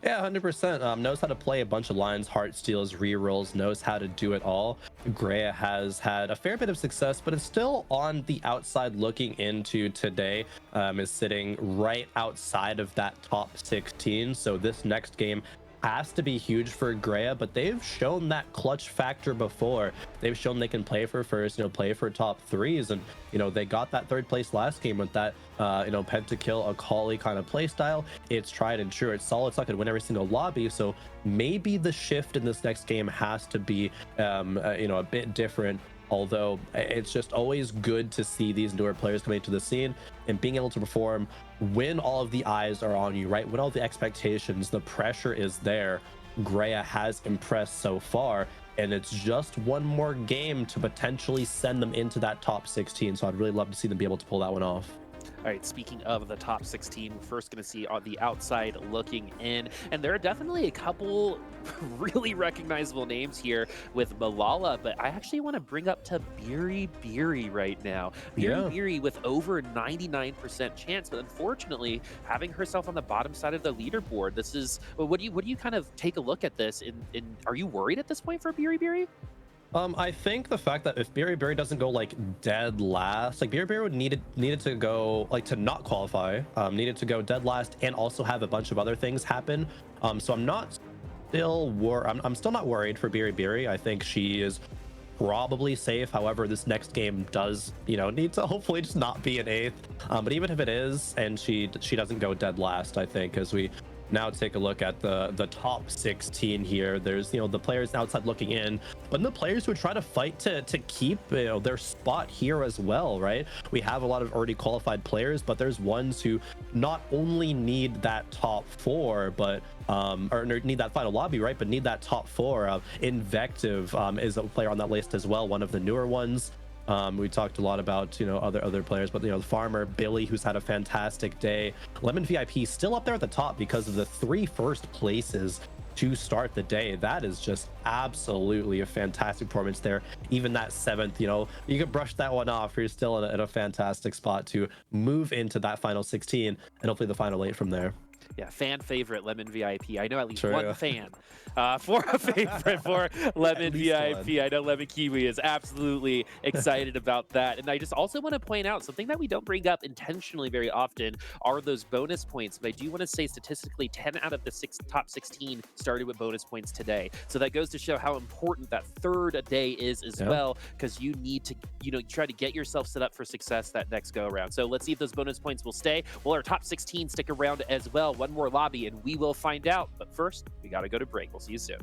Yeah, 100%. Knows how to play a bunch of lines, Heartsteals, rerolls, knows how to do it all. Greya has had a fair bit of success, but it's still on the outside looking into today. Is sitting right outside of that top 16. So this next game has to be huge for Greya, but they've shown that clutch factor before. They've shown they can play for first, you know, play for top threes, and you know they got that third place last game with that you know, pentakill Akali kind of play style. It's tried and true. It's solid. It's not going to win every single lobby, so maybe the shift in this next game has to be you know, a bit different. Although it's just always good to see these newer players coming to the scene and being able to perform when all of the eyes are on you, right? When all the expectations, the pressure is there. Greya has impressed so far, and it's just one more game to potentially send them into that top 16. So I'd really love to see them be able to pull that one off. All right, speaking of the top 16, we're first going to see on the outside looking in, and there are definitely a couple really recognizable names here with Malala, but I actually want to bring up to Biri right now. Biri with over 99% chance, but unfortunately having herself on the bottom side of the leaderboard. This is, what do you kind of take a look at this, and are you worried at this point for Biri? I think the fact that if Biri doesn't go like dead last, like Biri would needed to go like to not qualify, needed to go dead last and also have a bunch of other things happen. So I'm still not worried for Biri. I think she is probably safe. However, this next game does, you know, need to hopefully just not be an 8th. But even if it is, and she doesn't go dead last, I think, as we now take a look at the top 16 here. There's, you know, the players outside looking in, but the players who try to fight to keep, you know, their spot here as well, right? We have a lot of already qualified players, but there's ones who not only need that top 4, but or need that final lobby, right? But need that top 4. Invective is a player on that list as well, one of the newer ones. We talked a lot about, you know, other players, but, you know, the Farmer, Billy, who's had a fantastic day. Lemon VIP still up there at the top because of the 3 first places to start the day. That is just absolutely a fantastic performance there. Even that 7th, you know, you could brush that one off. You're still in a fantastic spot to move into that final 16 and hopefully the final 8 from there. Yeah, fan favorite Lemon VIP. I know at least one fan for a favorite for Lemon VIP. I know Lemon Kiwi is absolutely excited about that. And I just also want to point out something that we don't bring up intentionally very often are those bonus points. But I do want to say statistically 10 out of the top 16 started with bonus points today. So that goes to show how important that third day is as well, because you need to, you know, try to get yourself set up for success that next go around. So let's see if those bonus points will stay. Will our top 16 stick around as well? One more lobby and we will find out. But first, we got to go to break. We'll see you soon.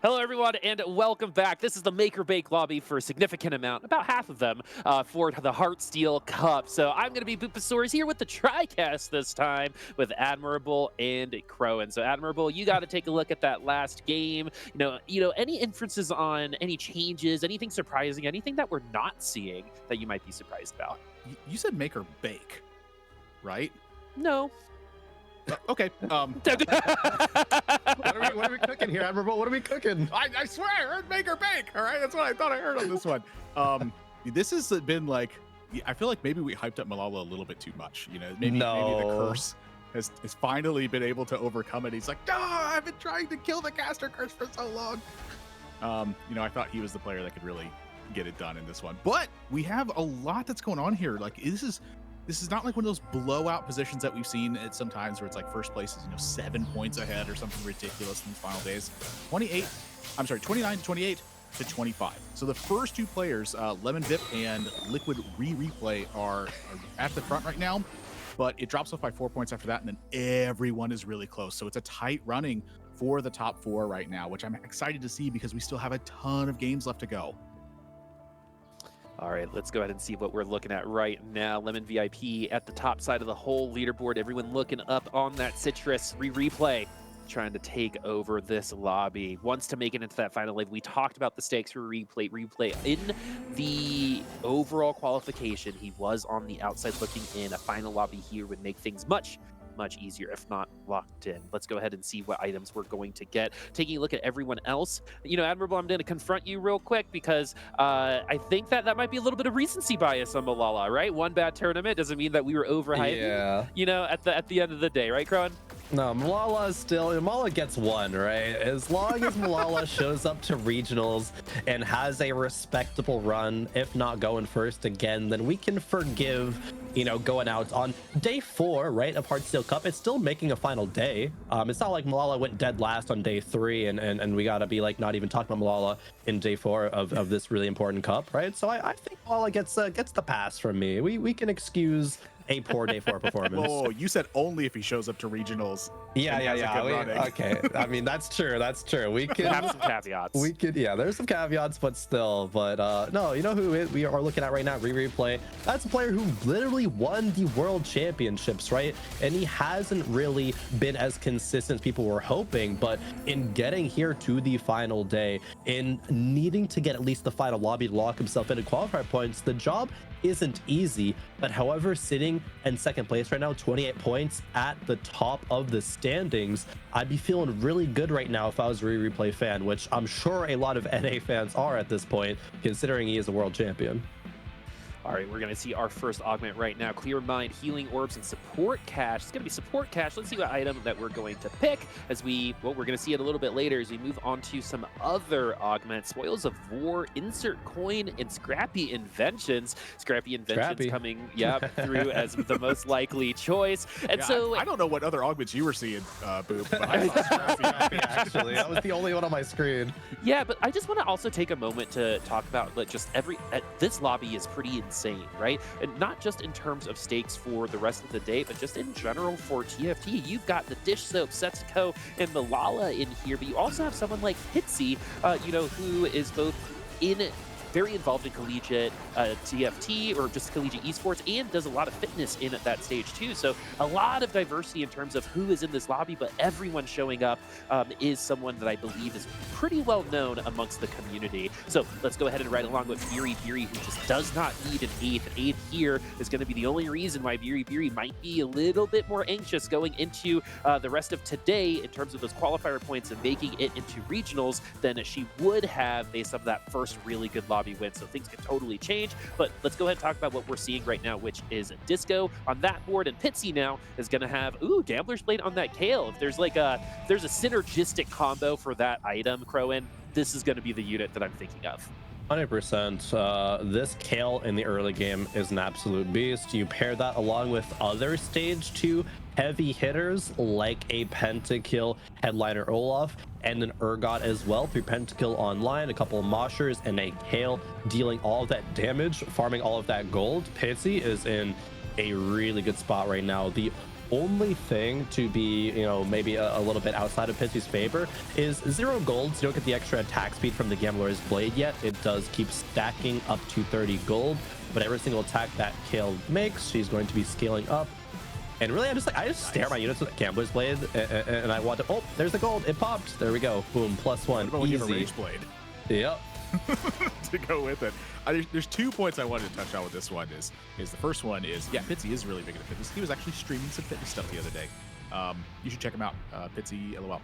Hello, everyone, and welcome back. This is the Make or Bake lobby for a significant amount, about half of them, for the Heartsteel Cup. So I'm going to be Boopasaurus here with the TriCast this time with Admirable and Crowan. So Admirable, you got to take a look at that last game. You know, any inferences on any changes, anything surprising, anything that we're not seeing that you might be surprised about? You said make or bake, right? No. Okay. What are we cooking here, Admirable? What are we cooking? I swear I heard make or bake. All right, that's what I thought I heard on this one. This has been like, I feel like maybe we hyped up Malala a little bit too much. You know, maybe the curse has finally been able to overcome it. He's like, no, I've been trying to kill the caster curse for so long. You know, I thought he was the player that could really get it done in this one. But we have a lot that's going on here. Like this is not like one of those blowout positions that we've seen at sometimes where it's like first place is, 7 points ahead or something ridiculous in the final days. 29 to 28 to 25. So the first two players, Lemon Vip and Liquid Replay are at the front right now, but it drops off by 4 points after that, and then everyone is really close. So it's a tight running for the top four right now, which I'm excited to see because we still have a ton of games left to go. All right, let's go ahead and see what we're looking at right now. Lemon VIP at the top side of the whole leaderboard. Everyone looking up on that Citrus replay, trying to take over this lobby. Wants to make it into that final live. We talked about the stakes for replay in the overall qualification. He was on the outside looking in. A final lobby here would make things much easier, if not locked in. Let's go ahead and see what items we're going to get. Taking a look at everyone else, Admirable, I'm going to confront you real quick because I think that might be a little bit of recency bias on Malala, right? One bad tournament doesn't mean that we were overhyped. Yeah. At the end of the day, right, Crowan? No, Malala gets one, right? As long as Malala shows up to regionals and has a respectable run, if not going first again, then we can forgive, going out on day 4, right, of Heartsteel Cup. It's still making a final day. It's not like Malala went dead last on day 3 and we gotta be like not even talking about Malala in day 4 of this really important cup, right? So I think Malala gets the pass from me. We can excuse a poor day 4 performance. Oh, you said only if he shows up to regionals. Yeah. Okay. I mean, that's true. We could have some caveats. There's some caveats, but still. But no, you know who we are looking at right now? Replay. That's a player who literally won the world championships, right? And he hasn't really been as consistent as people were hoping. But in getting here to the final day, in needing to get at least the final lobby to lock himself into qualifier points, the job isn't easy. But however, sitting in second place right now, 28 points at the top of the standings, I'd be feeling really good right now if I was a replay fan, which I'm sure a lot of NA fans are at this point, considering he is a world champion. All right, we're going to see our first augment right now. Clear Mind, Healing Orbs, and Support Cache. It's going to be Support Cache. Let's see what item that we're going to pick as we're going to see it a little bit later as we move on to some other augments. Spoils of War, Insert Coin, and Scrappy Inventions. Scrappy Inventions coming through as the most likely choice. And I don't know what other augments you were seeing, Boop, but I saw Scrappy, actually. That was the only one on my screen. Yeah, but I just want to also take a moment to talk about this lobby is pretty insane, right? And not just in terms of stakes for the rest of the day, but just in general for TFT. You've got the Dish Soap, Setsuko, and Malala in here, but you also have someone like Pitsy, who is both very involved in collegiate TFT or just collegiate esports and does a lot of fitness in at that stage too. So a lot of diversity in terms of who is in this lobby, but everyone showing up is someone that I believe is pretty well known amongst the community. So let's go ahead and ride along with Beery, who just does not need an 8th. An 8th here is going to be the only reason why Beery might be a little bit more anxious going into the rest of today in terms of those qualifier points and making it into regionals than she would have based on that first really good lobby win. So things can totally change, but let's go ahead and talk about what we're seeing right now, which is Disco on that board, and Pitsy now is going to have Gambler's Blade on that Kale. If there's there's a synergistic combo for that item, Crowan, this is going to be the unit that I'm thinking of. 100%. This Kale in the early game is an absolute beast. You pair that along with other stage 2 heavy hitters like a Pentakill Headliner Olaf and an Urgot as well through Pentakill online, a couple of Moshers, and a Kale dealing all of that damage, farming all of that gold. Pitsy is in a really good spot right now. The only thing to be, you know, maybe a little bit outside of Pizzi's favor is 0 golds. You don't get the extra attack speed from the Gambler's Blade yet. It does keep stacking up to 30 gold, but every single attack that Kale makes, she's going to be scaling up. And really, I just stare at my units with Gambler's Blade, and I want to. Oh, there's the gold. It popped. There we go. Boom. +1. What Easy. about Rage Blade? Yep. To go with it. There's 2 points I wanted to touch on with this one. Is the first one is, yeah, Pizzi is really big into fitness. He was actually streaming some fitness stuff the other day. You should check him out, Pizzi, LOL.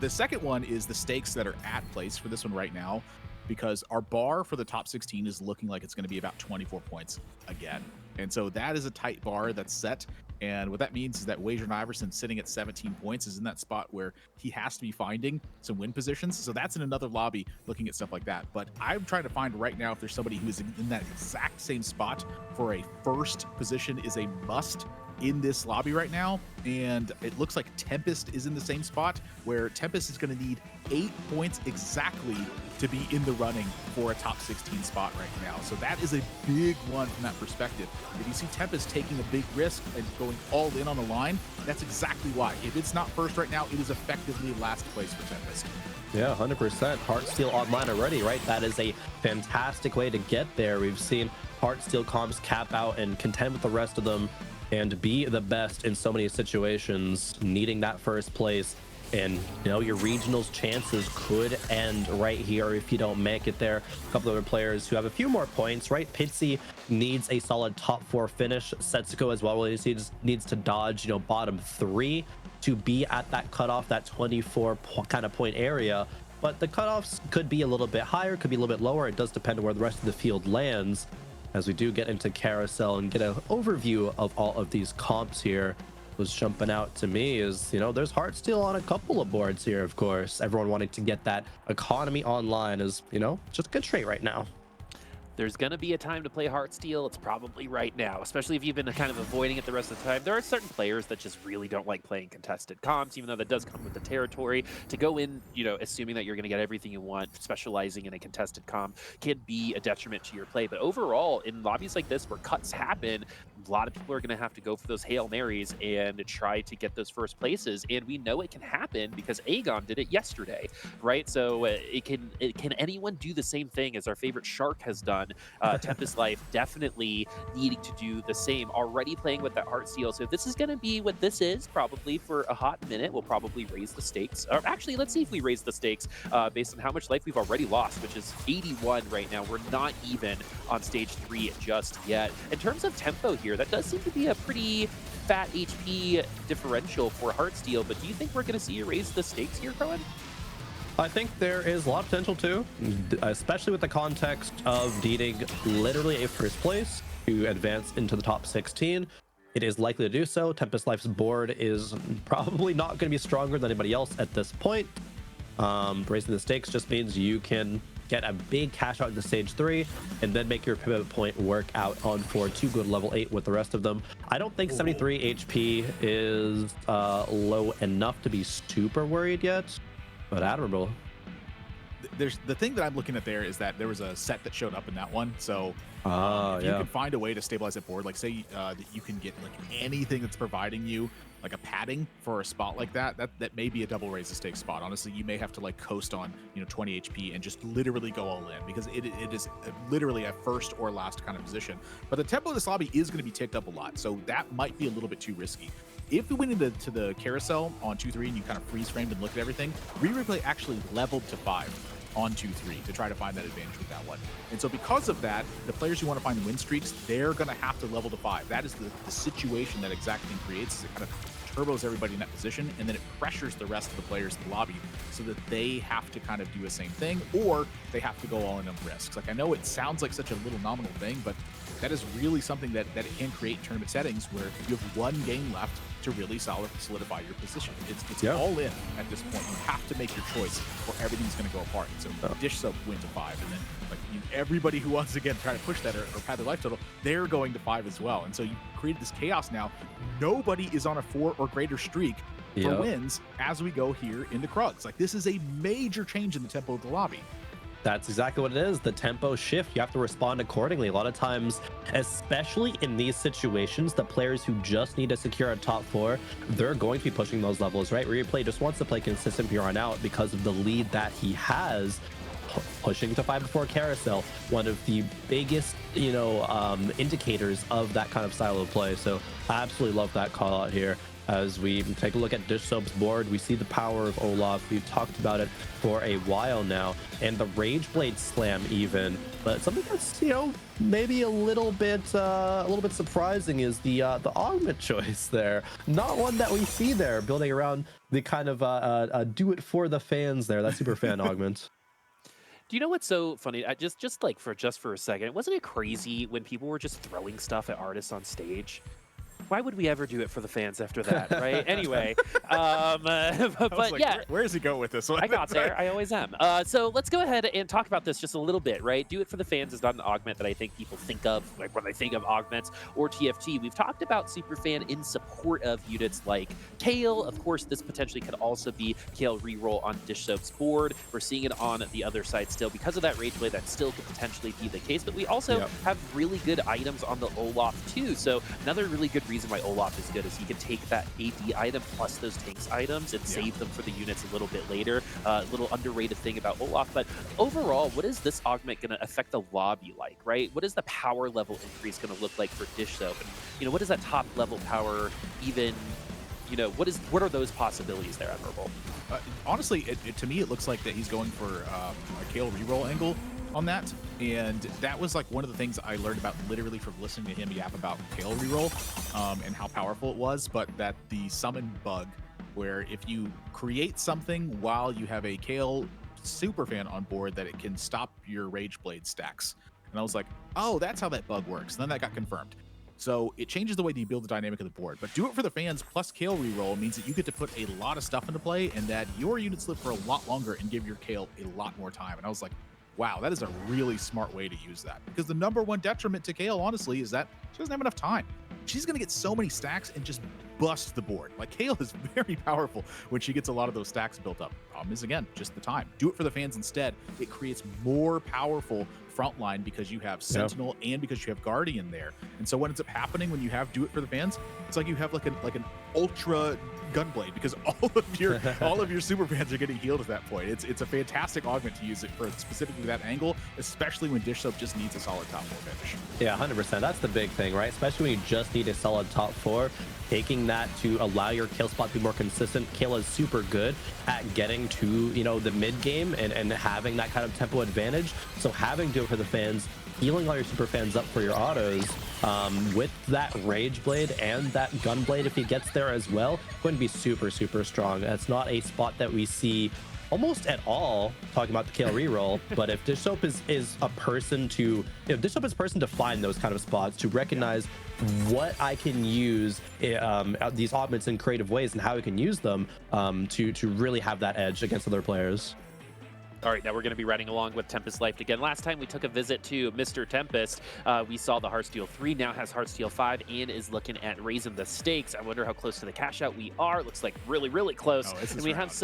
The second one is the stakes that are at place for this one right now, because our bar for the top 16 is looking like it's going to be about 24 points again. And so that is a tight bar that's set. And what that means is that Wager Iverson sitting at 17 points is in that spot where he has to be finding some win positions. So that's in another lobby looking at stuff like that. But I'm trying to find right now if there's somebody who is in that exact same spot for a first position is a must in this lobby right now. And it looks like Tempest is in the same spot where Tempest is going to need 8 points exactly to be in the running for a top 16 spot right now. So that is a big one from that perspective. If you see Tempest taking a big risk and going all in on the line, that's exactly why. If it's not first right now, it is effectively last place for Tempest. Yeah, 100%. Heartsteel online already, right? That is a fantastic way to get there. We've seen Heartsteel comps cap out and contend with the rest of them and be the best in so many situations, needing that first place. And, you know, your regionals chances could end right here if you don't make it there. A couple of other players who have a few more points, right? Pizzi needs a solid top 4 finish. Setsuko as well, he just needs to dodge, you know, bottom 3 to be at that cutoff, that 24 kind of point area. But the cutoffs could be a little bit higher, could be a little bit lower. It does depend on where the rest of the field lands. As we do get into Carousel and get an overview of all of these comps here, what's jumping out to me is, you know, there's Heartsteel on a couple of boards here, of course. Everyone wanting to get that economy online is, you know, just a good trait right now. There's going to be a time to play Heartsteel. It's probably right now, especially if you've been kind of avoiding it the rest of the time. There are certain players that just really don't like playing contested comps, even though that does come with the territory. To go in, you know, assuming that you're going to get everything you want, specializing in a contested comp can be a detriment to your play. But overall, in lobbies like this where cuts happen, a lot of people are going to have to go for those Hail Marys and try to get those first places. And we know it can happen because Aegon did it yesterday, right? So can anyone do the same thing as our favorite Shark has done? Tempest Life definitely needing to do the same, already playing with that Heartsteel. So if this is going to be what this is probably for a hot minute, we'll probably raise the stakes. Or actually, let's see if we raise the stakes based on how much life we've already lost, which is 81 right now. We're not even on stage 3 just yet. In terms of tempo here, that does seem to be a pretty fat HP differential for Heartsteel, but do you think we're going to see you raise the stakes here, Cohen? I think there is a lot of potential too, especially with the context of needing literally a first place to advance into the top 16. It is likely to do so. Tempest Life's board is probably not going to be stronger than anybody else at this point. Raising the stakes just means you can get a big cash out into stage 3 and then make your pivot point work out on 4 to go to level 8 with the rest of them. I don't think 73 HP is low enough to be super worried yet, but admirable. There's the thing that I'm looking at there is that there was a set that showed up in that one. So if you can find a way to stabilize that board, like say that you can get like anything that's providing you like a padding for a spot like that may be a double raise the stakes spot. Honestly, you may have to like coast on, you know, 20 HP and just literally go all in, because it is literally a first or last kind of position. But the tempo of this lobby is going to be ticked up a lot, so that might be a little bit too risky. If we went into the carousel on 2-3 and you kind of freeze framed and looked at everything, Replay actually leveled to 5 on 2-3 to try to find that advantage with that one. And so because of that, the players who want to find the win streaks, they're going to have to level to 5. That is the situation that exacting creates, is it kind of turbos everybody in that position, and then it pressures the rest of the players in the lobby so that they have to kind of do the same thing, or they have to go all in on risks. Like, I know it sounds like such a little nominal thing, but that is really something that it can create tournament settings where you have one game left to really solidify your position. It's all in at this point. You have to make your choice or everything's going to go apart. So Dish Soap went to 5, and then like everybody who wants to again try to push that or pad their life total, they're going to 5 as well. And so you created this chaos now. Nobody is on a 4 or greater streak for wins as we go here into Krugs. Like, this is a major change in the tempo of the lobby. That's exactly what it is. The tempo shift, you have to respond accordingly. A lot of times, especially in these situations, the players who just need to secure a top 4, they're going to be pushing those levels, right? Replay just wants to play consistent here on out because of the lead that he has. Pushing to 5-4 carousel, one of the biggest, indicators of that kind of style of play. So I absolutely love that call out here. As we take a look at Dishsoap's board, we see the power of Olaf. We've talked about it for a while now, and the Rage Blade Slam even. But something that's maybe a little bit surprising is the augment choice there. Not one that we see there, building around the kind of do it for the fans there. That super fan augment. Do you know what's so funny? Just for a second, wasn't it crazy when people were just throwing stuff at artists on stage? Why would we ever do it for the fans after that, right? Anyway, but yeah. Where does he go with this one? I got there. I always am. So let's go ahead and talk about this just a little bit, right? Do it for the fans is not an augment that I think people think of like when they think of augments or TFT. We've talked about Superfan in support of units like Kale. Of course, this potentially could also be Kale reroll on Dishsoap's board. We're seeing it on the other side still. Because of that Rage Blade, that still could potentially be the case. But we also have really good items on the Olaf too. So another really good reason why Olaf is good is he can take that AD item plus those tanks items and save them for the units a little bit later. A little underrated thing about Olaf. But overall, what is this augment going to affect the lobby like, right? What is the power level increase going to look like for Dishsoap? And, what is that top level power even, what are those possibilities there, Admirable? Honestly, to me, it looks like that he's going for a Kale reroll angle on that, and that was like one of the things I learned about literally from listening to him yap about Kale reroll and how powerful it was, but that the summon bug where if you create something while you have a Kale superfan on board, that it can stop your Rage Blade stacks. And I was like, oh, that's how that bug works. And then that got confirmed. So it changes the way that you build the dynamic of the board. But do it for the fans plus Kale reroll means that you get to put a lot of stuff into play and that your units live for a lot longer and give your Kale a lot more time. And I was like, wow, that is a really smart way to use that. Because the #1 detriment to Kale, honestly, is that she doesn't have enough time. She's going to get so many stacks and just bust the board. Like, Kale is very powerful when she gets a lot of those stacks built up. Problem is, again, just the time. Do it for the fans instead. It creates more powerful front line because you have Sentinel and because you have Guardian there. And so what ends up happening when you have Do It for the Fans, it's like you have like an ultra Gunblade because all of your super fans are getting healed at that point. It's a fantastic augment to use it for specifically that angle, especially when Dishsoap just needs a solid top 4 finish. Yeah, 100%. That's the big thing, right? Especially when you just need a solid top 4. Taking that to allow your kill spot to be more consistent. Kill is super good at getting to, the mid game and having that kind of tempo advantage. So having Do It for the Fans, healing all your super fans up for your autos, with that Rage Blade and that Gunblade, if he gets there as well, going to be super, super strong. That's not a spot that we see almost at all talking about the Kale reroll, but if Dishsoap is a person to, Dishsoap is a person to find those kind of spots, to recognize what I can use these augments in creative ways and how I can use them to really have that edge against other players. All right, now we're going to be riding along with Tempest Life again. Last time we took a visit to Mr. Tempest, we saw the Heartsteel 3, now has Heartsteel 5, and is looking at raising the stakes. I wonder how close to the cash out we are. Looks like really, really close. And we have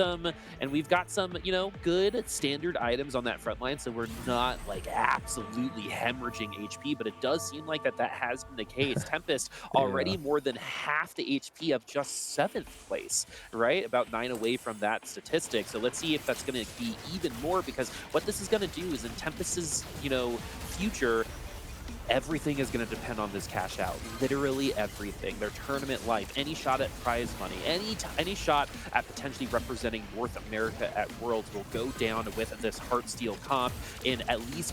we've got some, good standard items on that front line, so we're not like absolutely hemorrhaging HP, but it does seem like that has been the case. Tempest already more than half the HP of just 7th place, right? About 9 away from that statistic. So let's see if that's going to be even more, because what this is going to do is in Tempest's, future, everything is going to depend on this cash out. Literally everything. Their tournament life, any shot at prize money, any shot at potentially representing North America at Worlds will go down with this Heartsteel comp. And at least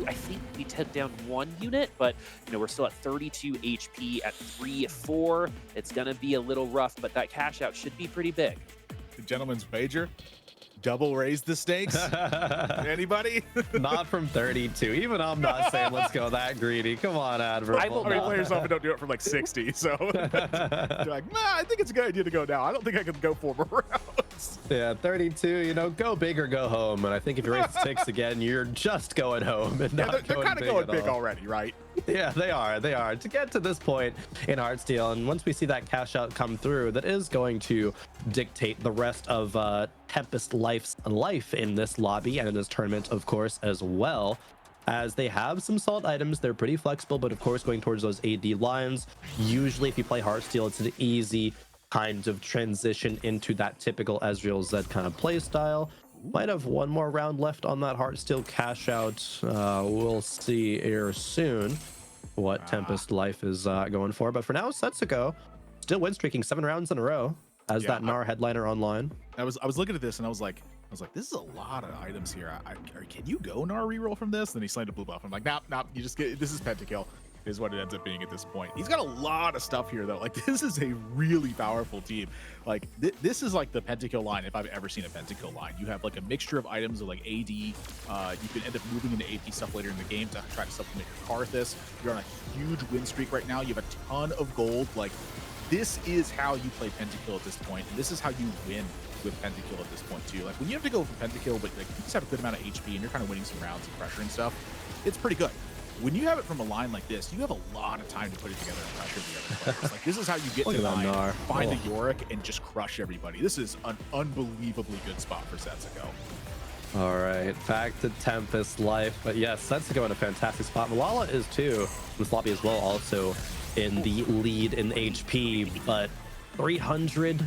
I think we took down 1 unit, but we're still at 32 HP at 3-4. It's going to be a little rough, but that cash out should be pretty big. The gentleman's wager. Double raise the stakes? Anybody? Not from 32. Even I'm not saying let's go that greedy. Come on, Admirable. I mean, players often don't do it from like 60, so they're like, nah, I think it's a good idea to go now. I don't think I can go 4 more rounds. Yeah, 32, you know, go big or go home. And I think if you race 6 again, you're just going home and Yeah, not they're kind of going big all. already, right? Yeah, they are. They are. To get to this point in Heartsteel, and once we see that cash out come through, that is going to dictate the rest of Tempest Life's life in this lobby and in this tournament, of course, as well. As they have some solid items, they're pretty flexible, but of course, going towards those AD lines. Usually, if you play Heartsteel, it's an easy kind of transition into that typical Ezreal Zed kind of play style. Might have one more round left on that Heartsteel cash out. We'll see here soon what Tempest Life is going for. But for now, Setsuko still win streaking 7 rounds in a row as that Gnar headliner online. I was looking at this and I was like, this is a lot of items here. Can you go Gnar reroll from this? Then he slammed a blue buff. I'm like, nah, you just get, this is pentakill. Is what it ends up being at this point. He's got a lot of stuff here though. Like this is a really powerful team. Like this is like the pentakill line if I've ever seen a pentakill line. You have like a mixture of items of like AD. You can end up moving into AP stuff later in the game to try to supplement your Karthus. You're on a huge win streak right now. You have a ton of gold. Like this is how you play pentakill at this point, and this is how you win with pentakill at this point too. Like when you have to go for pentakill, but like you just have a good amount of HP and you're kind of winning some rounds and pressure and stuff, it's pretty good. When you have it from a line like this, you have a lot of time to put it together and pressure the other players. Like this is how you get to line, find a Yorick, and just crush everybody. This is an unbelievably good spot for Setsuko. All right, back to Tempest Life. But yes, Setsuko in a fantastic spot. Malala is too. This lobby as well, also in the lead in HP, but 300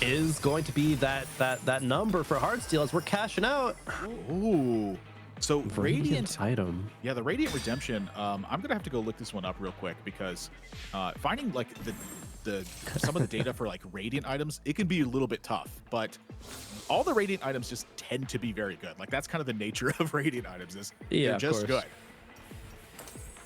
is going to be that number for Heartsteel as we're cashing out. Ooh. So Radiant item. Yeah, the Radiant Redemption. I'm gonna have to go look this one up real quick because finding like the some of the data for like Radiant items, it can be a little bit tough. But all the Radiant items just tend to be very good. Like that's kind of the nature of Radiant items. They're just good.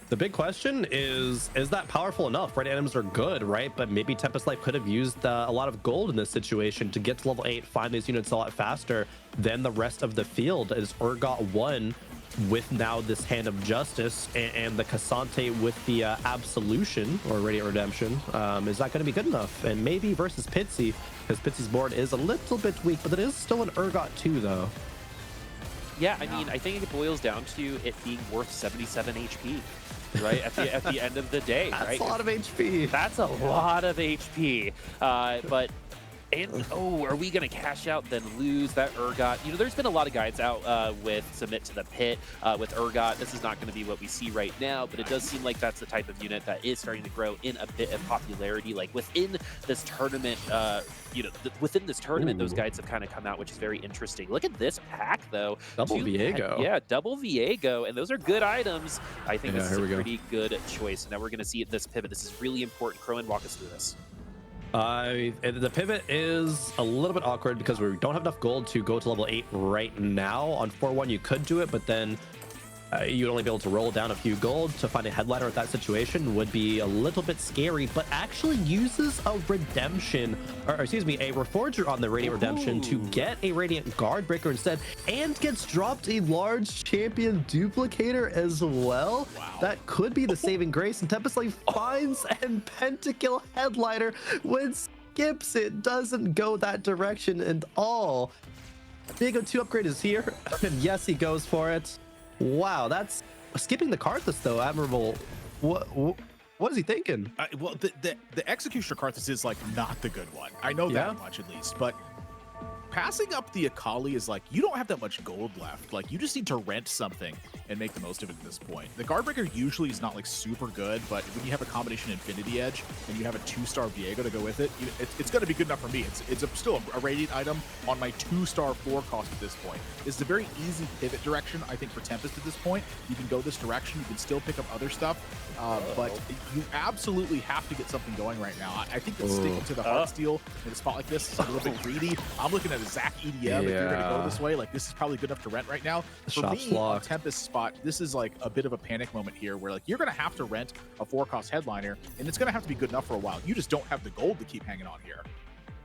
The big question is that powerful enough? Right, items are good, right? But maybe Tempest Life could have used a lot of gold in this situation to get to level 8, find these units a lot faster than the rest of the field. As Urgot won with now this Hand of Justice and the Cassante with the Absolution or Radiant Redemption, is that going to be good enough? And maybe versus Pitsy, because Pitsy's board is a little bit weak, but it is still an Urgot 2 though. Yeah, I mean, I think it boils down to it being worth 77 HP. Right at the end of the day, That's right? a lot of HP. That's a lot of HP. Are we gonna cash out then lose that Urgot? You know, there's been a lot of guides out with Submit to the Pit with Urgot. This is not going to be what we see right now, but it does seem like that's the type of unit that is starting to grow in a bit of popularity. Like within this tournament, within this tournament, those guides have kind of come out, which is very interesting. Look at this pack though. Double Viego. Yeah, double Viego, and those are good items. I think this is a go. pretty good choice. Now we're going to see this pivot. This is really important. Crowan, walk us through this. The pivot is a little bit awkward because we don't have enough gold to go to level 8 right now. On 4-1 you could do it, but then you'd only be able to roll down a few gold. To find a headliner at that situation would be a little bit scary, but actually uses a redemption, or excuse me, a Reforger on the Radiant Redemption to get a Radiant Guard Breaker instead, and gets dropped a large champion duplicator as well. Wow. That could be the saving grace, and Tempest Life finds and pentakill headliner when skips it. Doesn't go that direction at all. Viego 2 upgrade is here, and yes, he goes for it. Wow, that's skipping the Karthus though. Admirable. What is he thinking? Well, the Executioner Karthus is like not the good one. I know that much at least, but passing up the Akali is like, you don't have that much gold left. Like, you just need to rent something and make the most of it at this point. The Guardbreaker usually is not like super good, but when you have a combination Infinity Edge and you have a 2-star Viego to go with it, it's going to be good enough for me. It's still a Radiant item on my 2-star floor cost at this point. It's a very easy pivot direction, I think, for Tempest at this point. You can go this direction. You can still pick up other stuff, but you absolutely have to get something going right now. I think that sticking to the Heartsteel in a spot like this is a little bit greedy. I'm looking at a Zach EDM. If you're going to go this way, like, this is probably good enough to rent right now. For me, on Tempest spot, this is like a bit of a panic moment here where like you're going to have to rent a 4-cost headliner, and it's going to have to be good enough for a while. You just don't have the gold to keep hanging on here.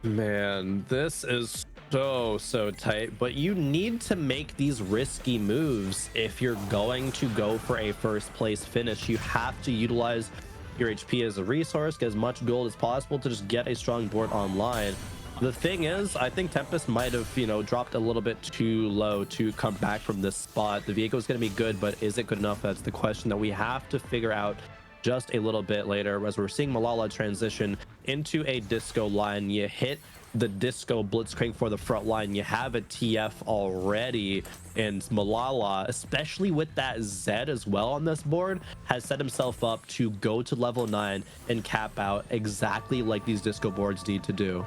Man, this is so tight, but you need to make these risky moves if you're going to go for a first place finish. You have to utilize your HP as a resource, get as much gold as possible to just get a strong board online. The thing is, I think Tempest might have, dropped a little bit too low to come back from this spot. The Viego is going to be good, but is it good enough? That's the question that we have to figure out just a little bit later. As we're seeing Malala transition into a disco line, you hit the disco blitzcrank for the front line, you have a TF already, and Malala, especially with that Z as well on this board, has set himself up to go to level 9 and cap out exactly like these disco boards need to do.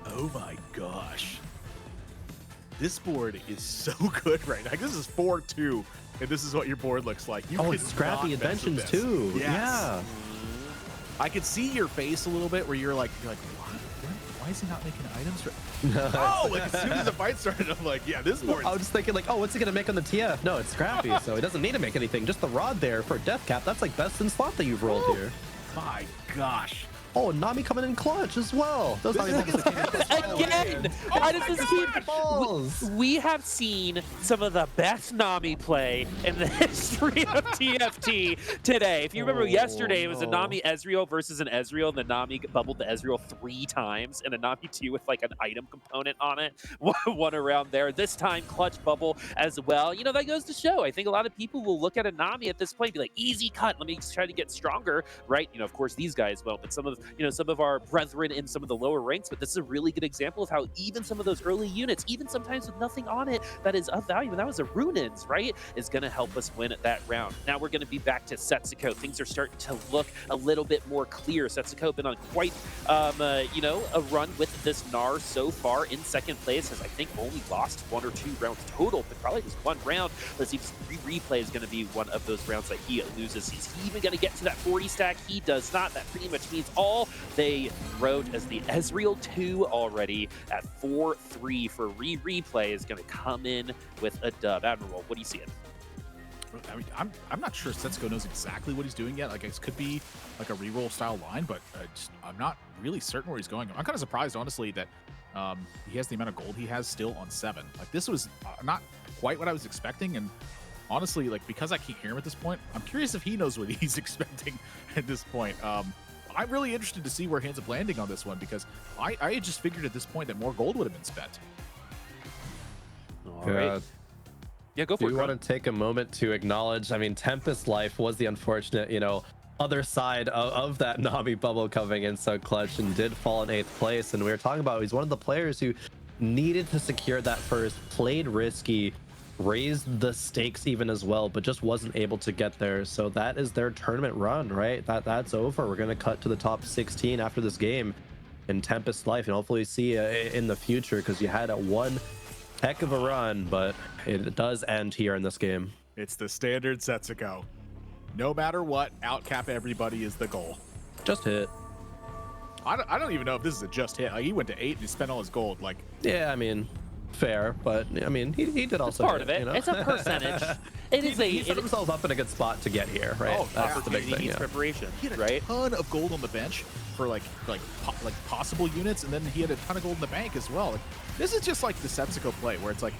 Oh my gosh. This board is so good right now. This is 4-2, and this is what your board looks like. You it's scrappy inventions too. Yes. Yeah. I could see your face a little bit where you're like, what? Why is he not making items for? Oh, like as soon as the fight started, I'm like, yeah, this board. I was just thinking like, oh, what's he gonna make on the TF? No, it's scrappy, so he doesn't need to make anything. Just the rod there for death cap. That's like best in slot that you've rolled here. My gosh. Oh, Nami coming in clutch as well. Those Nami bubbles Again, why does this team? We have seen some of the best Nami play in the history of TFT today. If you remember yesterday, it was a Nami Ezreal versus an Ezreal, and the Nami bubbled the Ezreal 3 times, and a Nami 2 with like an item component on it. One around there. This time, clutch bubble as well. That goes to show. I think a lot of people will look at a Nami at this point and be like, easy cut. Let me try to get stronger, right? Of course, these guys won't, but some of our brethren in some of the lower ranks, but this is a really good example of how even some of those early units, even sometimes with nothing on it that is of value, and that was a Runins, right, is going to help us win at that round. Now we're going to be back to Setsuko. Things are starting to look a little bit more clear. Setsuko been on quite, a run with this Gnar so far in second place, has I think only lost 1 or 2 rounds total, but probably just 1 round. Let's see if replay is going to be one of those rounds that he loses. He's even going to get to that 40 stack. He does not. That pretty much means all they wrote as the Ezreal 2 already at 4-3 for replay is going to come in with a dub. Admiral, what do you see it? I mean, I'm not sure Setsuko knows exactly what he's doing yet. Like, it could be like a reroll style line, but I'm not really certain where he's going. I'm kind of surprised, honestly, that he has the amount of gold he has still on 7. Like, this was not quite what I was expecting, and honestly, like, because I can't hear him at this point, I'm curious if he knows what he's expecting at this point. I'm really interested to see where he ends up landing on this one, because I had just figured at this point that more gold would have been spent. All right. Yeah, go for it. Do you want to take a moment to acknowledge, I mean, Tempest Life was the unfortunate, other side of that Nami bubble coming in so clutch and did fall in 8th place. And we were talking about he's one of the players who needed to secure that first, played risky, raised the stakes even as well, but just wasn't able to get there. So that is their tournament run, right? That's over. We're going to cut to the top 16 after this game in Tempest Life, and hopefully see in the future, because you had one heck of a run, but it does end here in this game. It's the standard Setsuko. No matter what, outcap everybody is the goal. Just hit. I don't even know if this is a just hit. Like, he went to 8 and he spent all his gold. Like, yeah, I mean, fair, but I mean, he did also part of it. It's a percentage. He set himself up in a good spot to get here, right? Oh, that's the big thing. He needs preparation. He had a ton of gold on the bench for like possible units, and then he had a ton of gold in the bank as well. Like, this is just like the Setsuko play, where it's like,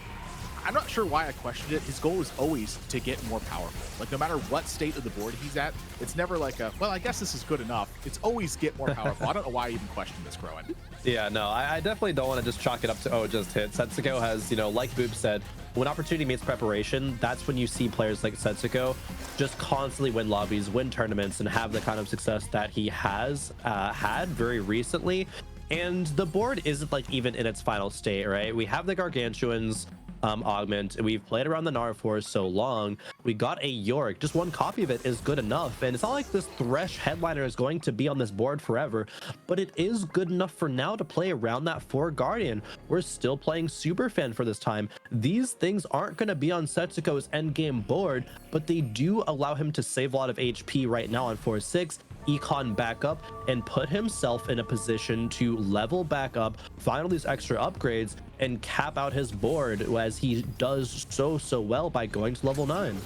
I'm not sure why I questioned it. His goal is always to get more powerful. Like, no matter what state of the board he's at, it's never like well, I guess this is good enough. It's always get more powerful. I don't know why I even questioned this, Crowan. Yeah, no, I definitely don't want to just chalk it up to, just hit. Setsuko has, like Boop said, when opportunity meets preparation, that's when you see players like Setsuko just constantly win lobbies, win tournaments, and have the kind of success that he has had very recently. And the board isn't like even in its final state, right? We have the Gargantuans augment. We've played around the Gnar for so long. We got a Yorick. Just one copy of it is good enough. And it's not like this Thresh headliner is going to be on this board forever, but it is good enough for now to play around that 4 Guardian. We're still playing Superfan for this time. These things aren't going to be on Setsuko's endgame board, but they do allow him to save a lot of HP right now on 4-6. Econ back up and put himself in a position to level back up, find all these extra upgrades, and cap out his board as he does so well by going to level 9.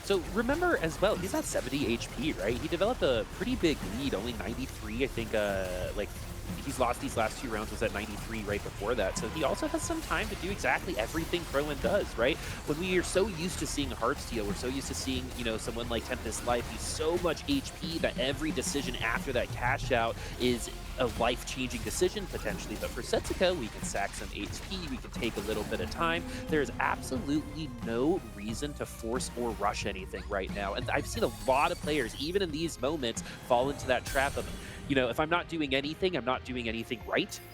So remember as well, he's at 70 HP, right? He developed a pretty big lead, only 93, I think, like he's lost these last 2 rounds, was at 93 right before that. So he also has some time to do exactly everything Crowan does, right? When we are so used to seeing Heartsteel, we're so used to seeing, someone like Tempest Life, he's so much HP that every decision after that cash out is a life-changing decision potentially, but for Setsuko, we can sack some HP, we can take a little bit of time. There's absolutely no reason to force or rush anything right now. And I've seen a lot of players, even in these moments, fall into that trap of, you know, if I'm not doing anything, I'm not doing anything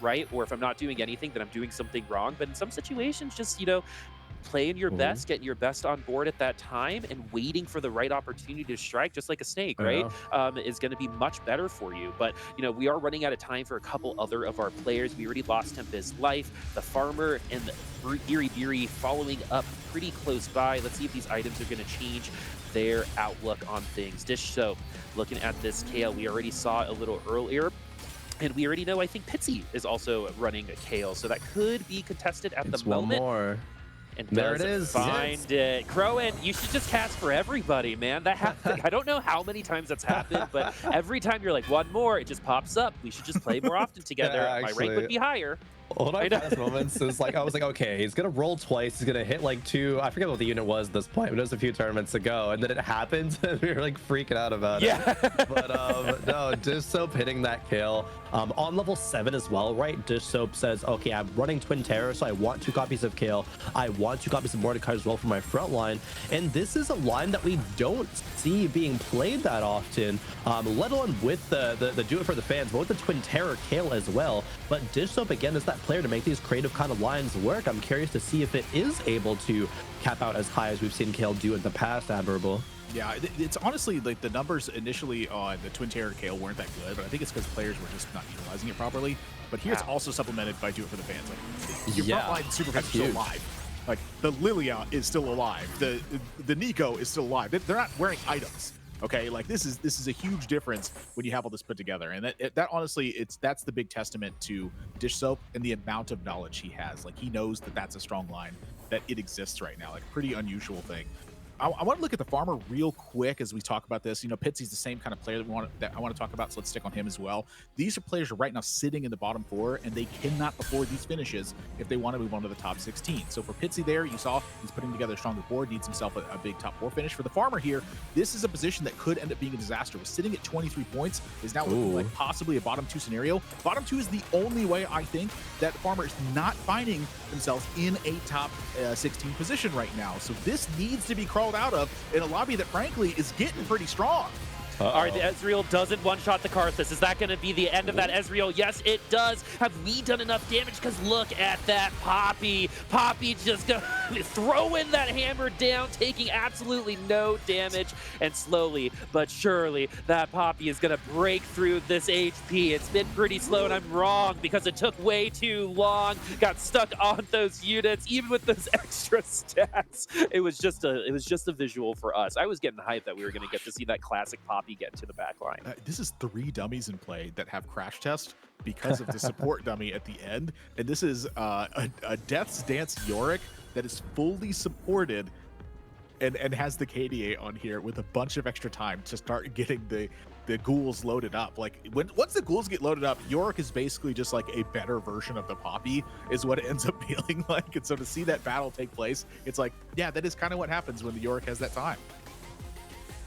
right? Or if I'm not doing anything, then I'm doing something wrong. But in some situations, just, you know, playing your best, getting your best on board at that time, and waiting for the right opportunity to strike, just like a snake, right? Is going to be much better for you. But, you know, we are running out of time for a couple other of our players. We already lost Tempest's life, the Farmer and the Biri following up pretty close by. Let's see if these items are going to change their outlook on things. Dish Soap, looking at this Kale, we already saw a little earlier. And we already know, I think Pitsy is also running a Kale, so that could be contested at the moment. One more. And there it is. Find it. Crowan, you should just cast for everybody, man. That I don't know how many times that's happened, but every time you're like, one more, it just pops up. We should just play more often together. Yeah, my rank would be higher. One of my best moments is like, I was like, okay, he's gonna roll twice, he's gonna hit like 2, I forget what the unit was at this point, but it was a few tournaments ago, and then it happened, and we were like freaking out about it. But no, Dish Soap hitting that kill. On level 7 as well, right? Dish Soap says, okay, I'm running Twin Terror, so I want 2 copies of Kale. I want 2 copies of Mordecai as well for my front line. And this is a line that we don't see being played that often, let alone with the do it for the fans, but with the Twin Terror Kale as well. But Dish Soap, again, is that player to make these creative kind of lines work. I'm curious to see if it is able to cap out as high as we've seen Kale do in the past. Admirable. Yeah, it's honestly like the numbers initially on the Twin Terror Kale weren't that good, but I think it's because players were just not utilizing it properly. But here it's also supplemented by Do It for the Fans. Like, your frontline super fans are still alive. Like the Lilia is still alive. The Nico is still alive. They're not wearing items. Okay, like this is a huge difference when you have all this put together, and that honestly, that's the big testament to Dish Soap and the amount of knowledge he has. Like he knows that that's a strong line, that it exists right now, like pretty unusual thing. I want to look at the Farmer real quick as we talk about this. You know, Pitsy's the same kind of player that I want to talk about, so let's stick on him as well. These are players right now sitting in the bottom 4, and they cannot afford these finishes if they want to move on to the top 16. So for Pitsy there, you saw he's putting together a stronger board, needs himself a big top 4 finish. For the Farmer here, this is a position that could end up being a disaster. Was sitting at 23 points, is now looking like possibly a bottom 2 scenario. Bottom 2 is the only way I think that the Farmer is not finding themselves in a top 16 position right now. So this needs to be crawled out of in a lobby that frankly is getting pretty strong. All right, the Ezreal doesn't one-shot the Karthus. Is that going to be the end of that Ezreal? Yes, it does. Have we done enough damage? Because look at that Poppy. Poppy just throwing that hammer down, taking absolutely no damage. And slowly but surely, that Poppy is going to break through this HP. It's been pretty slow, and I'm wrong because it took way too long. Got stuck on those units, even with those extra stats. It was just a visual for us. I was getting hyped that we were going to get to see that classic Poppy get to the back line. This is 3 dummies in play that have crash test because of the support dummy at the end, and this is a Death's Dance Yorick that is fully supported and has the KDA on here with a bunch of extra time to start getting the ghouls loaded up. Like once the ghouls get loaded up, Yorick is basically just like a better version of the Poppy is what it ends up feeling like. And so to see that battle take place, it's like, yeah, that is kind of what happens when the Yorick has that time.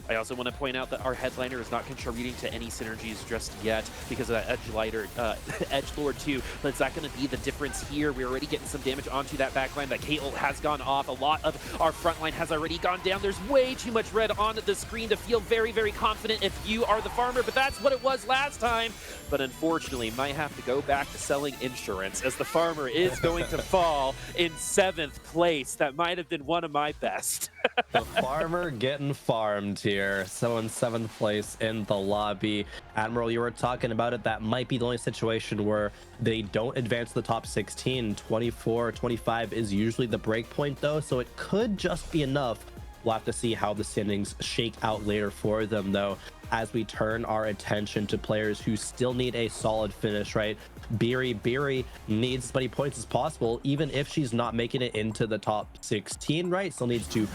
I also want to point out that our headliner is not contributing to any synergies just yet because of that Edgelord 2. But is that going to be the difference here? We're already getting some damage onto that backline. That K ult has gone off. A lot of our front line has already gone down. There's way too much red on the screen to feel very, very confident if you are the Farmer, but that's what it was last time. But unfortunately, might have to go back to selling insurance as the Farmer is going to fall in 7th place. That might have been one of my best. The Farmer getting farmed here. So in 7th place in the lobby. Admiral, you were talking about it. That might be the only situation where they don't advance to the top 16. 24, 25 is usually the break point though, so it could just be enough. We'll have to see how the standings shake out later for them though, as we turn our attention to players who still need a solid finish, right? Biri needs as many points as possible, even if she's not making it into the top 16, right? Still needs to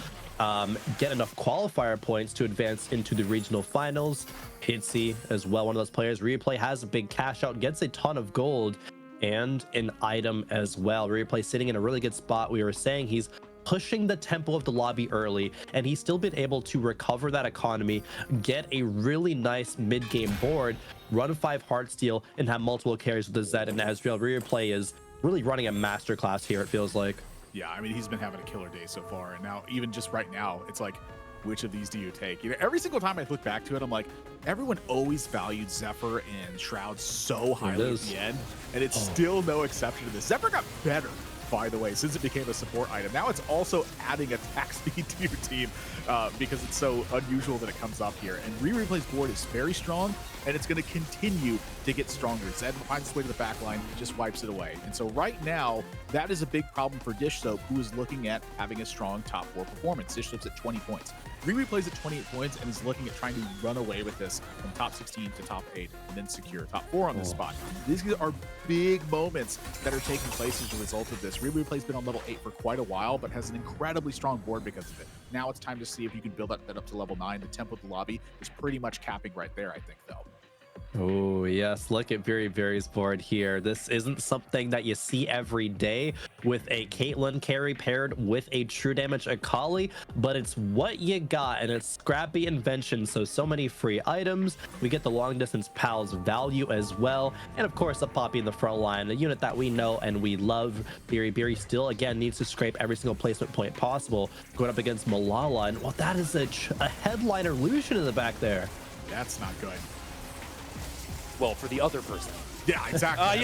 get enough qualifier points to advance into the regional finals. Pitsy as well, one of those players. Replay has a big cash out, gets a ton of gold and an item as well. Replay sitting in a really good spot. We were saying he's pushing the tempo of the lobby early, and he's still been able to recover that economy, get a really nice mid-game board, run 5 Heartsteel, and have multiple carries with the Zed and Ezreal. Replay is really running a masterclass here, it feels like. Yeah, I mean, he's been having a killer day so far, and now even just right now, it's like, which of these do you take? You know, every single time I look back to it, I'm like, everyone always valued Zephyr and Shroud so highly at the end, and it's still no exception to this. Zephyr got better, by the way, since it became a support item. Now it's also adding attack speed to your team because it's so unusual that it comes up here. And Replay's board is very strong, and it's going to continue to get stronger. Zed finds its way to the back line, just wipes it away. And so right now, that is a big problem for Dish Soap, who is looking at having a strong top 4 performance. Dish Soap's at 20 points. Replay's at 28 points and is looking at trying to run away with this from top 16 to top 8 and then secure top 4 on this spot. These are big moments that are taking place as a result of this. Replay's been on level 8 for quite a while, but has an incredibly strong board because of it. Now it's time to see if you can build that up to level 9. The tempo of the lobby is pretty much capping right there, I think, though. Oh, yes. Look at Very board here. This isn't something that you see every day with a Caitlyn carry paired with a true damage Akali, but it's what you got, and it's scrappy invention. So many free items. We get the long distance pals value as well. And of course, a Poppy in the front line, a unit that we know and we love. Very still, again, needs to scrape every single placement point possible going up against Malala. And well, that is a headliner Lucian in the back there. That's not good. Well, for the other person. Yeah, exactly.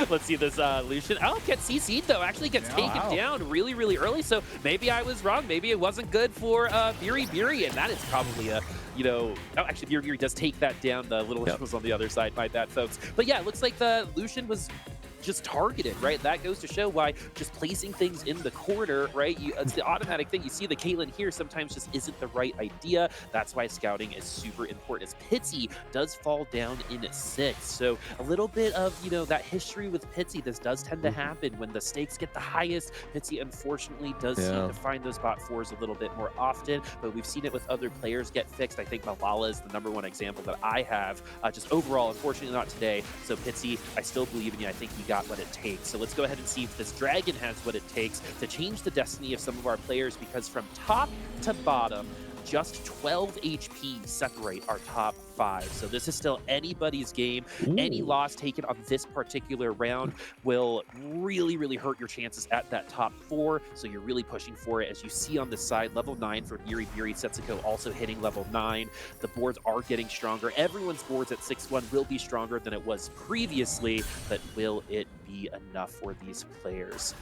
Let's see this Lucian. Oh, gets CC'd though. Actually gets taken down really early. So maybe I was wrong. Maybe it wasn't good for Biri, and that is probably a, you know, oh, actually Biri does take that down. The little was on the other side. My bad, folks. But yeah, it looks like the Lucian was just targeted, right? That goes to show why just placing things in the corner, right? It's the automatic thing. You see the Caitlyn here sometimes just isn't the right idea. That's why scouting is super important. As Pitsy does fall down in 6. So a little bit of, you know, that history with Pitsy. This does tend to happen when the stakes get the highest. Pitsy unfortunately does seem to find those bot 4s a little bit more often, but we've seen it with other players get fixed. I think Malala is the #1 example that I have. Just overall, unfortunately not today. So Pitsy, I still believe in you. I think you got what it takes. So let's go ahead and see if this dragon has what it takes to change the destiny of some of our players, because from top to bottom, just 12 HP separate our top 5. So this is still anybody's game. Any loss taken on this particular round will really hurt your chances at that top 4. So you're really pushing for it. As you see on the side, level 9 for Biri, Setsuko also hitting level 9. The boards are getting stronger. Everyone's boards at 6-1 will be stronger than it was previously, but will it be enough for these players?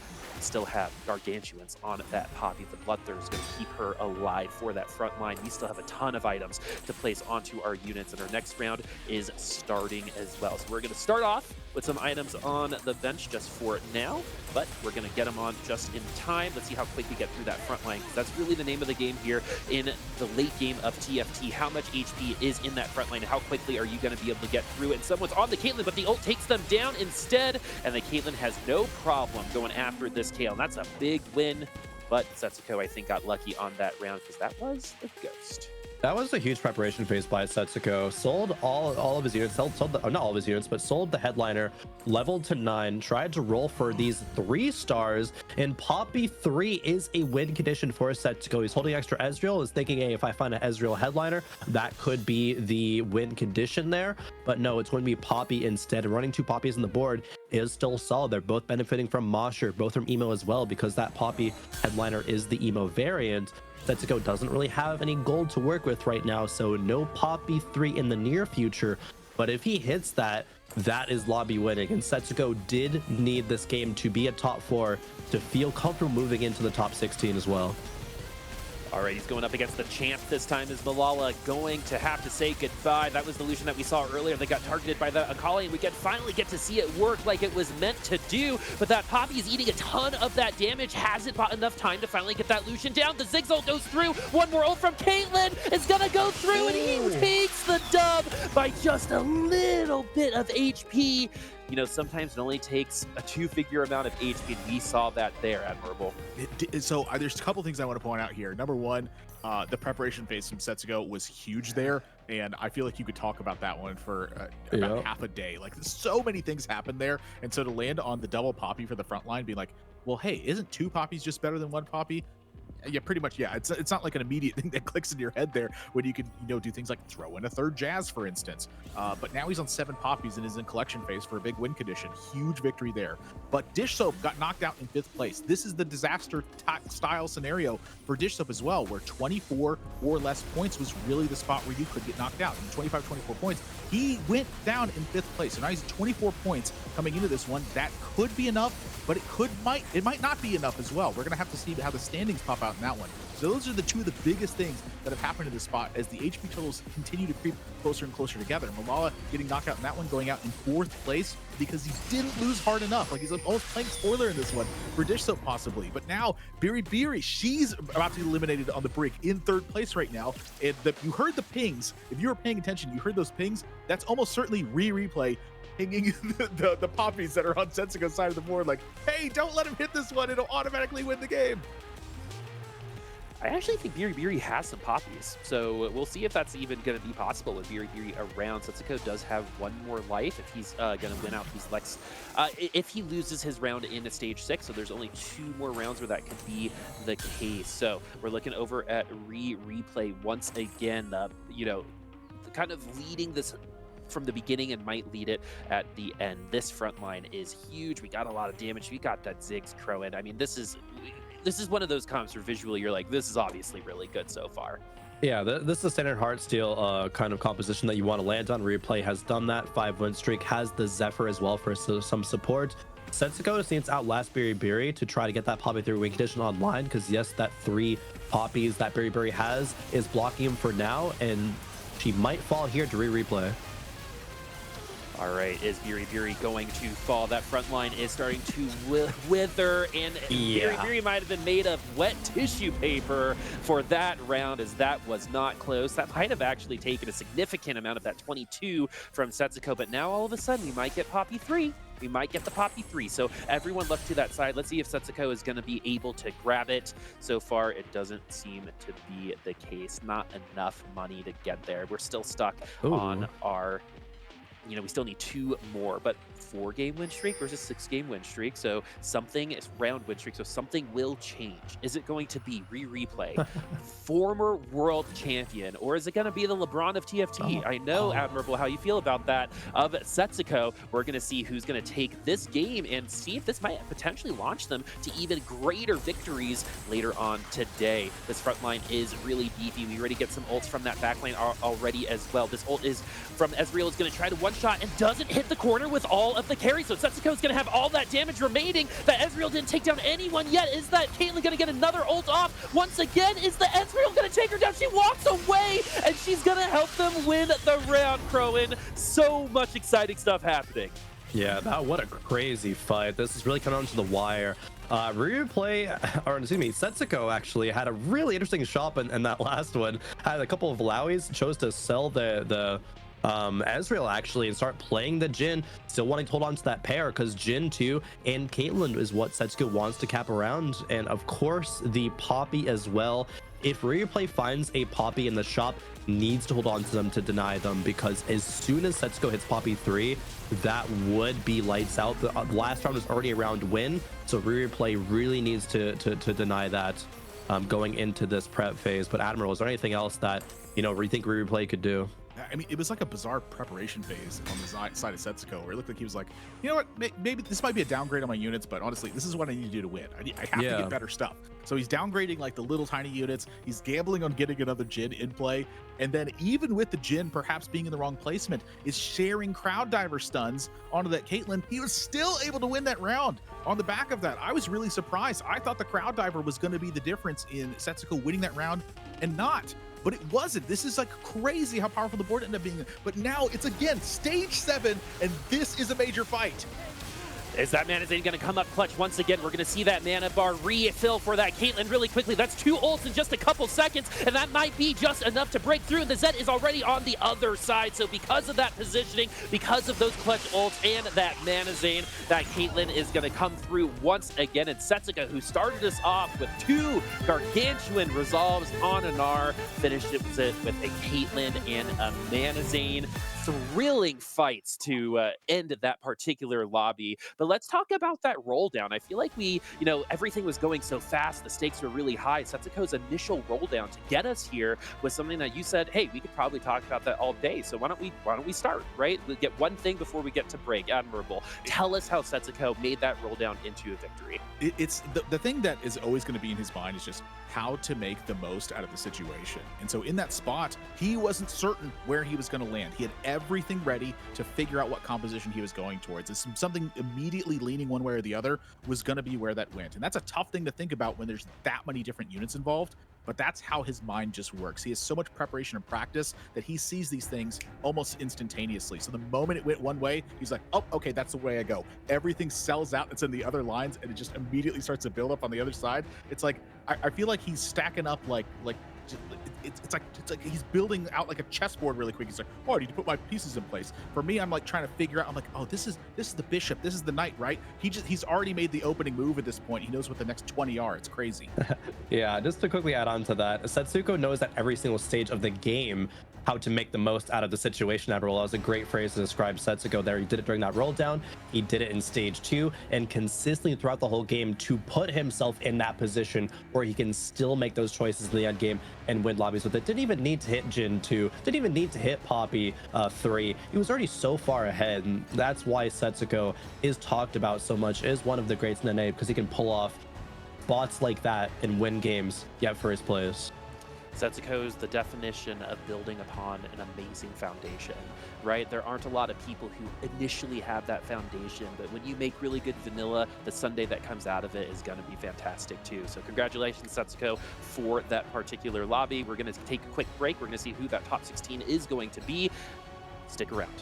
Still have Gargantuans on that Poppy. The Bloodthirst is going to keep her alive for that front line. We still have a ton of items to place onto our units, and our next round is starting as well. So we're going to start off with some items on the bench just for now, but we're going to get them on just in time. Let's see how quick we get through that front line, because that's really the name of the game here in the late game of TFT. How much HP is in that front line, and how quickly are you going to be able to get through it? And someone's on the Caitlyn, but the ult takes them down instead, and the Caitlyn has no problem going after this Kayle. And that's a big win, but Setsuko, I think, got lucky on that round because that was a ghost. That was a huge preparation phase by Setsuko. Sold all of his units, sold not all of his units, but sold the headliner, leveled to 9, tried to roll for these 3 stars, and Poppy 3 is a win condition for Setsuko. He's holding extra Ezreal, is thinking, hey, if I find an Ezreal headliner, that could be the win condition there. But no, it's going to be Poppy instead. Running 2 Poppies on the board is still solid. They're both benefiting from Mosher, both from Emo as well, because that Poppy headliner is the Emo variant. Setsuko doesn't really have any gold to work with right now, so no Poppy 3 in the near future. But if he hits that, that is lobby winning. And Setsuko did need this game to be a top 4 to feel comfortable moving into the top 16 as well. All right, he's going up against the champ this time. Is Malala going to have to say goodbye? That was the Lucian that we saw earlier. They got targeted by the Akali, and we can finally get to see it work like it was meant to do. But that Poppy is eating a ton of that damage. Hasn't bought enough time to finally get that Lucian down. The Zigzag goes through. One more ult from Caitlyn is going to go through, and he takes the dub by just a little bit of HP. You know, sometimes it only takes a 2-figure amount of HP, and we saw that there, Admirable. So there's a couple things I want to point out here. Number one, the preparation phase from Setsuko was huge there, and I feel like you could talk about that one for about half a day. Like, so many things happened there, and so to land on the double Poppy for the front line, being like, well, hey, isn't 2 poppies just better than 1 poppy? Yeah, pretty much. Yeah, it's not like an immediate thing that clicks in your head there when you can, do things like throw in a 3rd Jazz, for instance. But now he's on 7 poppies and is in collection phase for a big win condition. Huge victory there. But Dish Soap got knocked out in 5th place. This is the disaster style scenario for Dish Soap as well, where 24 or less points was really the spot where you could get knocked out. And 25, 24 points, he went down in 5th place. So now he's 24 points coming into this one. That could be enough, but it might not be enough as well. We're gonna have to see how the standings pop out in that one. So those are the 2 of the biggest things that have happened in this spot as the HP totals continue to creep closer and closer together. Malala getting knocked out in that one, going out in 4th place because he didn't lose hard enough. Like, he's almost playing spoiler in this one for Dish Soap possibly. But now Biri, she's about to be eliminated on the brink in 3rd place right now. And you heard the pings. If you were paying attention, you heard those pings. That's almost certainly replay pinging the poppies that are on Setsuko's side of the board, like, hey, don't let him hit this one, it'll automatically win the game. I actually think Biri has some poppies, so we'll see if that's even going to be possible with Biri around. Setsuko does have 1 more life if he's going to win out these Lex. If he loses his round in a stage 6, so there's only 2 more rounds where that could be the case. So we're looking over at replay once again, kind of leading this from the beginning and might lead it at the end. This front line is huge. We got a lot of damage. We got that Ziggs Crowan. I mean, this is one of those comps where visually you're like, this is obviously really good so far. Yeah, this is a standard Heartsteel kind of composition that you want to land on. Replay has done that. 5-win streak, has the Zephyr as well for some support. Setsuko just needs to outlast Biri to try to get that poppy through win condition online, because yes, that 3 poppies that Biri has is blocking him for now, and she might fall here to replay. All right, is Biri going to fall? That front line is starting to wither, and Biri might have been made of wet tissue paper for that round, as that was not close. That might have actually taken a significant amount of that 22 from Setsuko, but now all of a sudden we might get Poppy 3. We might get the Poppy 3. So everyone look to that side. Let's see if Setsuko is going to be able to grab it. So far, it doesn't seem to be the case. Not enough money to get there. We're still stuck on our... we still need 2 more, but 4-game win streak versus 6-game win streak. So something is round win streak. So something will change. Is it going to be replay, former world champion, or is it going to be the LeBron of TFT? I know, Admirable, how you feel about that of Setsuko. We're going to see who's going to take this game and see if this might potentially launch them to even greater victories later on today. This front line is really beefy. We already get some ults from that backline already as well. This ult is from Ezreal, is going to try to one-shot and doesn't hit the corner with all of the carry. So Setsuko is going to have all that damage remaining. That Ezreal didn't take down anyone yet. Is that Caitlyn going to get another ult off? Once again, is the Ezreal going to take her down? She walks away, and she's going to help them win the round, Crowan. So much exciting stuff happening. Yeah, what a crazy fight. This is really coming on to the wire. Setsuko actually had a really interesting shot in that last one. Had a couple of Lowies, chose to sell the Ezreal actually and start playing the Jhin, still wanting to hold on to that pair, because Jhin 2 and Caitlyn is what Setsuko wants to cap around, and of course the Poppy as well. If Replay finds a Poppy in the shop, needs to hold on to them to deny them, because as soon as Setsuko hits Poppy 3, that would be lights out. The last round was already a round win, so Replay really needs to deny that going into this prep phase. But Admiral, is there anything else that you think Replay could do? I mean, it was like a bizarre preparation phase on the side of Setsuko, where it looked like he was like, you know what, maybe this might be a downgrade on my units, but honestly, this is what I need to do to win. I have to get better stuff. So he's downgrading like the little tiny units. He's gambling on getting another Jhin in play. And then even with the Jhin perhaps being in the wrong placement, is sharing crowd diver stuns onto that Caitlyn. He was still able to win that round on the back of that. I was really surprised. I thought the crowd diver was going to be the difference in Setsuko winning that round, and not. But it wasn't. This is like crazy how powerful the board ended up being. But now it's again stage 7, and this is a major fight. Is that Mana Zane going to come up clutch once again? We're going to see that mana bar refill for that Caitlyn really quickly. That's 2 ults in just a couple seconds, and that might be just enough to break through. And the Zed is already on the other side. So because of that positioning, because of those clutch ults and that Mana Zane, that Caitlyn is going to come through once again. And Setsuko, who started us off with 2 gargantuan resolves on Anar, finished it with a Caitlyn and a Mana Zane. thrilling fights to end that particular lobby. But let's talk about that roll down. I feel like everything was going so fast. The stakes were really high. Setsuko's initial roll down to get us here was something that you said, hey, we could probably talk about that all day. So why don't we start, right? We'll get one thing before we get to break. Admirable. Tell us how Setsuko made that roll down into a victory. It's the thing that is always going to be in his mind is just how to make the most out of the situation. And so in that spot, he wasn't certain where he was going to land. He had everything ready to figure out what composition he was going towards. It's something immediately leaning one way or the other was going to be where that went. And that's a tough thing to think about when there's that many different units involved. But that's how his mind just works. He has so much preparation and practice that he sees these things almost instantaneously. So the moment it went one way, he's like, oh, okay, that's the way I go. Everything sells out that's in the other lines, and it just immediately starts to build up on the other side. It's like, I feel like he's stacking up it's like he's building out like a chessboard really quick. He's like, oh, I need to put my pieces in place. For me, I'm like trying to figure out, I'm like, oh, this is the bishop, this is the knight, right? He's already made the opening move at this point. He knows what the next 20 are. It's crazy. Yeah, just to quickly add on to that, Setsuko knows at every single stage of the game how to make the most out of the situation. Admiral, that was a great phrase to describe Setsuko there. He did it during that roll down. He did it in stage 2 and consistently throughout the whole game to put himself in that position where he can still make those choices in the end game and win lobbies with it. Didn't even need to hit Jin 2. Didn't even need to hit Poppy 3. He was already so far ahead, and that's why Setsuko is talked about so much, is one of the greats in the name, because he can pull off spots like that and win games yet for his plays. Setsuko is the definition of building upon an amazing foundation, right? There aren't a lot of people who initially have that foundation, but when you make really good vanilla, the Sunday that comes out of it is going to be fantastic too. So congratulations, Setsuko, for that particular lobby. We're going to take a quick break. We're going to see who that top 16 is going to be. Stick around.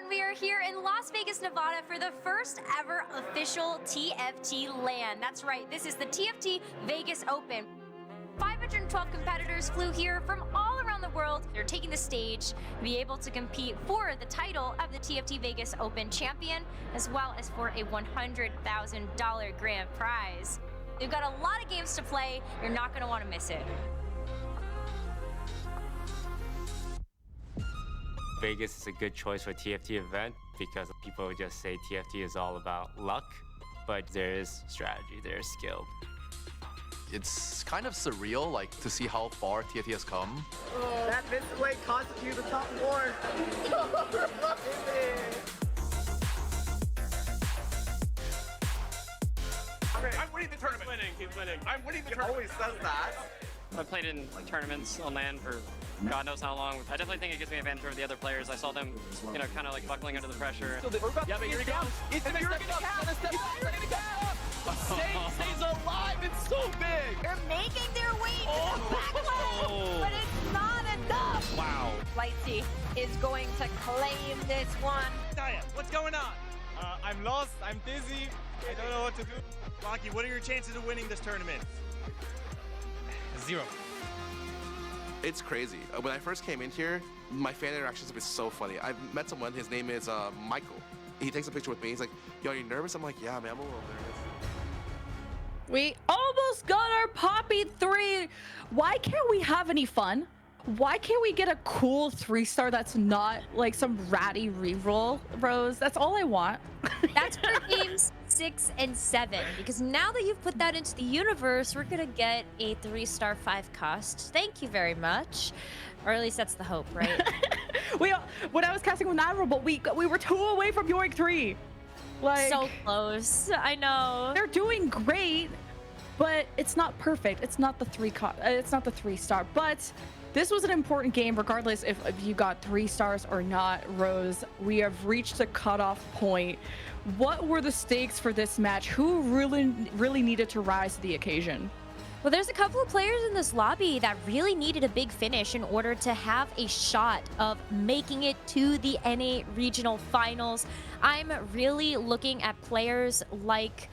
We are here in Las Vegas, Nevada for the first ever official TFT LAN. That's right, this is the TFT Vegas Open. 512 competitors flew here from all around the world. They're taking the stage to be able to compete for the title of the TFT Vegas Open champion, as well as for a $100,000 grand prize. They've got a lot of games to play. You're not going to want to miss it. Vegas is a good choice for a TFT event because people just say TFT is all about luck, but there is strategy, there is skill. It's kind of surreal, like, to see how far TFT has come. Oh, that missed way cost you the top 4. I'm winning the tournament. Keep winning. I'm winning the tournament. Always says that. I've played in tournaments on LAN for God knows how long. I definitely think it gives me an advantage over the other players. I saw them, kind of like buckling under the pressure. Yeah, but you're down. It's the you're gonna cap. Stays alive. It's so big. They're making their way to the backline, but it's not enough. Wow. Lightsy is going to claim this one. Daya, what's going on? I'm lost. I'm dizzy. I don't know what to do. Rocky, what are your chances of winning this tournament? 0. It's crazy. When I first came in here, my fan interactions have been so funny. I've met someone, his name is Michael. He takes a picture with me. He's like, yo, are you nervous? I'm like, yeah, man, I'm a little nervous. We almost got our Poppy 3. Why can't we have any fun? Why can't we get a cool 3-star that's not like some ratty reroll, Rose? That's all I want. That's for games 6 and 7, because now that you've put that into the universe, we're gonna get a 3-star 5 cost. Thank you very much. Or at least that's the hope, right? When I was casting with Admirable, we were 2 away from Yorick 3. Like, so close. I know. They're doing great, but it's not perfect. It's not the 3-star. But this was an important game, regardless if you got 3 stars or not, Rose. We have reached a cutoff point. What were the stakes for this match? Who really needed to rise to the occasion? Well, there's a couple of players in this lobby that really needed a big finish in order to have a shot of making it to the NA Regional Finals. I'm really looking at players like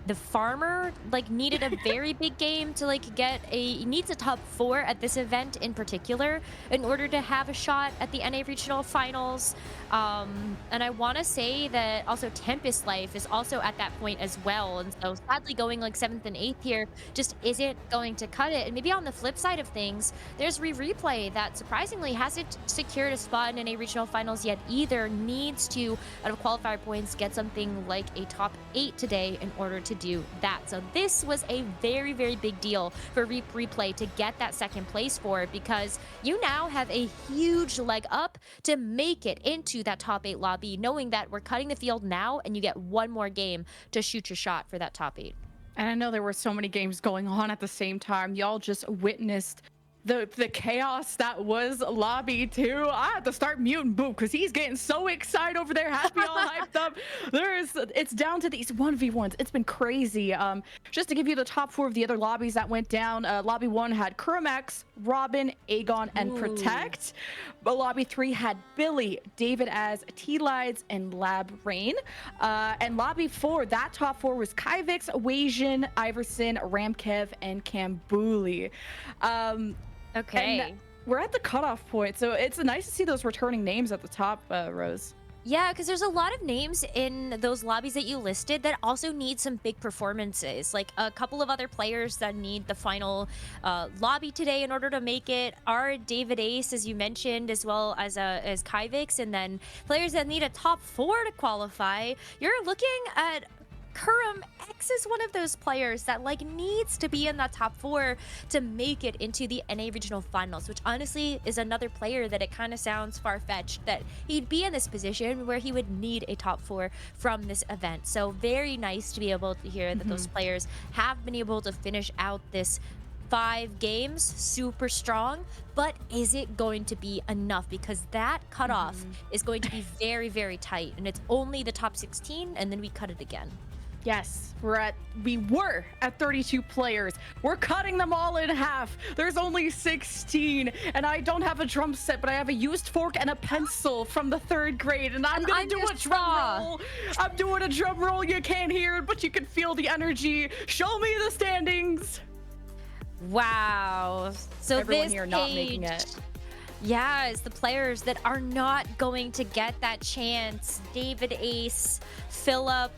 the Farmer, like, needed a very big game to like he needs a top 4 at this event in particular in order to have a shot at the NA Regional Finals. And I want to say that also Tempest Life is also at that point as well, and so sadly going like 7th and 8th here just isn't going to cut it. And maybe on the flip side of things, there's Replay that surprisingly hasn't secured a spot in NA Regional Finals yet either, needs to, out of qualifier points, get something like a top 8 today in order to do that. So this was a very, very big deal for Replay to get that 2nd place for, because you now have a huge leg up to make it into that top 8 lobby, knowing that we're cutting the field now and you get 1 more game to shoot your shot for that top 8. And I know there were so many games going on at the same time. Y'all just witnessed the chaos that was lobby 2. I had to start muting Boop because he's getting so excited over there, happy, all hyped up. It's down to these 1v1s. It's been crazy. Just to give you the top 4 of the other lobbies that went down, lobby 1 had Kurimex, Robin, Aegon, and Protect. But lobby 3 had Billy, David Az, T-Lides, and Lab Rain. And lobby 4, that top 4 was Khazix, Wasian, Iverson, Ramkev, and Kambuli. Okay. And we're at the cutoff point, so it's nice to see those returning names at the top, Rose. Yeah, because there's a lot of names in those lobbies that you listed that also need some big performances. Like a couple of other players that need the final lobby today in order to make it are David Ace, as you mentioned, as well as Khazix, and then players that need a top 4 to qualify. You're looking at Kurimex is one of those players that like needs to be in that top 4 to make it into the NA Regional Finals, which honestly is another player that it kind of sounds far-fetched that he'd be in this position where he would need a top 4 from this event. So very nice to be able to hear that those players have been able to finish out this 5 games super strong. But is it going to be enough? Because that cutoff is going to be very, very tight, and it's only the top 16, and then we cut it again. Yes, we were at 32 players. We're cutting them all in half. There's only 16, and I don't have a drum set, but I have a used fork and a pencil from the 3rd grade, and I'm gonna do a drum roll. I'm doing a drum roll. You can't hear it, but you can feel the energy. Show me the standings. Wow. So everyone this here not making it. Yeah, it's the players that are not going to get that chance. David Ace, Philip,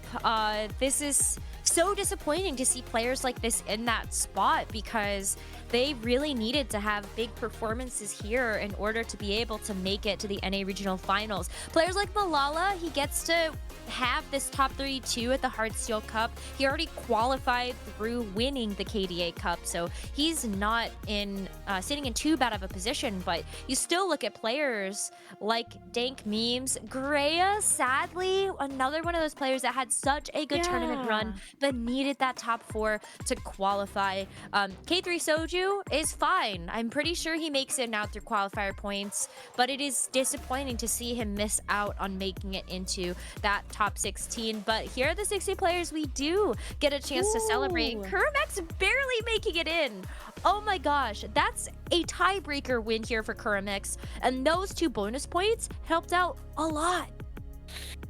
this is so disappointing to see players like this in that spot, because they really needed to have big performances here in order to be able to make it to the NA Regional Finals. Players like Malala, he gets to have this top 32 at the Heartsteel Cup. He already qualified through winning the KDA Cup, so he's not in sitting in too bad of a position. But you still look at players like Dank Memes, Greya, sadly, another one of those players that had such a good tournament run but needed that top 4 to qualify. K3 Soju is fine. I'm pretty sure he makes it now through qualifier points, but it is disappointing to see him miss out on making it into that top 16. But here are the 60 players we do get a chance to celebrate. Kurimex barely making it in. Oh my gosh, that's a tiebreaker win here for Kurimex, and those 2 bonus points helped out a lot.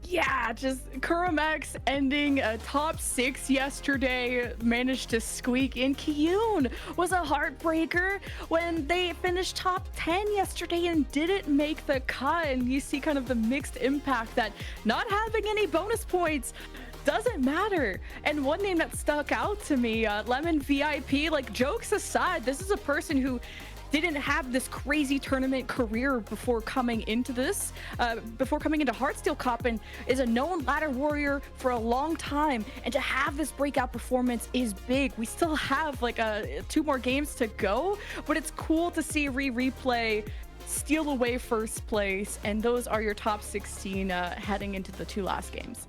Yeah, just KurumX ending a top 6 yesterday, managed to squeak in. Kiyun was a heartbreaker when they finished top 10 yesterday and didn't make the cut. And you see kind of the mixed impact that not having any bonus points doesn't matter. And one name that stuck out to me, Lemon VIP, like jokes aside, this is a person who didn't have this crazy tournament career before coming into Heartsteel Cup, and is a known ladder warrior for a long time. And to have this breakout performance is big. We still have like 2 more games to go, but it's cool to see Replay steal away first place. And those are your top 16 heading into the 2 last games.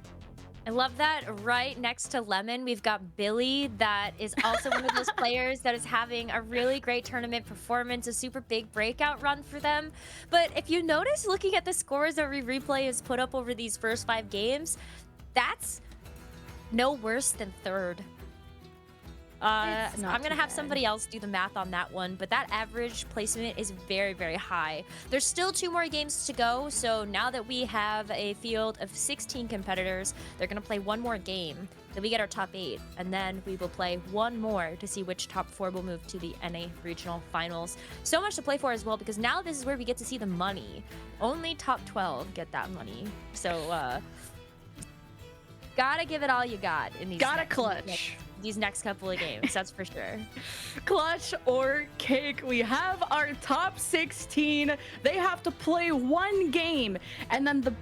I love that. Right next to Lemon, we've got Billy, that is also one of those players that is having a really great tournament performance, a super big breakout run for them. But if you notice, looking at the scores that Replay has put up over these first 5 games, that's no worse than 3rd. I'm going to have somebody else do the math on that one, but that average placement is very, very high. There's still 2 more games to go, so now that we have a field of 16 competitors, they're going to play 1 more game, then we get our top 8, and then we will play 1 more to see which top 4 will move to the NA Regional Finals. So much to play for as well, because now this is where we get to see the money. Only top 12 get that money, so gotta give it all you got in these these next couple of games, that's for sure. Clutch or cake, we have our top 16. They have to play 1 game, and then the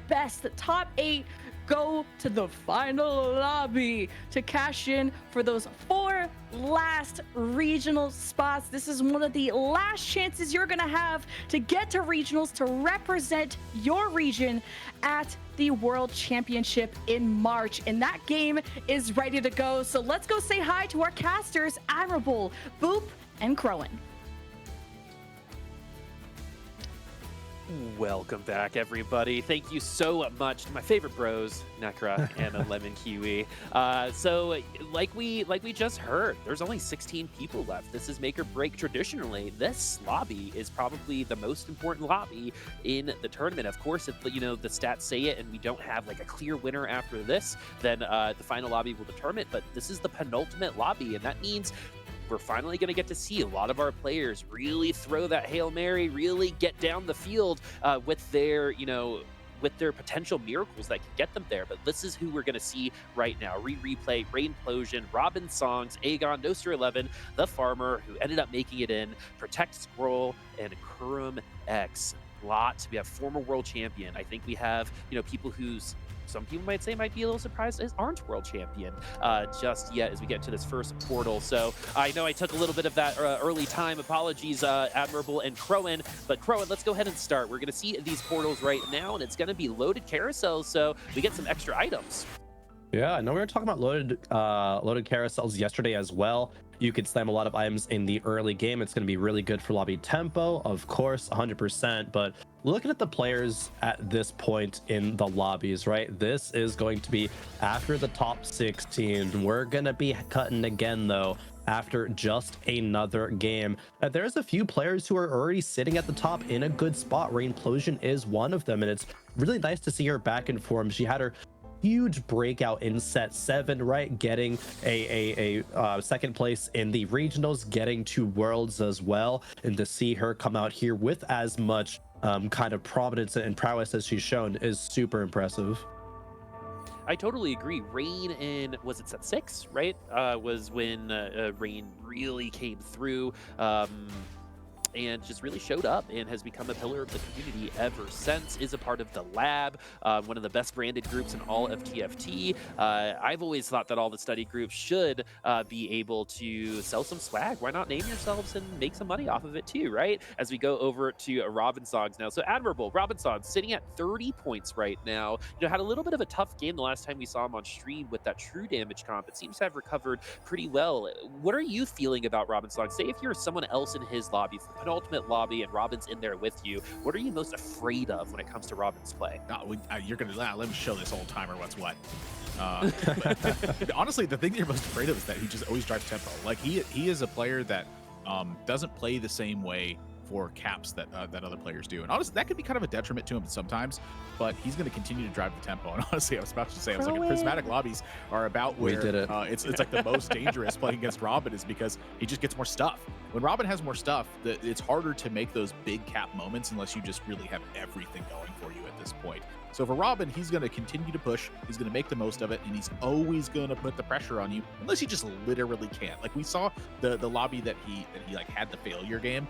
top 8 go to the final lobby to cash in for those 4 last regional spots. This is one of the last chances you're gonna have to get to regionals to represent your region at the World Championship in March, and that game is ready to go. So let's go say hi to our casters, Admirable, Boop, and Crowan. Welcome back, everybody. Thank you so much to my favorite bros, Nekra and Lemon Kiwi. So, like we just heard, there's only 16 people left. This is make or break. Traditionally, this lobby is probably the most important lobby in the tournament. Of course, if the stats say it, and we don't have like a clear winner after this, then the final lobby will determine. But this is the penultimate lobby, and that means we're finally going to get to see a lot of our players really throw that Hail Mary, really get down the field with their, with their potential miracles that can get them there. But this is who we're going to see right now. Replay, Rainplosion, Robin Songs, Aegon, Noster11, The Farmer, who ended up making it in, Protect Scroll, and KurumX. We have former world champion. I think we have, people whose some people might say might be a little surprised as aren't world champion just yet as we get to this first portal. So I know I took a little bit of that early time. Apologies, Admirable and Crowan. But Crowan, let's go ahead and start. We're going to see these portals right now, and it's going to be loaded carousels, so we get some extra items. Yeah, I know we were talking about loaded carousels yesterday as well. You could slam a lot of items in the early game. It's going to be really good for lobby tempo, of course, 100%. But looking at the players at this point in the lobbies, right? This is going to be after the top 16. We're going to be cutting again, though, after just another game. There's a few players who are already sitting at the top in a good spot. Rainplosion is one of them, and it's really nice to see her back in form. She had her huge breakout in set 7, right? Getting a second place in the regionals, getting to worlds as well, and to see her come out here with as much kind of prominence and prowess as she's shown is super impressive. I totally agree. Rain in, was it set 6, right? Was when Rain really came through. And just really showed up and has become a pillar of the community ever since, is a part of the lab, one of the best branded groups in all of TFT. I've always thought that all the study groups should be able to sell some swag. Why not name yourselves and make some money off of it too, right? As we go over to Robin Songs now. So Admirable, Robin Songs sitting at 30 points right now. Had a little bit of a tough game the last time we saw him on stream with that true damage comp. It seems to have recovered pretty well. What are you feeling about Robin Songs? Say if you're someone else in his lobby, penultimate lobby, and Robin's in there with you, what are you most afraid of when it comes to Robin's play? You're gonna let me show this old timer what's what. Honestly, the thing you're most afraid of is that he just always drives tempo. Like he is a player that doesn't play the same way for caps that that other players do. And honestly, that could be kind of a detriment to him sometimes, but he's going to continue to drive the tempo. And honestly, I was about to say, I was like, prismatic lobbies are about where it's like the most dangerous playing against Robin is because he just gets more stuff. When Robin has more stuff, it's harder to make those big cap moments unless you just really have everything going for you at this point. So for Robin, he's going to continue to push. He's going to make the most of it, and he's always going to put the pressure on you, unless he just literally can't. Like we saw the lobby that he like had the failure game.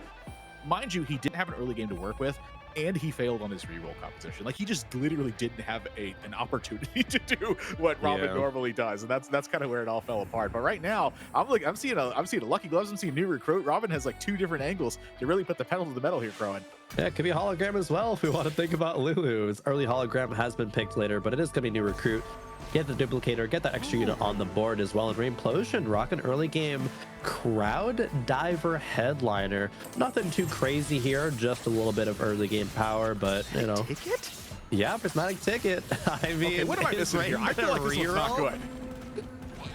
Mind you, he didn't have an early game to work with, and he failed on his reroll composition. Like he just literally didn't have an opportunity to do what Robin normally does, and that's kind of where it all fell apart. But right now, I'm seeing a Lucky Gloves. I'm seeing a new recruit. Robin has like 2 different angles to really put the pedal to the metal here, Crowan. Yeah, it could be a hologram as well if we want to think about Lulu. His early hologram has been picked later, but it is going to be a new recruit. Get the duplicator, get that extra unit on the board as well. And Reimplosion, rock an early game crowd diver headliner. Nothing too crazy here, just a little bit of early game power, but you know. Ticket? Yeah, prismatic ticket. I mean, okay, what am I missing here? I feel like this was not good.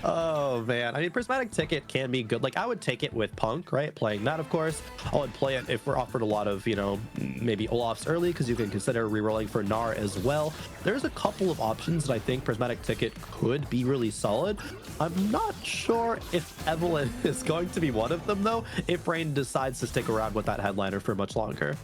Oh man, I mean, prismatic ticket can be good. Like I would take it with Punk, right? Playing that, of course. I would play it if we're offered a lot of, you know, maybe Olaf's early, because you can consider rerolling for Gnar as well. There's a couple of options that I think prismatic ticket could be really solid. I'm not sure if Evelyn is going to be one of them though, if Rain decides to stick around with that headliner for much longer.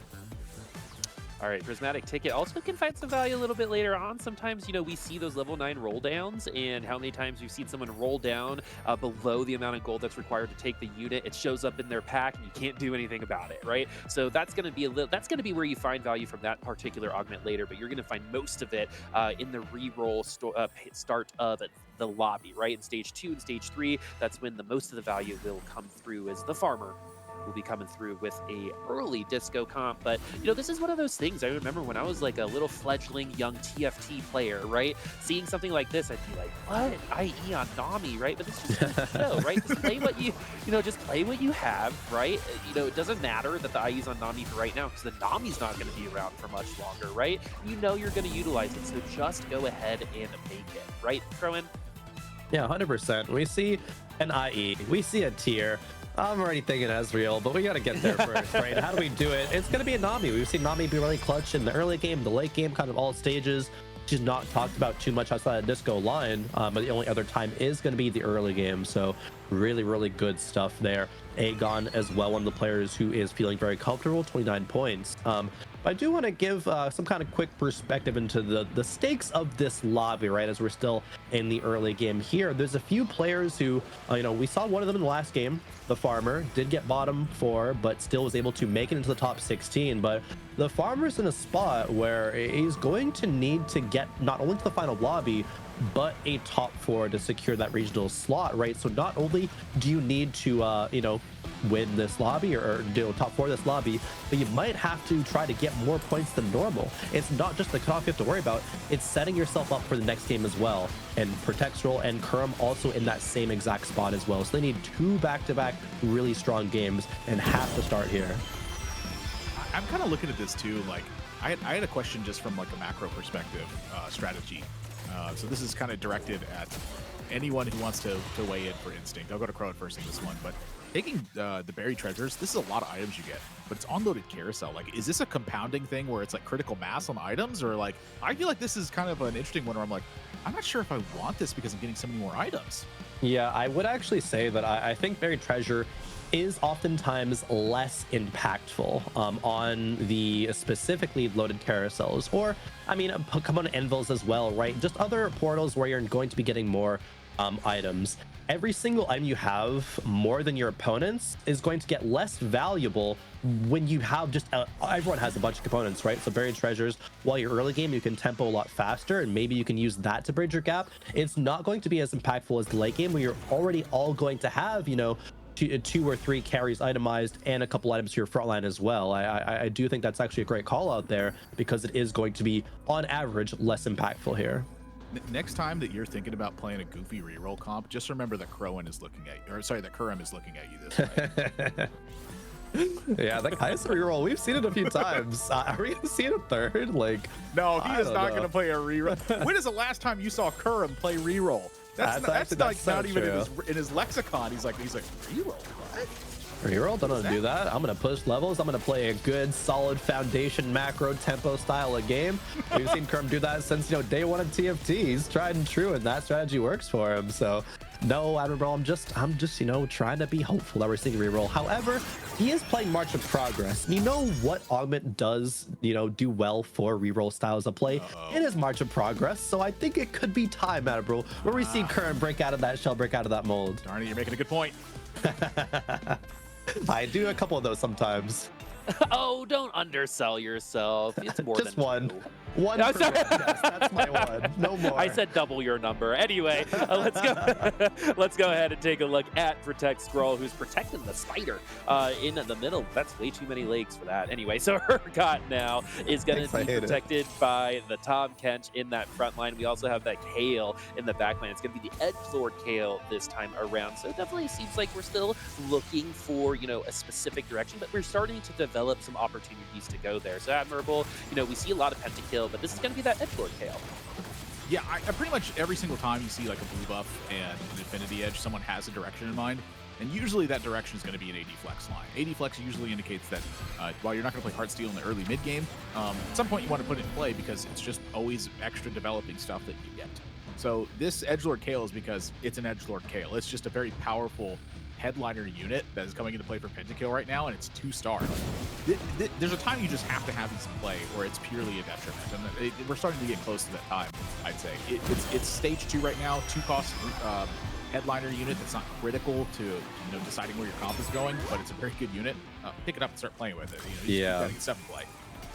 All right, prismatic ticket also can find some value a little bit later on. Sometimes, you know, we see those level 9 roll downs, and how many times we've seen someone roll down below the amount of gold that's required to take the unit. It shows up in their pack, and you can't do anything about it, right? So that's going to be where you find value from that particular augment later. But you're going to find most of it in the reroll start of the lobby, right? In stage 2 and stage 3, that's when the most of the value will come through as the farmer will be coming through with a early disco comp. But you know, this is one of those things I remember when I was like a little fledgling young TFT player, right? Seeing something like this, I'd be like, what? IE on Nami, right? But this just show, right? Just play what you know, just play what you have, right? You know, it doesn't matter that the IE's on Nami for right now, because the Nami's not going to be around for much longer, right? You know you're going to utilize it, so just go ahead and make it, right, Crowan? Yeah, 100%. We see an IE, we see a tier. I'm already thinking Ezreal, but we got to get there first, right? How do we do it? It's going to be a Nami. We've seen Nami be really clutch in the early game, the late game, kind of all stages. She's not talked about too much outside of disco line, but the only other time is going to be the early game. So really, really good stuff there. Aegon as well, one of the players who is feeling very comfortable, 29 points. I do want to give some kind of quick perspective into the stakes of this lobby, right? As we're still in the early game here, there's a few players who, you know, we saw one of them in the last game. The farmer did get bottom 4, but still was able to make it into the top 16. But the farmer's in a spot where he's going to need to get not only to the final lobby, but a top 4 to secure that regional slot, right? So not only do you need to, you know, win this lobby or do top 4 this lobby, but you might have to try to get more points than normal. It's not just the cutoff you have to worry about, it's setting yourself up for the next game as well. And Protextral and Kurum also in that same exact spot as well. So they need 2 back-to-back really strong games and have to start here. I'm kind of looking at this too, like I had a question just from like a macro perspective, strategy. So this is kind of directed at anyone who wants to weigh in for Instinct. I'll go to Crowan first in this one, but taking the buried treasures, this is a lot of items you get, but it's on-loaded carousel. Like, is this a compounding thing where it's like critical mass on items, or like, I feel like this is kind of an interesting one where I'm like, I'm not sure if I want this because I'm getting so many more items. Yeah, I would actually say that I think buried treasure is oftentimes less impactful on the specifically loaded carousels, or I mean, come on anvils as well, right? Just other portals where you're going to be getting more items. Every single item you have more than your opponents is going to get less valuable when you have just everyone has a bunch of components, right? So buried treasures, while you're early game, you can tempo a lot faster, and maybe you can use that to bridge your gap. It's not going to be as impactful as the late game, where you're already all going to have, you know, 2 or 3 carries itemized and a couple items to your front line as well. I do think that's actually a great call out there, because it is going to be on average less impactful here. Next time that you're thinking about playing a goofy reroll comp, just remember that Crowan is looking at you, or sorry, that Kurum is looking at you this way. Yeah, the Kaiser reroll, we've seen it a few times. Are we gonna see it a third? Like, no, he is not going to play a reroll. When is the last time you saw Kurum play reroll? That's like so not even true. in his lexicon. He's like reroll. What? Reroll, don't do that. I'm gonna push levels. I'm gonna play a good, solid foundation macro tempo style of game. We've seen Kerm do that since day one of TFT. He's tried and true, and that strategy works for him. So, no, Admiral, I'm just trying to be hopeful that we're seeing reroll. However, he is playing March of Progress. You know what augment does do well for reroll styles of play? It is March of Progress. So I think it could be time, Admiral, where we see Kerm break out of that shell, break out of that mold. Darn it, you're making a good point. I do a couple of those sometimes. Oh, don't undersell yourself. It's more just than one. two. One. No, per sorry. round. Yes, that's my one. No more. I said double your number. Anyway, let's go. Let's go ahead and take a look at Protect Scroll, who's protecting the spider in the middle. That's way too many legs for that. Anyway, so Urgot now is going to be protected by the Tom Kent in that front line. We also have that Kale in the back line. It's going to be the Edgelord Kale this time around. So it definitely seems like we're still looking for a specific direction, but we're starting to develop some opportunities to go there. So admirable. We see a lot of pentakill, but this is going to be that Edgelord Kale. Yeah, I pretty much every single time you see like a blue buff and an Infinity Edge, someone has a direction in mind. And usually that direction is going to be an AD Flex line. AD Flex usually indicates that while you're not going to play Heartsteel in the early mid game, at some point you want to put it in play because it's just always extra developing stuff that you get. So this Edgelord Kale is because it's an Edgelord Kale. It's just a very powerful headliner unit that is coming into play for Pentakill right now, and it's 2-star. There's a time you just have to have these in play where it's purely a detriment, and we're starting to get close to that time, I'd say. It's stage 2 right now, 2-cost headliner unit that's not critical to deciding where your comp is going, but it's a very good unit. Pick it up and start playing with it. You gotta get stuff in play.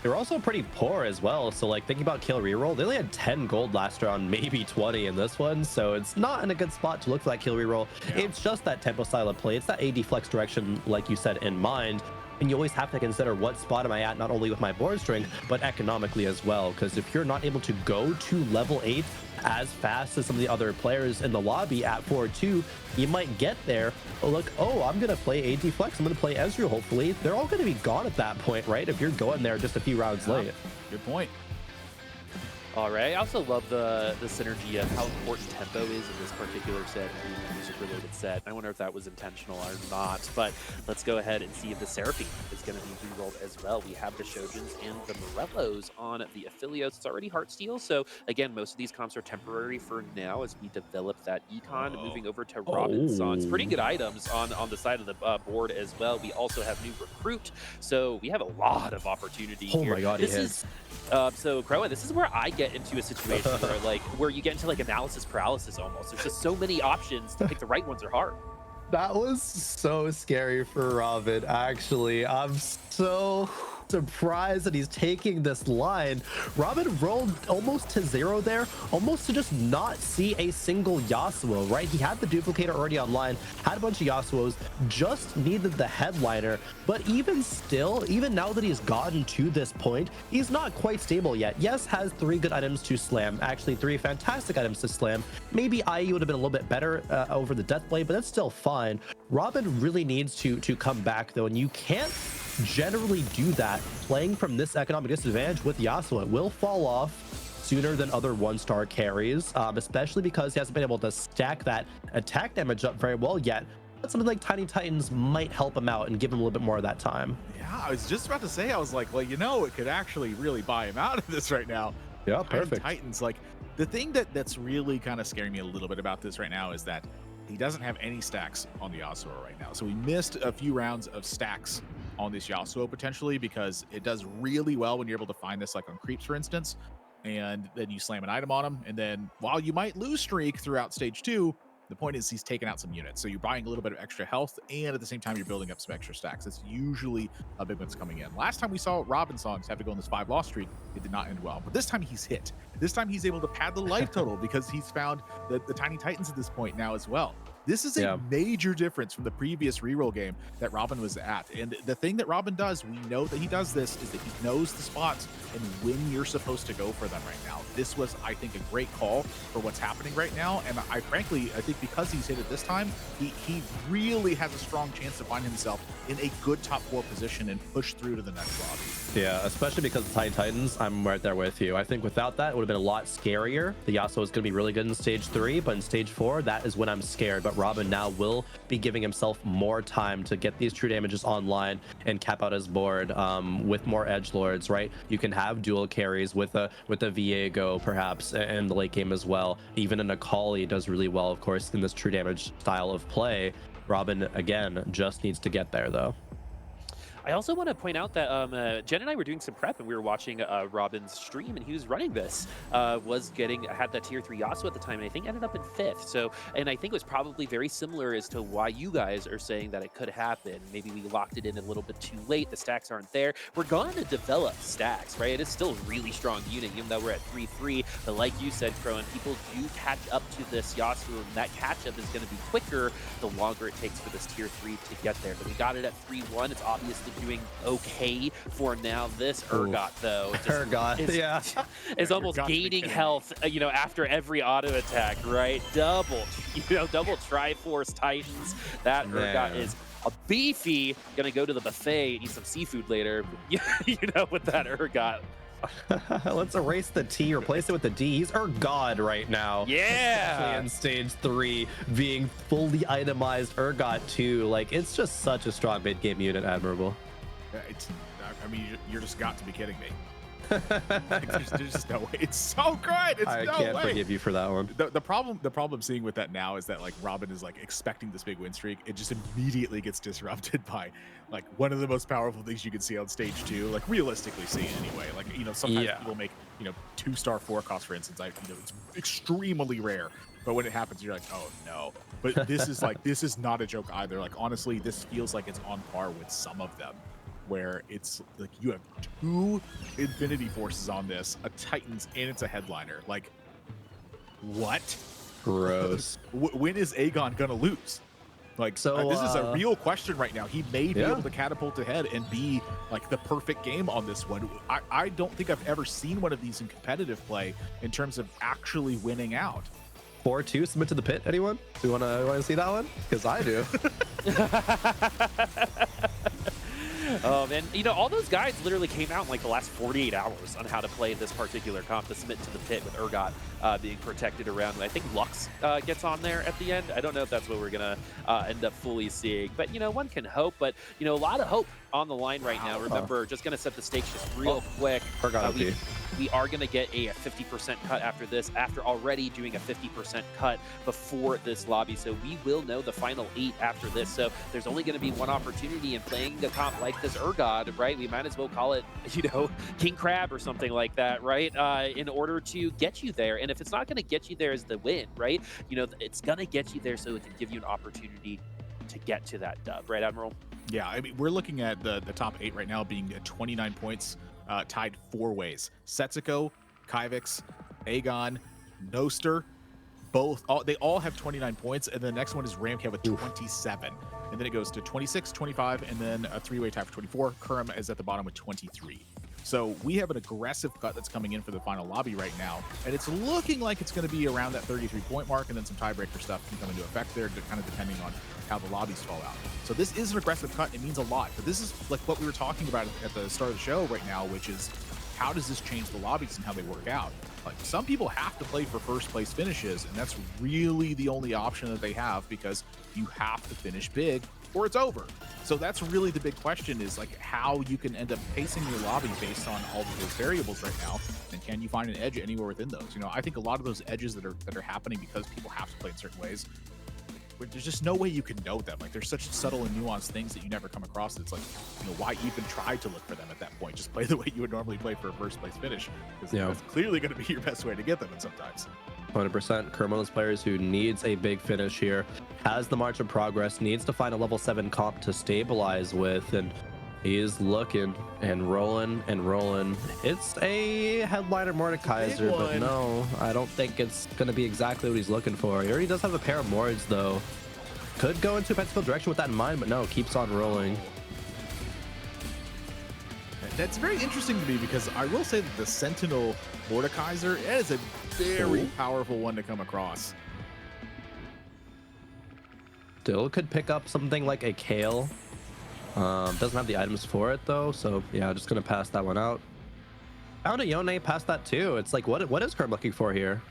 They're also pretty poor as well. So like thinking about kill reroll, they only had 10 gold last round, maybe 20 in this one. So it's not in a good spot to look for that kill reroll. Yeah. It's just that tempo style of play. It's that AD flex direction, like you said, in mind. And you always have to consider what spot am I at, not only with my board strength, but economically as well. Because if you're not able to go to level 8 as fast as some of the other players in the lobby at 4-2, you might get there. I'm going to play AD Flex. I'm going to play Ezreal, hopefully. They're all going to be gone at that point, right? If you're going there just a few rounds late. Good point. All right. I also love the synergy of how important tempo is in this particular set, music-related set. I wonder if that was intentional or not, but let's go ahead and see if the Seraphine is going to be re-rolled as well. We have the Shojins and the Morellos on the affiliates. It's already Heartsteel, so again, most of these comps are temporary for now as we develop that econ. Moving over to Robinson's. Pretty good items on the side of the board as well. We also have new Recruit, so we have a lot of opportunity here. Oh my god, this is so Croa, this is where I get into a situation where you get into like analysis paralysis almost. There's just so many options to pick the right ones are hard. That was so scary for Robin, actually. I'm so surprised that he's taking this line. Robin rolled almost to 0 there, almost to just not see a single Yasuo, right? He had the duplicator already online, had a bunch of Yasuos, just needed the headliner. But even still, even now that he's gotten to this point, he's not quite stable yet. Yes, has 3 good items to slam, actually 3 fantastic items to slam. Maybe IE would have been a little bit better over the Deathblade, but that's still fine. Robin really needs to come back though, and you can't generally do that playing from this economic disadvantage with Yasuo. It will fall off sooner than other 1-star carries, especially because he hasn't been able to stack that attack damage up very well yet. But something like Tiny Titans might help him out and give him a little bit more of that time. Yeah, I was just about to say, I was like, well, it could actually really buy him out of this right now. Yeah, perfect. Titans, like the thing that's really kind of scaring me a little bit about this right now is that he doesn't have any stacks on the Yasuo right now. So we missed a few rounds of stacks on this Yasuo potentially because it does really well when you're able to find this like on creeps, for instance, and then you slam an item on him. And then while you might lose streak throughout stage 2, the point is he's taking out some units. So you're buying a little bit of extra health and at the same time you're building up some extra stacks. That's usually a big one's coming in. Last time we saw Robinsons have to go on this 5-loss streak, it did not end well. But this time he's hit. This time he's able to pad the life total because he's found the Tiny Titans at this point now as well. This is a major difference from the previous reroll game that Robin was at. And the thing that Robin does, we know that he does this, is that he knows the spots and when you're supposed to go for them right now. This was, I think, a great call for what's happening right now. And I frankly, I think because he's hit it this time, he really has a strong chance to find himself in a good top 4 position and push through to the next lobby. Yeah, especially because of Titans, I'm right there with you. I think without that, it would have been a lot scarier. The Yasuo is going to be really good in stage 3, but in stage 4, that is when I'm scared. But Robin now will be giving himself more time to get these true damages online and cap out his board with more edgelords, right? You can have dual carries with a Viego perhaps in the late game as well. Even an Akali does really well, of course, in this true damage style of play. Robin, again, just needs to get there, though. I also want to point out that Jen and I were doing some prep and we were watching Robin's stream, and he was running this, had that tier 3 Yasuo at the time, and I think ended up in 5th. So, and I think it was probably very similar as to why you guys are saying that it could happen. Maybe we locked it in a little bit too late. The stacks aren't there. We're going to develop stacks, right? It is still a really strong unit, even though we're at 3-3. But like you said, Crowan, people do catch up to this Yasuo, and that catch up is going to be quicker the longer it takes for this tier 3 to get there. But we got it at 3-1. It's obviously doing okay for now. This Urgot, though, is almost gaining health, you know, after every auto attack, right? Double Triforce Titans. That Urgot is a beefy. Gonna go to the buffet, eat some seafood later. You know, with that Urgot. Let's erase the T, replace it with the D. He's Urgot right now. Yeah. Especially in stage 3, being fully itemized Urgot too. Like, it's just such a strong mid-game unit, admirable. I mean, you're just got to be kidding me. Like, there's just no way. It's so good. I can't forgive you for that one. The problem seeing with that now is that like Robin is like expecting this big win streak. It just immediately gets disrupted by like one of the most powerful things you can see on stage 2, like realistically see anyway. Like, you know, sometimes people make, you know, 2-star forecast, for instance. It's extremely rare. But when it happens, you're like, oh no. But this is like, this is not a joke either. Like, honestly, this feels like it's on par with some of them, where it's like you have 2 Infinity Forces on this, a Titans, and it's a headliner. Like, what? Gross. When is Aegon gonna lose? Like, so this is a real question right now. He may be able to catapult ahead and be like the perfect game on this one. I don't think I've ever seen one of these in competitive play in terms of actually winning out. 4-2, submit to the pit, anyone? Do you want to see that one? Because I do. And you know, all those guides literally came out in like the last 48 hours on how to play this particular comp, the submit to the pit with Urgot being protected around. I think Lux gets on there at the end. I don't know if that's what we're gonna end up fully seeing, but you know, one can hope. But you know, a lot of hope on the line right now. Remember, just gonna set the stakes just real quick. We are going to get a 50% cut after this, after already doing a 50% cut before this lobby. So we will know the final 8 after this. So there's only going to be one opportunity in playing a comp like this Urgot, right? We might as well call it, you know, King Crab or something like that, right? In order to get you there. And if it's not going to get you there as the win, right? You know, it's going to get you there so it can give you an opportunity to get to that dub, right, Admiral? Yeah, I mean, we're looking at the top 8 right now being at 29 points. Tied 4 ways. Setsuko, Kha'Zix, Aegon, Noster, they all have 29 points, and the next one is Ramcat with 27. And then it goes to 26, 25, and then a 3-way tie for 24. Kurm is at the bottom with 23. So we have an aggressive cut that's coming in for the final lobby right now, and it's looking like it's going to be around that 33-point mark, and then some tiebreaker stuff can come into effect there, kind of depending on how the lobbies fall out. So this is an aggressive cut. It means a lot, but this is like what we were talking about at the start of the show right now, which is how does this change the lobbies and how they work out? Like, some people have to play for first place finishes, and that's really the only option that they have, because you have to finish big or it's over. So that's really the big question, is like how you can end up pacing your lobby based on all of those variables right now, and can you find an edge anywhere within those? You know, I think a lot of those edges that are happening because people have to play in certain ways, there's just no way you can know them. Like, there's such subtle and nuanced things that you never come across. It's like, you know, why even try to look for them at that point? Just play the way you would normally play for a first place finish, because that's clearly going to be your best way to get them. And sometimes 100%. Kerr, one of those players who needs a big finish here, has the march of progress, needs to find a level 7 comp to stabilize with, and he is looking and rolling and rolling. It's a headliner Mordekaiser, but no, I don't think it's going to be exactly what he's looking for. He already does have a pair of Mords, though. Could go into a pentakill direction with that in mind, but no, keeps on rolling. That's very interesting to me because I will say that the Sentinel Mordekaiser is a very powerful one to come across. Still could pick up something like a Kale. Doesn't have the items for it though, so yeah, just gonna pass that one out. Found a Yone, passed that too. It's like, what is Kerm looking for here?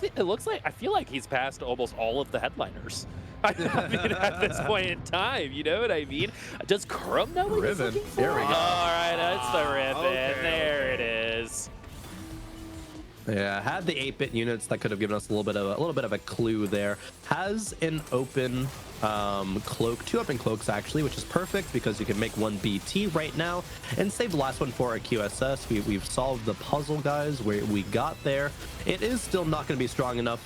It looks like, I feel like he's passed almost all of the headliners. I mean, at this point in time, you know what I mean? Does Kerm know what he's looking for? There we go. All right, that's the ribbon. Okay. There it is. Yeah, had the 8-bit units that could have given us a little bit of a clue there. Has an open cloak, 2 open cloaks actually, which is perfect because you can make 1 BT right now and save the last one for a QSS. We've solved the puzzle, guys. We got there. It is still not going to be strong enough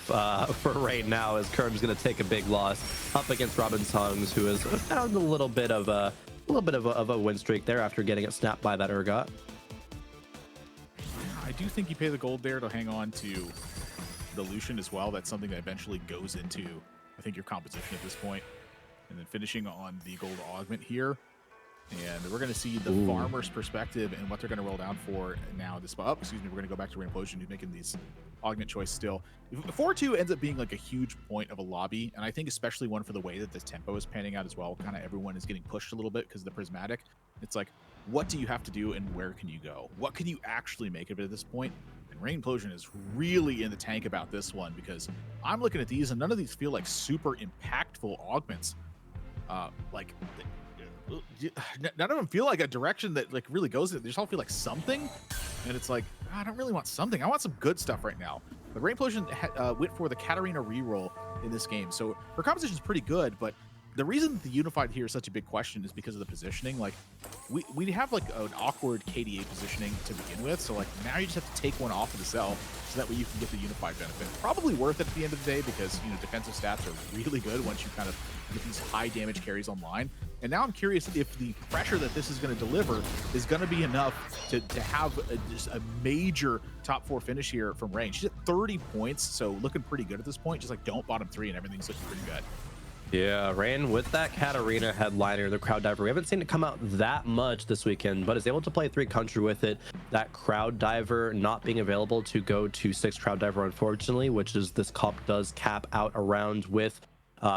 for right now, as Kerm's going to take a big loss up against Robin Songs, who has found a little bit of a win streak there after getting it snapped by that Urgot. I do think you pay the gold there to hang on to the Lucian as well. That's something that eventually goes into, I think, your composition at this point. And then finishing on the gold augment here. And we're going to see the farmer's perspective and what they're going to roll down for now. This we're going to go back to Reimplosion, who's making these augment choice still. 4-2 ends up being like a huge point of a lobby, and I think especially one for the way that this tempo is panning out as well. Kind of everyone is getting pushed a little bit because of the prismatic. It's like, what do you have to do and where can you go? What can you actually make of it at this point? And Reimplosion is really in the tank about this one, because I'm looking at these and none of these feel like super impactful augments. None of them feel like a direction that like really goes in. They just all feel like something, and it's like, I don't really want something. I want some good stuff right now. But Reimplosion went for the Katarina reroll in this game, so her composition is pretty good. But the reason that the Unified here is such a big question is because of the positioning. Like, we have like an awkward KDA positioning to begin with, so like now you just have to take one off of the cell so that way you can get the Unified benefit. Probably worth it at the end of the day, because you know defensive stats are really good once you kind of get these high damage carries online. And now I'm curious if the pressure that this is going to deliver is going to be enough to have just a major top 4 finish here from Rain. She's at 30 points, so looking pretty good at this point. Just like don't bottom 3 and everything's looking pretty good. Yeah, Rain with that Katarina headliner, the Crowd Diver. We haven't seen it come out that much this weekend, but is able to play 3 country with it. That Crowd Diver not being available to go to 6 Crowd Diver, unfortunately, which is this comp does cap out around with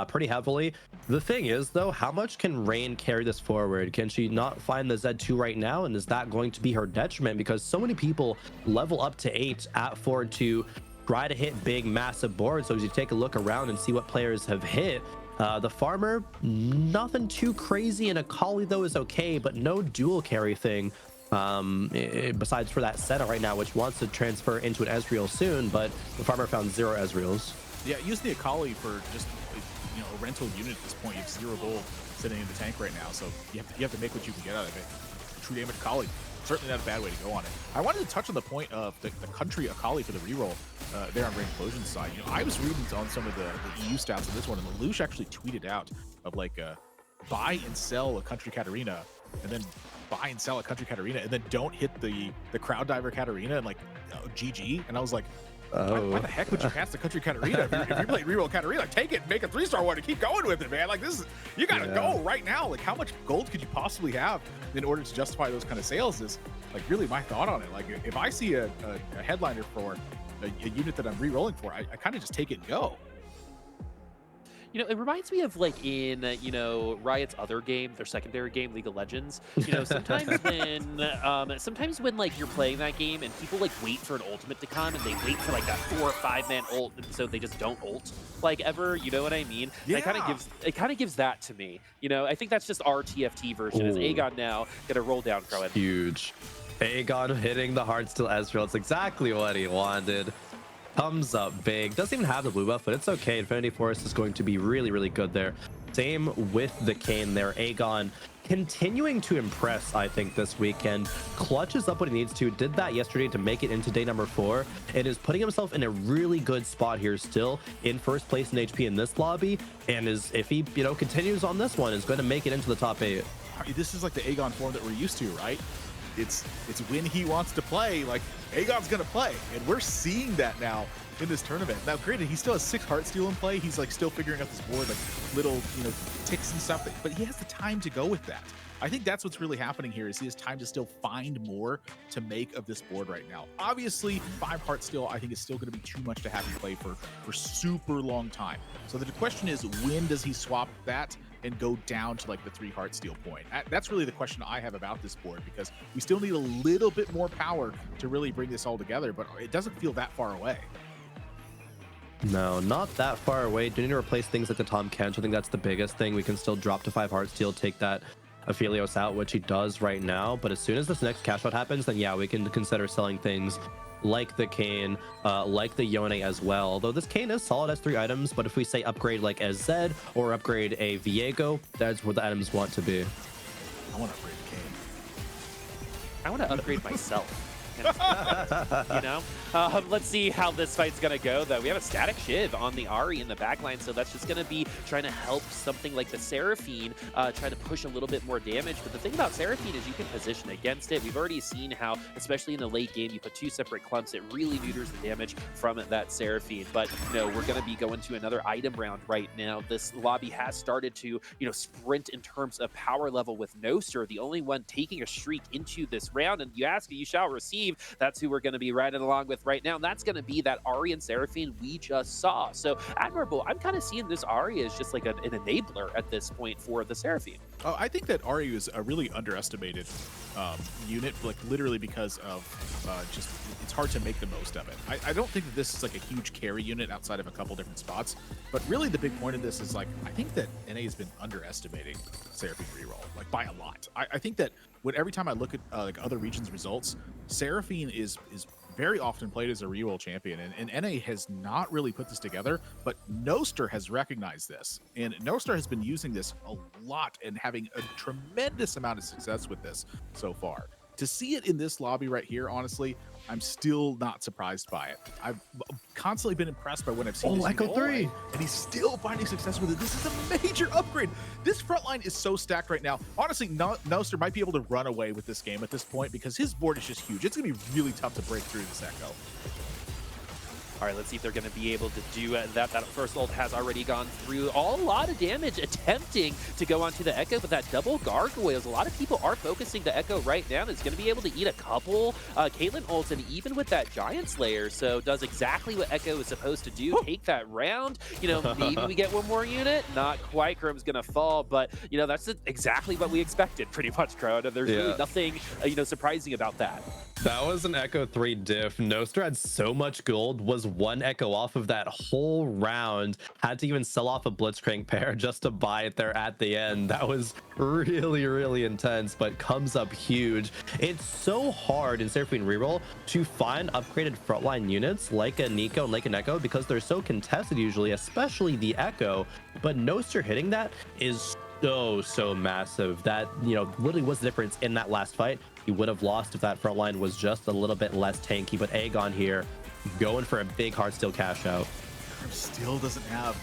pretty heavily. The thing is, though, how much can Rain carry this forward? Can she not find the Z2 right now? And is that going to be her detriment? Because so many people level up to 8 at 4-2, try to hit big, massive boards. So as you take a look around and see what players have hit, the Farmer, nothing too crazy, and Akali though is okay, but no dual carry thing besides for that Senna right now, which wants to transfer into an Ezreal soon, but the Farmer found 0 Ezreals. Yeah, use the Akali for just a rental unit at this point. You have 0 gold sitting in the tank right now, so you have to make what you can get out of it. True damage Akali, certainly not a bad way to go on it. I wanted to touch on the point of the country Akali for the reroll there on Reimplosion's side. I was reading on some of the EU stats of this one, and Lelouch actually tweeted out of like buy and sell a country Katarina, and then buy and sell a country Katarina, and then don't hit the Crowd Diver Katarina, and like GG. And I was like, why the heck would you pass the country Katarina? If you play reroll Katarina, take it, make a 3-star one, and keep going with it, man. Like this is, you gotta go right now. Like how much gold could you possibly have in order to justify those kind of sales? Is like really my thought on it. Like if I see a headliner for a unit that I'm re-rolling for, I kind of just take it and go. It reminds me of like in, Riot's other game, their secondary game, League of Legends. Sometimes when like you're playing that game and people like wait for an ultimate to come and they wait for like that 4 or 5 man ult, and so they just don't ult like ever. You know what I mean? Yeah. It kind of gives that to me. I think that's just our TFT version. Is Aegon now gonna roll down Crowhead? Huge. Aegon hitting the Heartsteel Ezreal. It's exactly what he wanted. Comes up big. Doesn't even have the blue buff, but it's okay. Infinity Forest is going to be really, really good there. Same with the Kayn there. Aegon continuing to impress, I think, this weekend. Clutches up what he needs to. Did that yesterday to make it into day number 4. And is putting himself in a really good spot here still in first place in HP in this lobby. And is, if he, continues on this one, is going to make it into the top 8. This is like the Aegon form that we're used to, right? It's when he wants to play, like Aegon's gonna play, and we're seeing that now in this tournament. Now, granted, he still has 6 Heartsteel in play. He's like still figuring out this board, like little, you know, ticks and stuff, but he has the time to go with that. I think that's what's really happening here is he has time to still find more to make of this board right now. Obviously, 5 Heartsteel I think is still going to be too much to have him play for super long time. So the question is, when does he swap that and go down to like the 3 Heartsteel point? That's really the question I have about this board, because we still need a little bit more power to really bring this all together, but it doesn't feel that far away. No, not that far away. Do need to replace things like the Tom Kench. I think that's the biggest thing. We can still drop to 5 Heartsteel, take that Aphelios out, which he does right now. But as soon as this next cash out happens, then yeah, we can consider selling things like the Kayn, like the Yone as well. Although this Kayn is solid as 3 items, but if we say upgrade like a Zed or upgrade a Viego, that's where the items want to be. I want to upgrade Kayn. I want to upgrade myself. You know, let's see how this fight's gonna go, though. We have a static Shiv on the Ahri in the backline, so that's just gonna be trying to help something like the Seraphine try to push a little bit more damage. But the thing about Seraphine is you can position against it. We've already seen how, especially in the late game, you put 2 separate clumps, it really neuters the damage from that Seraphine. But you know, we're gonna be going to another item round right now. This lobby has started to, you know, sprint in terms of power level with Noster, the only one taking a streak into this round. And you ask, you shall receive. That's who we're going to be riding along with right now. And that's going to be that Ahri and Seraphine we just saw. So admirable. I'm kind of seeing this Ahri as just like an enabler at this point for the Seraphine. Oh, I think that Ahri is a really underestimated unit, like literally because of just it's hard to make the most of it. I don't think that this is like a huge carry unit outside of a couple different spots, but really the big point of this is like I think that NA has been underestimating Seraphine reroll like by a lot. I think that every time I look at like other regions' results, Seraphine is very often played as a reroll champion, and NA has not really put this together, but Noster has recognized this, and Noster has been using this a lot and having a tremendous amount of success with this so far. To see it in this lobby right here, honestly, I'm still not surprised by it. I've constantly been impressed by what I've seen. Oh, Echo 3! And he's still finding success with it. This is a major upgrade. This front line is so stacked right now. Honestly, Noster might be able to run away with this game at this point because his board is just huge. It's going to be really tough to break through this Echo. All right, let's see if they're going to be able to do that. That first ult has already gone through a lot of damage, attempting to go onto the Echo, but that double gargoyles, a lot of people are focusing the Echo right now. It's going to be able to eat a couple Caitlyn ults, and even with that Giant Slayer, so does exactly what Echo is supposed to do, take that round. You know, maybe we get one more unit. Not quite. Chrome's going to fall, but, you know, that's exactly what we expected, pretty much, Crow. There's really nothing, you know, surprising about that. That was an Echo 3 diff. Noster had so much gold, was 1 Echo off of that whole round, had to even sell off a Blitzcrank pair just to buy it there at the end. That was really intense, but comes up huge. It's so hard in Seraphine reroll to find upgraded frontline units like a Nico and like an Echo because they're so contested usually, especially the Echo, but Noster hitting that is so massive. That, you know, literally was the difference in that last fight. He would have lost if that front line was just a little bit less tanky, but Aegon here going for a big Heartsteel cash out. Still doesn't have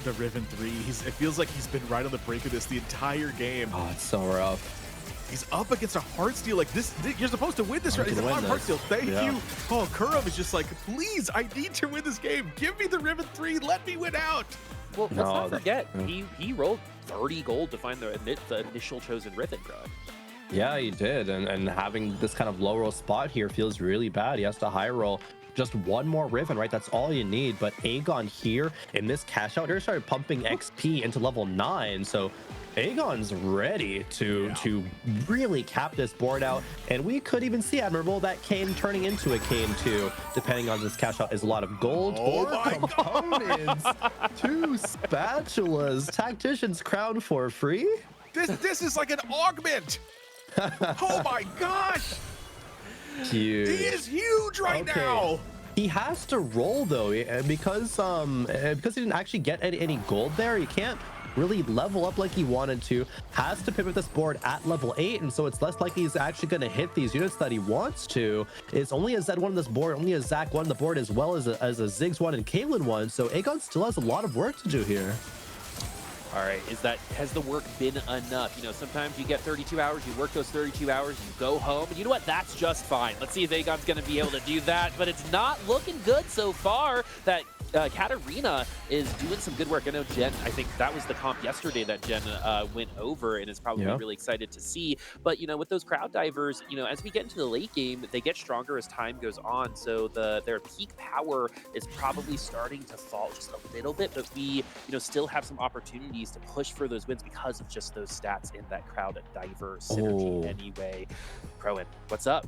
the Riven 3. It feels like he's been right on the brink of this the entire game. Oh, it's so rough. He's up against a Heartsteel like this. You're supposed to win this, right? He's on Heartsteel. Thank you. Oh, Kurum is just like, please, I need to win this game. Give me the Riven 3. Let me win out. Well, let's not forget, he rolled 30 gold to find the initial chosen Riven, bro. Yeah, he did, and having this kind of low roll spot here feels really bad. He has to high roll just one more Riven, right? That's all you need. But Aegon here in this cash out, here started pumping XP into level 9, so Aegon's ready to really cap this board out, and we could even see admirable that Kayn turning into a Kayn too, depending on this cash out is a lot of gold or components. 2 spatulas, Tactician's Crown for free. This is like an augment. Oh my gosh! Huge. He is huge right now. He has to roll though, because he didn't actually get any gold there. He can't really level up like he wanted to. Has to pivot this board at level 8, and so it's less likely he's actually going to hit these units that he wants to. It's only a Zed one on this board, only a Zac one on the board, as well as a Ziggs one and Caitlyn one. So Aegon still has a lot of work to do here. All right, has the work been enough? You know, sometimes you get 32 hours, you work those 32 hours, you go home, and you know what? That's just fine. Let's see if Aegon's going to be able to do that, but it's not looking good so far. That Katarina is doing some good work. I know Jen, I think that was the comp yesterday that Jen went over and is probably really excited to see. But, you know, with those crowd divers, you know, as we get into the late game, they get stronger as time goes on. So their peak power is probably starting to fall just a little bit, but we, you know, still have some opportunities to push for those wins because of just those stats in that crowd diver synergy anyway. Crowan, what's up?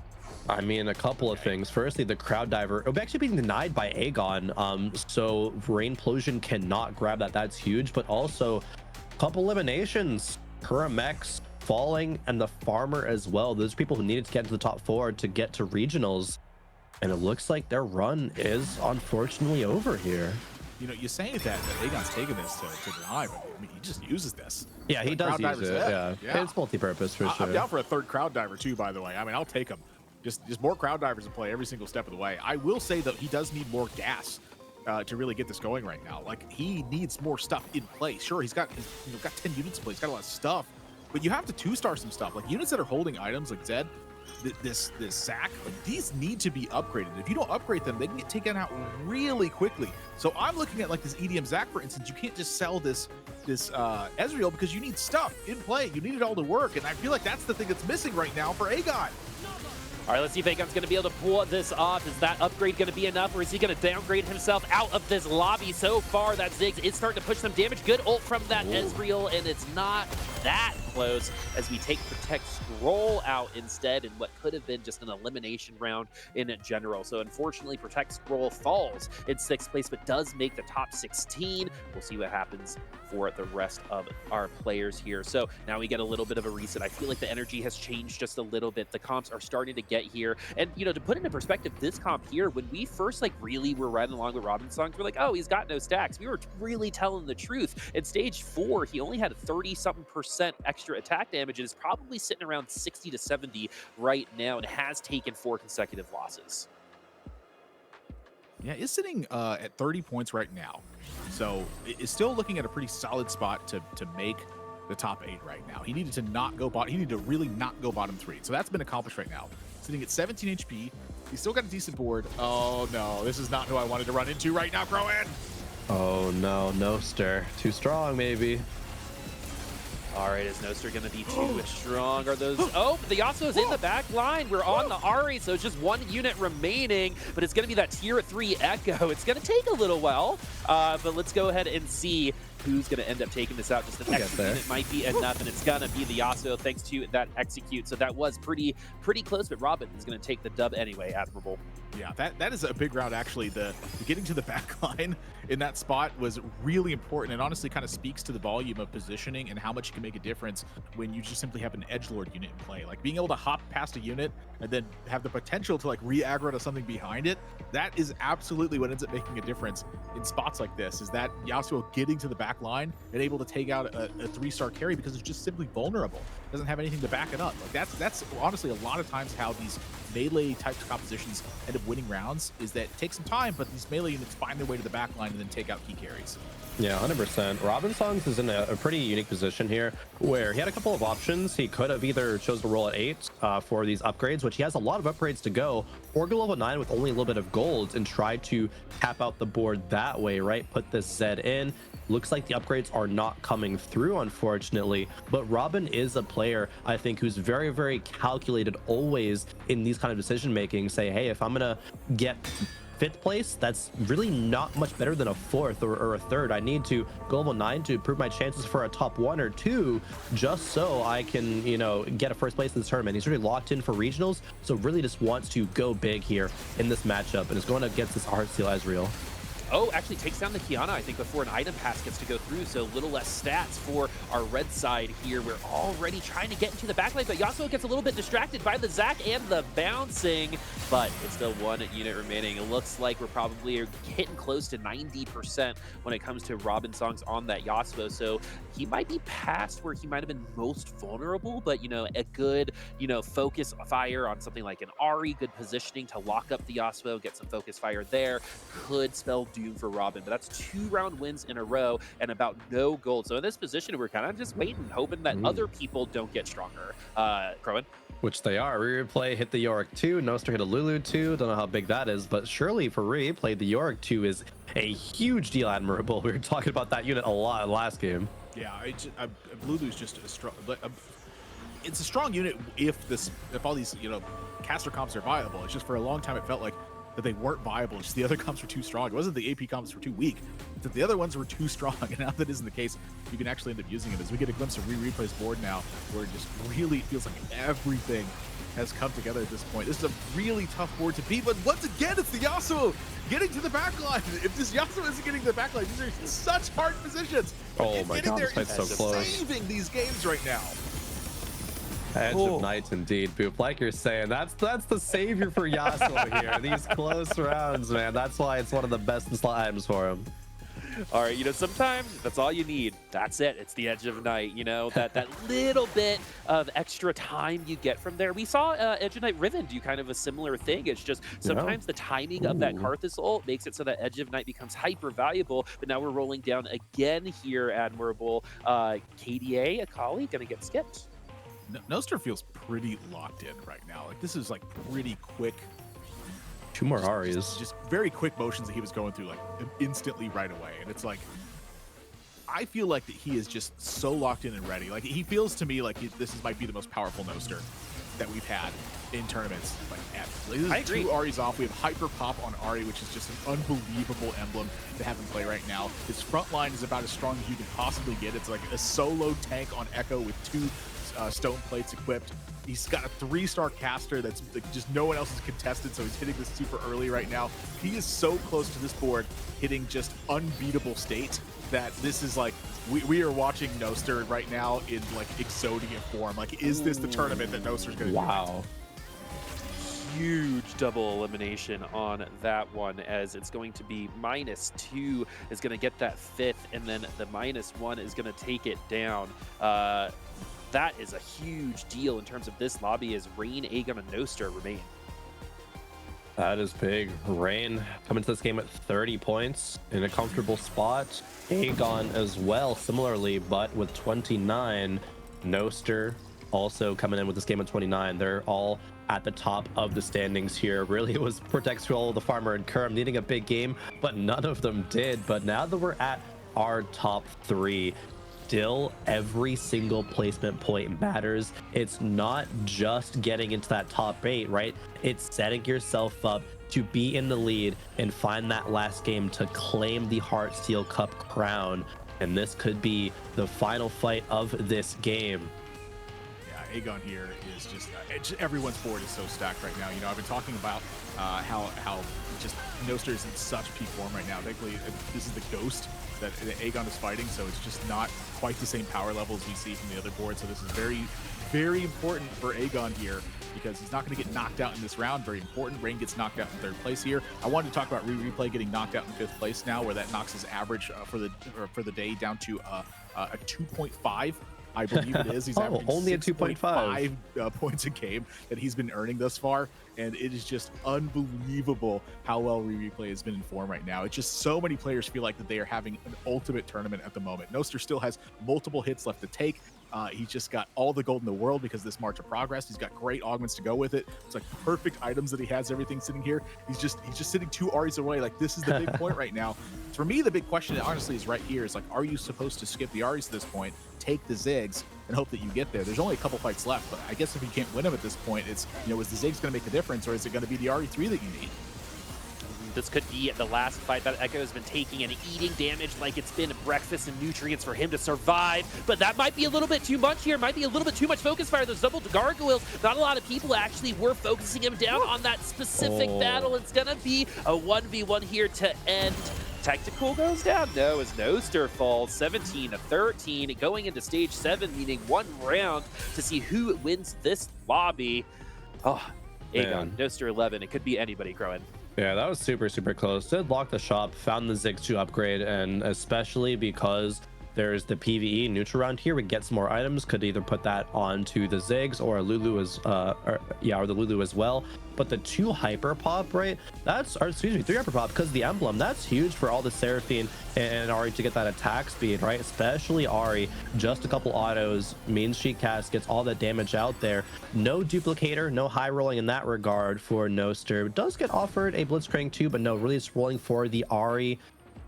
I mean, a couple of things. Firstly, the crowd diver, it'll be actually being denied by Aegon. So Rainplosion cannot grab that. That's huge. But also, a couple eliminations. Kuramex falling and the farmer as well. Those people who needed to get into the top 4 to get to regionals. And it looks like their run is unfortunately over here. You know, you're saying that Aegon's taking this to deny, but I mean, he just uses this. Yeah, he does use it. Yeah. Yeah. It's multi-purpose for sure. I'm down for a third crowd diver too, by the way. I mean, I'll take him. Just more crowd divers in play every single step of the way. I will say that he does need more gas to really get this going right now. Like, he needs more stuff in play. Sure, he's got 10 units in play. He's got a lot of stuff, but you have to 2-star some stuff. Like units that are holding items like Zed, this Zac, like, these need to be upgraded. If you don't upgrade them, they can get taken out really quickly. So I'm looking at like this EDM Zac, for instance. You can't just sell this Ezreal because you need stuff in play. You need it all to work, and I feel like that's the thing that's missing right now for Aegon. All right, let's see if Aegon's going to be able to pull this off. Is that upgrade going to be enough, or is he going to downgrade himself out of this lobby? So far, that Ziggs is starting to push some damage. Good ult from that Ezreal, and it's not that close as we take Protect Scroll out instead in what could have been just an elimination round in general. So unfortunately, Protect Scroll falls in 6th place, but does make the top 16. We'll see what happens for the rest of our players here. So now we get a little bit of a reset. I feel like the energy has changed just a little bit. The comps are starting to get here. And, you know, to put into perspective, this comp here, when we first like really were riding along with Robin's songs, we're like, oh, he's got no stacks. We were really telling the truth. In stage 4, he only had 30-something% extra attack damage and is probably sitting around 60 to 70 right now and has taken 4 consecutive losses. Yeah, it's sitting at 30 points right now. So it's still looking at a pretty solid spot to make the top 8 right now. He needed to not go bottom. He needed to really not go bottom 3. So that's been accomplished right now. Sitting at 17 HP. He's still got a decent board. Oh no, this is not who I wanted to run into right now, Crowan. Oh no, Noster. Too strong, maybe. All right, is Noster going to be too strong? Are those... Oh, the Yasuo's in the back line. We're on the Ahri, so it's just 1 unit remaining, but it's going to be that tier 3 Echo. It's going to take a little while, but let's go ahead and see who's going to end up taking this out. Just an execute unit might be enough, and it's going to be the Yasuo thanks to that execute. So that was pretty close, but Robin is going to take the dub anyway. Admirable. Yeah, that is a big round, actually. The getting to the back line in that spot was really important, and honestly kind of speaks to the volume of positioning and how much you can make a difference when you just simply have an edgelord unit in play. Like being able to hop past a unit and then have the potential to like re-aggro to something behind it, that is absolutely what ends up making a difference in spots like this, is that Yasuo getting to the back line and able to take out a 3-star carry because it's just simply vulnerable. Doesn't have anything to back it up. Like that's honestly a lot of times how these melee types of compositions end up winning rounds, is that it takes some time, but these melee units find their way to the back line and then take out key carries. Yeah, 100%. Robin Songs is in a pretty unique position here where he had a couple of options. He could have either chose to roll at 8 for these upgrades, which he has a lot of upgrades to go, or go level 9 with only a little bit of gold and try to tap out the board that way, right? Put this Zed in. Looks like the upgrades are not coming through, unfortunately, but Robin is a player, I think, who's very, very calculated always in these kind of decision making. Say, hey, if I'm gonna get 5th place, that's really not much better than a 4th or a 3rd. I need to go level 9 to improve my chances for a top 1 or 2 just so I can, you know, get a 1st place in this tournament. He's really locked in for regionals, so really just wants to go big here in this matchup and is going against this Heartsteel Ezreal. Oh, actually takes down the Kiana, I think, before an item pass gets to go through, so a little less stats for our red side here. We're already trying to get into the backline, but Yasuo gets a little bit distracted by the Zac and the bouncing, but it's still 1 unit remaining. It looks like we're probably hitting close to 90% when it comes to Robin songs on that Yasuo, so he might be past where he might have been most vulnerable, but, you know, a good, you know, focus fire on something like an Ahri, good positioning to lock up the Yasuo, get some focus fire there, could spell doom for Robin, but that's 2 round wins in a row and about no gold. So in this position, we're kind of just waiting, hoping that other people don't get stronger. Crowan? Which they are. Replay hit the Yorick 2. Noster hit a Lulu 2. Don't know how big that is, but surely for Replay, the Yorick 2 is a huge deal. Admirable. We were talking about that unit a lot last game. Yeah, Lulu's just a strong. It's a strong unit if all these caster comps are viable. It's just for a long time it felt like that they weren't viable. It's just the other comps were too strong. It wasn't the AP comps were too weak. It's that the other ones were too strong. And now that isn't the case, you can actually end up using it. As we get a glimpse of Replay's board now, where it just really feels like everything has come together at this point. This is a really tough board to beat, but once again, it's the Yasuo getting to the backline. If this Yasuo isn't getting to the backline, these are such hard positions. Oh my god, this fight's so close. Saving these games right now. Edge of Night indeed, Boop. Like you're saying, that's the savior for Yasuo here. These close rounds, man. That's why it's one of the best slot items for him. All right, sometimes that's all you need. That's it. It's the Edge of Night, that little bit of extra time you get from there. We saw Edge of Night Riven do kind of a similar thing. It's just sometimes the timing of that Karthus ult makes it so that Edge of Night becomes hyper valuable, but now we're rolling down again here, Admirable. KDA, Akali, gonna get skipped. Noster feels pretty locked in right now. Like, this is like pretty quick. 2 more Aries. Just very quick motions that he was going through like instantly right away. And it's like, I feel like that he is just so locked in and ready. Like, he feels to me like this might be the most powerful Noster that we've had in tournaments. Like, ever. This is 2 Aries off. We have Hyper Pop on Ari, which is just an unbelievable emblem to have him play right now. His front line is about as strong as you can possibly get. It's like a solo tank on Echo with 2 stone plates equipped. He's got a 3-star caster that's like just no one else is contested, so he's hitting this super early right now. He is so close to this board, hitting just unbeatable state, that this is like, we are watching Noster right now in like Exodia form. Like, is this the tournament that Noster's going to do? Wow. Huge double elimination on that one, as it's going to be -2 is going to get that 5th, and then the -1 is going to take it down. That is a huge deal in terms of this lobby, as Rain, Aegon, and Noster remain. That is big. Rain coming to this game at 30 points in a comfortable spot. Aegon as well, similarly, but with 29. Noster also coming in with this game at 29. They're all at the top of the standings here. Really, it was Protexual, the Farmer, and Kerm needing a big game, but none of them did. But now that we're at our top 3, still every single placement point matters. It's not just getting into that top 8, right? It's setting yourself up to be in the lead and find that last game to claim the Heartsteel Cup crown. And this could be the final fight of this game. Yeah, Aegon here is just everyone's board is so stacked right now. I've been talking about how just Noster is in such peak form right now. Thankfully, this is the ghost that Aegon is fighting, so it's just not quite the same power levels we see from the other board. So this is very, very important for Aegon here, because he's not going to get knocked out in this round. Very important. Rain gets knocked out in 3rd place here. I wanted to talk about Replay getting knocked out in 5th place now, where that knocks his average for the day down to a 2.5. I believe it is. He's averaging only a 2.5 points a game that he's been earning thus far, and it is just unbelievable how well Replay has been in form right now. It's just so many players feel like that they are having an ultimate tournament at the moment. Noster still has multiple hits left to take. He's just got all the gold in the world because of this March of Progress. He's got great augments to go with it. It's like perfect items that he has, everything sitting here. He's just sitting 2 Aries away. Like, this is the big point right now. For me, the big question, honestly, is right here. Is like, are you supposed to skip the Aries at this point, take the Ziggs, and hope that you get there? There's only a couple fights left, but I guess if you can't win them at this point, it's, is the Ziggs going to make a difference, or is it going to be the RE3 that you need? This could be the last fight that Echo has been taking and eating damage like it's been breakfast and nutrients for him to survive. But that might be a little bit too much here. Might be a little bit too much focus fire. Those double gargoyles, not a lot of people actually were focusing him down on that specific battle. It's going to be a 1v1 here to end. Tactical goes down. No, as Noster falls 17-13, going into stage 7, meaning 1 round to see who wins this lobby. Oh, Aegon, Noster 11. It could be anybody, Crowan. Yeah, that was super, super close. Did lock the shop, found the Ziggs to upgrade, and especially because There's the PvE neutral round here. We get some more items. Could either put that onto the Ziggs or Lulu as or the Lulu as well. But the 2 hyper pop, right? Or excuse me, 3 hyper pop, because the emblem, that's huge for all the Seraphine and Ahri to get that attack speed, right? Especially Ahri. Just a couple autos means she gets all that damage out there. No duplicator, no high rolling in that regard for Noster. Does get offered a Blitzcrank too, but no, really it's rolling for the Ahri.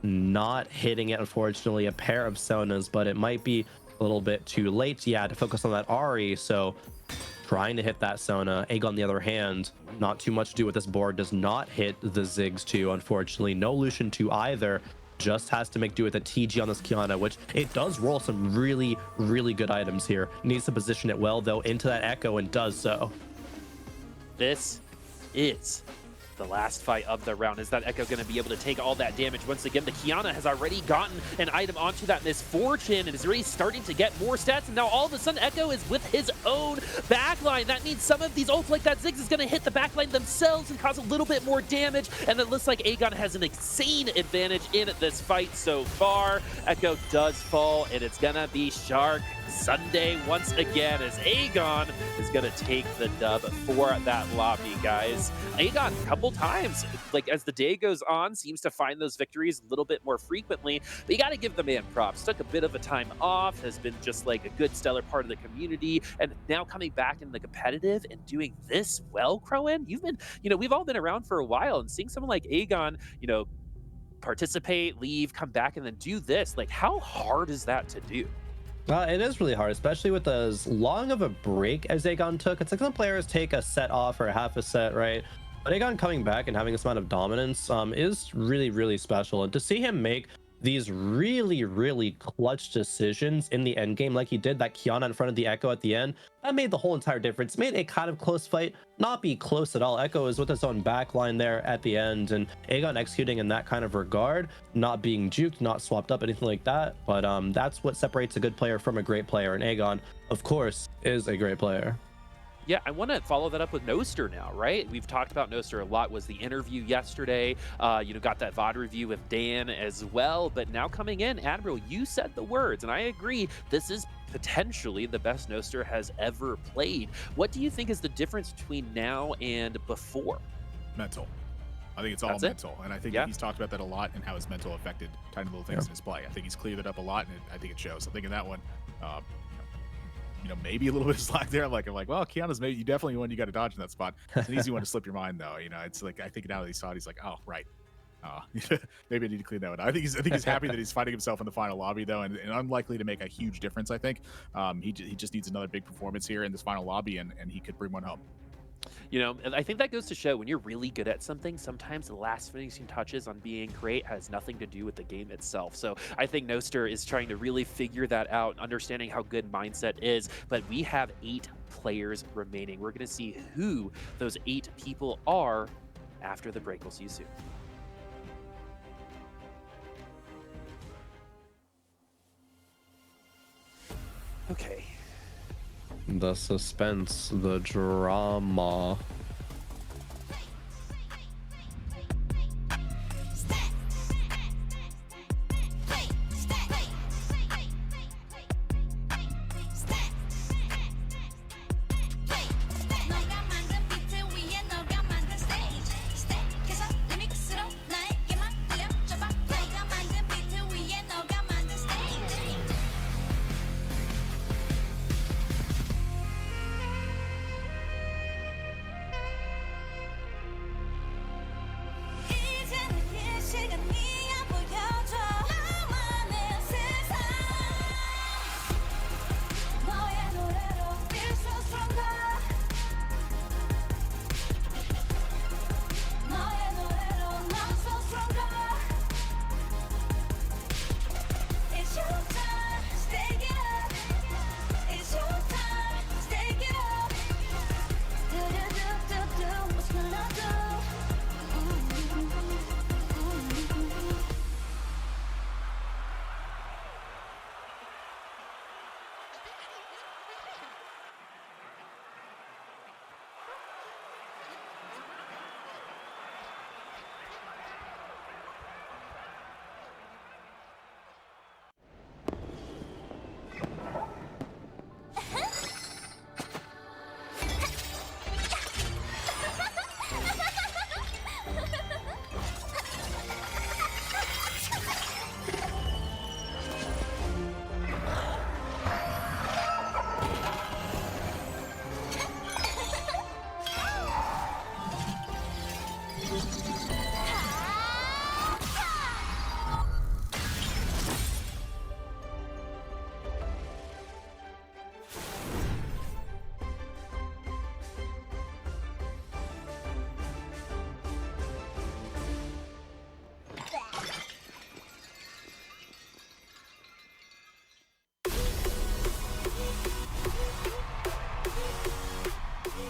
Not hitting it, unfortunately. A pair of Sonas, but it might be a little bit too late, yeah, to focus on that Ahri. So trying to hit that Sona. Egg on the other hand, not too much to do with this board. Does not hit the Ziggs 2, unfortunately. No Lucian 2 either. Just has to make do with a TG on this Kiana, which it does roll some really, really good items here. Needs to position it well, though, into that Echo, and does so. This is the last fight of the round. Is that Echo going to be able to take all that damage? Once again, the Kiana has already gotten an item onto that Misfortune and is already starting to get more stats. And now all of a sudden, Echo is with his own backline. That means some of these ults like that Ziggs is going to hit the backline themselves and cause a little bit more damage. And it looks like Aegon has an insane advantage in this fight so far. Echo does fall, and it's going to be Shark Sunday once again as Aegon is going to take the dub for that lobby, guys. Aegon, a couple times, like as the day goes on, seems to find those victories a little bit more frequently, but you got to give the man props. Took a bit of a time off, has been just like a good stellar part of the community, and now coming back in the competitive and doing this well, Crowan. You've been, we've all been around for a while, and seeing someone like Aegon, participate, leave, come back, and then do this, like how hard is that to do? It is really hard, especially with as long of a break as Aegon took. It's like some players take a set off or a half a set, right? But Aegon coming back and having this amount of dominance is really, really special. And to see him make these really, really clutch decisions in the end game, like he did that Kiana in front of the Echo at the end, that made the whole entire difference. Made a kind of close fight not be close at all. Echo is with his own backline there at the end, and Aegon executing in that kind of regard, not being juked, not swapped up, anything like that. But that's what separates a good player from a great player, and Aegon, of course, is a great player. Yeah, I want to follow that up with Noster now, right? We've talked about Noster a lot. Was the interview yesterday. Got that VOD review with Dan as well. But now coming in, Admiral, you said the words, and I agree. This is potentially the best Noster has ever played. What do you think is the difference between now and before? Mental. I think it's all mental. And I think he's talked about that a lot and how his mental affected tiny little things in his play. I think he's cleared it up a lot, and I think it shows. I think in that one, maybe a little bit of slack there. I'm like, well, Kiana's maybe you definitely one you got to dodge in that spot. It's an easy one to slip your mind, though. It's like I think now that he saw it, he's like, oh, right. Maybe I need to clean that one. I think he's happy that he's fighting himself in the final lobby, though, and unlikely to make a huge difference. I think he just needs another big performance here in this final lobby, and he could bring one home. I think that goes to show when you're really good at something, sometimes the last finishing touches on being great has nothing to do with the game itself. So I think Noster is trying to really figure that out, understanding how good mindset is. But we have 8 players remaining. We're going to see who those 8 people are after the break. We'll see you soon. Okay. The suspense, the drama.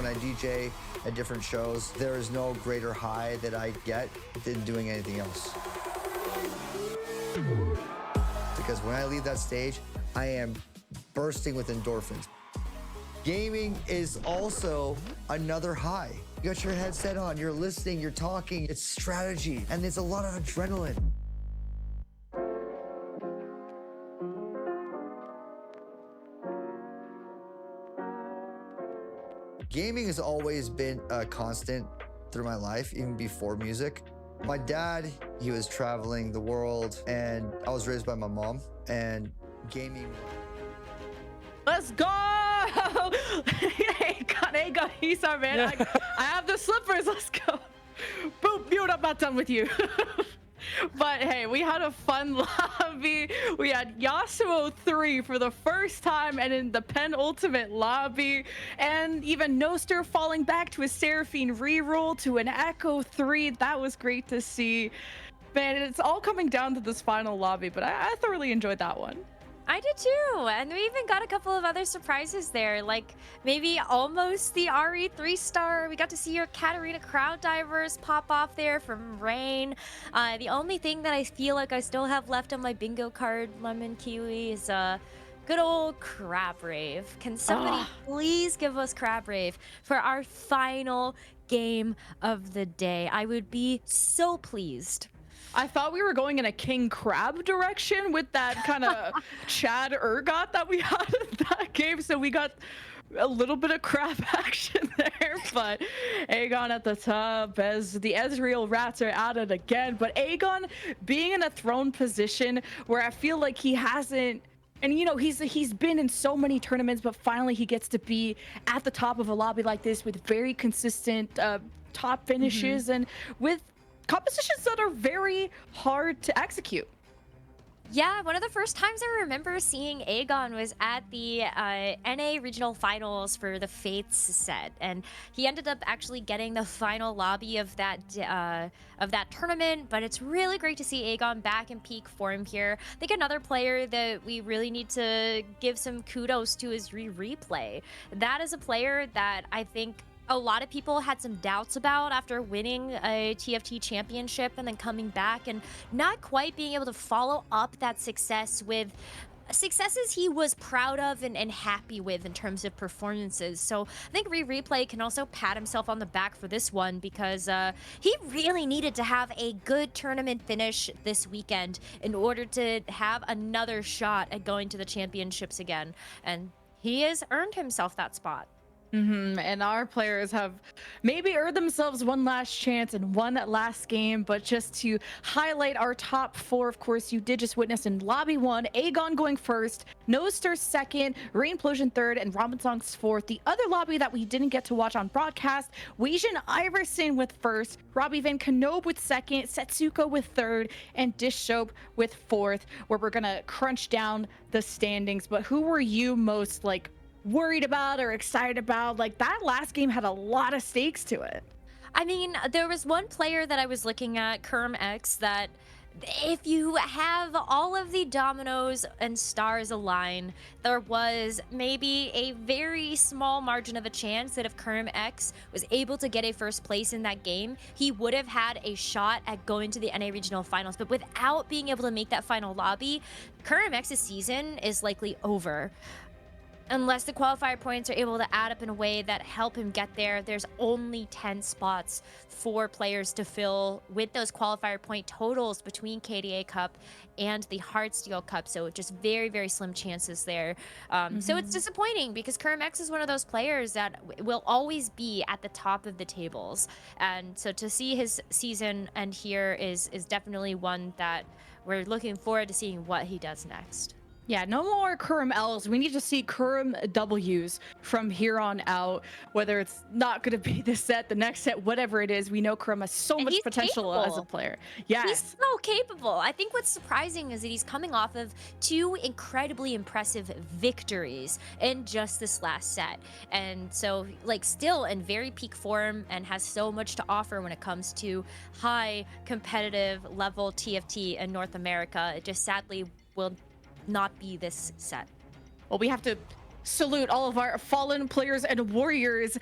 I DJ at different shows, there is no greater high that I get than doing anything else. Because when I leave that stage, I am bursting with endorphins. Gaming is also another high. You got your headset on, you're listening, you're talking, it's strategy, and there's a lot of adrenaline. Gaming has always been a constant through my life, even before music. My dad, he was traveling the world, and I was raised by my mom, and gaming. Let's go! Aegon, he's our man. I have the slippers. Let's go. Boom, mute. I'm not done with you. But hey, we had a fun lobby. We had Yasuo 3 for the first time and in the penultimate lobby. And even Noster falling back to a Seraphine reroll to an Echo 3. That was great to see. Man, it's all coming down to this final lobby, but I thoroughly enjoyed that one. I did too, and we even got a couple of other surprises there, like maybe almost the RE 3-star. We got to see your Katarina crowd divers pop off there from Rain. The only thing that I feel like I still have left on my bingo card, Lemon Kiwi, is good old Crab Rave. Can somebody please give us Crab Rave for our final game of the day? I would be so pleased. I thought we were going in a King Crab direction with that kind of Chad Urgot that we had in that game, so we got a little bit of crab action there. But Aegon at the top as the Ezreal rats are at it again. But Aegon being in a throne position where I feel like he hasn't, and you know, he's been in so many tournaments, but finally he gets to be at the top of a lobby like this with very consistent top finishes and with compositions that are very hard to execute. Yeah, one of the first times I remember seeing Aegon was at the NA regional finals for the Fates set, and he ended up actually getting the final lobby of that tournament. But it's really great to see Aegon back in peak form here. I think another player that we really need to give some kudos to is Replay. That is a player that I think a lot of people had some doubts about after winning a TFT championship and then coming back and not quite being able to follow up that success with successes he was proud of and happy with in terms of performances. So I think Replay can also pat himself on the back for this one, because he really needed to have a good tournament finish this weekend in order to have another shot at going to the championships again. And he has earned himself that spot. And our players have maybe earned themselves one last chance and one last game. But just to highlight our top four, of course, you did just witness in lobby 1, Aegon going first, Noster second, Reimplosion third, and Robinson's fourth. The other lobby that we didn't get to watch on broadcast, Weijin Iverson with first, Robbie Van Knob with second, Setsuko with third, and Dishsoap with fourth, where we're gonna crunch down the standings. But who were you most worried about or excited about? Like, that last game had a lot of stakes to it. I mean, there was one player that I was looking at, KhazixMayJump, that if you have all of the dominoes and stars align, there was maybe a very small margin of a chance that if KhazixMayJump was able to get a first place in that game, he would have had a shot at going to the NA regional finals. But without being able to make that final lobby, KhazixMayJump's season is likely over. Unless the qualifier points are able to add up in a way that help him get there, there's only 10 spots for players to fill with those qualifier point totals between KDA Cup and the Heartsteel Cup. So just very, very slim chances there. So it's disappointing, because KhazixMayJump is one of those players that will always be at the top of the tables. And so to see his season end here is definitely one that we're looking forward to seeing what he does next. Yeah, no more Kurum L's. We need to see Kurum W's from here on out, whether it's not going to be this set, the next set, whatever it is. We know Kurum has so much potential as a player. Yeah, he's so capable. I think what's surprising is that he's coming off of 2 incredibly impressive victories in just this last set. And so, still in very peak form and has so much to offer when it comes to high competitive level TFT in North America. It just sadly will not be this set. Well, we have to salute all of our fallen players and warriors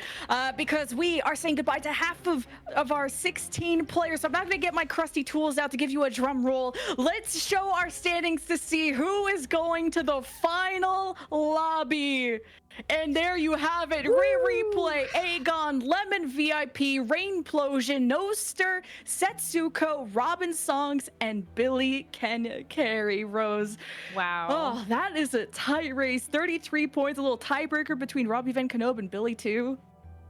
because we are saying goodbye to half of our 16 players. So I'm not going to get my crusty tools out to give you a drum roll. Let's show our standings to see who is going to the final lobby. And there you have it. Replay, Aegon, Lemon VIP, Rainplosion, Noster, Setsuko, Robin Songs, and Billy can carry Rose. Wow. Oh, that is a tight race. 33 points, a little tiebreaker between Robbie Van Knob and Billy too.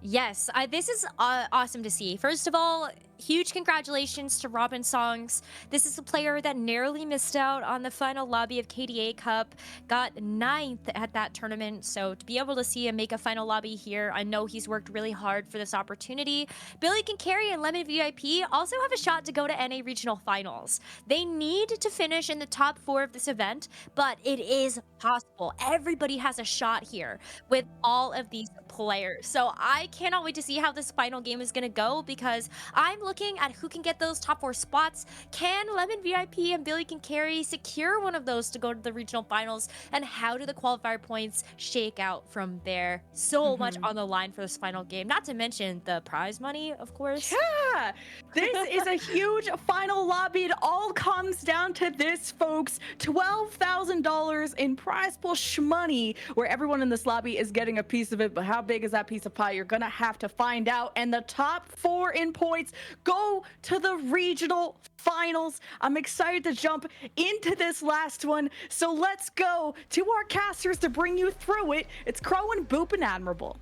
Yes, this is awesome to see. First of all, huge congratulations to Robin Songs. This is a player that narrowly missed out on the final lobby of KDA Cup, got 9th at that tournament. So to be able to see him make a final lobby here, I know he's worked really hard for this opportunity. Billy Can Carry and Lemon VIP also have a shot to go to NA Regional Finals. They need to finish in the top 4 of this event, but it is possible. Everybody has a shot here with all of these players. So I cannot wait to see how this final game is going to go, because I'm looking at who can get those top 4 spots. Can Lemon VIP and Billy Can Carry secure one of those to go to the regional finals? And how do the qualifier points shake out from there? So much on the line for this final game, not to mention the prize money, of course. Yeah, this is a huge final lobby. It all comes down to this, folks. $12,000 in prize pool shmoney, where everyone in this lobby is getting a piece of it. But how big is that piece of pie? You're gonna have to find out. And the top 4 in points go to the regional finals. I'm excited to jump into this last one. So let's go to our casters to bring you through it. It's Crow and Boop and Admirable.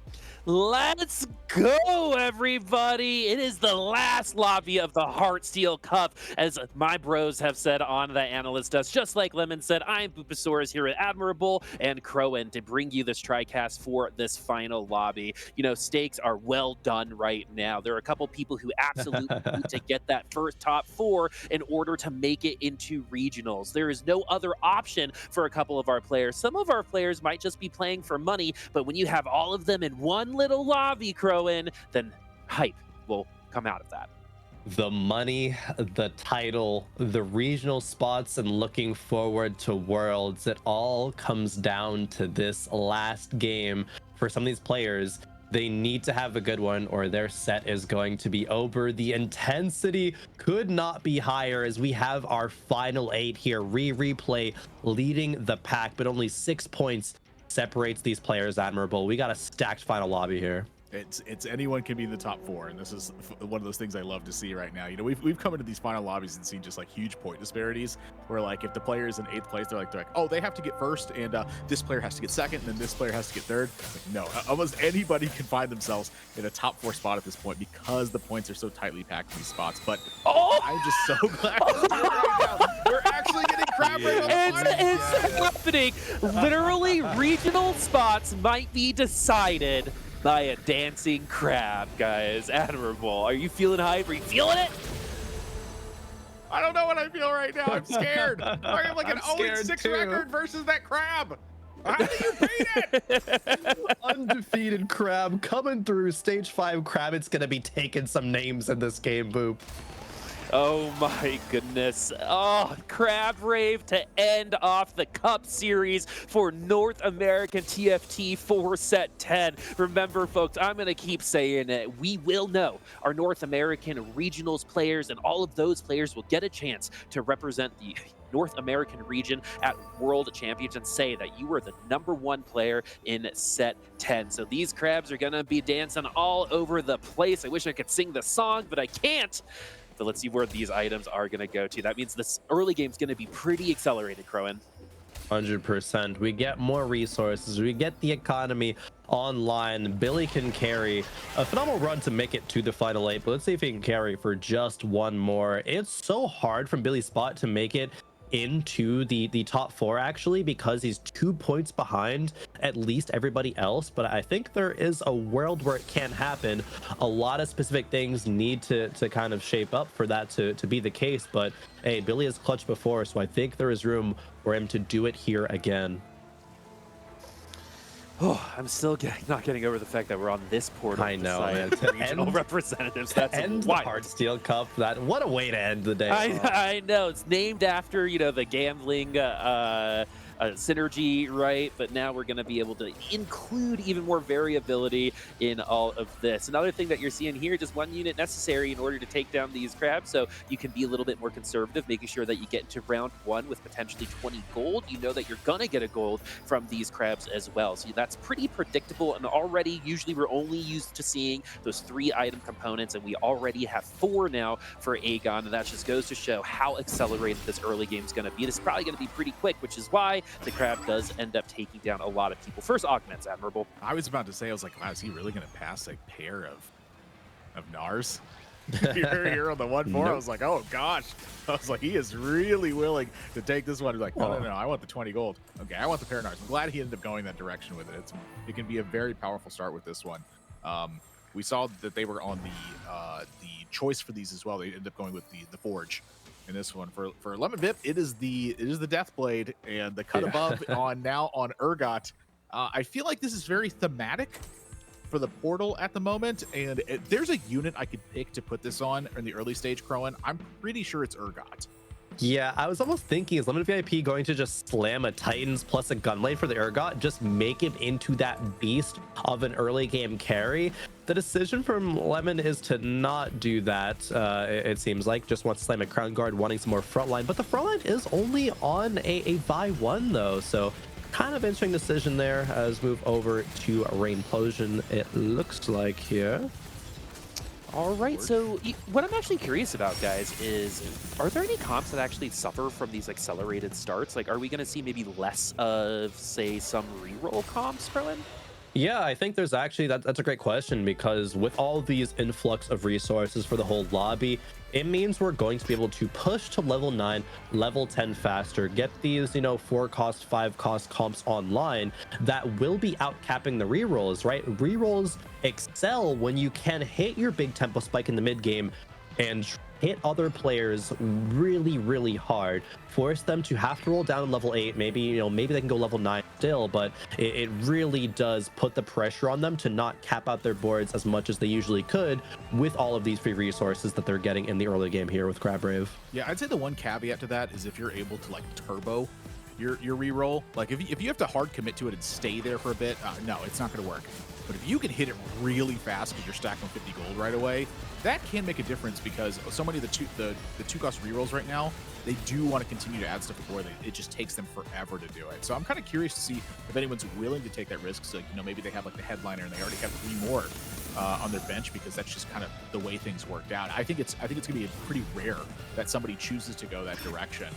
Let's go, everybody. It is the last lobby of the Heartsteel Cup, as my bros have said on the analyst desk. Just like Lemon said, I'm Boopasaurus here at Admirable and Crowan to bring you this TriCast for this final lobby. You know, stakes are well done right now. There are a couple people who absolutely need to get that first top 4 in order to make it into regionals. There is no other option for a couple of our players. Some of our players might just be playing for money, but when you have all of them in one little lobby, Crowan, then hype will come out of that. The money, the title, the regional spots, and looking forward to Worlds, it all comes down to this last game. For some of these players, they need to have a good one or their set is going to be over. The intensity could not be higher, as we have our final 8 here. Replay leading the pack, but only 6 points separates these players. Admirable. We got a stacked final lobby here. It's anyone can be in the top 4, and this is one of those things I love to see right now. You know, we've come into these final lobbies and seen just like huge point disparities, where like if the player is in 8th place, they're like, oh, they have to get first, and this player has to get second, and then this player has to get third. Like, no, almost anybody can find themselves in a top 4 spot at this point because the points are so tightly packed in these spots. But I'm just so glad right now. We're actually getting crab right on the line. It's happening. Literally, regional spots might be decided by a dancing crab, guys. Admirable. Are you feeling hype? Are you feeling it? I don't know what I feel right now. I'm scared. I have like an 0-6 record versus that crab. How do you beat it? Undefeated crab coming through. Stage 5 crab. It's gonna be taking some names in this game, Boop. Oh my goodness. Oh, Crab Rave to end off the Cup Series for North American TFT for Set 10. Remember, folks, I'm going to keep saying it. We will know our North American regionals players, and all of those players will get a chance to represent the North American region at World Championships and say that you were the #1 player in Set 10. So these crabs are going to be dancing all over the place. I wish I could sing the song, but I can't. But let's see where these items are going to go to. That means this early game is going to be pretty accelerated, Crowan. 100%. We get more resources. We get the economy online. Billy can carry a phenomenal run to make it to the final 8. But let's see if he can carry for just one more. It's so hard from Billy's spot to make it into the top 4, actually, because he's 2 points behind at least everybody else. But I think there is a world where it can happen. A lot of specific things need to kind of shape up for that to be the case. But hey, Billy has clutched before, so I think there is room for him to do it here again. Oh, I'm still not getting over the fact that we're on this portal. I know, man. Regional representatives. That's end the Heartsteel Cup. What a way to end the day. I know. It's named after, you know, the gambling synergy, right? But now we're going to be able to include even more variability in all of this. Another thing that you're seeing here, just 1 unit necessary in order to take down these crabs, so you can be a little bit more conservative, making sure that you get into round 1 with potentially 20 gold. You know that you're going to get a gold from these crabs as well. So that's pretty predictable, and already usually we're only used to seeing those 3 item components, and we already have 4 now for Aegon, and that just goes to show how accelerated this early game is going to be. It's probably going to be pretty quick, which is why the crab does end up taking down a lot of people. First augments, Admirable. I was about to say, I was like, wow, is he really going to pass a pair of Nars? Here on the 1-4, Nope. I was like, oh gosh. I was like, he is really willing to take this one. He's like, no, I want the 20 gold. Okay, I want the pair of Nars. I'm glad he ended up going that direction with it. It can be a very powerful start with this one. We saw that they were on the choice for these as well. They ended up going with the Forge in this one. For Lemon Vip, it is the Death Blade, and the cut above on Urgot. I feel like this is very thematic for the portal at the moment, and there's a unit I could pick to put this on in the early stage, Crowan. I'm pretty sure it's Urgot. Yeah, I was almost thinking, is Lemon VIP going to just slam a Titans plus a Gunblade for the Urgot, just make him into that beast of an early game carry? The decision from Lemon is to not do that, it seems like. Just wants to slam a Crown Guard, wanting some more frontline, but the frontline is only on a Vi 1 though, so kind of interesting decision there as move over to Rainplosion, it looks like here. All right, so what I'm actually curious about, guys, is are there any comps that actually suffer from these accelerated starts? Like, are we going to see maybe less of, say, some reroll comps, Perlin? Yeah, I think there's actually, that's a great question, because with all these influx of resources for the whole lobby, it means we're going to be able to push to level 9, level 10 faster, get these, 4 cost, 5 cost comps online that will be outcapping the rerolls, right? Rerolls excel when you can hit your big tempo spike in the mid game and hit other players really, really hard, force them to have to roll down to level 8, maybe maybe they can go level 9 still, but it really does put the pressure on them to not cap out their boards as much as they usually could with all of these free resources that they're getting in the early game here with Crab Rave. Yeah, I'd say the one caveat to that is if you're able to like turbo your reroll, like if you have to hard commit to it and stay there for a bit, no, it's not going to work. But if you can hit it really fast because you're stacking 50 gold right away, that can make a difference, because so many of the two cost rerolls right now, they do want to continue to add stuff before it just takes them forever to do it. So I'm kind of curious to see if anyone's willing to take that risk. So maybe they have like the headliner and they already have 3 more on their bench, because that's just kind of the way things worked out. I think it's gonna be pretty rare that somebody chooses to go that direction.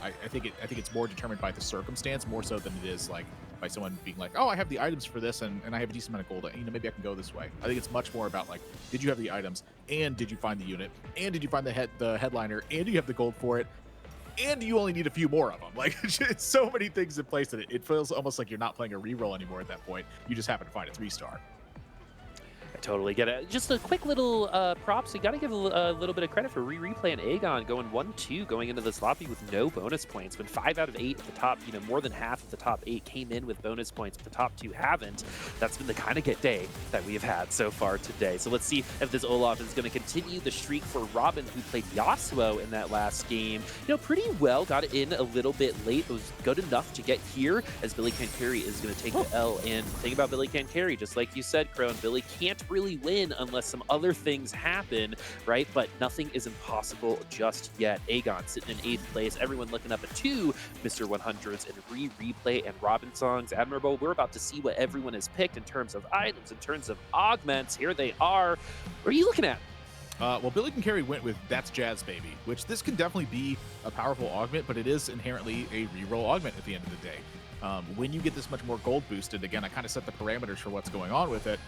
I think it's more determined by the circumstance more so than it is like by someone being like, oh, I have the items for this and I have a decent amount of gold, maybe I can go this way. I think it's much more about like, did you have the items, and did you find the unit, and did you find the headliner, and do you have the gold for it, and you only need a few more of them. Like, it's so many things in place that it feels almost like you're not playing a reroll anymore at that point. You just happen to find a 3-star. I totally get it. Just a quick little props. You got to give a little bit of credit for replaying Aegon going 1-2 going into this lobby with no bonus points. When 5 out of 8 at the top, more than half of the top 8 came in with bonus points, but the top 2 haven't. That's been the kind of get day that we have had so far today. So let's see if this Olaf is going to continue the streak for Robin, who played Yasuo in that last game. Pretty well, got in a little bit late. It was good enough to get here, as Billy Can't Carry is going to take the L. And the thing about Billy Can't Carry, just like you said, Crow, and Billy can't really win unless some other things happen, right? But nothing is impossible just yet. Aegon sitting in 8th place, everyone looking up at 2 Mr. 100s and replay and Robin songs. Admirable, we're about to see what everyone has picked in terms of items, in terms of augments. Here they are. What are you looking at? Well, Billy Can Carry went with That's Jazz Baby, which this can definitely be a powerful augment, but it is inherently a reroll augment at the end of the day. When you get this much more gold boosted, again, I kind of set the parameters for what's going on with it.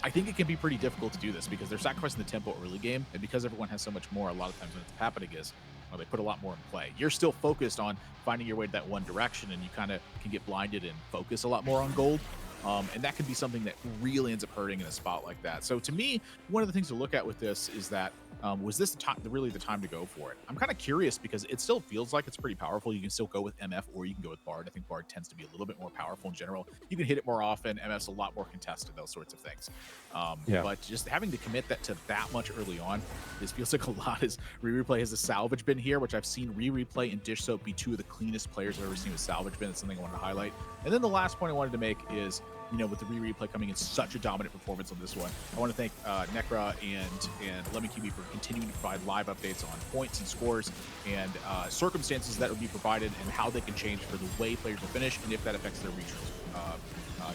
I think it can be pretty difficult to do this because they're sacrificing the tempo early game, and because everyone has so much more, a lot of times when it's happening is, well, they put a lot more in play. You're still focused on finding your way to that one direction, and you kind of can get blinded and focus a lot more on gold. And that can be something that really ends up hurting in a spot like that. So to me, one of the things to look at with this is that Was this really the time to go for it? I'm kind of curious because it still feels like it's pretty powerful. You can still go with MF or you can go with Bard. I think Bard tends to be a little bit more powerful in general. You can hit it more often. MF's a lot more contested, those sorts of things. But just having to commit that to that much early on, this feels like a lot. As Replay has a salvage bin here, which I've seen Replay and Dish Soap be two of the cleanest players I've ever seen with salvage bin. It's something I wanted to highlight. And then the last point I wanted to make is, you know, with the Replay coming in such a dominant performance on this one, I want to thank Necra and Lemon Kiwi for continuing to provide live updates on points and scores and circumstances that would be provided and how they can change for the way players will finish and if that affects their regional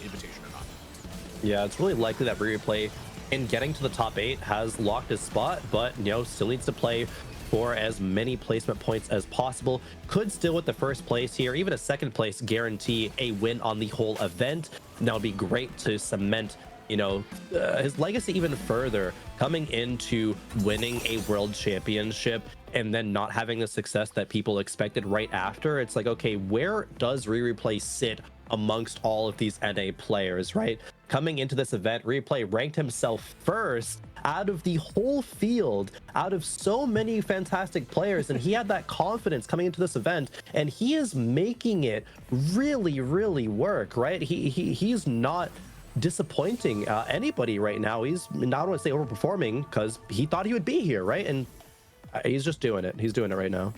invitation or not. Yeah, it's really likely that Replay in getting to the top 8 has locked his spot, but, you know, still needs to play for as many placement points as possible. Could still, with the first place here, even a second place, guarantee a win on the whole event. And that would be great to cement, you know, his legacy even further, coming into winning a world championship and then not having the success that people expected right after. It's like, okay, where does Replay sit amongst all of these NA players, right? Coming into this event, Replay ranked himself first out of the whole field, out of so many fantastic players, and he had that confidence coming into this event, and he is making it really, really work, right? He's not disappointing anybody right now. He's not want to say overperforming because he thought he would be here, right? And he's just doing it. He's doing it right now.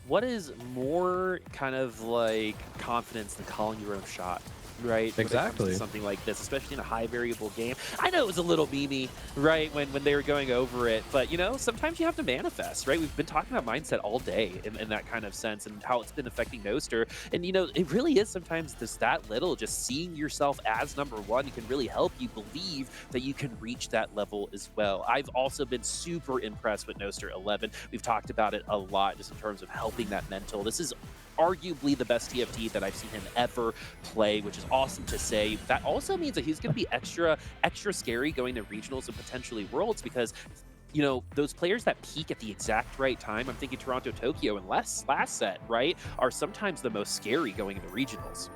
What is more kind of like confidence than calling your own shot? Right, exactly. Something like this, especially in a high variable game. I know it was a little memey, right, when they were going over it, but you know, sometimes you have to manifest, right? We've been talking about mindset all day in that kind of sense and how it's been affecting Noster. And you know, it really is sometimes just that little, just seeing yourself as #1 can really help you believe that you can reach that level as well. I've also been super impressed with Noster 11. We've talked about it a lot just in terms of helping that mental. This is arguably the best TFT that I've seen him ever play, which is awesome to say. That also means that he's going to be extra scary going to regionals and potentially worlds, because you know, those players that peak at the exact right time, I'm thinking Toronto, Tokyo, and last set, right, are sometimes the most scary going into regionals.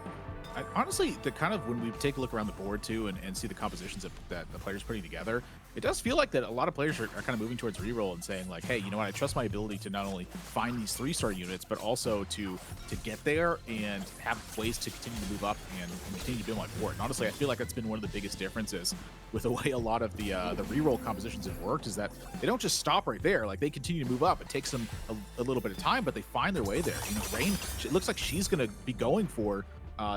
Honestly, the kind of when we take a look around the board too and see the compositions that the players putting together, it does feel like that a lot of players are kind of moving towards reroll and saying like, hey, you know what, I trust my ability to not only find these 3-star units, but also to get there and have ways to continue to move up and continue to build my board. And honestly, I feel like that's been one of the biggest differences with the way a lot of the reroll compositions have worked, is that they don't just stop right there. Like, they continue to move up. It takes them a little bit of time, but they find their way there. You know, Rain, it looks like she's going to be going for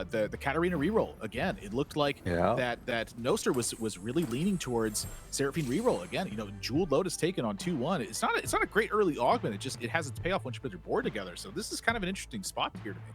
the Katarina reroll again. It looked like that Noster was really leaning towards Seraphine reroll again. You know, Jeweled Lotus taken on 2-1. It's not a great early augment. It has its payoff once you put your board together. So this is kind of an interesting spot here to me.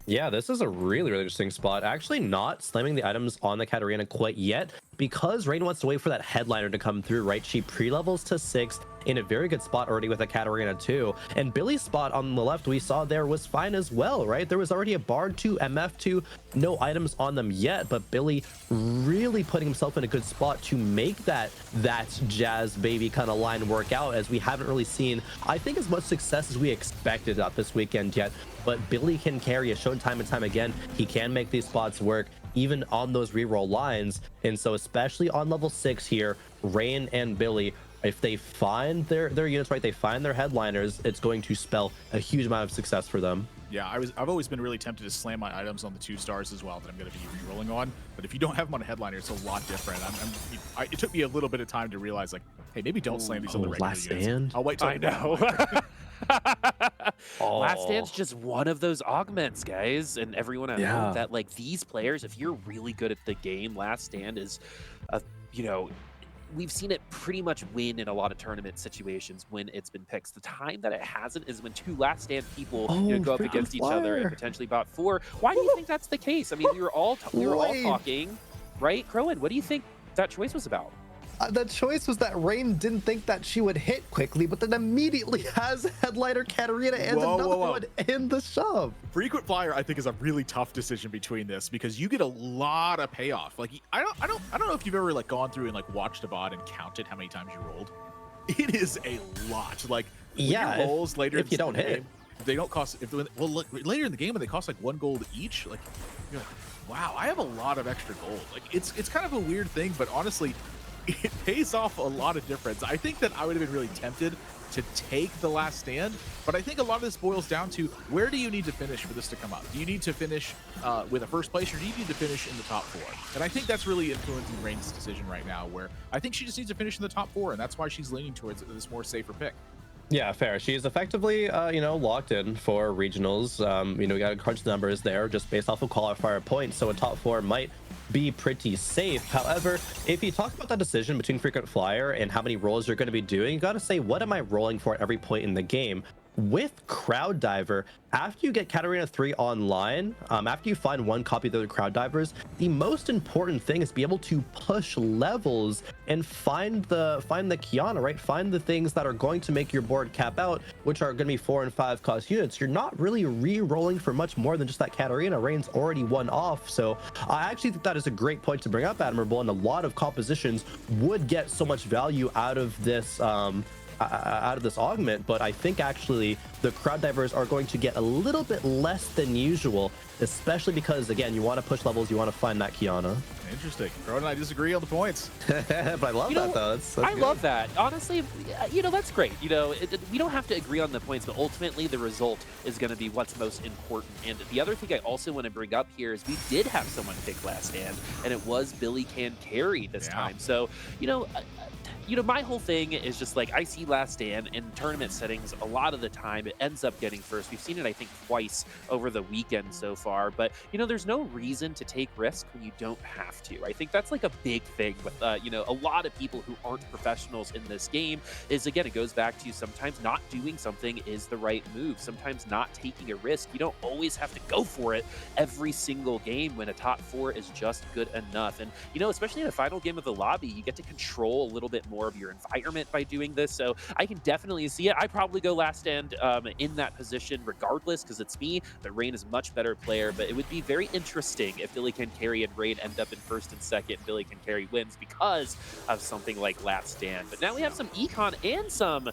Yeah, this is a really, really interesting spot. Actually not slamming the items on the Katarina quite yet, because Rain wants to wait for that headliner to come through, right? She pre-levels to 6 in a very good spot already with a Katarina too. And Billy's spot on the left we saw there was fine as well, right? There was already a Bard 2, MF 2, no items on them yet, but Billy really putting himself in a good spot to make that Jazz baby kind of line work out, as we haven't really seen, I think, as much success as we expected at this weekend yet. But Billy can carry, has shown time and time again, he can make these spots work even on those reroll lines. And so especially on level 6 here, Rain and Billy, if they find their units right, they find their headliners, it's going to spell a huge amount of success for them. Yeah, I've always been really tempted to slam my items on the 2 stars as well that I'm going to be re-rolling on. But if you don't have them on a headliner, it's a lot different. It took me a little bit of time to realize, like, hey, maybe don't slam these on the regular Last units. Stand? I'll wait till I know. Last Stand's just one of those augments, guys, and everyone at home, that like these players, if you're really good at the game, Last Stand is, you know, we've seen it pretty much win in a lot of tournament situations when it's been picked. The time that it hasn't is when 2 Last Stand people go up against each other and potentially bot 4. Why do you think that's the case? I mean, we were all talking, right? Crowan, what do you think that choice was about? The choice was that Rain didn't think that she would hit quickly, but then immediately has headliner Katarina and another one in the shove. Frequent flyer, I think, is a really tough decision between this, because you get a lot of payoff. Like, I don't know if you've ever like gone through and like watched a bot and counted how many times you rolled. It is a lot. Like, rolls later if you don't hit, they don't cost. Look, later in the game when they cost like 1 gold each, like, you're like, wow, I have a lot of extra gold. Like, it's kind of a weird thing, but honestly, it pays off a lot of difference. I think that I would have been really tempted to take the last stand, but I think a lot of this boils down to where do you need to finish for this to come up? Do you need to finish with a first place, or do you need to finish in the top 4? And I think that's really influencing Rain's decision right now, where I think she just needs to finish in the top 4, and that's why she's leaning towards this more safer pick. Yeah, fair. She's effectively, locked in for regionals. We got to crunch the numbers there just based off of qualifier points. So a top 4 might be pretty safe. However, if you talk about that decision between frequent flyer and how many rolls you're going to be doing, you got to say, what am I rolling for at every point in the game? With Crowd Diver, after you get Katarina 3 online, after you find one copy of the Crowd Divers, the most important thing is be able to push levels and find the Kiana, right? Find the things that are going to make your board cap out, which are going to be 4 and 5 cost units. You're not really re-rolling for much more than just that Katarina. Rain's already one off, so I actually think that is a great point to bring up, Admirable, and a lot of compositions would get so much value out of this augment, but I think actually the Crowd Divers are going to get a little bit less than usual, especially because, again, you want to push levels, you want to find that Kiana. Interesting. Crow and I disagree on the points. But I love that, though. That's I good. love that. Honestly, that's great. We don't have to agree on the points, but ultimately the result is going to be what's most important. And the other thing I also want to bring up here is we did have someone pick last stand, and it was Billy Can Carry this time. So, my whole thing is just like, I see last stand in tournament settings a lot of the time. It ends up getting first. We've seen it, I think, twice over the weekend so far. But, there's no reason to take risk when you don't have to. I think that's like a big thing with, a lot of people who aren't professionals in this game is, again, it goes back to sometimes not doing something is the right move. Sometimes not taking a risk. You don't always have to go for it every single game when a top 4 is just good enough. And, especially in a final game of the lobby, you get to control a little bit more of your environment by doing this. So I can definitely see it. I probably go last stand in that position regardless, because it's me. But Rain is a much better player, but it would be very interesting if Billy Can Carry and Rain end up in first and second. Billy Can Carry wins because of something like last stand. But now we have some econ and some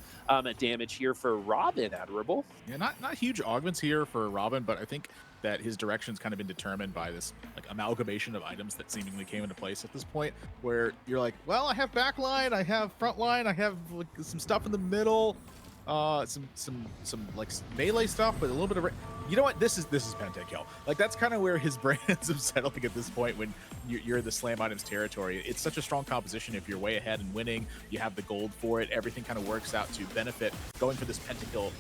damage here for Robin, Admirable. Yeah, not huge augments here for Robin, but I think that his direction's kind of been determined by this amalgamation of items that seemingly came into place at this point, where you're like, well, I have backline, I have frontline, I have some stuff in the middle, some melee stuff, but a little bit of you know what, this is pentakill. That's kind of where his brain ends up settling at this point when you're in the slam items territory. It's such a strong composition. If you're way ahead and winning, you have the gold for it, everything kind of works out to benefit going for this pentakill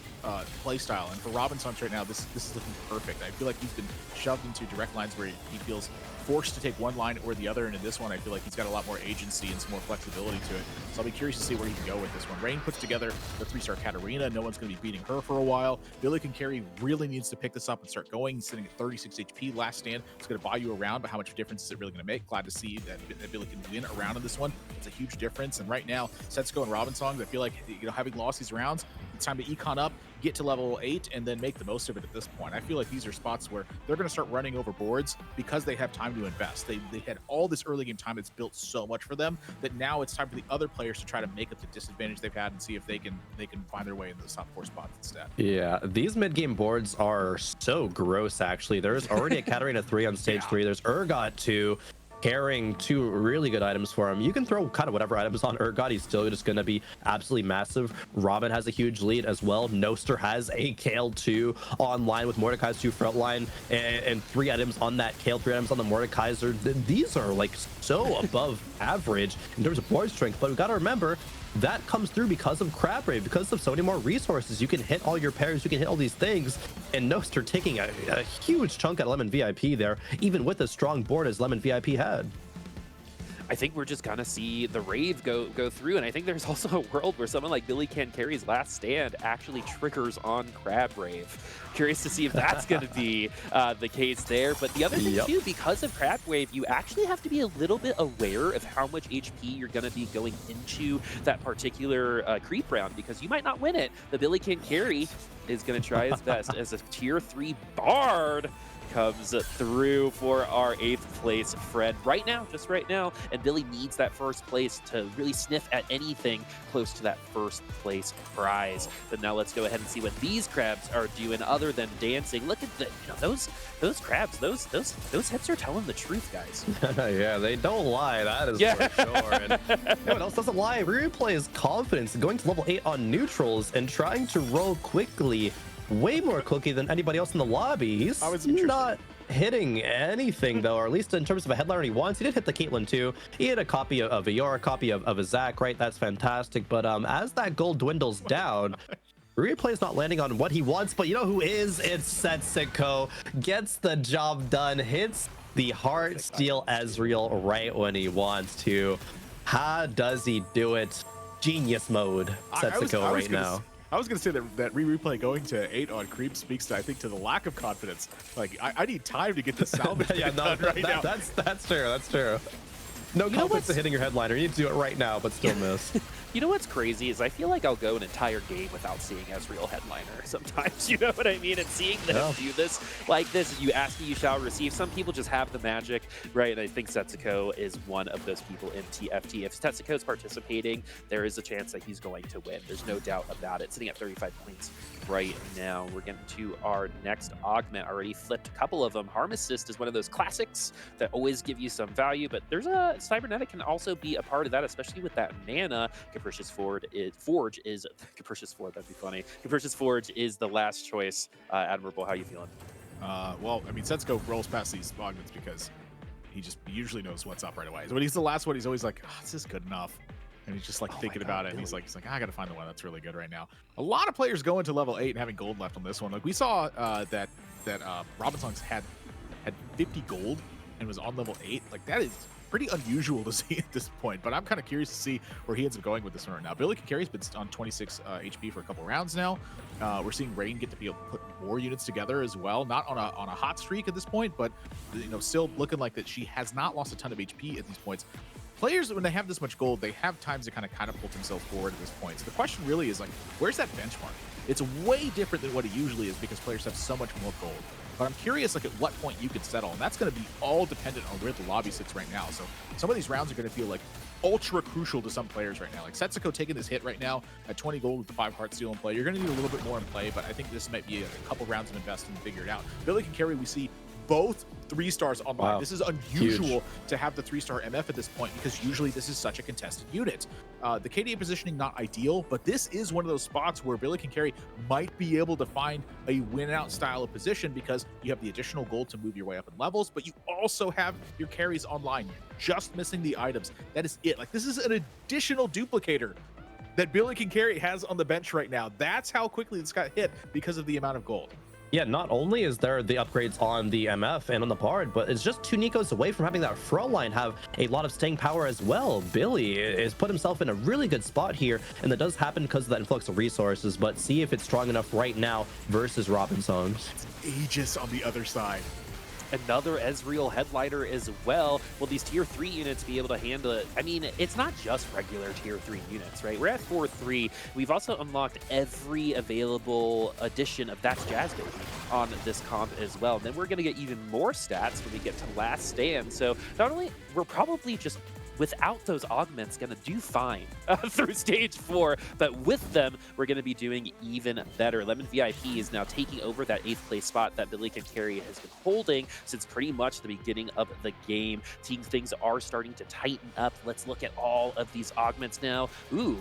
play style. And for Robin's Hunch right now, this is looking perfect. I feel like he's been shoved into direct lines where he feels forced to take one line or the other, and in this one I feel like he's got a lot more agency and some more flexibility to it. So I'll be curious to see where he can go with this one. Rain puts together the 3-star Katarina. No one's going to be beating her for a while. Billy Can Carry really needs to pick this up and start going. He's sitting at 36 HP last stand. It's going to buy you around, but how much difference is it really going to make? Glad to see that Billy can win a round in this one. It's a huge difference. And right now, Setsuko and Robin songs, I feel like, having lost these rounds, it's time to econ up, get to level 8, and then make the most of it at this point. I feel like these are spots where they're going to start running over boards because they have time to invest. They had all this early game time that's built so much for them that now it's time for the other players to try to make up the disadvantage they've had and see if they can find their way into the top 4 spots instead. Yeah, these mid-game boards are so gross, actually. There's already a Katarina 3 on stage 3. There's Urgot 2. Carrying 2 really good items for him. You can throw kind of whatever items on Urgot. He's still just going to be absolutely massive. Robin has a huge lead as well. Noster has a Kale 2 online with Mordekai's 2 frontline and 3 items on that Kale, 3 items on the Mordekaiser. These are so above average in terms of board strength, but we got to remember that comes through because of Crab Rave, because of so many more resources. You can hit all your pairs, you can hit all these things, and Noster taking a huge chunk at Lemon VIP there, even with a strong board as Lemon VIP had. I think we're just gonna see the Rave go through, and I think there's also a world where someone like Billy Can Carry's last stand actually triggers on Crab Rave. Curious to see if that's gonna be the case there. But the other thing too, because of Crab Wave, you actually have to be a little bit aware of how much HP you're gonna be going into that particular creep round, because you might not win it. The Billy Can Carry is gonna try his best as a tier 3 Bard. comes through for our 8th place friend right now, just right now. And Billy needs that first place to really sniff at anything close to that first place prize. But now let's go ahead and see what these crabs are doing other than dancing. Look at the, those crabs, those hits are telling the truth, guys. Yeah, they don't lie, that is for sure. And you know what else doesn't lie? Replay's confidence going to level 8 on neutrals and trying to roll quickly, way more quickly than anybody else in the lobby. He's not hitting anything though, or at least in terms of a headliner he wants. He did hit the Caitlyn too. He hit a copy of a Yor, a copy of a Zac, right? That's fantastic. But as that gold dwindles down, Replay's not landing on what he wants, but you know who is? It's Setsuko. Gets the job done, hits the Heartsteel Ezreal right when he wants to. How does he do it? Genius mode, Setsuko right now. I was going to say that replay going to 8 on creep speaks to, I think, to the lack of confidence. Like, I need time to get the salvage done right now. That's true. That's true. No confidence in hitting your headliner. You need to do it right now, but still miss. You know what's crazy is I feel like I'll go an entire game without seeing Ezreal headliner sometimes, you know what I mean? And seeing them do this like this, you ask, you shall receive. Some people just have the magic, right? And I think Setsuko is one of those people in TFT. If Setsuko's participating, there is a chance that he's going to win. There's no doubt about it. Sitting at 35 points right now. We're getting to our next augment. Already flipped a couple of them. Harm Assist is one of those classics that always give you some value, but there's a Cybernetic can also be a part of that, especially with that mana. Capricious Forge is Capricious Forge. That'd be funny. Capricious Forge is the last choice. Admirable, how you feeling? Well, I mean, Setsuko rolls past these augments because he usually knows what's up right away. So when he's the last one, he's always like, oh, this is good enough. And he's just like thinking about it, and he's like, I gotta find the one that's really good right now. A lot of players going to level 8 and having gold left on this one. Like we saw that Robinson's had 50 gold and was on level 8. Like that is pretty unusual to see at this point, but I'm kind of curious to see where he ends up going with this one right now. Billy Carey's been on 26 HP for a couple rounds now. We're seeing Rain get to be able to put more units together as well. Not on a hot streak at this point, but still looking like that she has not lost a ton of HP at these points. Players, when they have this much gold, they have times to kind of catapult themselves forward at this point. So the question really is like, where's that benchmark? It's way different than what it usually is because players have so much more gold. But I'm curious, like, at what point you can settle, and that's going to be all dependent on where the lobby sits right now. So some of these rounds are going to feel like ultra crucial to some players right now. Like Setsuko taking this hit right now at 20 gold with the 5 Heartsteel in play. You're going to need a little bit more in play, but I think this might be a couple rounds of investing to figure it out. Billy can carry. We see both 3 stars online. Wow. This is unusual to have the 3-star MF at this point because usually this is such a contested unit. The KDA positioning not ideal, but this is one of those spots where Billy can carry might be able to find a win-out style of position because you have the additional gold to move your way up in levels, but you also have your carries online. You're just missing the items. That is it. Like, this is an additional duplicator that Billy can carry has on the bench right now. That's how quickly this got hit because of the amount of gold. Yeah, not only is there the upgrades on the MF and on the Bard, but it's just 2 Nikos away from having that front line have a lot of staying power as well. Billy has put himself in a really good spot here, and that does happen because of that influx of resources, but see if it's strong enough right now versus Robinson's. It's Aegis on the other side. Another Ezreal headliner as well. Will these tier 3 units be able to handle it? I mean, it's not just regular tier 3 units, right? We're at 4-3. We've also unlocked every available edition of That's Jazz Baby on this comp as well. And then we're going to get even more stats when we get to Last Stand. So not only, we're probably just without those augments going to do fine through stage 4, but with them we're going to be doing even better. Lemon VIP is now taking over that 8th place spot that Billy can carry has been holding since pretty much the beginning of the game. Things are starting to tighten up. Let's look at all of these augments now. Ooh,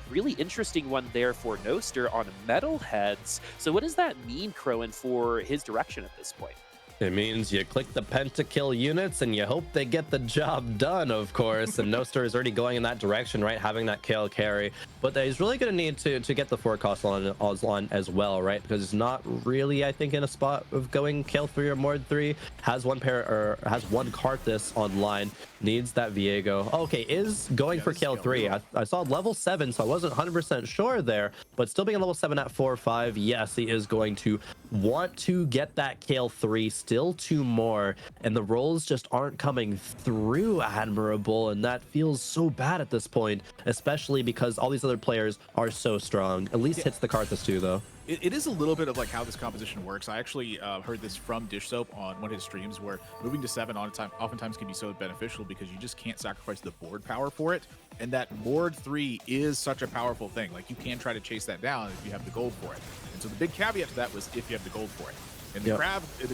really interesting one there for Noster on Metalheads. So what does that mean, Crowan, for his direction at this point? It means you click the pentakill units and you hope they get the job done, of course. And Noster is already going in that direction, right? Having that kill carry. But he's really going to need to get the forecast on as well, right? Because he's not really, I think, in a spot of going kill 3 or more 3. Has one Karthus online. Needs that Viego. Okay, is going for kill 3. I saw level 7, so I wasn't 100% sure there. But still being level 7 at 4-5, yes, he is going to want to get that kill 3. Still 2 more, and the rolls just aren't coming through, Admirable, and that feels so bad at this point, especially because all these other players are so strong. At least hits the Karthus too, though. It is a little bit of like how this composition works. I actually heard this from Dish Soap on one of his streams, where moving to 7 oftentimes can be so beneficial because you just can't sacrifice the board power for it. And that board 3 is such a powerful thing. Like, you can try to chase that down if you have the gold for it. And so the big caveat to that was if you have the gold for it. In the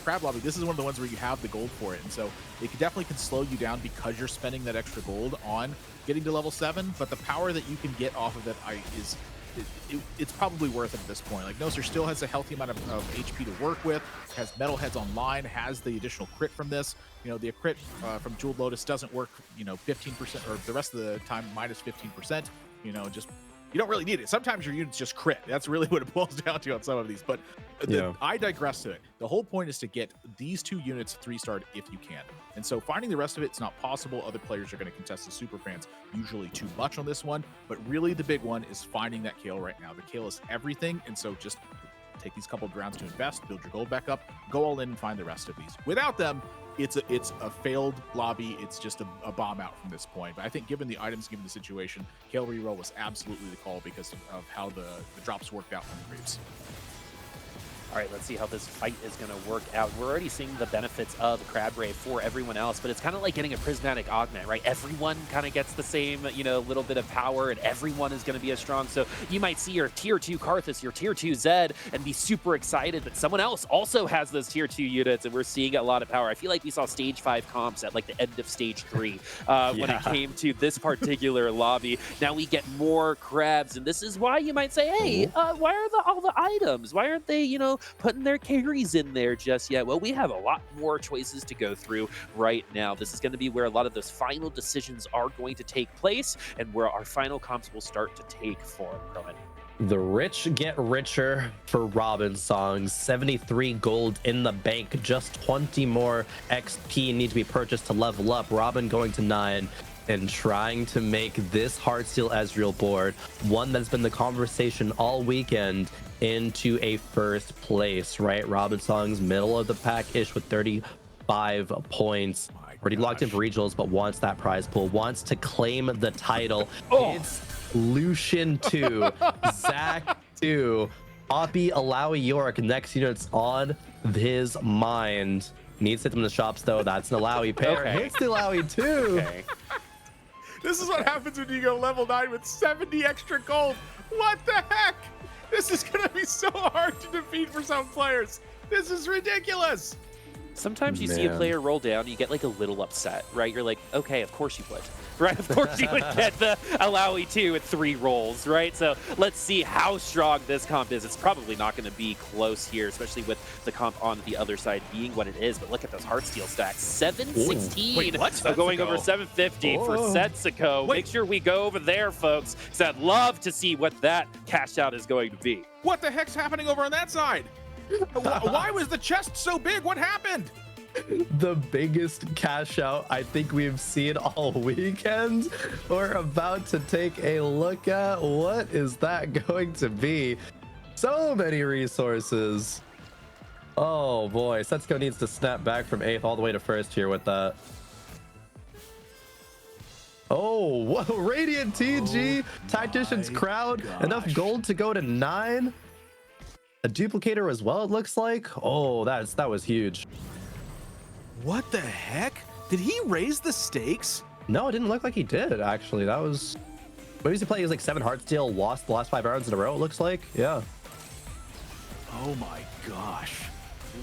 crab lobby, this is one of the ones where you have the gold for it, and so it definitely can slow you down because you're spending that extra gold on getting to level 7. But the power that you can get off of it it's probably worth it at this point. Like, Noser still has a healthy amount of HP to work with, has Metalheads online, has the additional crit from this. You know, the crit from Jeweled Lotus doesn't work, 15%, or the rest of the time minus 15%. You don't really need it. Sometimes your units just crit. That's really what it boils down to on some of these. But I digress to it. The whole point is to get these 2 units 3-starred if you can. And so finding the rest of it's not possible. Other players are going to contest the super fans usually too much on this one. But really the big one is finding that Kayle right now. The Kayle is everything. And so just take these couple of rounds to invest, build your gold back up, go all in and find the rest of these. Without them, it's a failed lobby. It's just a bomb out from this point. But I think given the items, given the situation, Kayle reroll was absolutely the call because of how the drops worked out from the creeps. All right, let's see how this fight is going to work out. We're already seeing the benefits of Crab Ray for everyone else, but it's kind of like getting a prismatic augment, right? Everyone kind of gets the same, little bit of power, and everyone is going to be as strong. So you might see your tier 2 Karthus, your tier 2 Zed, and be super excited that someone else also has those tier 2 units, and we're seeing a lot of power. I feel like we saw stage 5 comps at like the end of stage 3 when it came to this particular lobby. Now we get more crabs, and this is why you might say, hey, why are all the items? Why aren't they, putting their carries in there just yet? Well, we have a lot more choices to go through right now. This is going to be where a lot of those final decisions are going to take place and where our final comps will start to take form. Rowan. The rich get richer for Robin songs. 73 gold in the bank. Just 20 more XP need to be purchased to level up. Robin going to 9 and trying to make this Heartsteel Ezreal board one that's been the conversation all weekend into a first place, right? Robin Song's middle of the pack-ish with 35 points. Already locked in for regionals, but wants that prize pool, wants to claim the title. It's Lucian 2, Zach 2, Poppy, Alawi, York, next units on his mind. Needs to hit them in the shops, though. That's an Alawi pair. Hits the Alawi, too. This is what happens when you go level 9 with 70 extra gold. What the heck? This is going to be so hard to defeat for some players. This is ridiculous. Sometimes you see a player roll down, you get like a little upset, right? You're like, okay, of course you would, right? Of course you would get the Alawi 2 with 3 rolls, right? So let's see how strong this comp is. It's probably not going to be close here, especially with the comp on the other side being what it is. But look at those Heartsteel stacks. 716 going over 750 for Setsuko. Make sure we go over there, folks, because I'd love to see what that cash out is going to be. What the heck's happening over on that side? Why was the chest so big? What happened? The biggest cash out I think we've seen all weekend. We're about to take a look at what is that going to be. So many resources. Oh boy, Setsuko needs to snap back from 8th all the way to 1st here with that. Oh, whoa, Radiant TG, Tactician's Crowd, enough gold to go to 9. A duplicator as well, it looks like. Oh, that was huge. What the heck? Did he raise the stakes? No, it didn't look like he did, actually. That was... Maybe he played like 7 Heartsteel, lost the last 5 rounds in a row, it looks like. Yeah. Oh my gosh.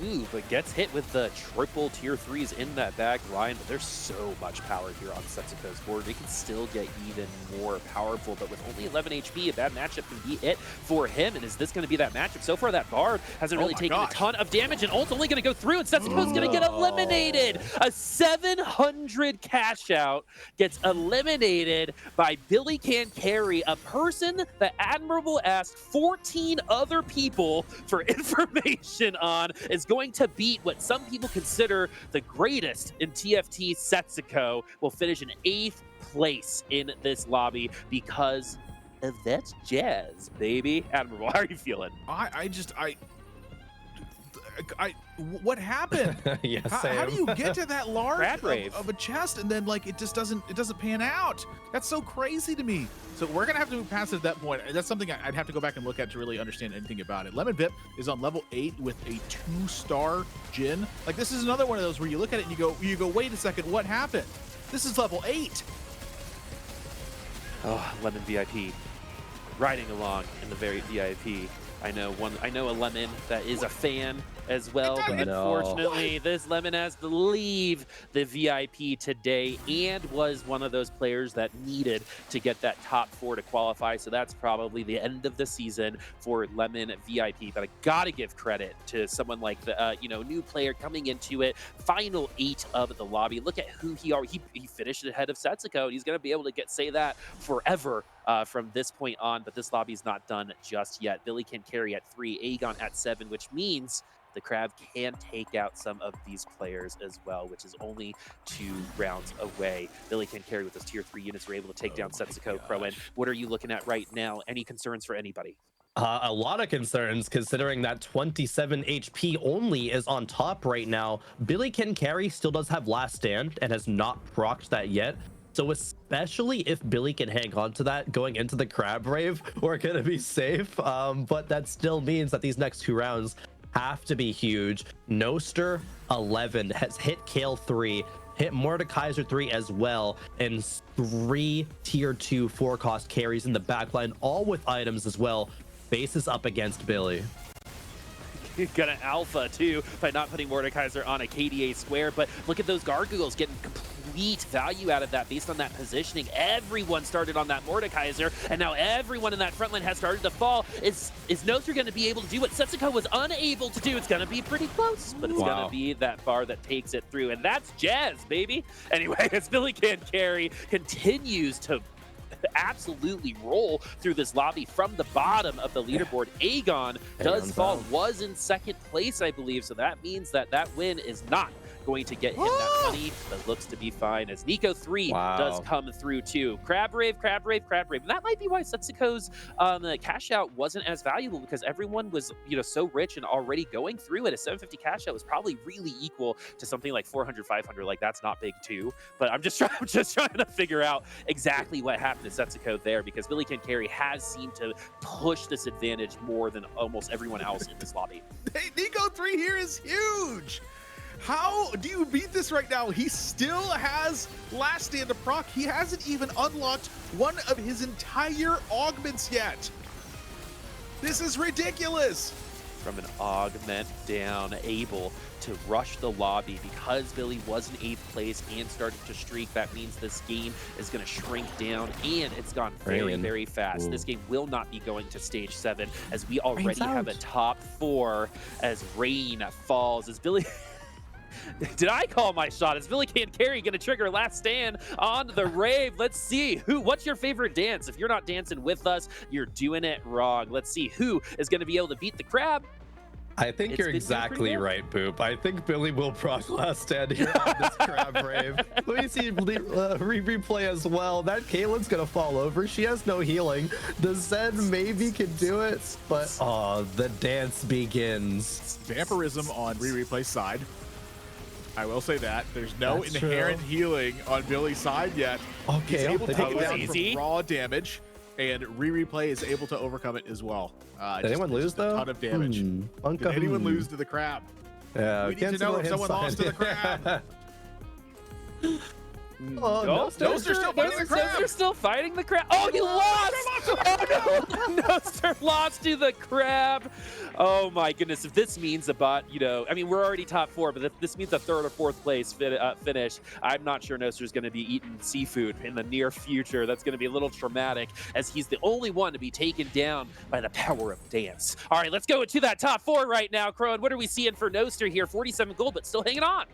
Ooh, but gets hit with the triple tier 3s in that back line. But there's so much power here on Setsuko's board. They can still get even more powerful, but with only 11 HP, a bad matchup can be it for him. And is this going to be that matchup? So far, that Bard hasn't really taken a ton of damage, and ult's only going to go through, and Setsuko's going to get eliminated. A 700 cash out gets eliminated by Billy Can Carry, a person that Admirable asked 14 other people for information on, is going to beat what some people consider the greatest in TFT. Setsuko will finish in 8th place in this lobby because of that jazz, baby. Admirable, how are you feeling? I what happened? Yeah, how do you get to that large Crab rave. of a chest and then like it doesn't pan out? That's so crazy to me. So we're gonna have to move past it at that point. That's something I'd have to go back and look at to really understand anything about it. Lemon Vip is on level 8 with a 2-star Jhin. Like this is another one of those where you look at it and you go, wait a second, what happened? This is level 8. Oh, Lemon VIP, riding along in the very VIP. I know a Lemon that is a fan as well, but unfortunately, this Lemon has to leave the VIP today and was one of those players that needed to get that top 4 to qualify. So that's probably the end of the season for Lemon VIP. But I gotta give credit to someone like the new player coming into it, final 8 of the lobby. Look at who he finished ahead of Setsuko, and he's gonna be able to say that forever. From this point on, but this lobby is not done just yet. Billy can carry at 3, Aegon at 7, which means the Crab can take out some of these players as well, which is only 2 rounds away. Billy can carry with his tier 3 units. We're able to take down Setsuko, Crowan. What are you looking at right now? Any concerns for anybody? A lot of concerns considering that 27 HP only is on top right now. Billy can carry still does have last stand and has not procced that yet. So especially if Billy can hang on to that going into the Crab Rave, we're going to be safe. But that still means that these next 2 rounds have to be huge. Noster 11 has hit Kale 3, hit Mordekaiser 3 as well, and 3 tier 2 4-cost carries in the backline, all with items as well. Faces up against Billy. Gonna alpha too by not putting Mordekaiser on a KDA square, but look at those gargoyles getting complete value out of that based on that positioning. Everyone started on that Mordekaiser, and now everyone in that front line has started to fall. Is Noster going to be able to do what Setsuko was unable to do? It's going to be pretty close, but it's going to be that bar that takes it through, and that's Jazz, baby. Anyway, as Billy can carry continues to absolutely roll through this lobby from the bottom of the leaderboard. Aegon does fall, was in 2nd place, I believe, so that means that win is not going to get him that money, but looks to be fine as Nico 3 does come through too. Crab Rave. And that might be why Setsuko's cash out wasn't as valuable, because everyone was so rich and already going through it. A 750 cash out was probably really equal to something like 400, 500. Like that's not big too, but I'm just trying to figure out exactly what happened to Setsuko there, because Billy Can Carry has seemed to push this advantage more than almost everyone else in this lobby. Hey, Nico 3 here is huge. How do you beat this right now? He still has last stand to proc. He hasn't even unlocked one of his entire augments yet. This is ridiculous. From an augment down, able to rush the lobby because Billy was in 8th place and started to streak. That means this game is going to shrink down, and it's gone very, very fast. This game will not be going to stage 7 as we already have a top 4 as Rain falls. As Billy... Did I call my shot? Is Billy Can Carry going to trigger last stand on the rave? Let's see. What's your favorite dance? If you're not dancing with us, you're doing it wrong. Let's see who is going to be able to beat the Crab. I think you're exactly right, Boop. I think Billy will proc last stand here on this Crab Rave. Let me see replay as well. That Caitlin's gonna fall over. She has no healing. The Zen maybe can do it, but the dance begins. Vampirism on replay's side. I will say that there's no inherent healing on Billy's side yet. Okay, he's able to take it down from raw damage, and replay is able to overcome it as well. Did anyone lose though? A ton of damage. Did anyone lose to the Crab? Yeah, we need to know if someone lost to the Crab. Noster still fighting the Crab. Noster still fighting the Crab. Oh, he lost! Oh no! Noster lost to the Crab. Oh my goodness! If this means about, I mean, we're already top 4, but if this means a 3rd or 4th place finish, I'm not sure Noster's going to be eating seafood in the near future. That's going to be a little traumatic, as he's the only one to be taken down by the power of dance. All right, let's go into that top 4 right now, Crowan. What are we seeing for Noster here? 47 gold, but still hanging on.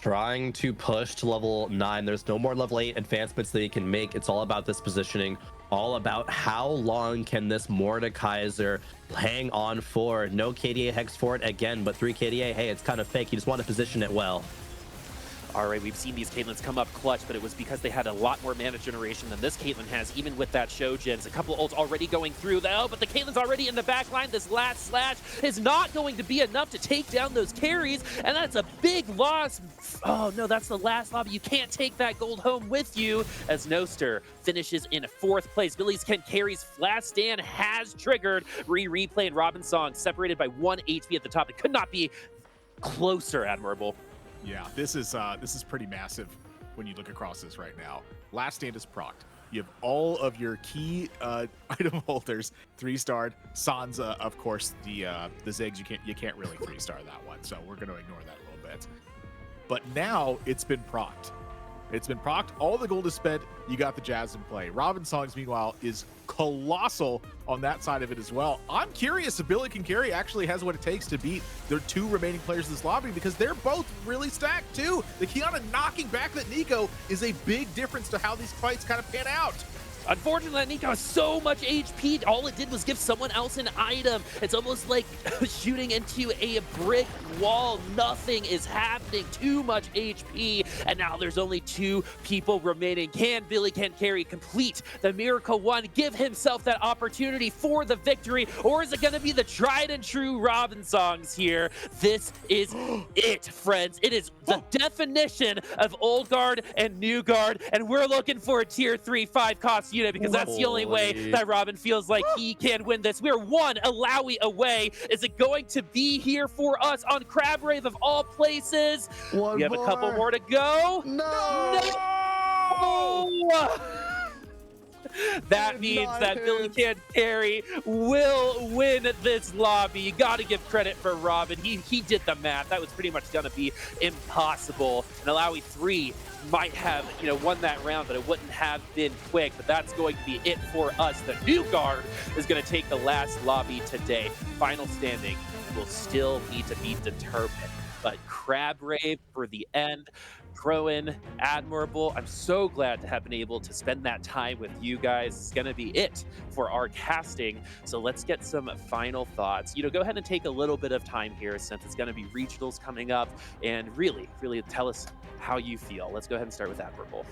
Trying to push to level 9. There's no more level 8 advancements that he can make. It's all about this positioning, all about how long can this Mordekaiser hang on for. No KDA Hex for it again, but 3 KDA, hey, it's kind of fake. You just want to position it well. All right, we've seen these Caitlyn's come up clutch, but it was because they had a lot more mana generation than this Caitlyn has, even with that Shoujins. A couple ults already going through, though, but the Caitlyn's already in the back line. This last slash is not going to be enough to take down those carries, and that's a big loss. Oh, no, that's the last lobby. You can't take that gold home with you, as Noster finishes in 4th place. Billy's Ken carries Flash Stand has triggered. Replay and Robin Song separated by 1 HP at the top. It could not be closer, Admirable. Yeah, this is pretty massive when you look across this right now. Last Stand is procced. You have all of your key item holders 3-starred. Sansa, of course, the Ziggs, you can't really 3-star that one, so we're going to ignore that a little bit. But now it's been procced. It's been procced. All the gold is spent. You got the Jazz in play. Robin Songs, meanwhile, is colossal on that side of it as well. I'm curious if Billy Can Carry actually has what it takes to beat their 2 remaining players in this lobby, because they're both really stacked too. The Kiana knocking back that Nico is a big difference to how these fights kind of pan out. Unfortunately, Nico has so much HP. All it did was give someone else an item. It's almost like shooting into a brick wall. Nothing is happening. Too much HP. And now there's only 2 people remaining. Can Billy Can Carry complete the Miracle 1? Give himself that opportunity for the victory? Or is it going to be the tried and true Robin Songs here? This is it, friends. It is the definition of old guard and new guard. And we're looking for a tier 3-5 cost unit, because that's the only way that Robin feels like he can win this. We're 1 Alawi away. Is it going to be here for us on Crab Rave of all places? We have a couple more to go. No! That means that Billy Can Carry will win this lobby. You got to give credit for Robin. He did the math. That was pretty much going to be impossible. And Alawi 3 might have, won that round, but it wouldn't have been quick. But that's going to be it for us. The new guard is going to take the last lobby today. Final standing will still need to be determined. But Crab Rave for the end. Crowan, Admirable, I'm so glad to have been able to spend that time with you guys. It's going to be it for our casting. So let's get some final thoughts. Go ahead and take a little bit of time here, since it's going to be regionals coming up, and really tell us how you feel. Let's go ahead and start with Admirable.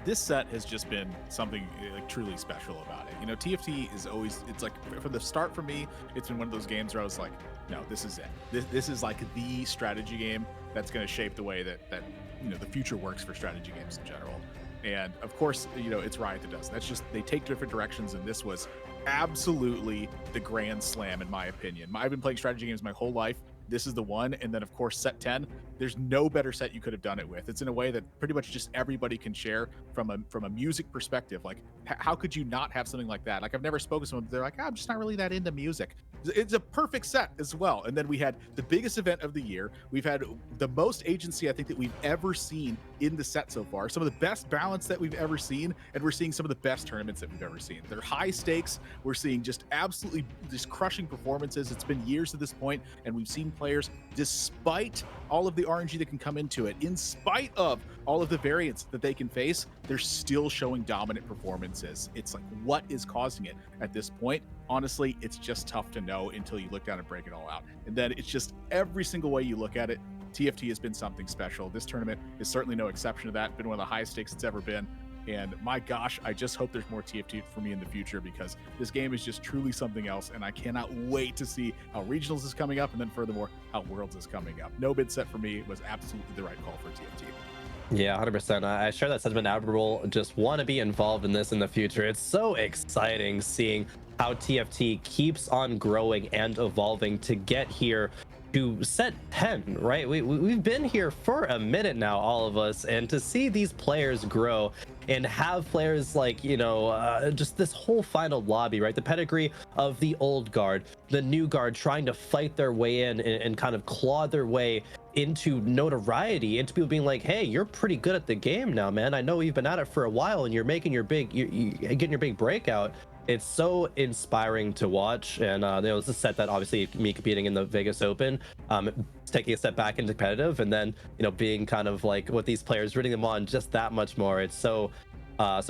This set has just been something truly special about it. TFT is always, it's like from the start for me, it's been one of those games where I was like, no, this is it. This is like the strategy game that's going to shape the way that the future works for strategy games in general. And of course, it's Riot that does. That's just, they take different directions, and this was absolutely the grand slam in my opinion. I've been playing strategy games my whole life. This is the one. And then of course set 10, there's no better set you could have done it with. It's in a way that pretty much just everybody can share from a music perspective. Like, how could you not have something like that? Like, I've never spoken to someone, they're like, I'm just not really that into music. It's a perfect set as well. And then we had the biggest event of the year. We've had the most agency I think that we've ever seen in the set so far. Some of the best balance that we've ever seen, and we're seeing some of the best tournaments that we've ever seen. They're high stakes. We're seeing just absolutely just crushing performances. It's been years at this point, and we've seen players, despite all of the RNG that can come into it, in spite of all of the variants that they can face, they're still showing dominant performances. It's like, what is causing it at this point? Honestly, it's just tough to know until you look down and break it all out. And then it's just every single way you look at it, TFT has been something special. This tournament is certainly no exception to that. Been one of the highest stakes it's ever been. And my gosh, I just hope there's more TFT for me in the future, because this game is just truly something else. And I cannot wait to see how Regionals is coming up, and then furthermore, how Worlds is coming up. No bid set for me was absolutely the right call for TFT. Yeah, 100%. I share that sentiment. Admirable, just want to be involved in this in the future. It's so exciting seeing how TFT keeps on growing and evolving to get here to set 10, right? We've been here for a minute now, all of us, and to see these players grow and have players like, just this whole final lobby, right? The pedigree of the old guard, the new guard trying to fight their way in and kind of claw their way into notoriety, into people being like, hey, you're pretty good at the game now, man. I know you've been at it for a while and you're making your big, you're getting your big breakout. It's so inspiring to watch. And it's a set that obviously me competing in the Vegas Open, taking a step back into competitive, and then being kind of like with these players, rooting them on just that much more. It's so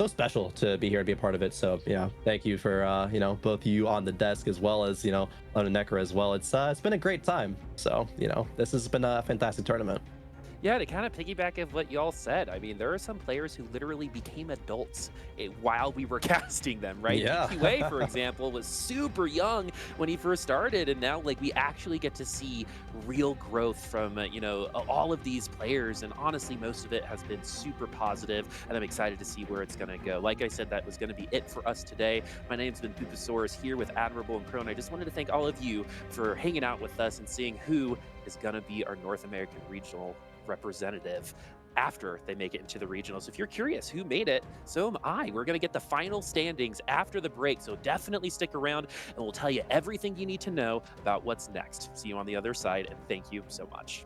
special to be here and be a part of it. So yeah, thank you for both you on the desk as well as on the Necker as well. It's been a great time. So this has been a fantastic tournament. Yeah, to kind of piggyback of what y'all said, I mean, there are some players who literally became adults while we were casting them, right? Yeah. EQA, for example, was super young when he first started, and now like we actually get to see real growth from all of these players, and honestly, most of it has been super positive, and I'm excited to see where it's going to go. Like I said, that was going to be it for us today. My name's been Pupasaurus here with Admirable and Pro, and I just wanted to thank all of you for hanging out with us and seeing who is going to be our North American regional representative after they make it into the regionals. If you're curious who made it, so am I. We're going to get the final standings after the break, so definitely stick around and we'll tell you everything you need to know about what's next. See you on the other side, and thank you so much.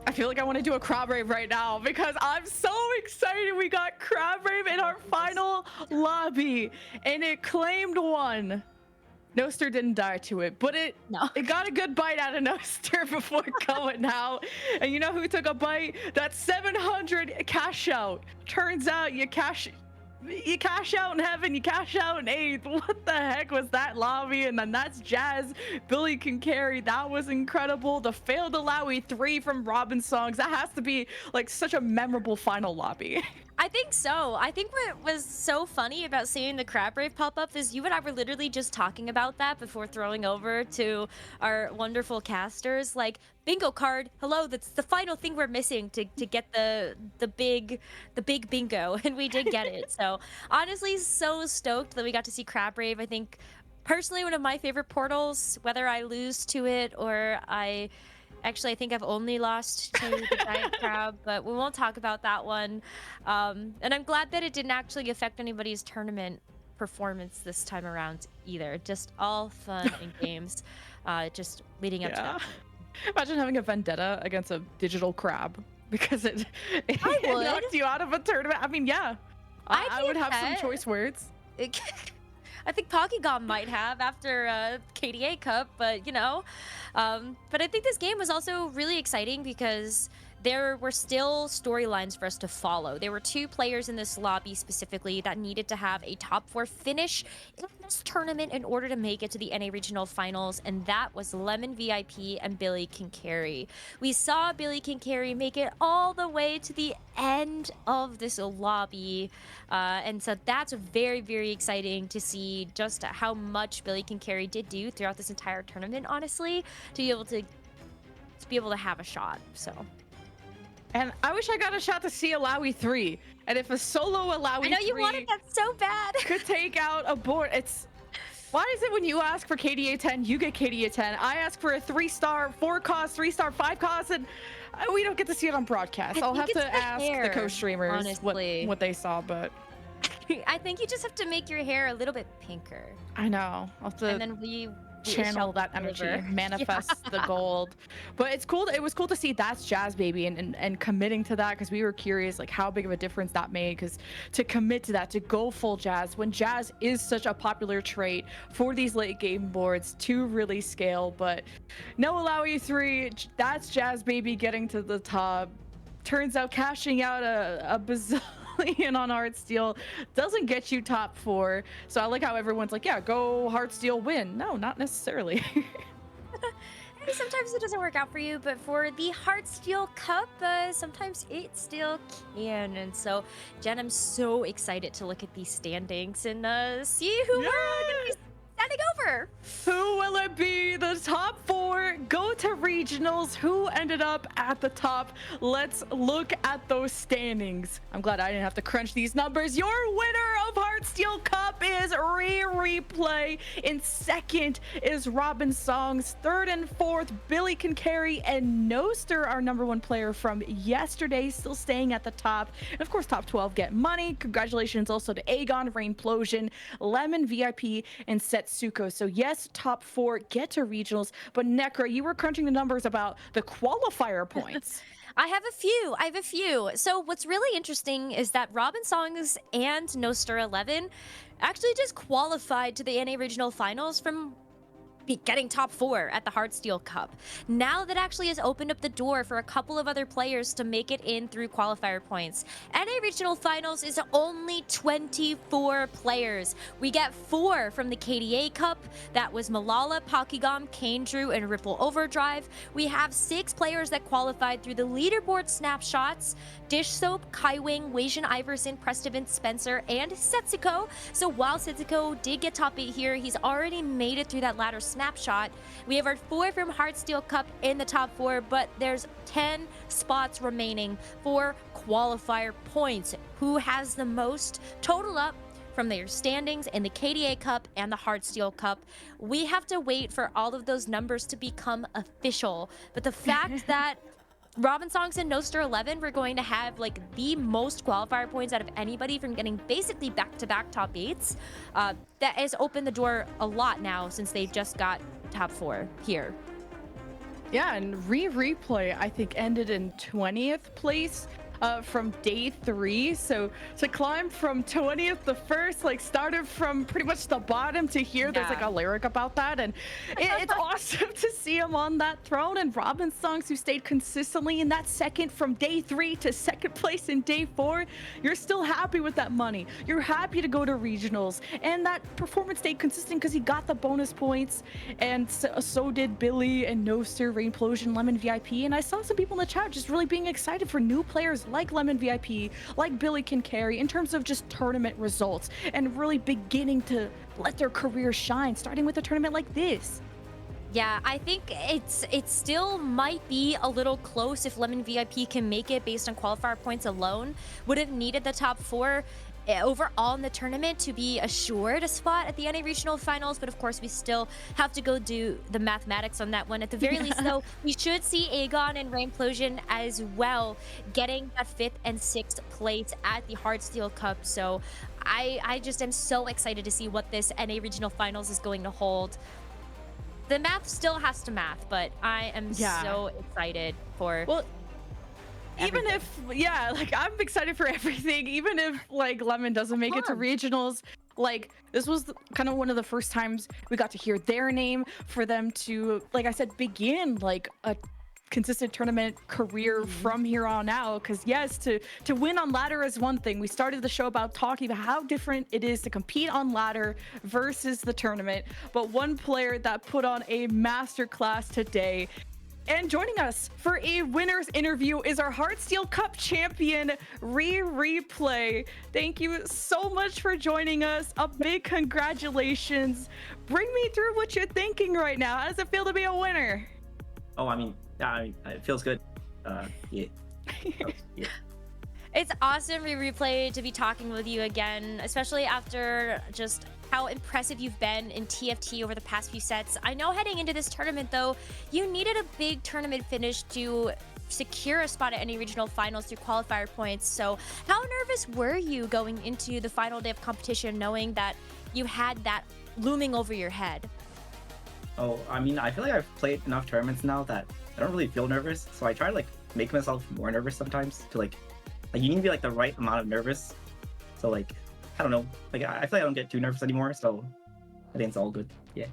I feel like I want to do a crab rave right now because I'm so excited. We got crab rave in our final lobby and it claimed one. Noster didn't die to it, but it got a good bite out of Noster before going out. And you know who took a bite? That 700 cash out. Turns out you cash out in heaven, you cash out in eighth. What the heck was that lobby? And then that's Jazz. Billy can carry. That was incredible. The failed Alawi 3 from Robin songs. That has to be like such a memorable final lobby. I think so. I think what was so funny about seeing the crab rave pop up is you and I were literally just talking about that before throwing over to our wonderful casters. Like, bingo card, hello, that's the final thing we're missing to get the big bingo, and we did get it. So honestly, so stoked that we got to see crab rave. I think personally one of my favorite portals, whether I lose to it or Actually, I think I've only lost to the giant crab, but we won't talk about that one. And I'm glad that it didn't actually affect anybody's tournament performance this time around either. Just all fun and games. just leading up to that. Imagine having a vendetta against a digital crab because it I would. knocked you out of a tournament. I mean, yeah. I would have some choice words. I think Pokemon might have after KDA Cup, but you know. But I think this game was also really exciting because there were still storylines for us to follow. There were 2 players in this lobby specifically that needed to have a top 4 finish in this tournament in order to make it to the NA Regional Finals, and that was Lemon VIP and Billy Can Carry. We saw Billy Can Carry make it all the way to the end of this lobby, and so that's very, very exciting to see just how much Billy Can Carry did do throughout this entire tournament, honestly, to be able to have a shot. So. And I wish I got a shot to see Alawi 3. And if a solo Alawi 3 I know you wanted that so bad. could take out a board, it's... Why is it when you ask for KDA 10, you get KDA 10? I ask for a 3-star, 4-cost, 3-star, 5-cost, and we don't get to see it on broadcast. I'll have to ask the co-streamers what they saw, but... I think you just have to make your hair a little bit pinker. I know. I'll have to... And then we channel that energy, manifest the gold. But it's cool. It was cool to see that's Jazz Baby and committing to that, because we were curious like how big of a difference that made, because to commit to that, to go full Jazz when Jazz is such a popular trait for these late game boards to really scale. But no Alawi 3, that's Jazz Baby getting to the top. Turns out cashing out a bazillion on Heartsteel doesn't get you top 4. So I like how everyone's like, yeah, go Heartsteel win. No, not necessarily. Sometimes it doesn't work out for you, but for the Heartsteel Cup, sometimes it still can. And so, Jen, I'm so excited to look at these standings and see who we're going to be standing over. Who will it be? The top 4 go to regionals. Who ended up at the top? Let's look at those standings. I'm glad I didn't have to crunch these numbers. Your winner of Heartsteel Cup is Replay. In second is Robin Songs. Third and fourth, Billy Can Carry and Noster, our #1 player from yesterday, still staying at the top. And of course, top 12 get money. Congratulations also to Aegon, Rainplosion, Lemon VIP, and Setsuko. So yes, top 4 get to regionals. But Necra, you were crunching the numbers about the qualifier points. I have a few. So what's really interesting is that Robin Songs and Noster 11 actually just qualified to the NA Regional Finals from getting top 4 at the Heartsteel Cup. Now that actually has opened up the door for a couple of other players to make it in through qualifier points. NA Regional Finals is only 24 players. We get 4 from the KDA Cup. That was Malala, Pokegom, Kanedrew, and Ripple Overdrive. We have 6 players that qualified through the leaderboard snapshots. Dish Soap, Kaiwing, Wajan Iverson, Prestivin, Spencer, and Setsuko. So while Setsuko did get top 8 here, he's already made it through that ladder snapshot. We have our 4 from Heartsteel Cup in the top 4, but there's 10 spots remaining for qualifier points. Who has the most total up from their standings in the KDA Cup and the Heartsteel Cup? We have to wait for all of those numbers to become official. But the fact that Robin Songs and Noster 11 were going to have like the most qualifier points out of anybody from getting basically back-to-back top 8s. That has opened the door a lot now since they've just got top 4 here. Yeah, and Replay, I think, ended in 20th place from day 3. So to climb from 20th to 1st, like started from pretty much the bottom to here. There's like a lyric about that, and it's awesome to see him on that throne. And Robin Songs, who stayed consistently in that second from day 3 to second place in day 4. You're still happy with that money. You're happy to go to regionals, and that performance stayed consistent because he got the bonus points, and so did Billy and Noster, Rainplosion, Lemon VIP. And I saw some people in the chat just really being excited for new players like Lemon VIP, like Billy Can Carry, in terms of just tournament results and really beginning to let their career shine, starting with a tournament like this. Yeah, I think it still might be a little close if Lemon VIP can make it based on qualifier points alone. Would have needed the top 4 overall in the tournament to be assured a spot at the NA Regional Finals, but of course we still have to go do the mathematics on that one. At the very least, though, we should see Aegon and Rainplosion as well getting that 5th and 6th place at the Heartsteel Cup. So I just am so excited to see what this NA Regional Finals is going to hold. the math still has to math, but I am so excited for. Well, even if, like I'm excited for everything, even if like Lemon doesn't make it to regionals, like this was kind of one of the first times we got to hear their name, for them to, like I said, begin like a consistent tournament career from here on out. Because yes, to win on ladder is one thing. We started the show about talking about how different it is to compete on ladder versus the tournament, but one player that put on a masterclass today. And joining us for a winner's interview is our Heartsteel Cup champion, Replay. Thank you so much for joining us. A big congratulations. Bring me through what you're thinking right now. How does it feel to be a winner? Oh, I mean, it feels good. Yeah. It's awesome, Replay, to be talking with you again, especially after just how impressive you've been in TFT over the past few sets. I know heading into this tournament, though, you needed a big tournament finish to secure a spot at any regional finals through qualifier points. So how nervous were you going into the final day of competition, knowing that you had that looming over your head? Oh, I mean, I feel like I've played enough tournaments now that I don't really feel nervous. So I try to like make myself more nervous sometimes to like you need to be like the right amount of nervous. So like, I don't know, like I feel like I don't get too nervous anymore. So I think it's all good. Yeah.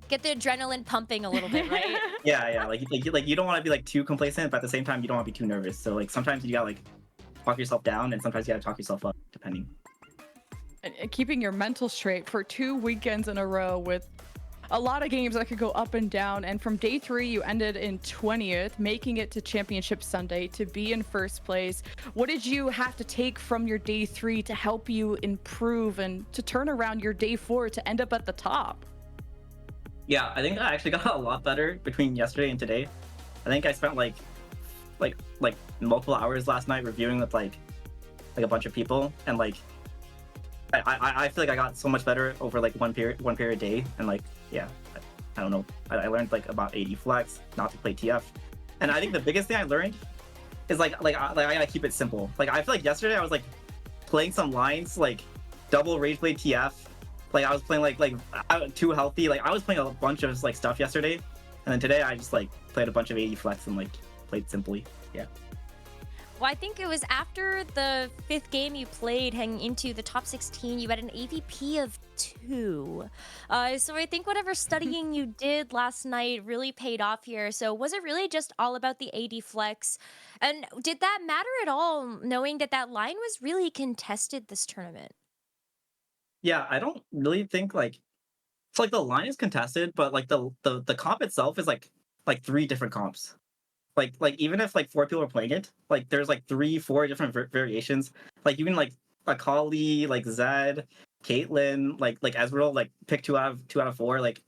Get the adrenaline pumping a little bit, right? Yeah. Like you don't want to be like too complacent, but at the same time you don't want to be too nervous. So like sometimes you gotta like talk yourself down, and sometimes you gotta talk yourself up, depending. And keeping your mental straight for 2 weekends in a row with a lot of games that could go up and down. And from day 3, you ended in 20th, making it to Championship Sunday to be in first place. What did you have to take from your day 3 to help you improve and to turn around your day 4 to end up at the top? Yeah, I think I actually got a lot better between yesterday and today. I think I spent like multiple hours last night reviewing with like a bunch of people, and like I feel like I got so much better over like one period a day, and like yeah, I don't know. I learned like about 80 flex, not to play TF, and I think the biggest thing I learned is like I gotta keep it simple. Like I feel like yesterday I was like playing some lines like double rage play TF, like I was playing like too healthy. Like I was playing a bunch of like stuff yesterday, and then today I just like played a bunch of 80 flex and like played simply. Yeah. Well, I think it was after the 5th game you played, heading into the top 16, you had an AVP of 2. So I think whatever studying you did last night really paid off here. So was it really just all about the AD flex? And did that matter at all, knowing that that line was really contested this tournament? Yeah, I don't really think like it's like the line is contested, but like the comp itself is like 3 different comps. Like even if like 4 people are playing it, like there's like 3-4 different variations. Like even like Akali, like Zed, Caitlyn, like Ezreal, like pick 2 out of 4. Like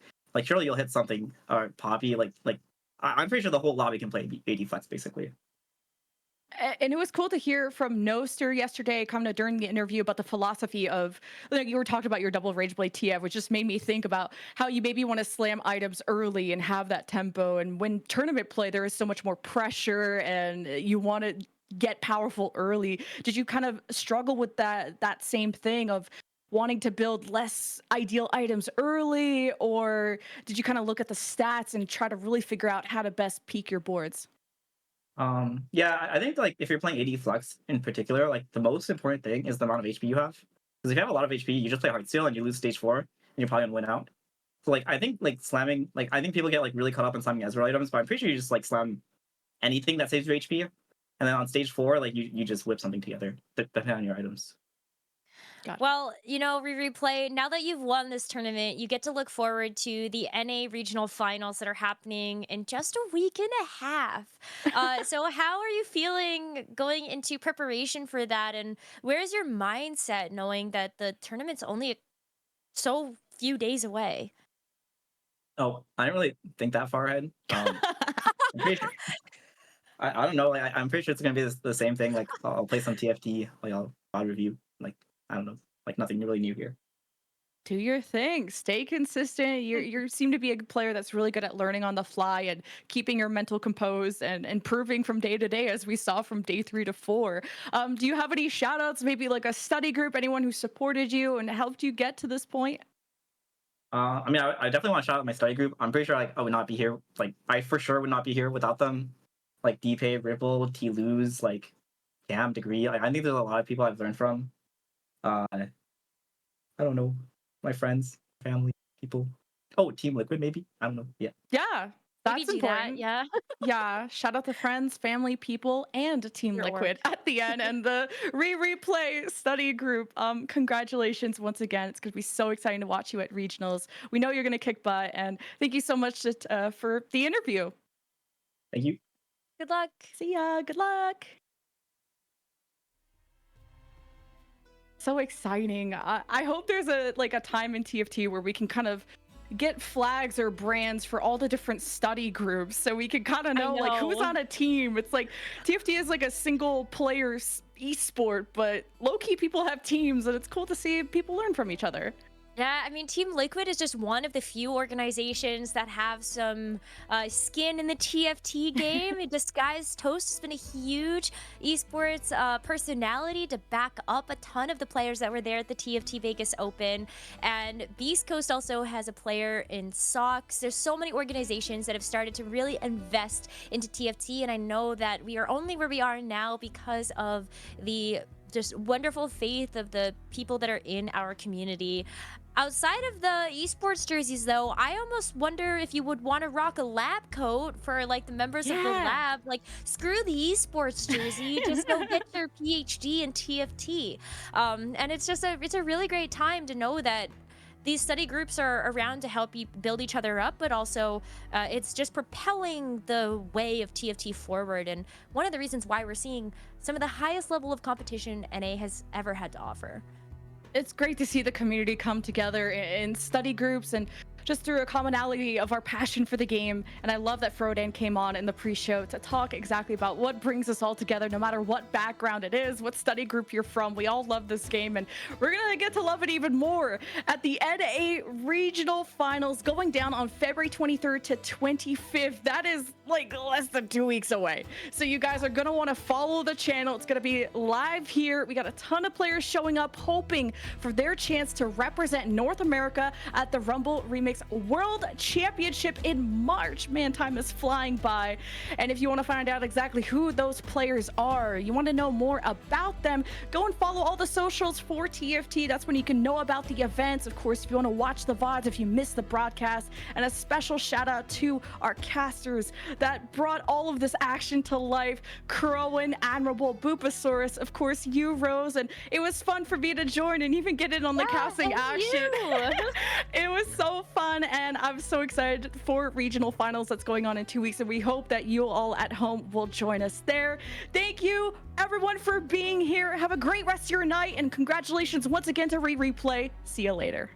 surely you'll hit something. Or Poppy, like I'm pretty sure the whole lobby can play 80 flex basically. And it was cool to hear from Noster yesterday, kind of during the interview, about the philosophy of, like, you were talking about your double rage blade TF, which just made me think about how you maybe want to slam items early and have that tempo. And when tournament play, there is so much more pressure and you want to get powerful early. Did you kind of struggle with that same thing of wanting to build less ideal items early, or did you kind of look at the stats and try to really figure out how to best peak your boards? Yeah, I think like if you're playing AD Flux in particular, like the most important thing is the amount of HP you have. Because if you have a lot of HP, you just play Heartsteel and you lose stage 4, and you're probably gonna win out. So like I think like slamming, like I think people get like really caught up in slamming Ezreal items, but I'm pretty sure you just like slam anything that saves your HP, and then on stage 4, like you just whip something together depending on your items. Well, you know, Replay, now that you've won this tournament, you get to look forward to the NA regional finals that are happening in just a week and a half. So how are you feeling going into preparation for that? And where's your mindset knowing that the tournament's only so few days away? Oh, I didn't really think that far ahead. I'm pretty sure, I don't know. Like, I'm pretty sure it's gonna be the same thing. Like I'll play some TFT, like I'll review. Like I don't know, like nothing really new here. Do your thing. Stay consistent. You seem to be a player that's really good at learning on the fly and keeping your mental composed and improving from day to day, as we saw from day 3 to 4. Do you have any shout outs, maybe like a study group, anyone who supported you and helped you get to this point? I mean, I definitely want to shout out my study group. I'm pretty sure like I would not be here. Like I for sure would not be here without them. Like DPay, Ripple, T Lose, like Cam, Degree. Like I think there's a lot of people I've learned from. I don't know, my friends, family, people. Oh, Team Liquid maybe. I don't know. Yeah. Yeah, that's Maybe do that, important. yeah. Yeah, shout out to friends, family, people, and Team Your Liquid at the end, and the replay study group. Congratulations once again. It's gonna be so exciting to watch you at regionals. We know you're gonna kick butt, and thank you so much for the interview. Thank you. Good luck. See ya. Good luck. So exciting. I hope there's a time in TFT where we can kind of get flags or brands for all the different study groups so we can kind of know like who's on a team. It's like TFT is like a single player esport, but low-key people have teams, and it's cool to see people learn from each other. Yeah, I mean, Team Liquid is just one of the few organizations that have some skin in the TFT game. Disguised Toast has been a huge esports personality to back up a ton of the players that were there at the TFT Vegas Open. And Beast Coast also has a player in Sox. There's so many organizations that have started to really invest into TFT, and I know that we are only where we are now because of the just wonderful faith of the people that are in our community. Outside of the esports jerseys, though, I almost wonder if you would want to rock a lab coat for like the members of the lab. Like, screw the esports jersey, just go get your PhD in TFT. And it's just it's a really great time to know that these study groups are around to help you build each other up, but also it's just propelling the way of TFT forward. And one of the reasons why we're seeing some of the highest level of competition NA has ever had to offer. It's great to see the community come together in study groups and just through a commonality of our passion for the game. And I love that Frodan came on in the pre-show to talk exactly about what brings us all together, no matter what background it is, what study group you're from. We all love this game, and we're gonna get to love it even more at the NA Regional Finals going down on February 23rd to 25th. That is like less than 2 weeks away. So you guys are gonna want to follow the channel. It's gonna be live here. We got a ton of players showing up, hoping for their chance to represent North America at the Rumble Remix World Championship in March. Man, time is flying by. And if you want to find out exactly who those players are, you want to know more about them, go and follow all the socials for TFT. That's when you can know about the events. Of course, if you want to watch the VODs, if you missed the broadcast. And a special shout out to our casters that brought all of this action to life. Crowan, Admirable, Boopasaurus, of course, you, Rose. And it was fun for me to join and even get in on the casting action. It was so fun, and I'm so excited for regional finals that's going on in 2 weeks, and we hope that you all at home will join us there. Thank you everyone for being here. Have a great rest of your night, and congratulations once again to Replay. See you later.